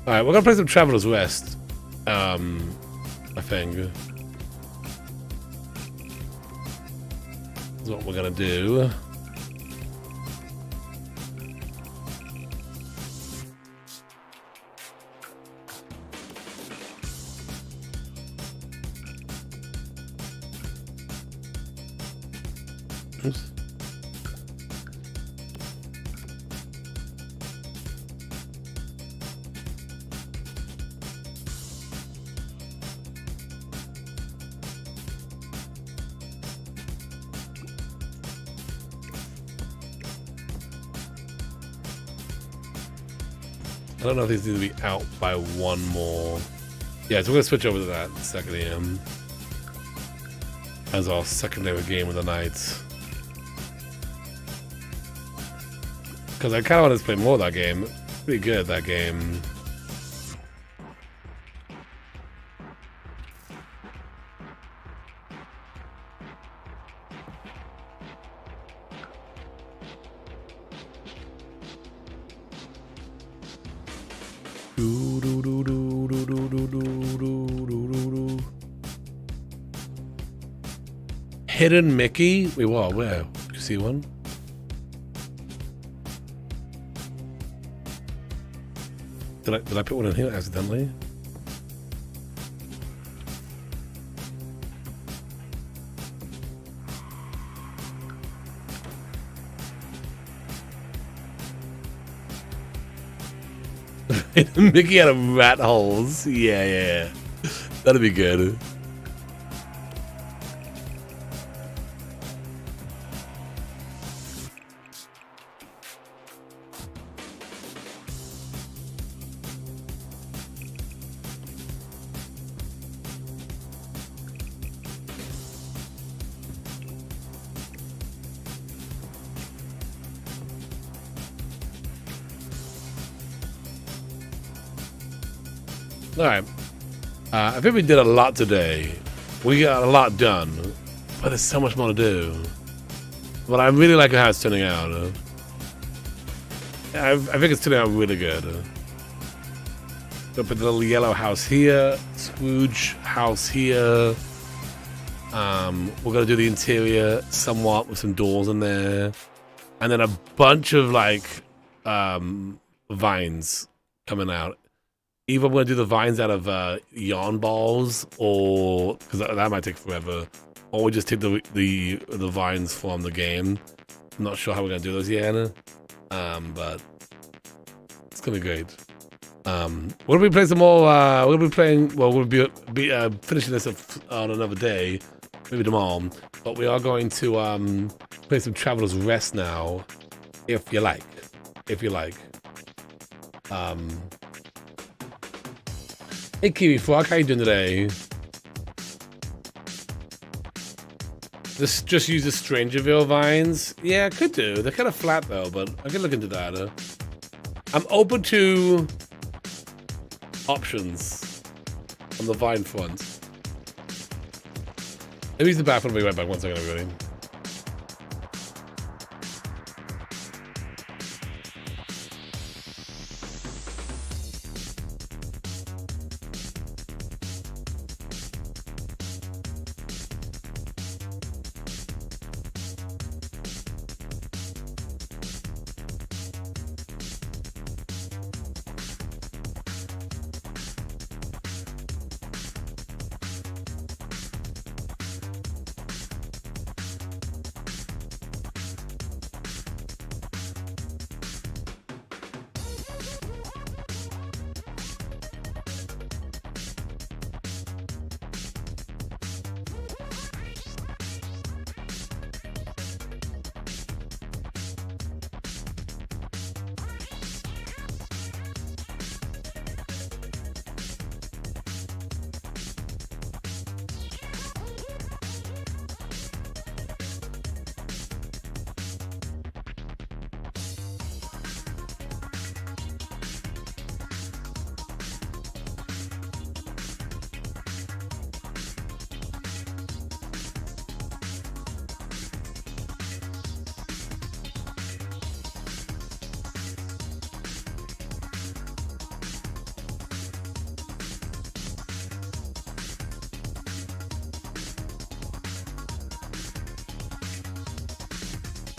F: Alright, we're gonna play some Traveler's Rest. I think. That's what we're gonna do. Oops. I don't know if these need to be out by one more. Yeah, so we're gonna switch over to that second AM as our secondary game of the night. Because I kind of want to play more of that game. Pretty good, that game. Hidden Mickey? Wait, what? Where? You see one? Did I put one in here accidentally? Mickey out of rat holes. Yeah. That'd be good. Alright. I think we did a lot today. We got a lot done. But there's so much more to do. But I really like how it's turning out. I think it's turning out really good. Gonna put the little yellow house here. Scrooge house here. We're gonna do the interior somewhat with some doors in there. And then a bunch of like vines coming out. Either I'm going to do the vines out of yarn balls, or because that might take forever, or we just take the vines from the game. I'm not sure how we're going to do those yet, but it's going to be great. We're going to be playing some more. We're going to be playing. Well, we'll be finishing this on another day, maybe tomorrow. But we are going to play some Traveler's Rest now, if you like. Hey Kiwi Frog, how you doing today? Just use the Strangerville vines? Yeah, I could do. They're kind of flat though, but I could look into that. I'm open to options on the Vine front. Let me use the bathroom. I'll be right back. 1 second, everybody.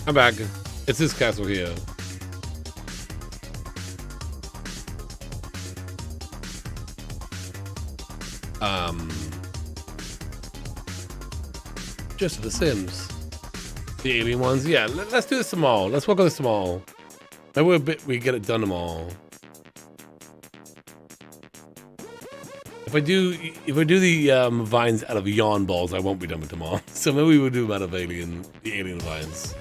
F: I'm back. It's this castle here. Just the Sims. The alien ones. Yeah, let's do this tomorrow. Let's work on this tomorrow. Maybe we get it done tomorrow. If I do the vines out of yawn balls, I won't be done with tomorrow. So maybe we'll do them out of the alien vines.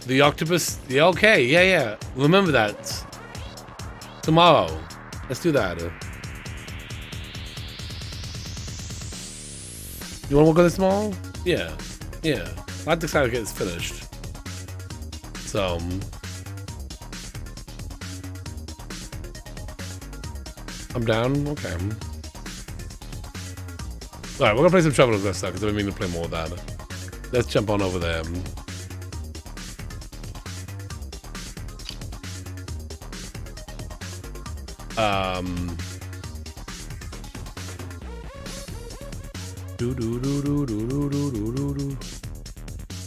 F: The octopus, okay, yeah. Remember that. Tomorrow. Let's do that. You wanna work on this tomorrow? Yeah. I'm excited to get this finished. So I'm down, okay. Alright, we're gonna play some Traveler's Rest now, because I've been meaning to play more of that. Let's jump on over there.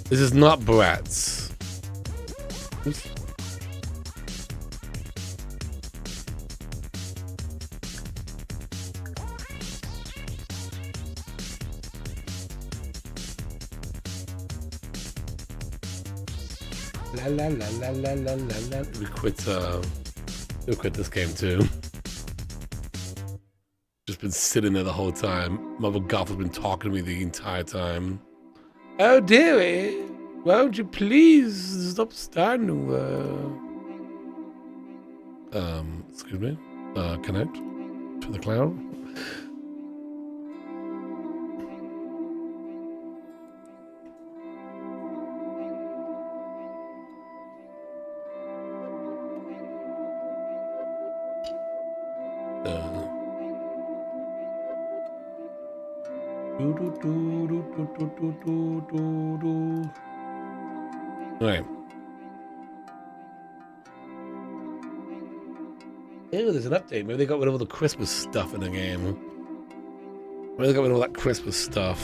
F: This is not Bratz. Oops. La. We'll quit this game too. Just been sitting there the whole time. Mother Goth has been talking to me the entire time. Oh dearie, won't you please stop standing there? Excuse me. Connect to the cloud. Alright. Ew, there's an update. Maybe they got rid of all the Christmas stuff in the game. Maybe they got rid of all that Christmas stuff.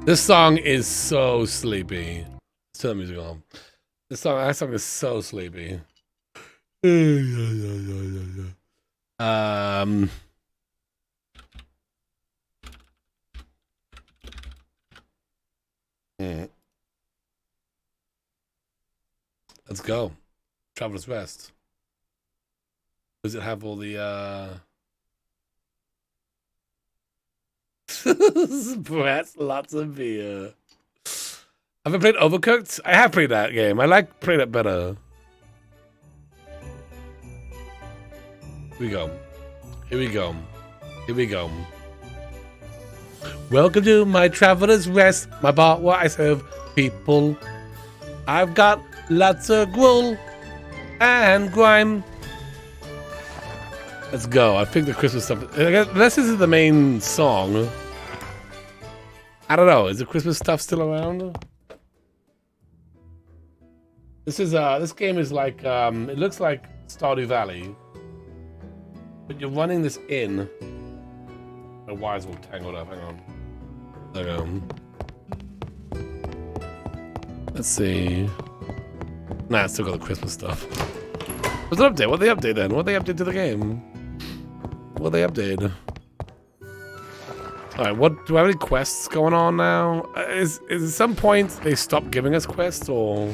F: This song is so sleepy. Let's turn the music on. That song is so sleepy. Let's go. Traveler's Rest. Does it have all the Brats, lots of beer. Have I played Overcooked? I have played that game. I like playing it better. Here we go. Here we go. Here we go. Welcome to my Traveler's Rest, my bar where I serve people. I've got lots of gruel and grime. Let's go. I think the Christmas stuff. Unless this is the main song. I don't know. Is the Christmas stuff still around? This game is like it looks like Stardew Valley, but you're running this in. My wires all tangled up. Hang on. There we go. Let's see. Nah, it's still got the Christmas stuff. What's an update? What they update then? What they update to the game? What they update? All right. What do I have any quests going on now? Is at some point they stopped giving us quests or?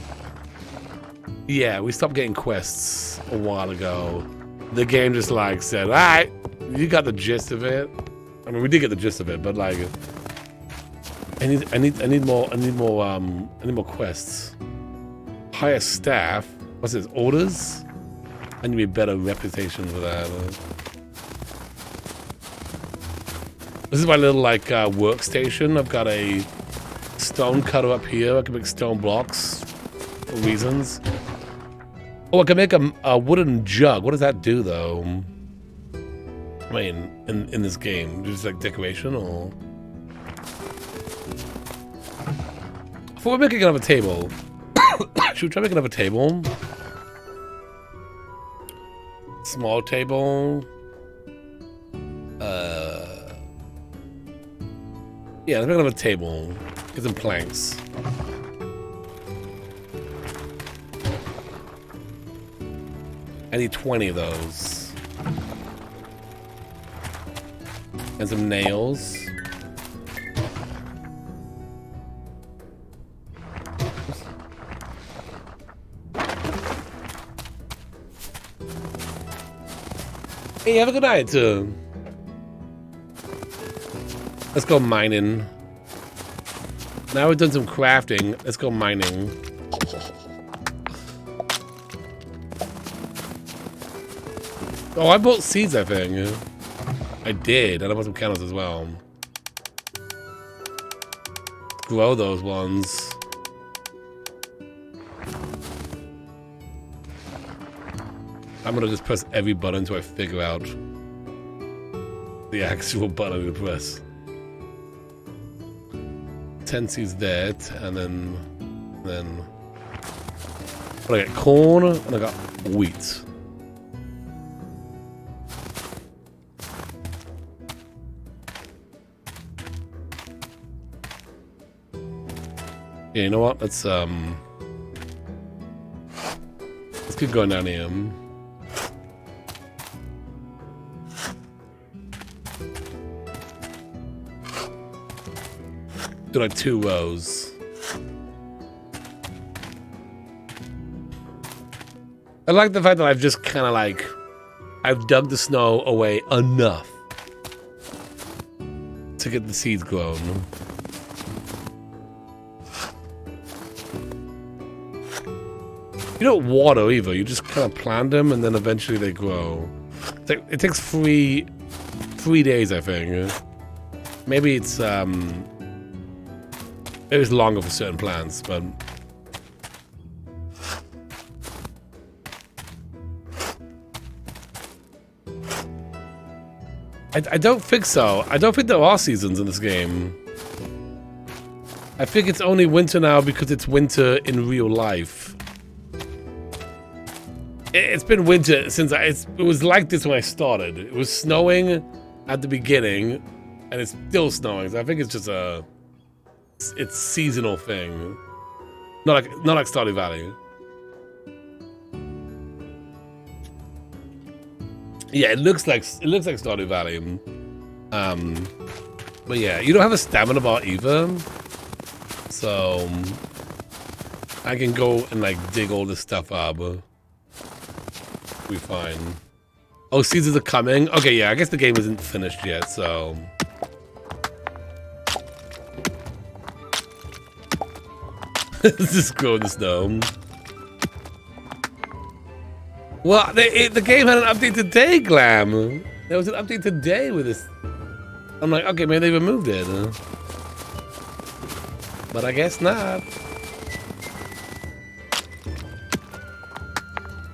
F: Yeah, we stopped getting quests a while ago. The game just like said, "All right, you got the gist of it." I mean, we did get the gist of it, but like, I need more quests. Hire staff. What's this? Orders. I need a better reputation for that. This is my little like workstation. I've got a stone cutter up here. I can make stone blocks for reasons. Oh, I can make a wooden jug. What does that do, though? I mean, in this game, just like decoration, or? I thought we're making another table. Should we try making another table? Small table. Yeah, let's make another table. Get some planks. I need 20 of those. And some nails. Hey, have a good night. Let's go mining. Now we've done some crafting. Let's go mining. Oh, I bought seeds, I think. I did, and I bought some candles as well. Grow those ones. I'm gonna just press every button until I figure out the actual button to press. 10 seeds there, and then what, I got corn and I got wheat. Yeah, you know what? Let's keep going down here. Do like 2 rows. I like the fact that I've just kind of like I've dug the snow away enough to get the seeds grown. You don't water either. You just kind of plant them and then eventually they grow. It takes three days, I think. Maybe it's longer for certain plants, but I don't think so. I don't think there are seasons in this game. I think it's only winter now because it's winter in real life. It's been winter since it was like this when I started. It was snowing at the beginning, and it's still snowing. So I think it's just it's seasonal thing, not like Stardew Valley. Yeah, it looks like Stardew Valley. But yeah, you don't have a stamina bar either, so I can go and like dig all this stuff up. Be fine. Oh, seasons are coming. Okay, yeah, I guess the game isn't finished yet, so. Let's just grow the snow. Well, the game had an update today, Glam. There was an update today with this. I'm like, okay, maybe they removed it. But I guess not.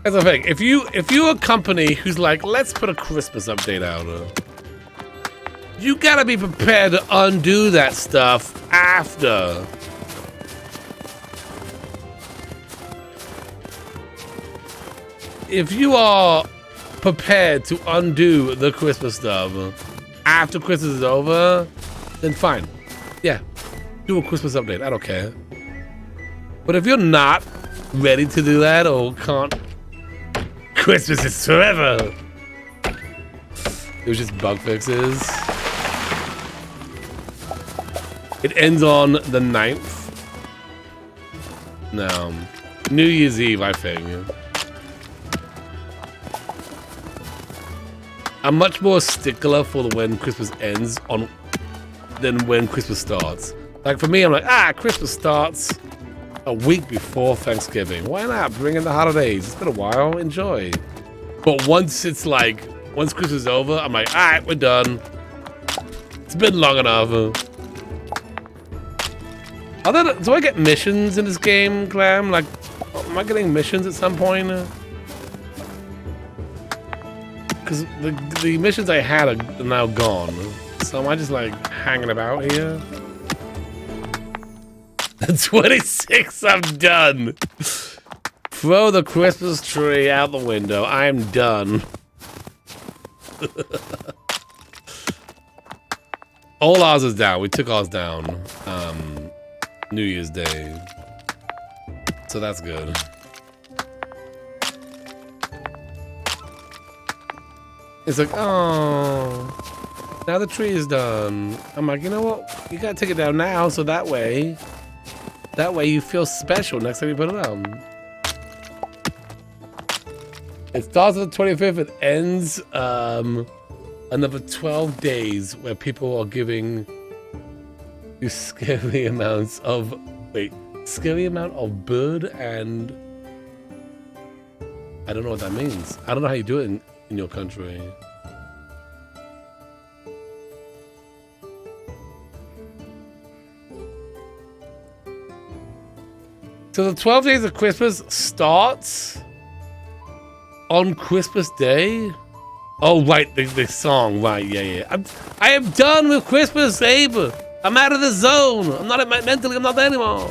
F: That's the thing. If you're a company who's like, let's put a Christmas update out, you gotta be prepared to undo that stuff after. If you are prepared to undo the Christmas stuff after Christmas is over, then fine. Yeah, do a Christmas update. I don't care. But if you're not ready to do that or can't, Christmas is forever. It was just bug fixes. It ends on the 9th. No, New Year's Eve, I think. I'm much more stickler for when Christmas ends than when Christmas starts. Like for me, I'm like, Christmas starts a week before Thanksgiving. Why not? Bring in the holidays. It's been a while. Enjoy. But once Christmas is over, I'm like, all right, we're done. It's been long enough. Do I get missions in this game, Clam? Like, am I getting missions at some point? Because the missions I had are now gone. So am I just like hanging about here? 26, I'm done. Throw the Christmas tree out the window. I'm done. All ours is down. We took ours down. New Year's Day. So that's good. It's like, oh, now the tree is done. I'm like, you know what? You gotta take it down now, so that way you feel special next time you put it on. It starts on the 25th. It ends another 12 days where people are giving you scary amount of bird and I don't know what that means. I don't know how you do it in your country. So the 12 days of Christmas starts on Christmas Day? Oh, right, the song, right, yeah. I am done with Christmas, Abe. I'm out of the zone. I'm not mentally, I'm not there anymore.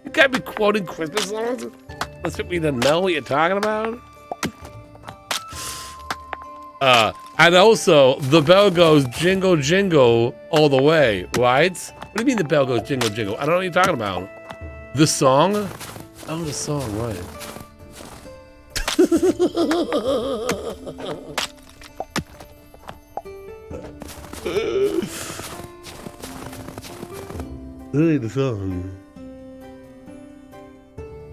F: You can't be quoting Christmas songs. Expect me to know what you're talking about. And also, the bell goes jingle, jingle all the way, right? What do you mean the bell goes jingle, jingle? I don't know what you're talking about. The song? Oh, the song, right. Really, the song.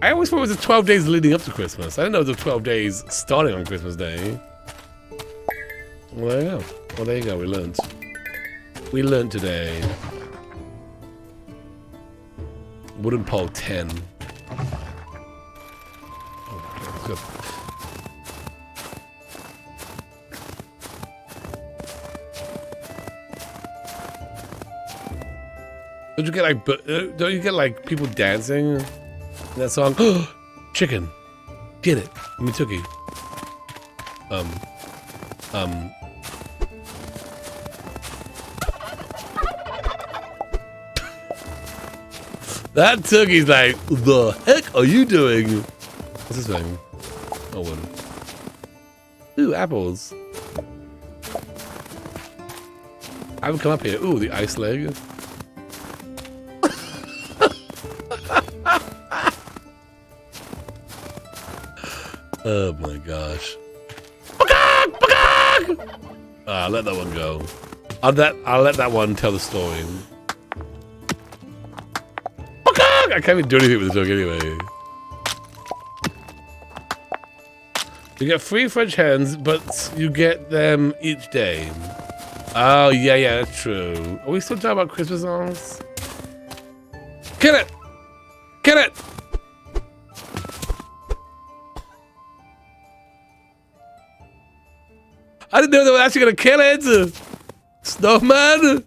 F: I always thought it was the 12 days leading up to Christmas. I didn't know it was the 12 days starting on Christmas Day. Well, there you go. Well, there you go. We learned. We learned today. Wooden pole 10. Oh, good. Don't you get like people dancing in that song? Chicken. Get it. Give me Tookie. That Tookie's like, the heck are you doing? What's this thing? Oh, what? Ooh, apples. I haven't come up here. Ooh, the ice leg. Oh my gosh. I'll let that one go. I'll let that one tell the story. I can't even do anything with the dog anyway. You get 3 French hens, but you get them each day. Oh, yeah, that's true. Are we still talking about Christmas songs? Kill it! Kill it! I didn't know they were actually gonna kill it! Snowman!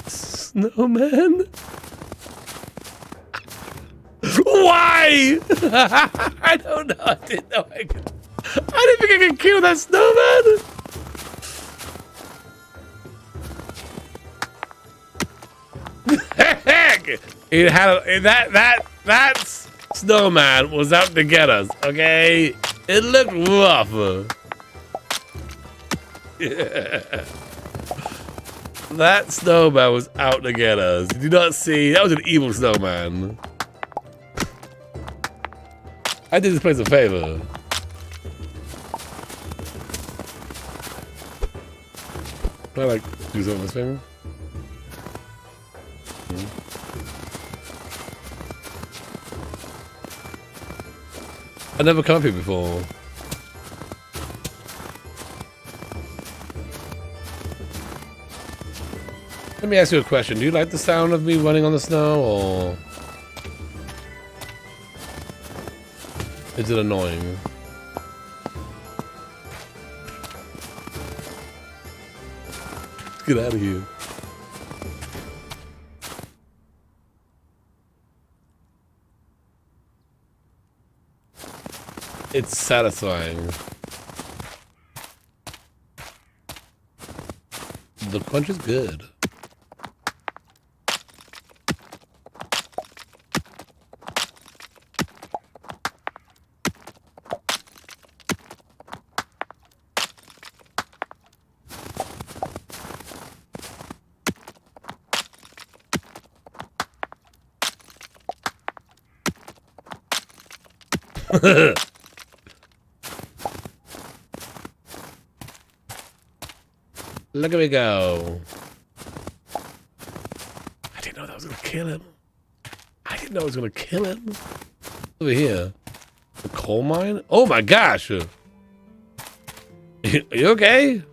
F: Snowman? Why? I don't know. I didn't know I could. I didn't think I could kill that snowman. Heck, it had that snowman was out to get us. Okay, it looked rough. Yeah. That snowman was out to get us. Did you not see? That was an evil snowman. I did this place a favor. Can I like do something this favor? I've never come up here before. Let me ask you a question. Do you like the sound of me running on the snow, or is it annoying? Get out of here. It's satisfying. The crunch is good. Look at me go. I didn't know that was gonna kill him. I didn't know it was gonna kill him. Over here. The coal mine? Oh my gosh. Are you okay?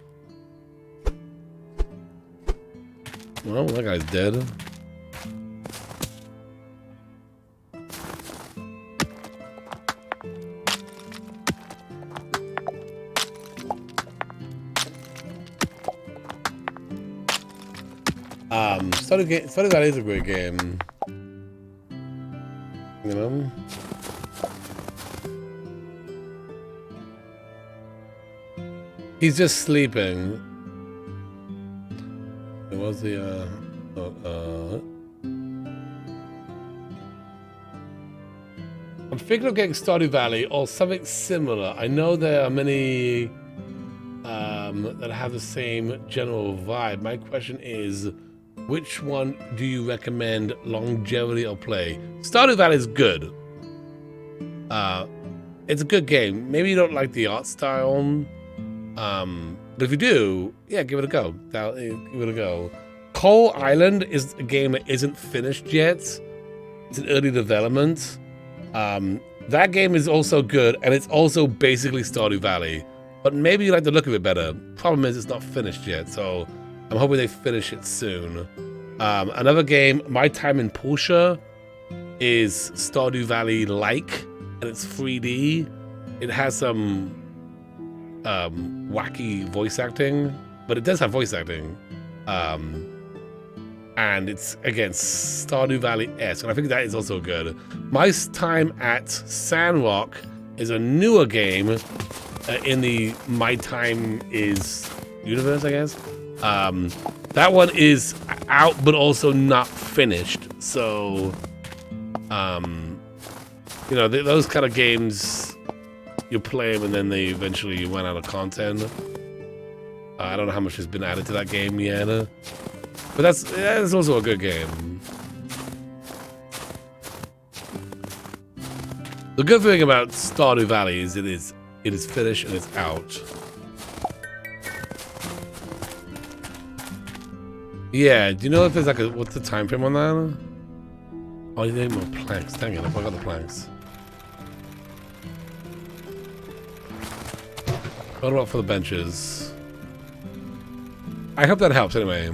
F: Well, that guy's dead. Stardew Valley is a great game. You know? He's just sleeping. It was the I'm thinking of getting Stardew Valley or something similar. I know there are many that have the same general vibe. My question is, which one do you recommend longevity or play? Stardew Valley is good. It's a good game. Maybe you don't like the art style. But if you do, yeah, give it a go. Give it a go. Coal Island is a game that isn't finished yet. It's in early development. That game is also good, and it's also basically Stardew Valley. But maybe you like the look of it better. Problem is, it's not finished yet, so I'm hoping they finish it soon. Another game, My Time in Portia, is Stardew Valley-like, and it's 3D. It has some wacky voice acting, but it does have voice acting. And it's, again, Stardew Valley-esque, and I think that is also good. My Time at Sandrock is a newer game in the My Time Is universe, I guess. That one is out, but also not finished. So, you know, those kind of games, you play them and then they eventually run out of content. I don't know how much has been added to that game yet, but that's also a good game. The good thing about Stardew Valley is it is finished and it's out. Yeah, do you know if there's like what's the time frame on that? Oh, you need more planks. Dang it, I forgot the planks. What about for the benches? I hope that helps anyway.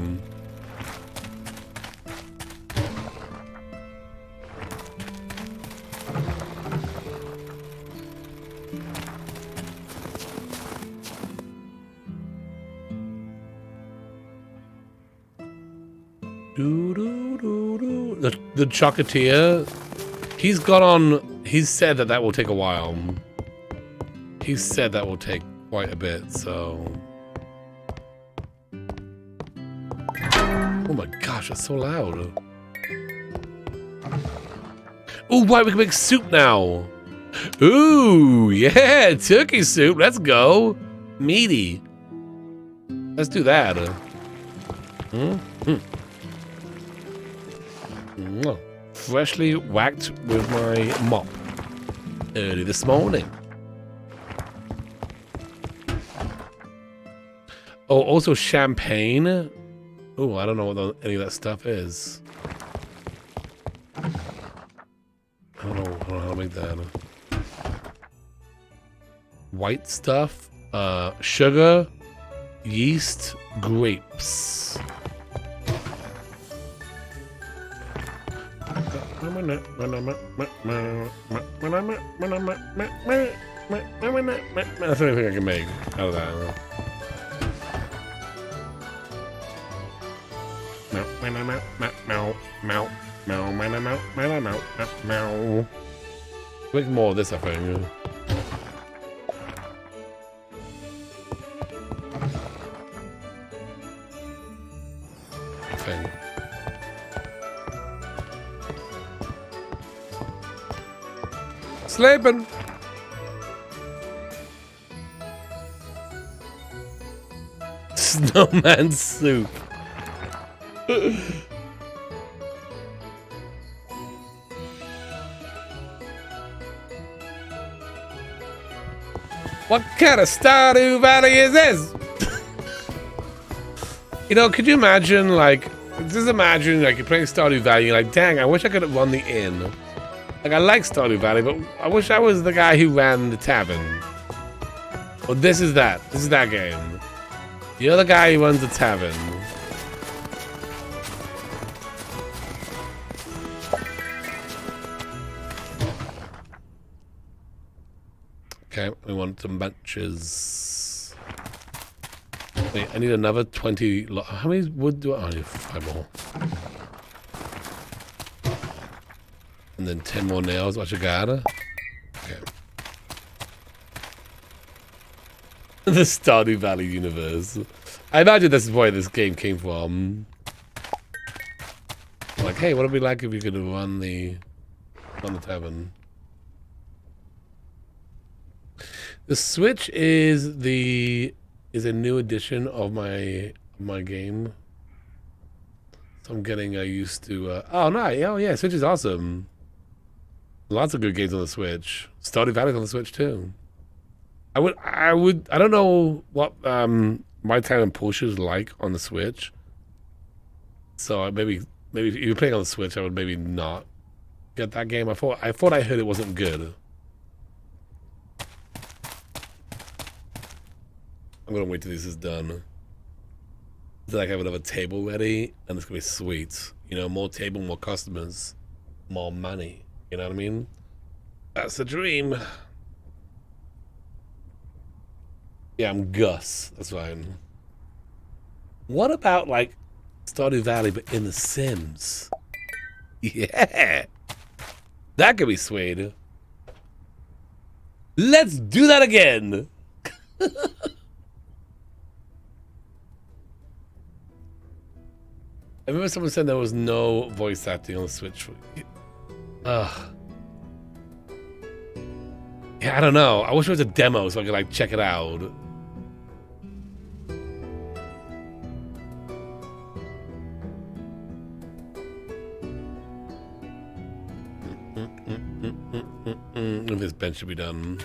F: The Chocolatier He's got on. He's said that will take a while. He said that will take quite a bit. So. Oh my gosh, it's so loud. Oh, right, we can make soup now. Ooh, yeah, turkey soup. Let's go. Meaty. Let's do that. Freshly whacked with my mop early this morning. Oh, also champagne. Oh, I don't know what any of that stuff is. I don't know how to make that. White stuff, sugar, yeast, grapes. That's the only thing I can make out of that. Make more of this, I think. Sleeping. Snowman soup. What kind of Stardew Valley is this? You know, could you imagine, like, just imagine, like, you're playing Stardew Valley, you're like, dang, I wish I could have run the inn. Like, I like Stardew Valley, but I wish I was the guy who ran the tavern. Well, this is that. This is that game. You're the guy who runs the tavern. Okay, we want some bunches. Wait, I need another 20. How many wood do I need? 5 more. And then 10 more nails. What you got? Okay. The Stardew Valley universe. I imagine this is where this game came from. Like, hey, what would it be like if you could run the tavern? The Switch is a new edition of my game. So I'm getting used to. Oh no! Oh yeah, Switch is awesome. Lots of good games on the Switch. Stardew Valley's on the Switch too. I don't know what My Time in Porsche is like on the Switch. So maybe if you're playing on the Switch, I would maybe not get that game. I thought I heard it wasn't good. I'm gonna wait till this is done. Then I have another table ready, and it's gonna be sweet. You know, more table, more customers, more money. You know what I mean? That's the dream. Yeah, I'm Gus. That's fine. What about, like, Stardew Valley, but in The Sims? Yeah! That could be sweet. Let's do that again! I remember someone said there was no voice acting on the Switch. Ugh. Yeah, I don't know. I wish it was a demo so I could, like, check it out. If this bench should be done.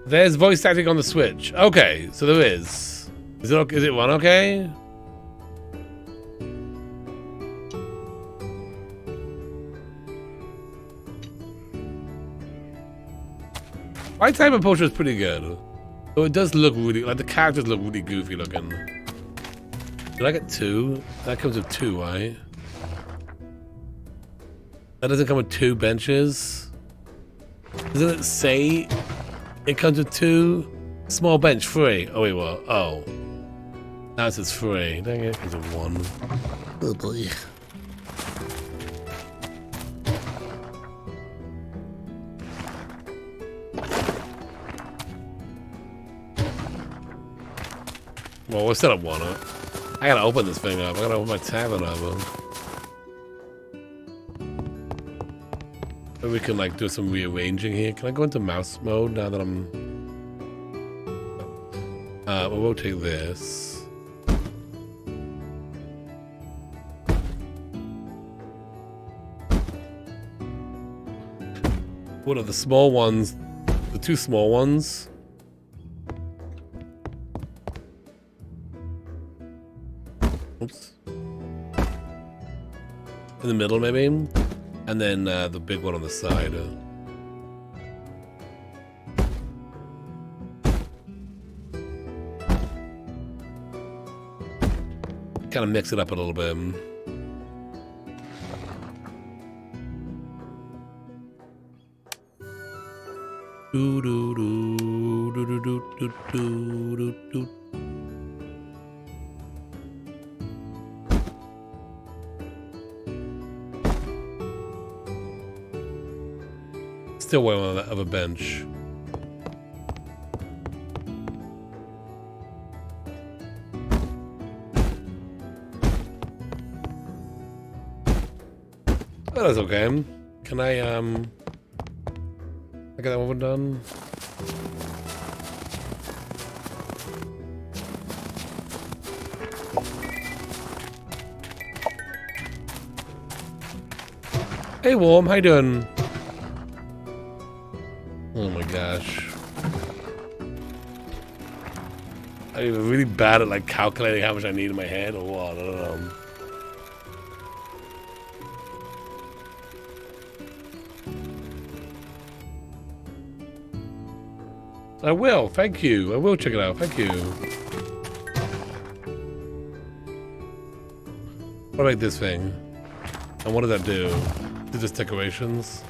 F: There's voice acting on the Switch. Okay, so there is. Is it okay? Is it one okay? My Time in Porsche is pretty good. So it does look really, like the characters look really goofy looking. Did I get 2? That comes with 2, right? That doesn't come with 2 benches. Doesn't it say it comes with 2? Small bench, free. Oh wait, what? Oh. Now it says free. Dang it, it comes with 1. Oh boy. Well, we'll set up one up. I gotta open this thing up. I gotta open my tavern up. Maybe we can like do some rearranging here. Can I go into mouse mode now that I'm... we'll rotate this. What are the small ones? The two small ones? Oops. In the middle, maybe? And then the big one on the side. Kind of mix it up a little bit. Do do do do do do do do do. Still way of a bench. Oh, that's okay. Can I get that one done? Hey, Warm, how you doing? Oh my gosh. I'm really bad at like calculating how much I need in my head or what, I don't know. I will, thank you. I will check it out, thank you. What about this thing? And what does that do? Is it just decorations?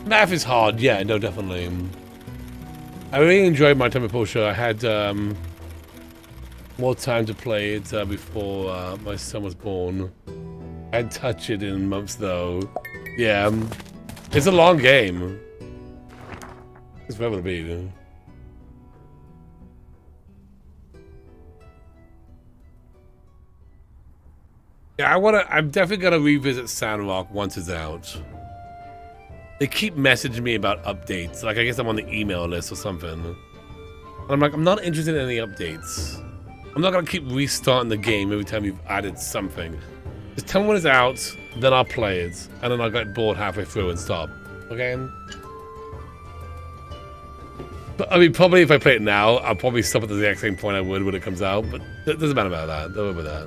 F: Math is hard, yeah, no, definitely. I really enjoyed my time at Porsche. I had more time to play it before my son was born. I'd touch it in months though. Yeah, it's a long game. It's forever to beat. Yeah, I'm definitely gonna revisit Sandrock once it's out. They keep messaging me about updates. Like, I guess I'm on the email list or something. And I'm like, I'm not interested in any updates. I'm not gonna keep restarting the game every time you've added something. Just tell me when it's out, then I'll play it. And then I'll get bored halfway through and stop. Okay? But, I mean, probably if I play it now, I'll probably stop at the exact same point I would when it comes out. But it doesn't matter about that. Don't worry about that.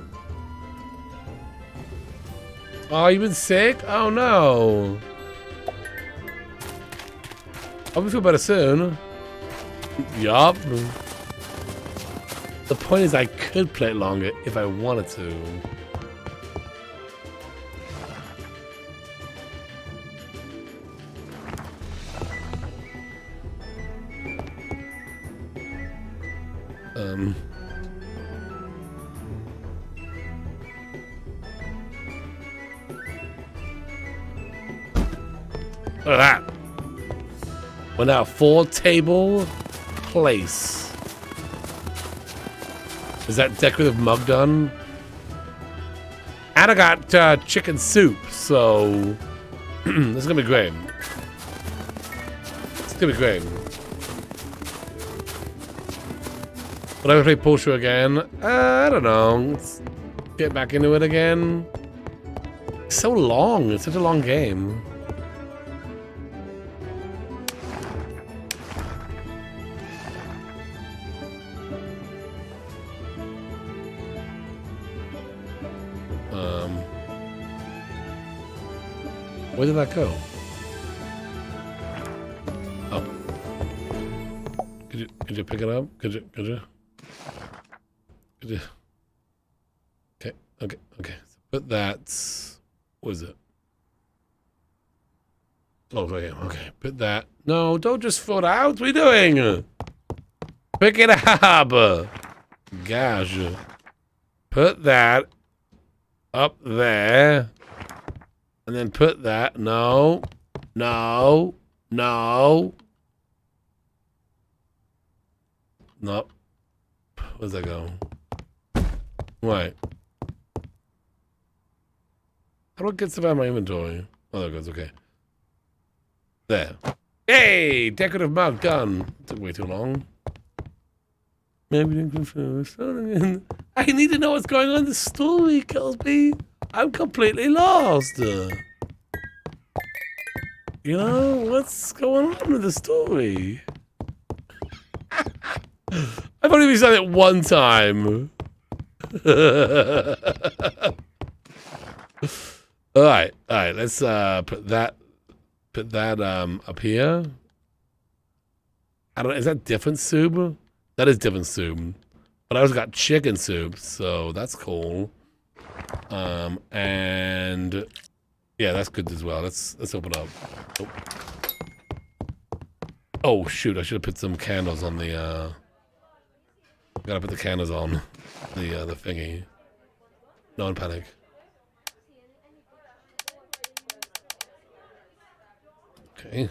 F: Oh, you've been sick? Oh, no. I'll feel better soon. Yup. The point is I could play it longer if I wanted to. Look at that. We're now 4-table place. Is that decorative mug done? And I got chicken soup, so this is gonna be great. It's gonna be great. Would I play Porsche again? I don't know. Let's get back into it again. It's so long. It's such a long game. Where did that go? Oh. Could you pick it up? Could you? Okay. So put that. What is it? Oh, right here. Okay. Put that. No, don't just throw it out. What are you doing? Pick it up. Gosh. Put that up there. And then put that. No. Nope. What Where's that go? Right. How do I get stuff out of my inventory? Oh, there it goes. Okay. There. Hey! Decorative mug done. Took way too long. Maybe you can I need to know what's going on in the story, Cosby. I'm completely lost. You know, what's going on with the story? I've only done it one time. All right. Let's put that up here. I don't. Is that different soup? That is different soup. But I also got chicken soup, so that's cool. And yeah, that's good as well. Let's open up. Oh shoot! I should have put some candles on the. Gotta put the candles on the thingy. No one panic. Okay.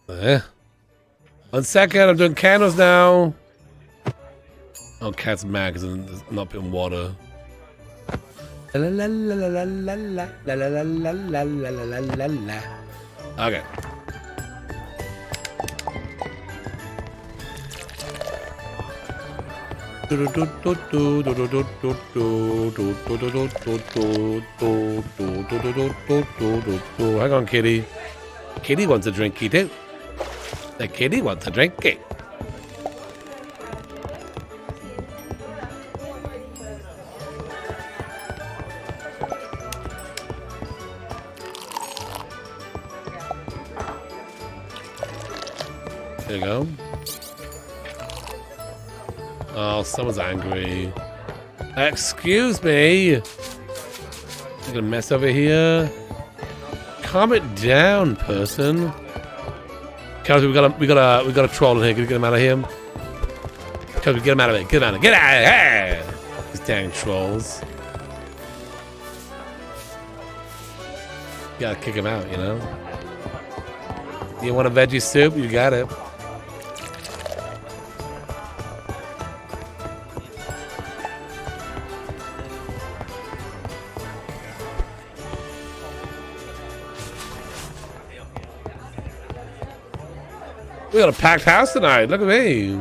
F: There. 1 second, I'm doing candles now. Oh, cat's mad because I'm not putting water. Okay. Hang on, kitty. Kitty wants a drinky too. The kitty wants a drinky. There you go. Oh, someone's angry. Excuse me. You're gonna mess over here. Calm it down, person. Kelsey, we got a troll in here. Can we get him out of here? Kelsey, get him out of it. Get him out of it. Get out of here! These dang trolls. You gotta kick him out, you know? You want a veggie soup? You got it. We got a packed house tonight. Look at me.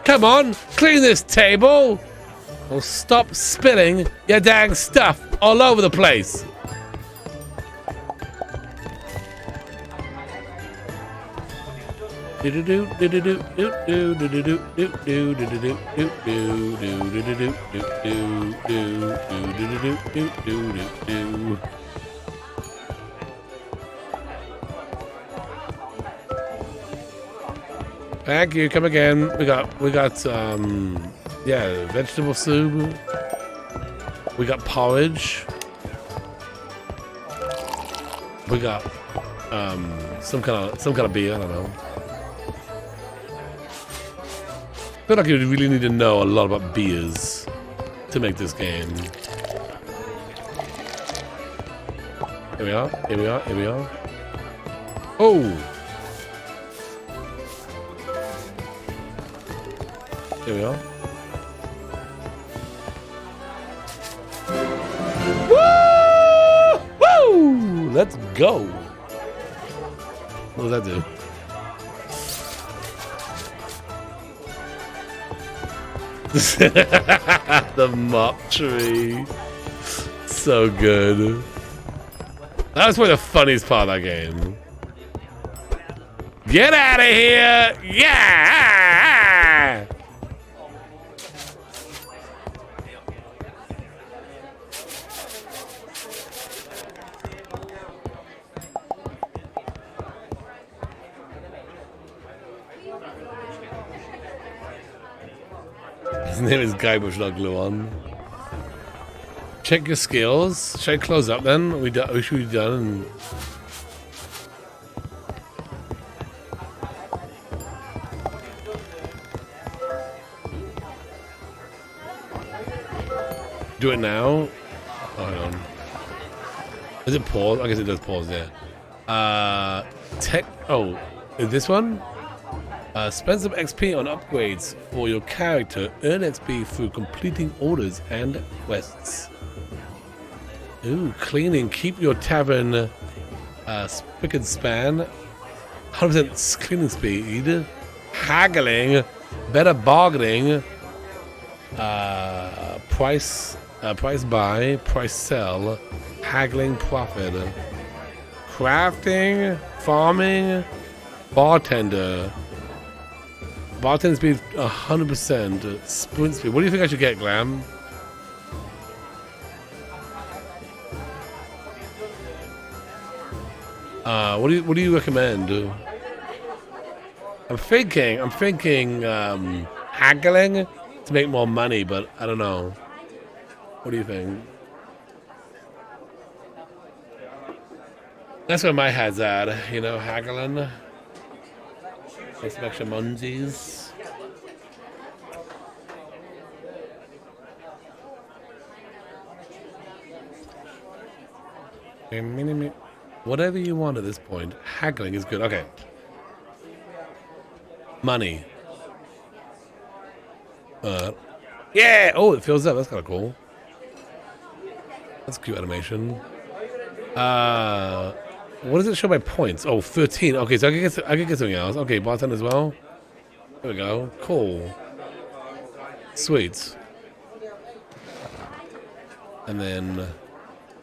F: Come on, clean this table. Or stop spilling your dang stuff all over the place. Thank you. Come again. We got yeah, vegetable soup. We got porridge. We got some kind of beer. I don't know. I feel like you really need to know a lot about beers to make this game. Here we are. Here we are. Here we are. Oh. Here we are. Woo! Woo! Let's go. What does that do? The mop tree. So good. That was probably the funniest part of that game. Get out of here! Yeah! His name is Guy Bush, not glue on. Check your skills. Should I close up then? We should be done. Do it now? Oh, hang on. Is it pause? I guess it does pause there. Oh, is this one? Spend some XP on upgrades for your character. Earn XP through completing orders and quests. Ooh, cleaning. Keep your tavern spick and span. 100% cleaning speed. Haggling. Better bargaining. Price buy. Price sell. Haggling profit. Crafting. Farming. Bartender. Bartender speed 100%. Sprint speed. What do you think I should get, Glam? What do you recommend? I'm thinking haggling to make more money, but I don't know. What do you think? That's where my head's at, you know, haggling. Make some extra munchies. Whatever you want at this point. Haggling is good. Okay. Money. Yeah! Oh, it fills up. That's kind of cool. That's cute animation. What does it show by points? Oh, 13. Okay, so I can get something else. Okay, bartender as well. There we go. Cool. Sweet. And then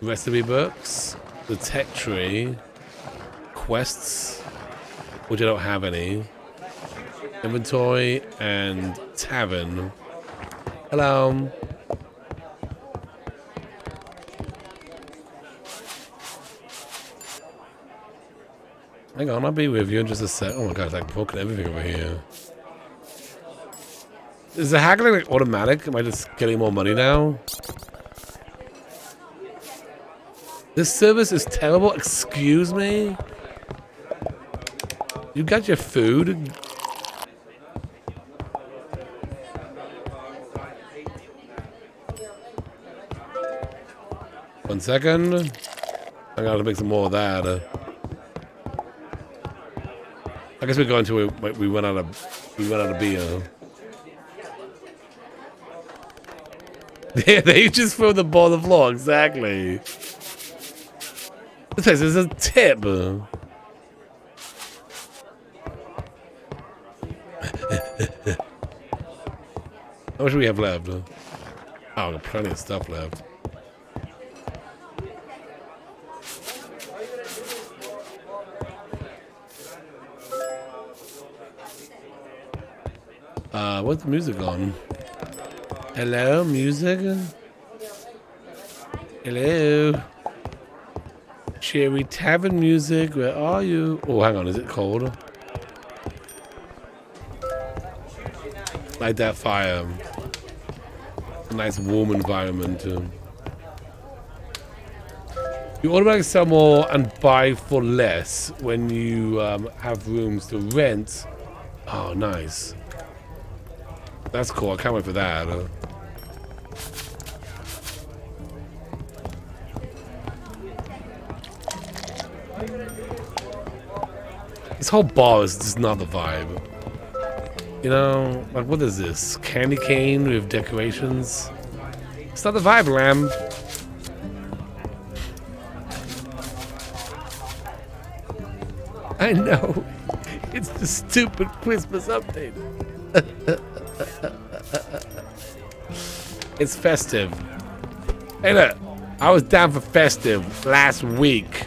F: recipe books, the tech tree, quests, which I don't have any, inventory, and tavern. Hello. Hang on, I'll be with you in just a sec. Oh my god, it's like poking everything over here. Is the haggling like automatic? Am I just getting more money now? This service is terrible. Excuse me? You got your food? One second. I gotta make some more of that. I guess we're going to we went out of beer. They just throw the ball on the floor, exactly. This place is a tip. How much do we have left? Oh, I've got plenty of stuff left. What's the music on? Hello, music? Hello? Cherry Tavern music, where are you? Oh, hang on, is it cold? Light that fire. A nice warm environment. You automatically sell more and buy for less when you have rooms to rent. Oh, nice. That's cool. I can't wait for that. This whole bar is just not the vibe. You know, like what is this? Candy cane with decorations? It's not the vibe, Lamb. I know. It's the stupid Christmas update. It's festive. Hey look, I was down for festive last week.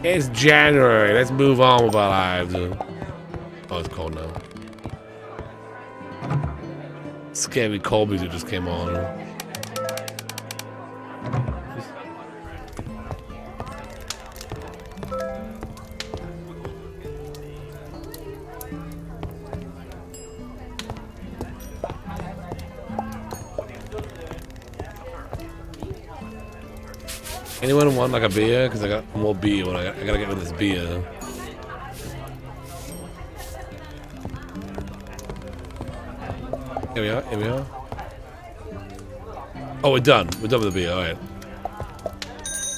F: It's January. Let's move on with our lives. Oh, it's cold now. Scary cold music just came on. Anyone want like a beer? Because I got more beer when I gotta get rid of this beer. Here we are, here we are. Oh, we're done. We're done with the beer. All right.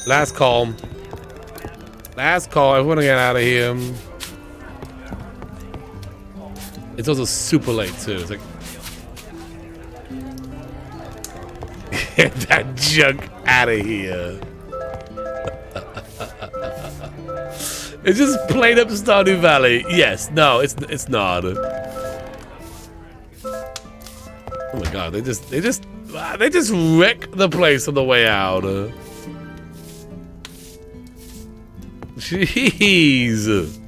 F: Last call. Last call. I want to get out of here. It's also super late too. It's like get that junk out of here. It's just plain up Stardew Valley. Yes. No. It's not. Oh my god. They just wreck the place on the way out. Jeez.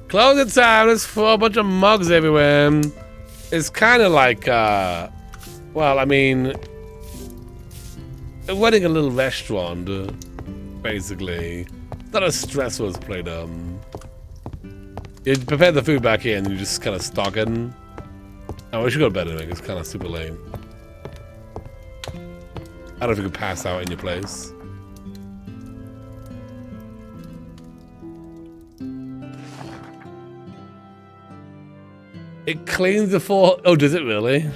F: Closing time. There's a bunch of mugs everywhere. It's kind of like, well, I mean, running a little restaurant, basically. It's not as stressful as Playdom. You prepare the food back here and you just kind of stock it. Oh, we should go to bed anyway. It's kind of super late. I don't know if you could pass out in your place. It cleans the floor. Oh, does it really?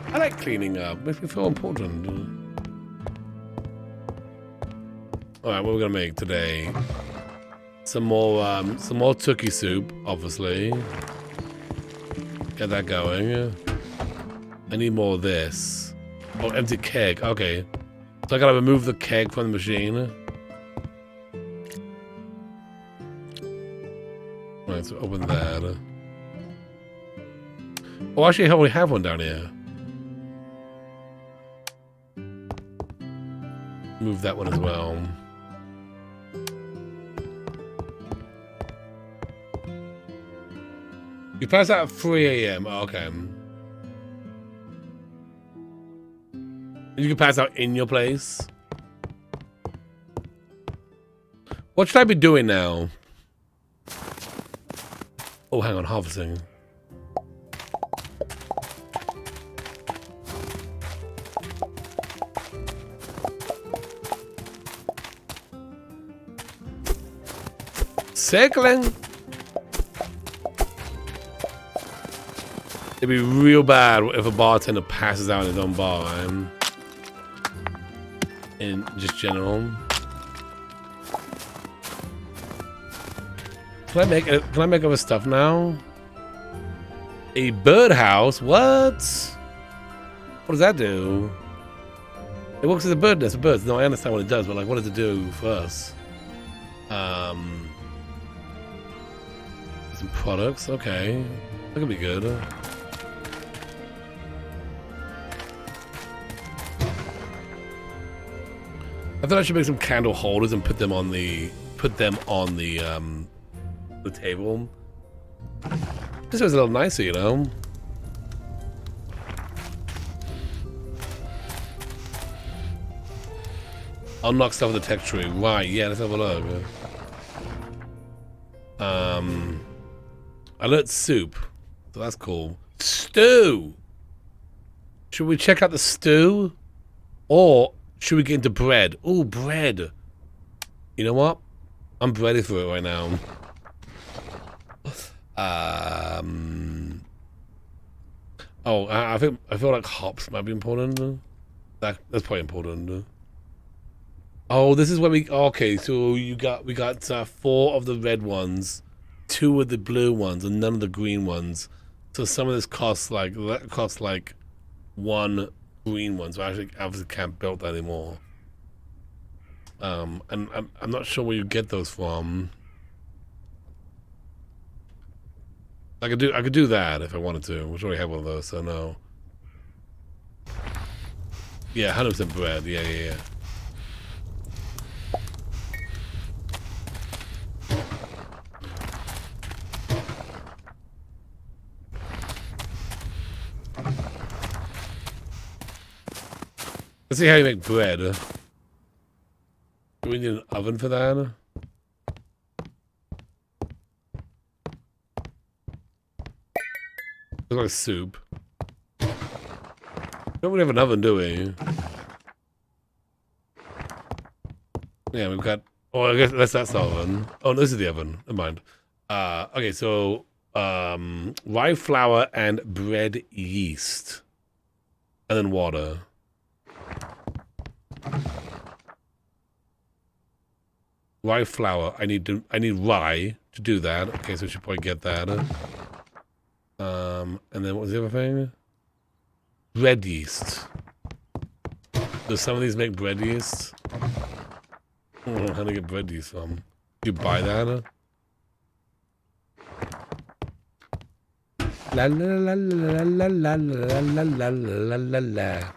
F: I like cleaning up. Makes me feel important. All right, what are we gonna make today? Some more turkey soup, obviously. Get that going. I need more of this. Oh, empty keg. Okay. So I gotta remove the keg from the machine. Right, so open that. Oh, actually, I already have one down here. Move that one as well. You pass out at 3 a.m. Oh, okay. You can pass out in your place. What should I be doing now? Oh, hang on, harvesting. Circling. It'd be real bad if a bartender passes out in his own bar. In just general. Can I make other stuff now? A birdhouse? What? What does that do? It works as a bird nest for birds. No, I understand what it does, but like, what does it do for us? Some products. Okay, that could be good. I thought I should make some candle holders and put them on the table. This was a little nicer, you know. Unlock stuff with the tech tree. Right, yeah, let's have a look. Alert soup. So that's cool. Stew! Should we check out the stew? Or should we get into bread? Oh, bread. You know what? I'm ready for it right now. Oh, I feel like hops might be important. That's probably important. Oh, this is where we. Okay, so we got 4 of the red ones, 2 of the blue ones, and none of the green ones. So some of this costs like 1 green one. So I actually obviously can't build that anymore. And I'm not sure where you get those from. I could do that if I wanted to. Which already have one of those, so no. Yeah, 100% bread. Yeah. Let's see how you make bread. Do we need an oven for that? Looks like soup. Don't really have an oven, do we? Yeah, we've got. Oh, I guess that's the oven. Oh, no, this is the oven. Never mind. Okay, so rye flour and bread yeast, and then water. Rye flour. I need rye to do that. Okay, so we should probably get that. And then what was the other thing? Bread yeast. Do some of these make bread yeast? I don't know how to get bread yeast from. Do you buy that? La la la la la la la la la la la la.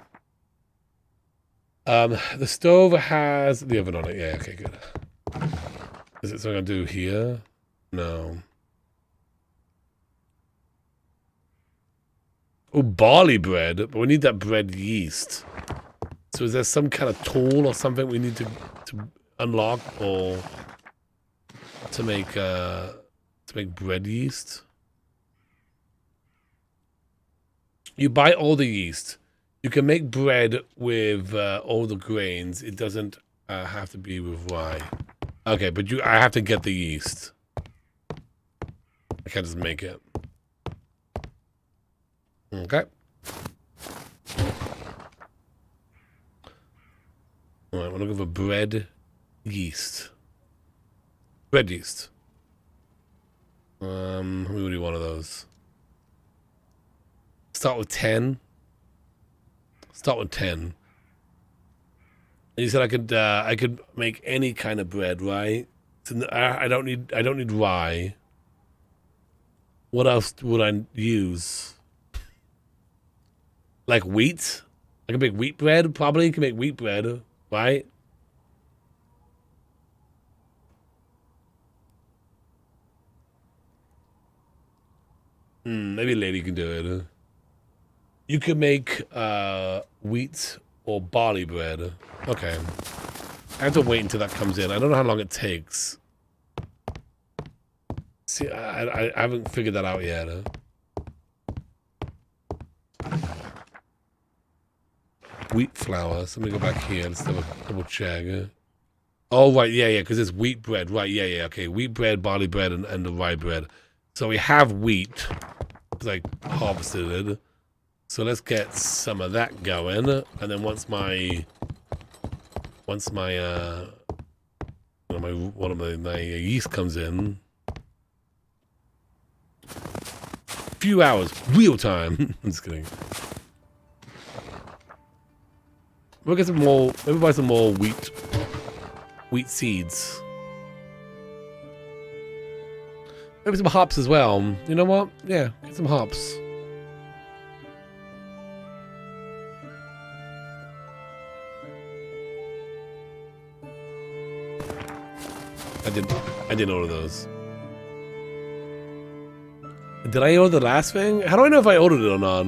F: The stove has the oven on it. Yeah, okay, good. Is it something I do here? No. Oh, barley bread, but we need that bread yeast. So is there some kind of tool or something we need to unlock or to make bread yeast? You buy all the yeast. You can make bread with all the grains. It doesn't have to be with rye. Okay, but I have to get the yeast. I can't just make it. Okay. All right, we're looking for bread yeast. Bread yeast. We would do one of those. Start with 10. Start with 10. And you said I could make any kind of bread, right? So I don't need rye. What else would I use? Like wheat? I can make wheat bread, probably. You can make wheat bread, right? Maybe a lady can do it. You can make wheat or barley bread. Okay. I have to wait until that comes in. I don't know how long it takes. See, I haven't figured that out yet. Wheat flour. So let me go back here. Let's double check. Oh, right. Yeah, because it's wheat bread. Right, yeah. Okay, wheat bread, barley bread, and the rye bread. So we have wheat. It's like harvested it. So let's get some of that going. And then once my yeast comes in, few hours, real time. I'm just kidding. We'll get some more. Maybe buy some more wheat seeds. Maybe some hops as well. You know what? Yeah, get some hops. I didn't order those. Did I order the last thing? How do I know if I ordered it or not?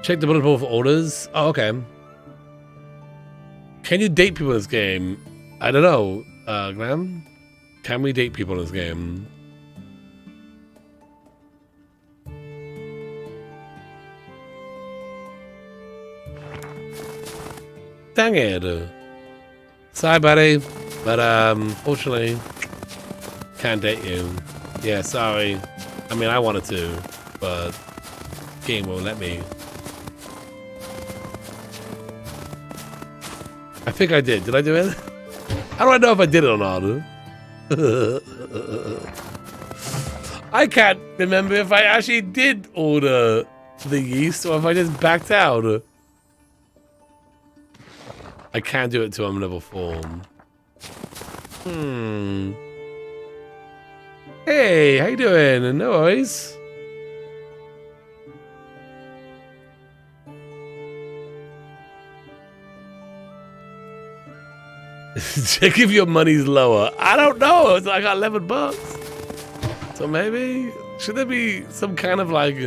F: Check the bullet point for orders. Oh, okay. Can you date people in this game? I don't know, Glam. Can we date people in this game? Dang it. Sorry, buddy. But, fortunately, can't date you. Yeah, sorry. I mean, I wanted to, but game won't let me. I think I did. Did I do it? How do I know if I did it or not? I can't remember if I actually did order the yeast or if I just backed out. I can't do it till I'm level 4. Hey, how you doing? No worries. Check if your money's lower. I don't know. I got $11. So maybe should there be some kind of like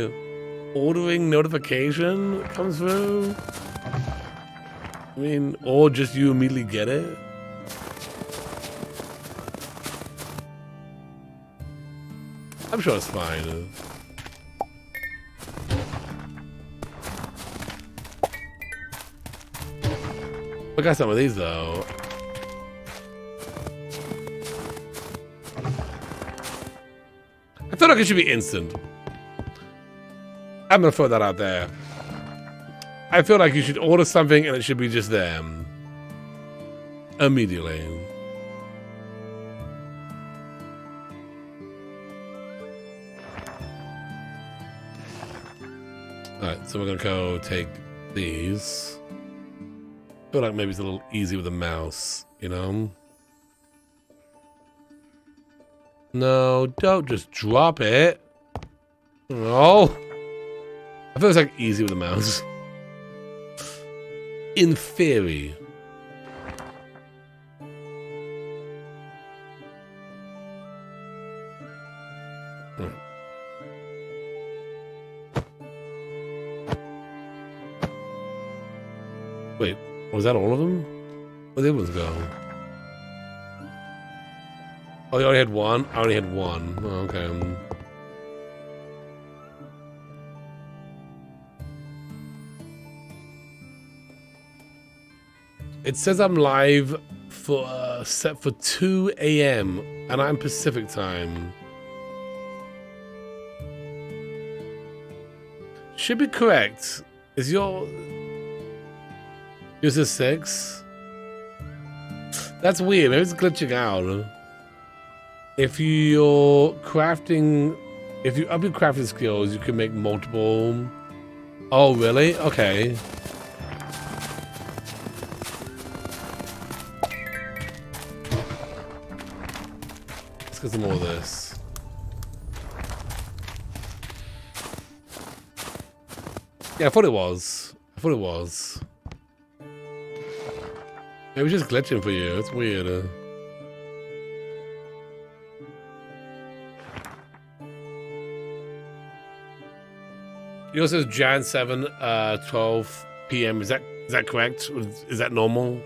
F: ordering notification that comes through? I mean, or just you immediately get it. I'm sure it's fine. I got some of these though. I feel like it should be instant. I'm gonna throw that out there. I feel like you should order something and it should be just there. immediately. Alright, so we're gonna go take these. I feel like maybe it's a little easy with the mouse, you know? No, don't just drop it. No. I feel it's like easy with the mouse. In theory. Wait, was that all of them? Where'd the other ones go? Oh, you only had one? I only had one. Oh, okay. It says I'm live for set for 2 a.m. and I'm Pacific time. Should be correct. Is yours a 6? That's weird. Maybe it's glitching out. If you're crafting, if you up your crafting skills, you can make multiple. Oh, really? Okay. Let's get some more of this. Yeah, I thought it was. Maybe it was just glitching for you. It's weird. It also says Jan 7, 12 p.m. Is that correct? Is that normal?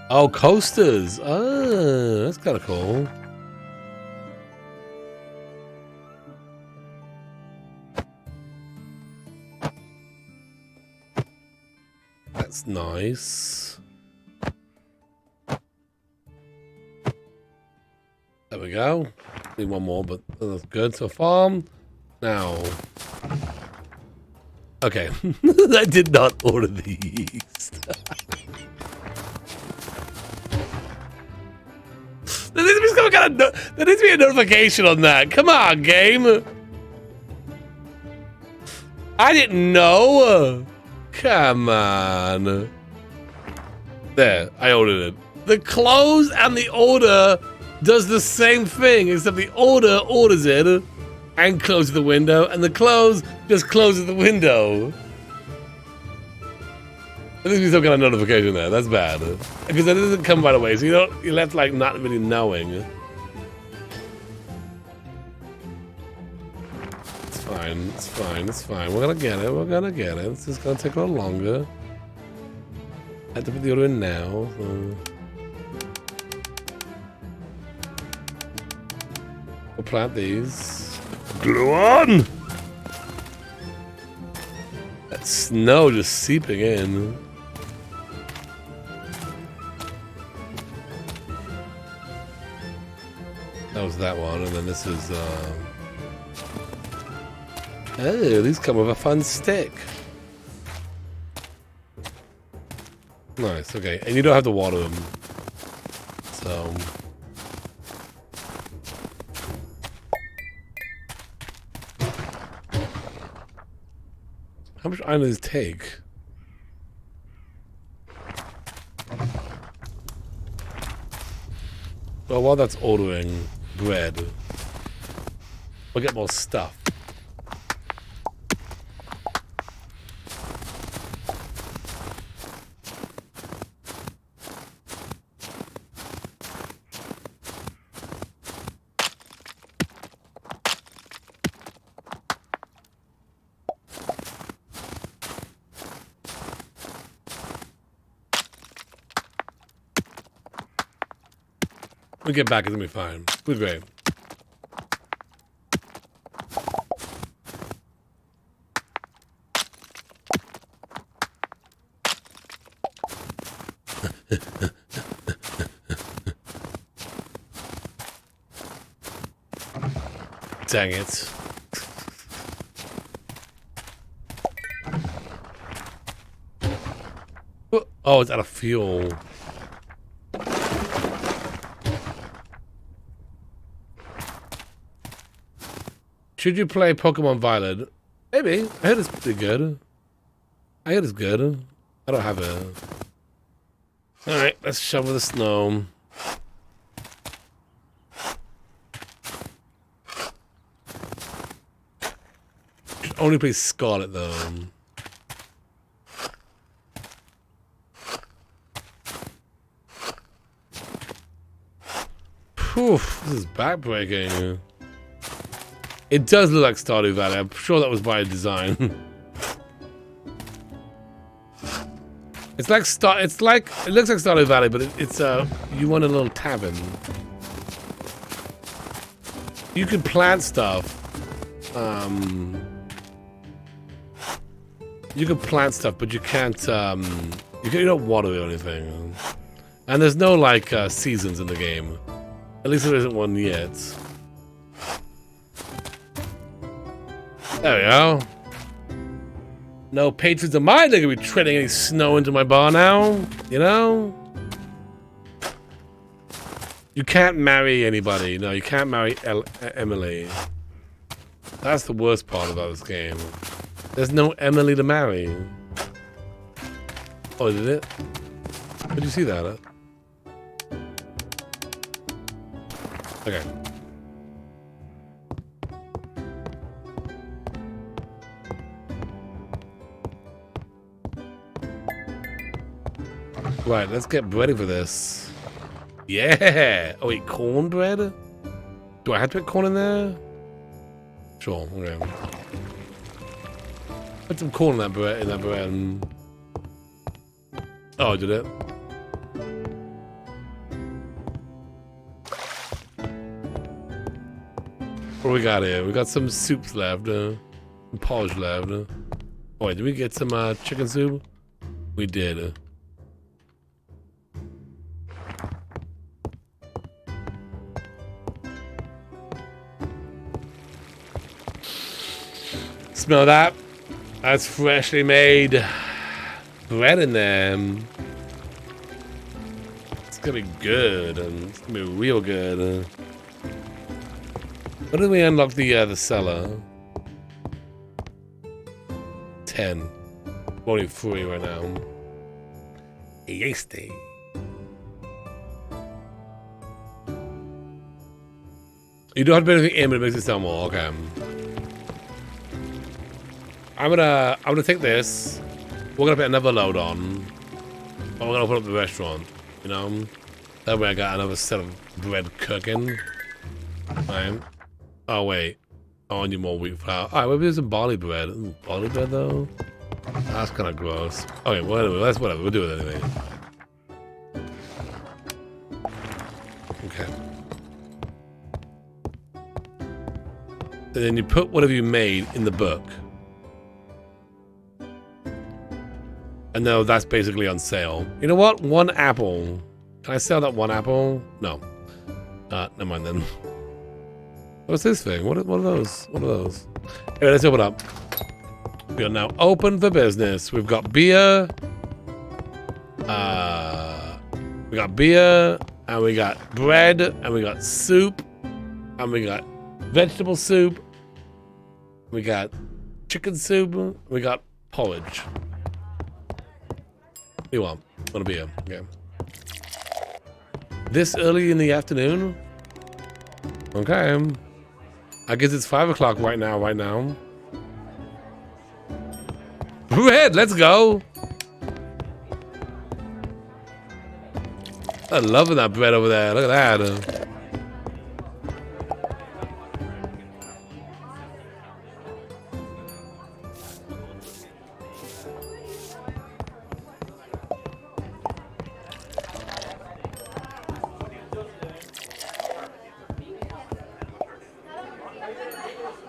F: Oh, coasters. Oh, that's kind of cool. That's nice. There we go. Need one more, but that's good so far. Now. Okay. I did not order these. There needs to be a notification on that. Come on, game. I didn't know. Come on. There, I ordered it. The close and the order does the same thing, except the order orders it and closes the window, and the close just closes the window. There needs to be some kind of notification there. That's bad. Because that doesn't come right away, so you're left like not really knowing. It's fine. It's fine. It's fine. We're gonna get it. We're gonna get it. It's just gonna take a little longer. I have to put the order in now. So. We'll plant these. Glue on! That snow just seeping in. That was that one, and then this is, oh, these come with a fun stick. Nice, okay. And you don't have to water them. So... how much iron does it take? Well, while that's ordering bread, we'll get more stuff. We'll get back, it's gonna be fine. We're great. Dang it. Oh, it's out of fuel. Should you play Pokemon Violet? Maybe. I heard it's pretty good. I heard it's good. I don't have it. Alright, let's shovel the snow. Should only play Scarlet though. Whew, this is backbreaking. It does look like Stardew Valley. I'm sure that was by design. It looks like Stardew Valley, but it's you want a little tavern. You can plant stuff. You can plant stuff, but you can't you don't water it or anything. And there's no like seasons in the game. At least there isn't one yet. There we go. No patrons of mine, they're gonna be treading any snow into my bar now. You know? You can't marry anybody. No, you can't marry Emily. That's the worst part about this game. There's no Emily to marry. Oh, did it? Did you see that? Okay. Right, let's get ready for this. Yeah! Oh wait, cornbread? Do I have to put corn in there? Sure, okay. Put some corn in that bread, Oh, did it? What do we got here? We got some soups left, some porridge left. Oh wait, did we get some chicken soup? We did. Smell that? That's freshly made bread in there. It's gonna be good, and it's gonna be real good. When did we unlock the cellar? 10. Only 3 right now. Yeasty. You don't have to put anything in, but it makes it sound more. Okay. I'm gonna take this. We're gonna put another load on. But we're gonna put up the restaurant. You know? That way I got another set of bread cooking. Right. Oh wait. Oh, I need more wheat flour. Alright, maybe there's some barley bread. Ooh, barley bread though? That's kinda gross. Okay, well anyway, that's whatever. We'll do it anyway. Okay. And then you put whatever you made in the book. And no, that's basically on sale. You know what? 1 apple. Can I sell that 1 apple? No. Never mind then. What's this thing? What are those? What are those? Anyway, let's open up. We are now open for business. We've got beer. We got beer, and we got bread, and we got soup, and we got vegetable soup. We got chicken soup. We got porridge. What do you want? Want a beer? Okay. This early in the afternoon? Okay. I guess it's 5 o'clock right now. Bread, let's go. I'm loving that bread over there. Look at that.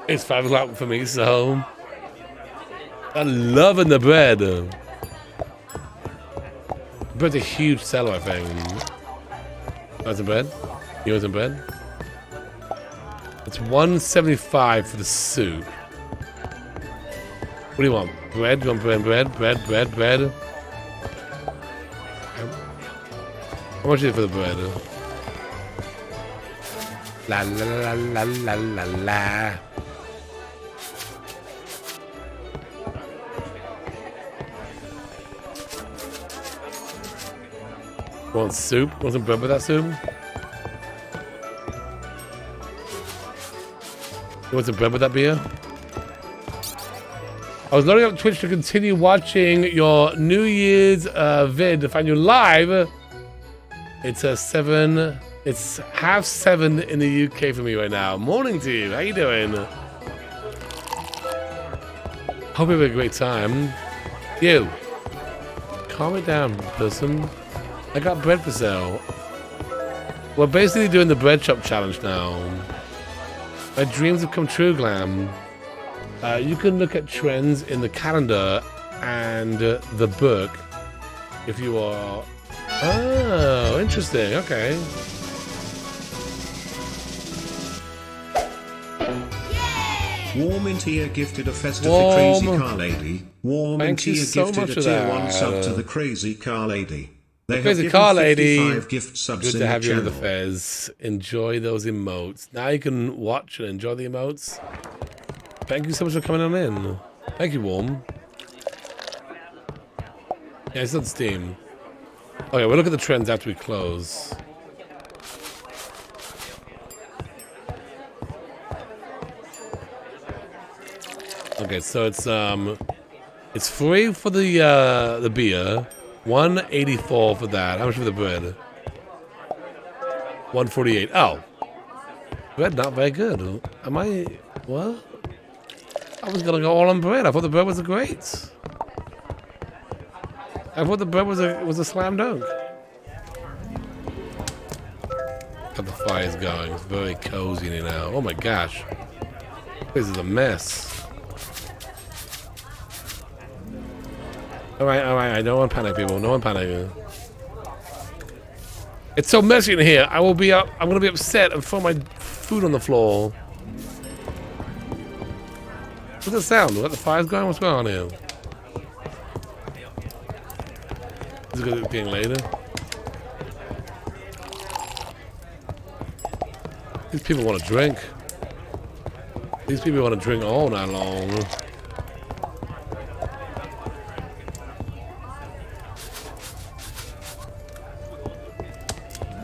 F: It's 5 o'clock for me, so I'm loving the bread. Bread's a huge seller, I think. Want some bread? You want some bread? It's $1.75 for the soup. What do you want? Bread? You want bread? How much is it for the bread? La la la la la la la. Want soup? Want some bread with that soup? You want some bread with that beer? I was loading up Twitch to continue watching your New Year's vid to find you live. It's It's 7:30 in the UK for me right now. Morning to you. How you doing? Hope you have a great time. You. Calm it down, person. I got bread for sale. We're basically doing the bread shop challenge now. My dreams have come true, Glam. You can look at trends in the calendar and the book if you are... Oh, interesting. Okay.
B: Warm in Tier gifted a fest to the Crazy Car Lady. Warm in Tier gifted a Tier 1 sub to the Crazy Car Lady. They have
F: Crazy Car Lady.
B: 55 gift subs
F: Good
B: in
F: to have
B: the
F: you in the
B: channel.
F: Fez. Enjoy those emotes. Now you can watch and enjoy the emotes. Thank you so much for coming on in. Thank you, Warm. Yeah, it's on Steam. Okay, we'll look at the trends after we close. Okay, so it's free for the beer, $184 for that. How much for the bread? $148. Oh, bread not very good. Am I what? I was gonna go all on bread. I thought the bread was great. I thought the bread was a slam dunk. Got the fires going. It's very cozy in here now. Oh my gosh, this is a mess. All right. No one panic, people. No one panic. It's so messy in here. I'm gonna be upset and throw my food on the floor. What's that sound? What, the fire's going? What's going on here? Is it getting later? These people want to drink. These people want to drink all night long.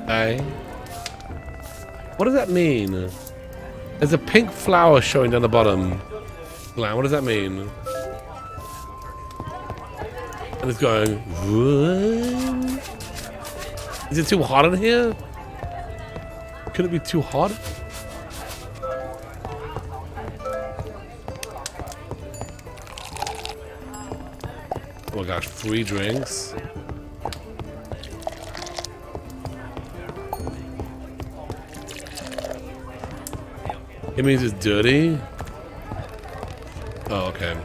F: Hey. What does that mean? There's a pink flower showing down the bottom. What does that mean? And it's going, what? Is it too hot in here? Could it be too hot? Oh my gosh, free drinks. It means it's dirty? Oh, okay.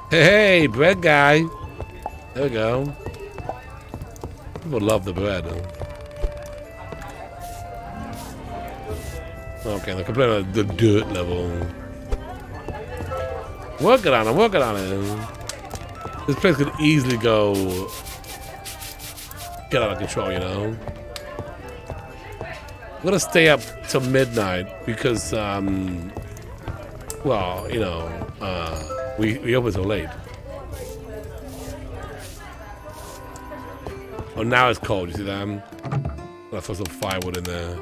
F: Hey, bread guy. There we go. People love the bread. Okay, they're complaining about the dirt level. Working on it. This place could easily go get out of control, you know. I'm gonna stay up till midnight because, well, you know, we open so late. Oh, now it's cold. You see that? I'm gonna throw some firewood in there.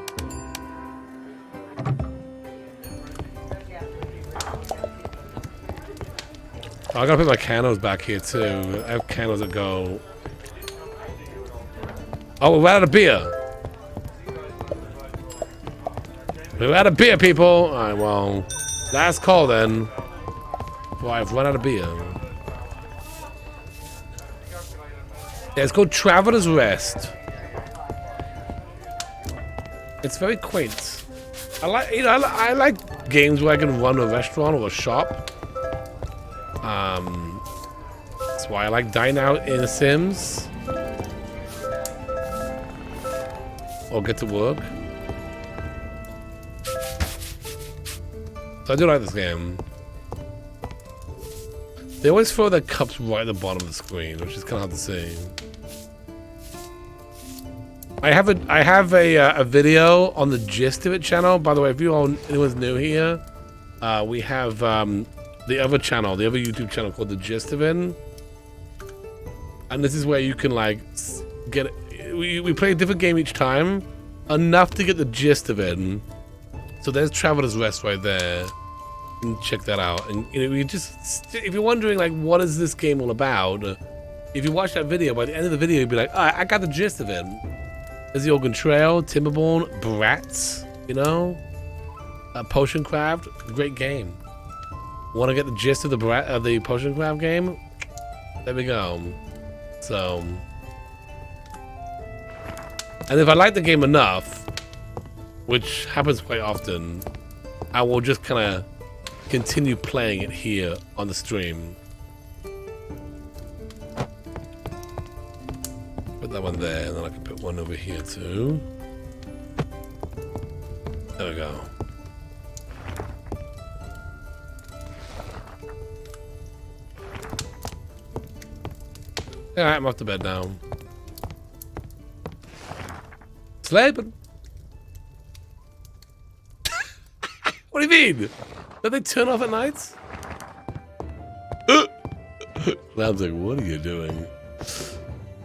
F: I gotta put my candles back here too. I have candles that go. Oh, we're out of beer. We're out of beer, people. All right, well, last call then. Well, I've run out of beer. Yeah, it's called Traveler's Rest. It's very quaint. I like games where I can run a restaurant or a shop. That's why I like Dine Out in Sims. Or Get to Work. So I do like this game. They always throw their cups right at the bottom of the screen, which is kind of hard to see. I have a video on the Gist of It channel. By the way, if anyone's new here, we have the other channel, the other YouTube channel called the Gist of It, and this is where you can like get. We play a different game each time, enough to get the gist of it. So there's Traveler's Rest right there. And check that out. And you know, if you're wondering like what is this game all about, if you watch that video, by the end of the video you'll be like, oh, I got the gist of it. There's the Oregon Trail, Timberborn, Bratz, you know, Potion Craft, great game. Want to get the gist of the Potion Craft game? There we go. So, and if I like the game enough, which happens quite often, I will just kind of continue playing it here on the stream. Put that one there, and then I can put one over here too. There we go. Alright, I'm off to bed now. Sleeping. What do you mean? Don't they turn off at night? Clown's like, what are you doing?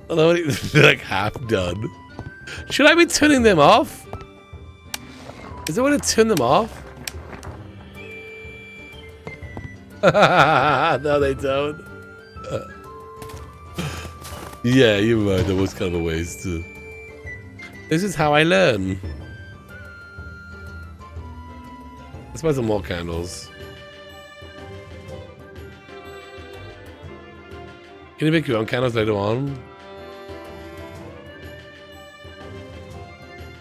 F: Although they're like half done. Should I be turning them off? Is there a way to turn them off? No, they don't. Yeah, you're right. There was kind of a ways to. This is how I learn. Let's buy some more candles. Can you make your own candles later on?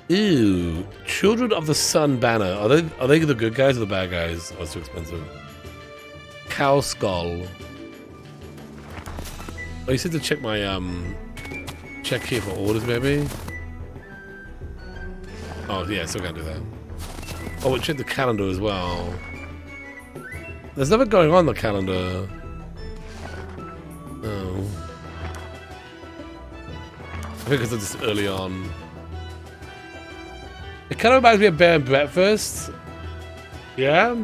F: Ew. Children of the Sun banner. Are they the good guys or the bad guys? Oh, it's too expensive. Cow skull. Oh, you said to check my check here for orders, maybe? Oh yeah, still can't do that. Oh, we'll check the calendar as well. There's nothing going on the calendar. Oh. I think it's just early on. It kind of reminds me of Bear and Breakfast. Yeah?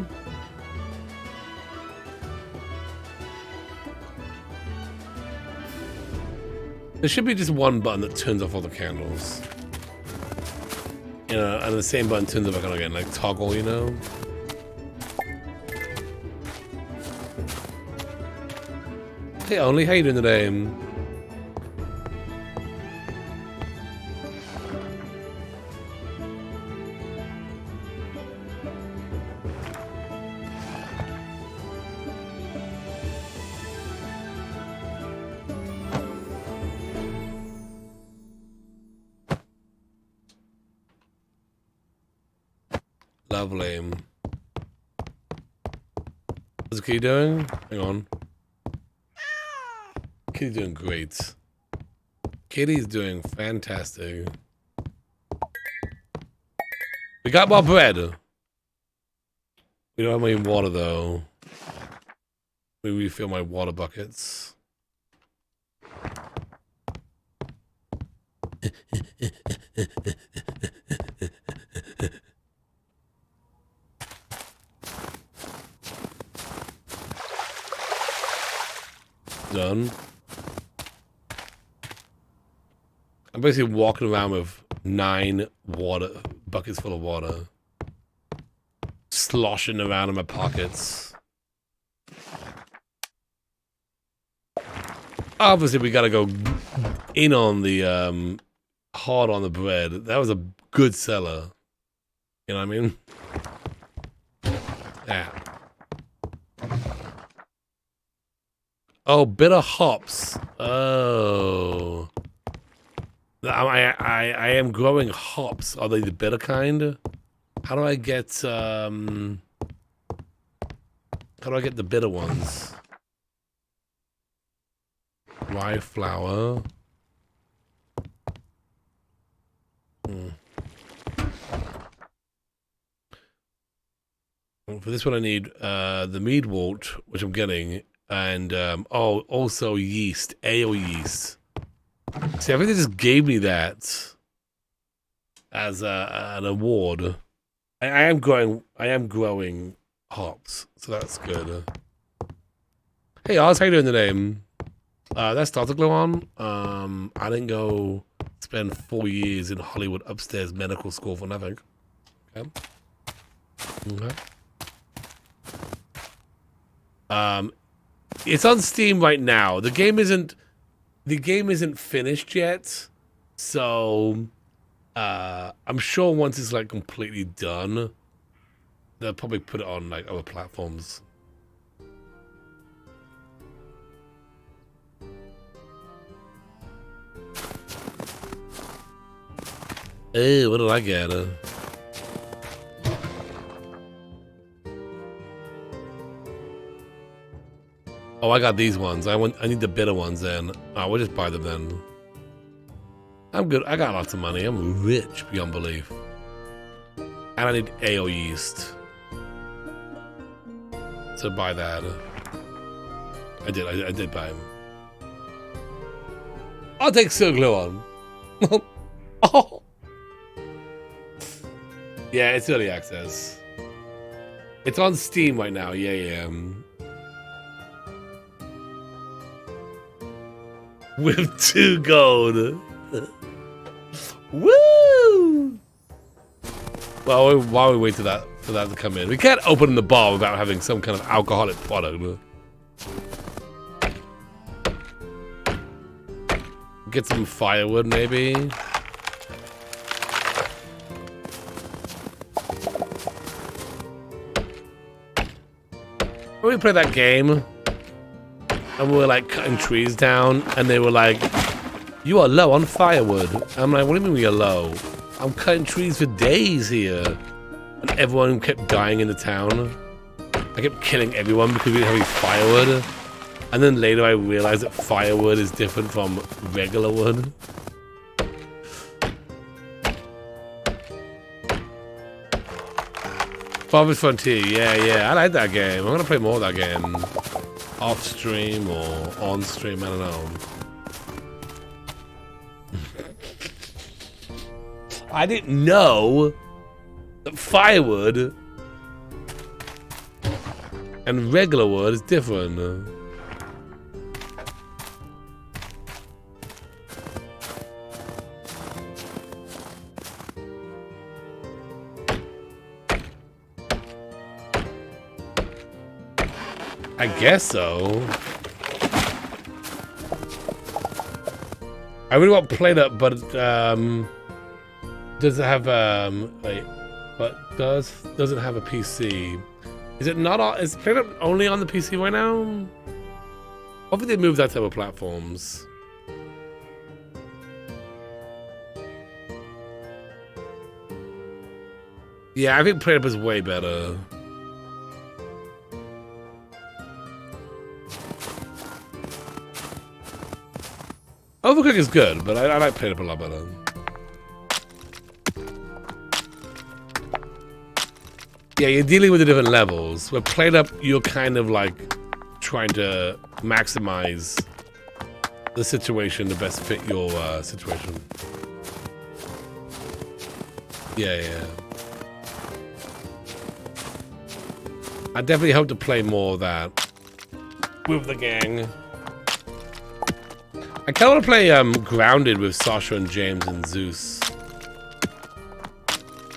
F: There should be just one button that turns off all the candles. You know, and the same button turns it back on again, like toggle, you know? Hey, Only, how you doing today? Lovely. How's the kitty doing? Hang on. Kitty's doing great. Kitty's doing fantastic. We got more bread. We don't have any water though. Let me refill my water buckets. Done. I'm basically walking around with 9 buckets full of water, sloshing around in my pockets. Obviously, we gotta go in on the hard on the bread. That was a good seller. You know what I mean? Yeah. Oh, bitter hops. Oh. I am growing hops. Are they the bitter kind? How do I get the bitter ones? Rye flour. For this one, I need the mead wort, which I'm getting, and also yeast, ale yeast. See, I think they just gave me that as an award. I am growing hops, so that's good. Hey Oz, how you doing today? That starter glue on. I didn't go spend 4 years in Hollywood upstairs medical school for nothing. Okay. It's on Steam right now. The game isn't finished yet, so I'm sure once it's like completely done, they'll probably put it on like other platforms. Hey, what did I get? Oh, I got these ones. I need the bitter ones then. Oh, we'll just buy them then. I'm good. I got lots of money. I'm rich beyond belief. And I need ale yeast. So buy that. I did buy them. I'll take silk glue on. Oh. Yeah, it's early access. It's on Steam right now. Yeah. With 2 gold. Woo! Well, while we wait for that to come in, we can't open the bar without having some kind of alcoholic product. Get some firewood, maybe. When we played that game, and we were like cutting trees down, and they were like, "You are low on firewood." I'm like, "What do you mean we are low? I'm cutting trees for days here." And everyone kept dying in the town. I kept killing everyone because we didn't have any firewood. And then later I realized that firewood is different from regular wood. Farmers Frontier, yeah, I like that game. I'm gonna play more of that game. Off stream or on stream, I don't know. I didn't know that firewood and regular wood is different. I guess so. I really want to play that, but does it have wait, but doesn't have a PC? Is it not all? Is Play Up only on the PC right now? Hopefully they move that to other platforms. Yeah, I think Play Up is way better. Overcooked is good, but I like Play Up a lot better. Yeah, you're dealing with the different levels. With Play Up, you're kind of like trying to maximize the situation to best fit your situation. Yeah. I definitely hope to play more of that with the gang. I kind of want to play Grounded with Sasha and James and Zeus.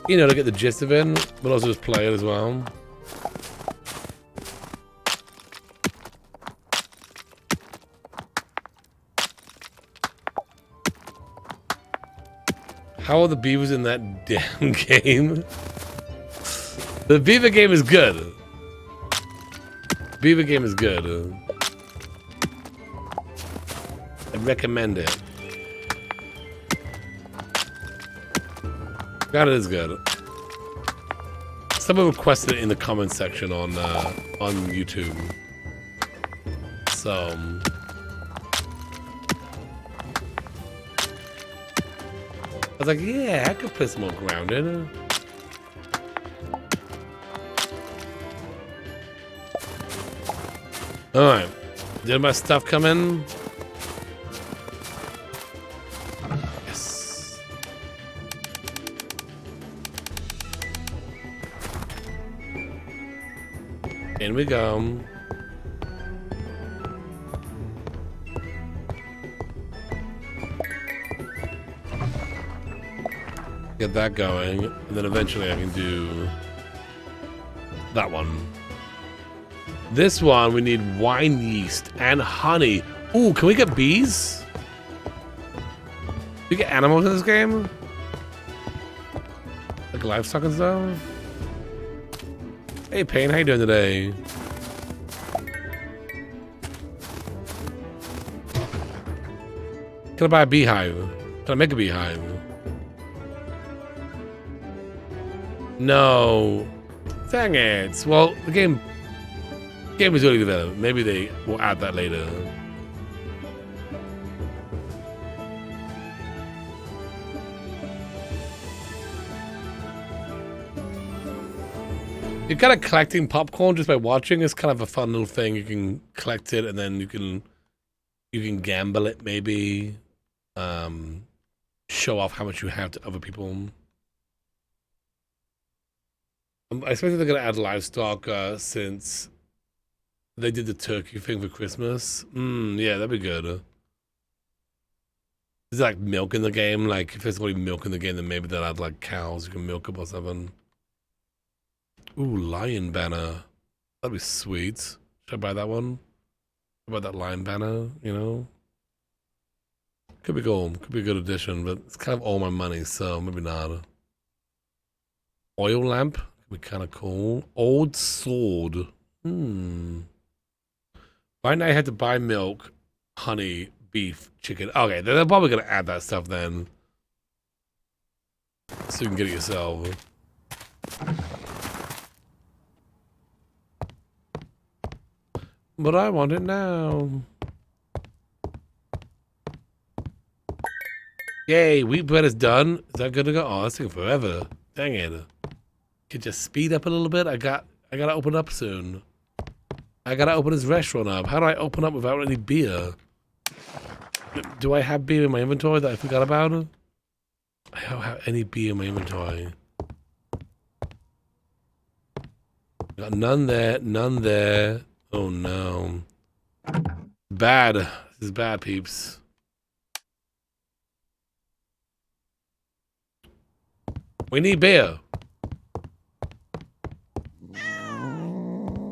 F: You know, to get the gist of it, but also just play it as well. How are the beavers in that damn game? The beaver game is good. Beaver game is good. I recommend it. God, it is good. Someone requested it in the comment section on YouTube. So I was like, yeah, I could play some more Grounded. All right. Did my stuff come in? Yes. In we go. Get that going, and then eventually I can do that one. This one, we need wine yeast and honey. Ooh, can we get bees? Can we get animals in this game? Like livestock and stuff? Hey, Payne, how you doing today? Can I buy a beehive? Can I make a beehive? No. Dang it. Well, the game is really developed. Maybe they will add that later. You're kind of collecting popcorn just by watching. It's kind of a fun little thing. You can collect it and then you can gamble it maybe. Show off how much you have to other people. I expect they're going to add livestock since they did the turkey thing for Christmas. Yeah, that'd be good. Is there like milk in the game? Like if there's only milk in the game, then maybe they'll add like cows. You can milk them or something. Ooh, lion banner. That'd be sweet. Should I buy that one? How about that lion banner, you know? Could be gold. Could be a good addition, but it's kind of all my money, so maybe not. Oil lamp. Could be kind of cool. Old sword. Right now I had to buy milk, honey, beef, chicken. Okay, they're probably going to add that stuff then. So you can get it yourself. But I want it now. Yay, wheat bread is done. Is that good to go? Oh, that's taking forever. Dang it. Could just speed up a little bit. I gotta open up soon. I gotta open this restaurant up. How do I open up without any beer? Do I have beer in my inventory that I forgot about? I don't have any beer in my inventory. Got none there, none there. Oh no. Bad. This is bad, peeps. We need beer.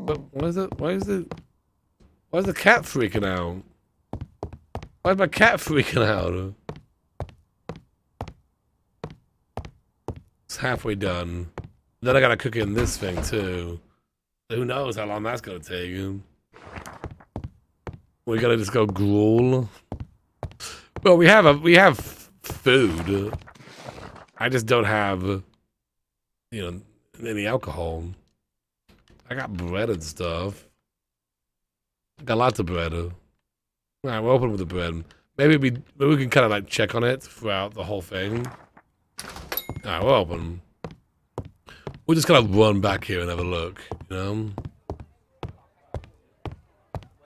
F: But why is the cat freaking out? Why is my cat freaking out? It's halfway done. Then I gotta cook in this thing too. Who knows how long that's gonna take? We gotta just go gruel. Well, we have food. I just don't have, you know, any alcohol. I got bread and stuff. I got lots of bread. All right, we'll open with the bread. Maybe we can kind of like check on it throughout the whole thing. All right, we'll open. We'll just kind of run back here and have a look, you know?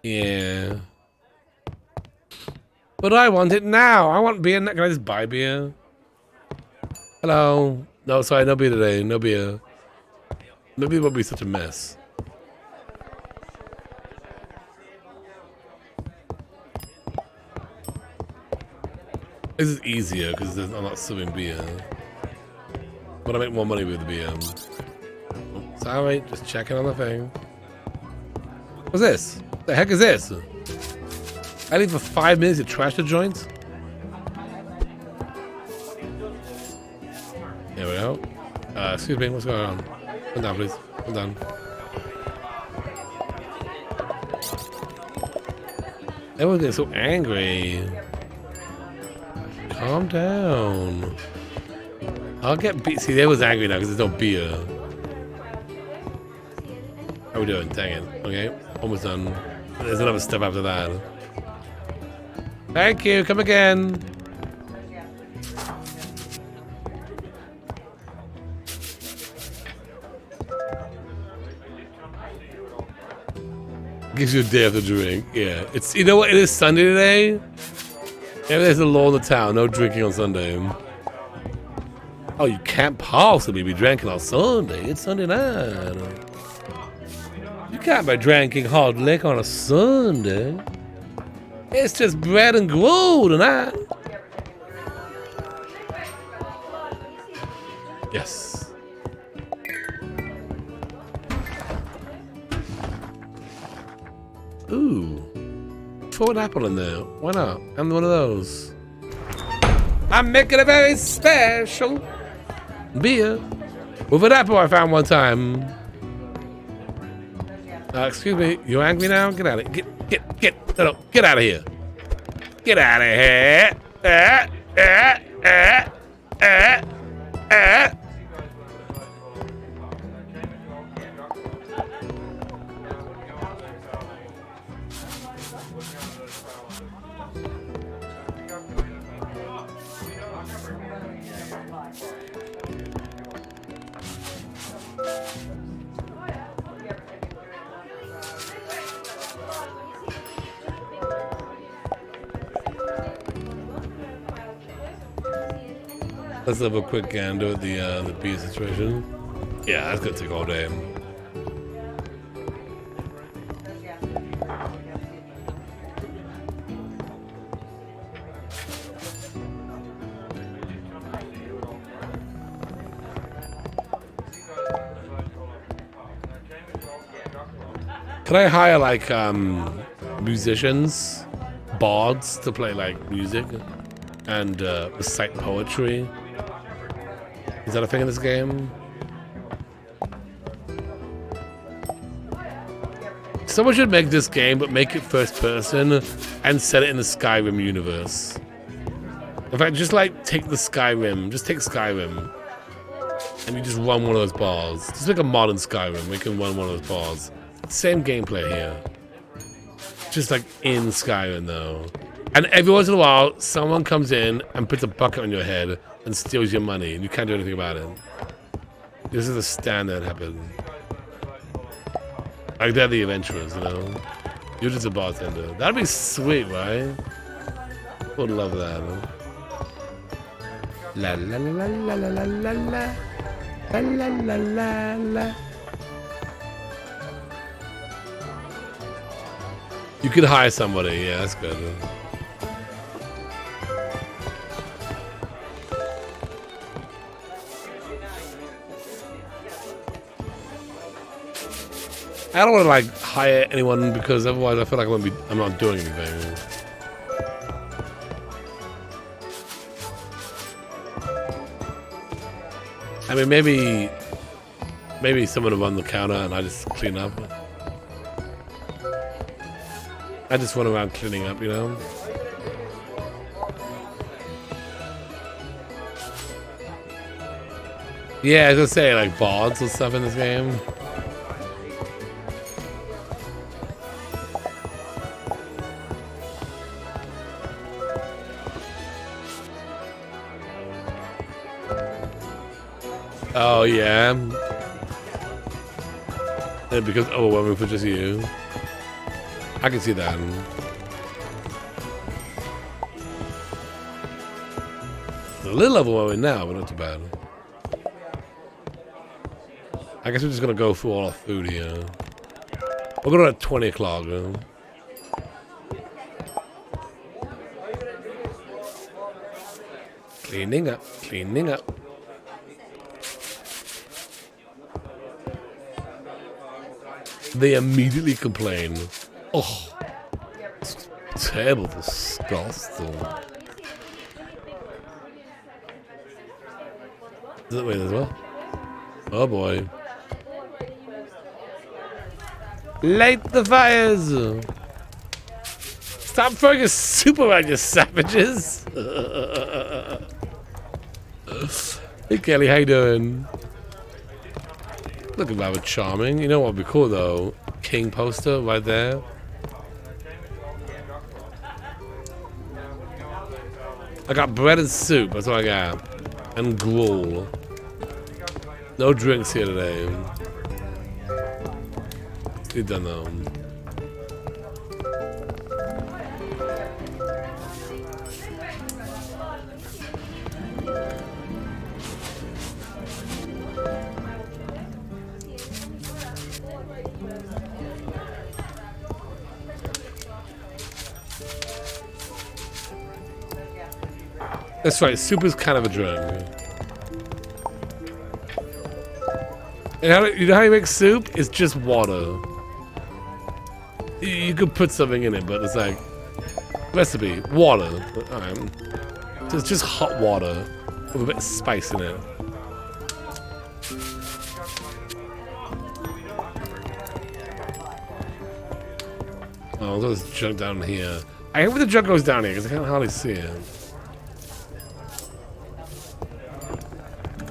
F: Yeah. But I want it now. I want beer. Can I just buy beer? Hello. No, sorry, no beer today. No beer. Maybe it won't be such a mess. This is easier because I'm not serving beer. But I make more money with the beer. Sorry, just checking on the thing. What's this? The heck is this? I leave for 5 minutes to trash the joint? There we go. Excuse me, what's going on? Come down, please. Come down. Everyone's getting so angry. Calm down. I'll get beer. See, they was angry now because there's no beer. How we doing? Dang it. Okay, almost done. There's another step after that. Thank you. Come again. Gives you a day to drink. Yeah. It's, you know what? It is Sunday today. Maybe there's a law in the town. No drinking on Sunday. Oh, you can't possibly be drinking on Sunday. It's Sunday night. You can't be drinking hard liquor on a Sunday. It's just bread and gruel tonight. Yes. Ooh. Throw an apple in there. Why not? I'm one of those. I'm making a very special beer with an apple I found one time. Excuse me, you angry now? Get out of here. Get out of here. Get out of here. Let's have a quick gander at the beer situation. Yeah, that's gonna take all day. Can I hire like musicians, bards to play like music and recite poetry? Is that a thing in this game? Someone should make this game, but make it first person and set it in the Skyrim universe. In fact, just like take Skyrim, and you just run one of those bars. Just make a modern Skyrim, we can run one of those bars. Same gameplay here. Just like in Skyrim though. And every once in a while, someone comes in and puts a bucket on your head and steals your money, and you can't do anything about it. This is the standard happen. Like they're the adventurers, you know? You're just a bartender. That'd be sweet, right? Would love that. La la la la la la la la la la la la la. You could hire somebody, yeah, that's good. I don't want to like hire anyone because otherwise I feel like I'm not doing anything. I mean, maybe someone will run the counter and I just clean up. I just run around cleaning up, you know? Yeah, I was gonna say like bards and stuff in this game. Oh yeah. And because overwhelming for just you. I can see that. It's a little overwhelming now, but not too bad. I guess we're just gonna go through all our food here. We're going at 20 o'clock. Cleaning up, cleaning up. They immediately complain. Oh, it's terrible, disgusting. Is that way as well? Oh boy. Light the fires! Stop throwing your soup around, you savages! Hey Kelly, how you doing? Looking rather charming. You know what would be cool though? King poster right there. I got bread and soup, that's what I got. And gruel. No drinks here today. Still done though. That's right, soup is kind of a drug. And you know how you make soup? It's just water. You could put something in it, but it's like recipe, water. So it's just hot water with a bit of spice in it. Oh, there's a jug down here. I hate when the jug goes down here because I can't hardly see it.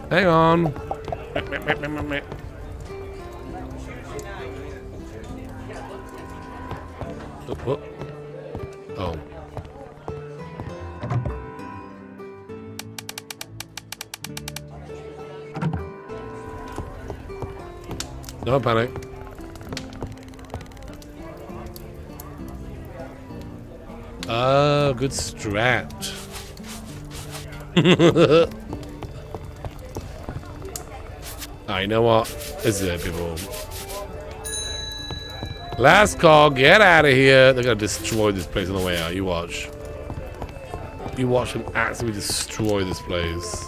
F: Hang on. Oh. Oh. No panic. Oh, good strat. You know what? This is it, people. Last call, get out of here. They're gonna destroy this place on the way out. You watch. You watch them absolutely destroy this place.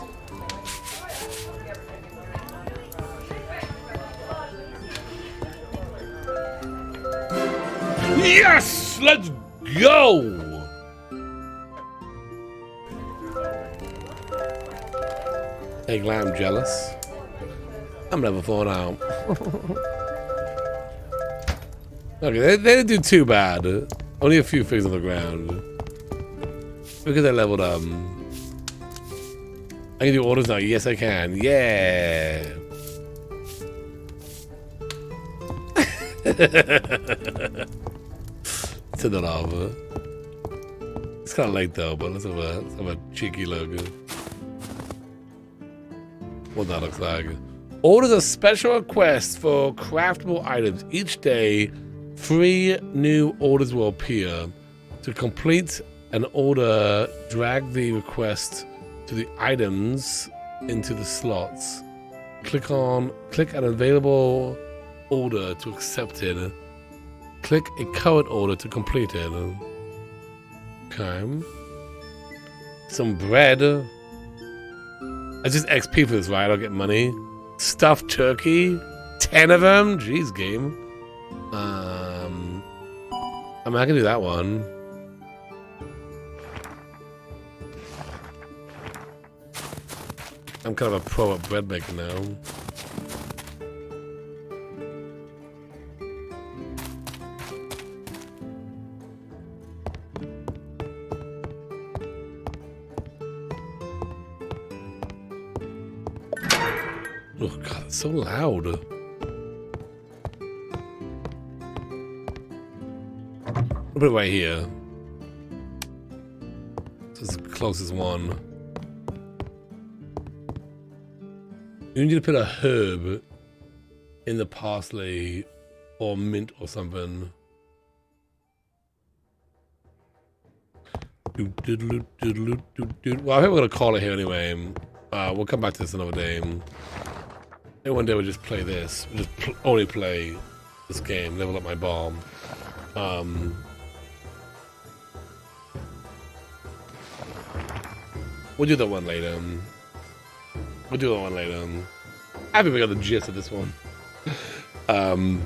F: Yes! Let's go! Hey, Glam, jealous? I'm never falling out. Okay, they didn't do too bad. Only a few things on the ground. Because I leveled up. I can do orders now. Yes, I can. Yeah. Turn that off. It's kind of late though, but let's have a cheeky logo. What that looks like. Orders a special request for craftable items. Each day, 3 new orders will appear. To complete an order, drag the request to the items into the slots. Click an available order to accept it. Click a current order to complete it. Okay. Some bread. That's just XP for this, right? I'll get money. Stuffed turkey. 10 of them? Jeez, game. I mean, I can do that one. I'm kind of a pro at bread making now. Oh god, it's so loud. I'll put it right here. This is the closest one. You need to put a herb in the parsley or mint or something. Well, I think we're gonna call it here anyway. We'll come back to this another day. Maybe one day we'll just play this. We'll just only play this game. Level up my bomb. We'll do that one later. I think we got the gist of this one. You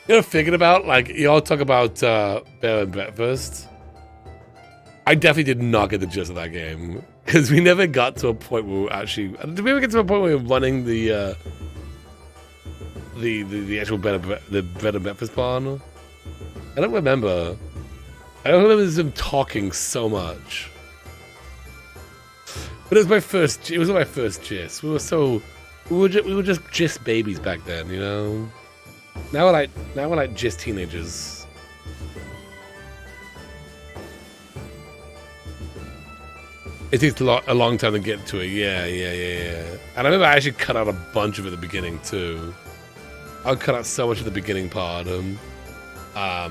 F: know, thinking about, like, you all talk about Bed and Breakfast. I definitely did not get the gist of that game. Because we never got to a point where we were actually... Did we ever get to a point where we were running the actual Bed and Breakfast barn? I don't remember. I don't remember them talking so much. But it was my first. It was my first gist. We were just gist babies back then, you know. Now we're like gist teenagers. It takes a long time to get to it. Yeah. And I remember I actually cut out a bunch of it at the beginning too. I cut out so much of the beginning part. I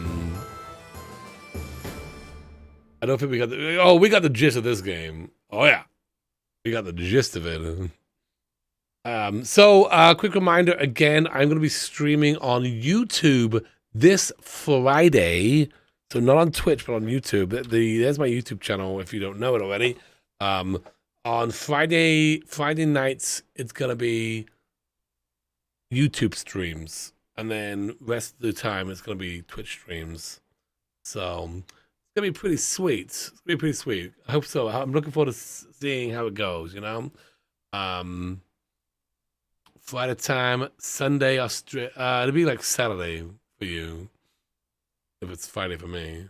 F: don't think we got the. Oh, we got the gist of this game. Oh yeah. We got the gist of it. Quick reminder again, I'm going to be streaming on YouTube this Friday. So not on Twitch, but on YouTube. There's my YouTube channel if you don't know it already. On Friday nights, it's gonna be YouTube streams, and then rest of the time it's gonna be Twitch streams. So it's gonna be pretty sweet. It's gonna be pretty sweet. I hope so. I'm looking forward to seeing how it goes. Friday time, Sunday, Australia. It'll be like Saturday for you, if it's Friday for me.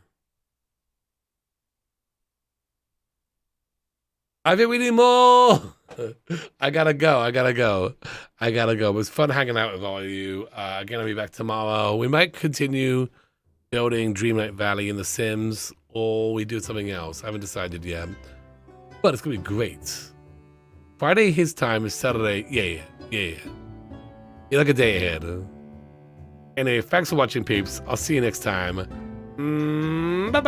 F: I think we need more. I gotta go. It was fun hanging out with all of you. Again, I'll be back tomorrow. We might continue building Dreamlight Valley in The Sims, or we do something else. I haven't decided yet. But it's gonna be great. Friday his time is Saturday. Yeah. You're like a day ahead. Anyway, thanks for watching, peeps. I'll see you next time. Bye-bye.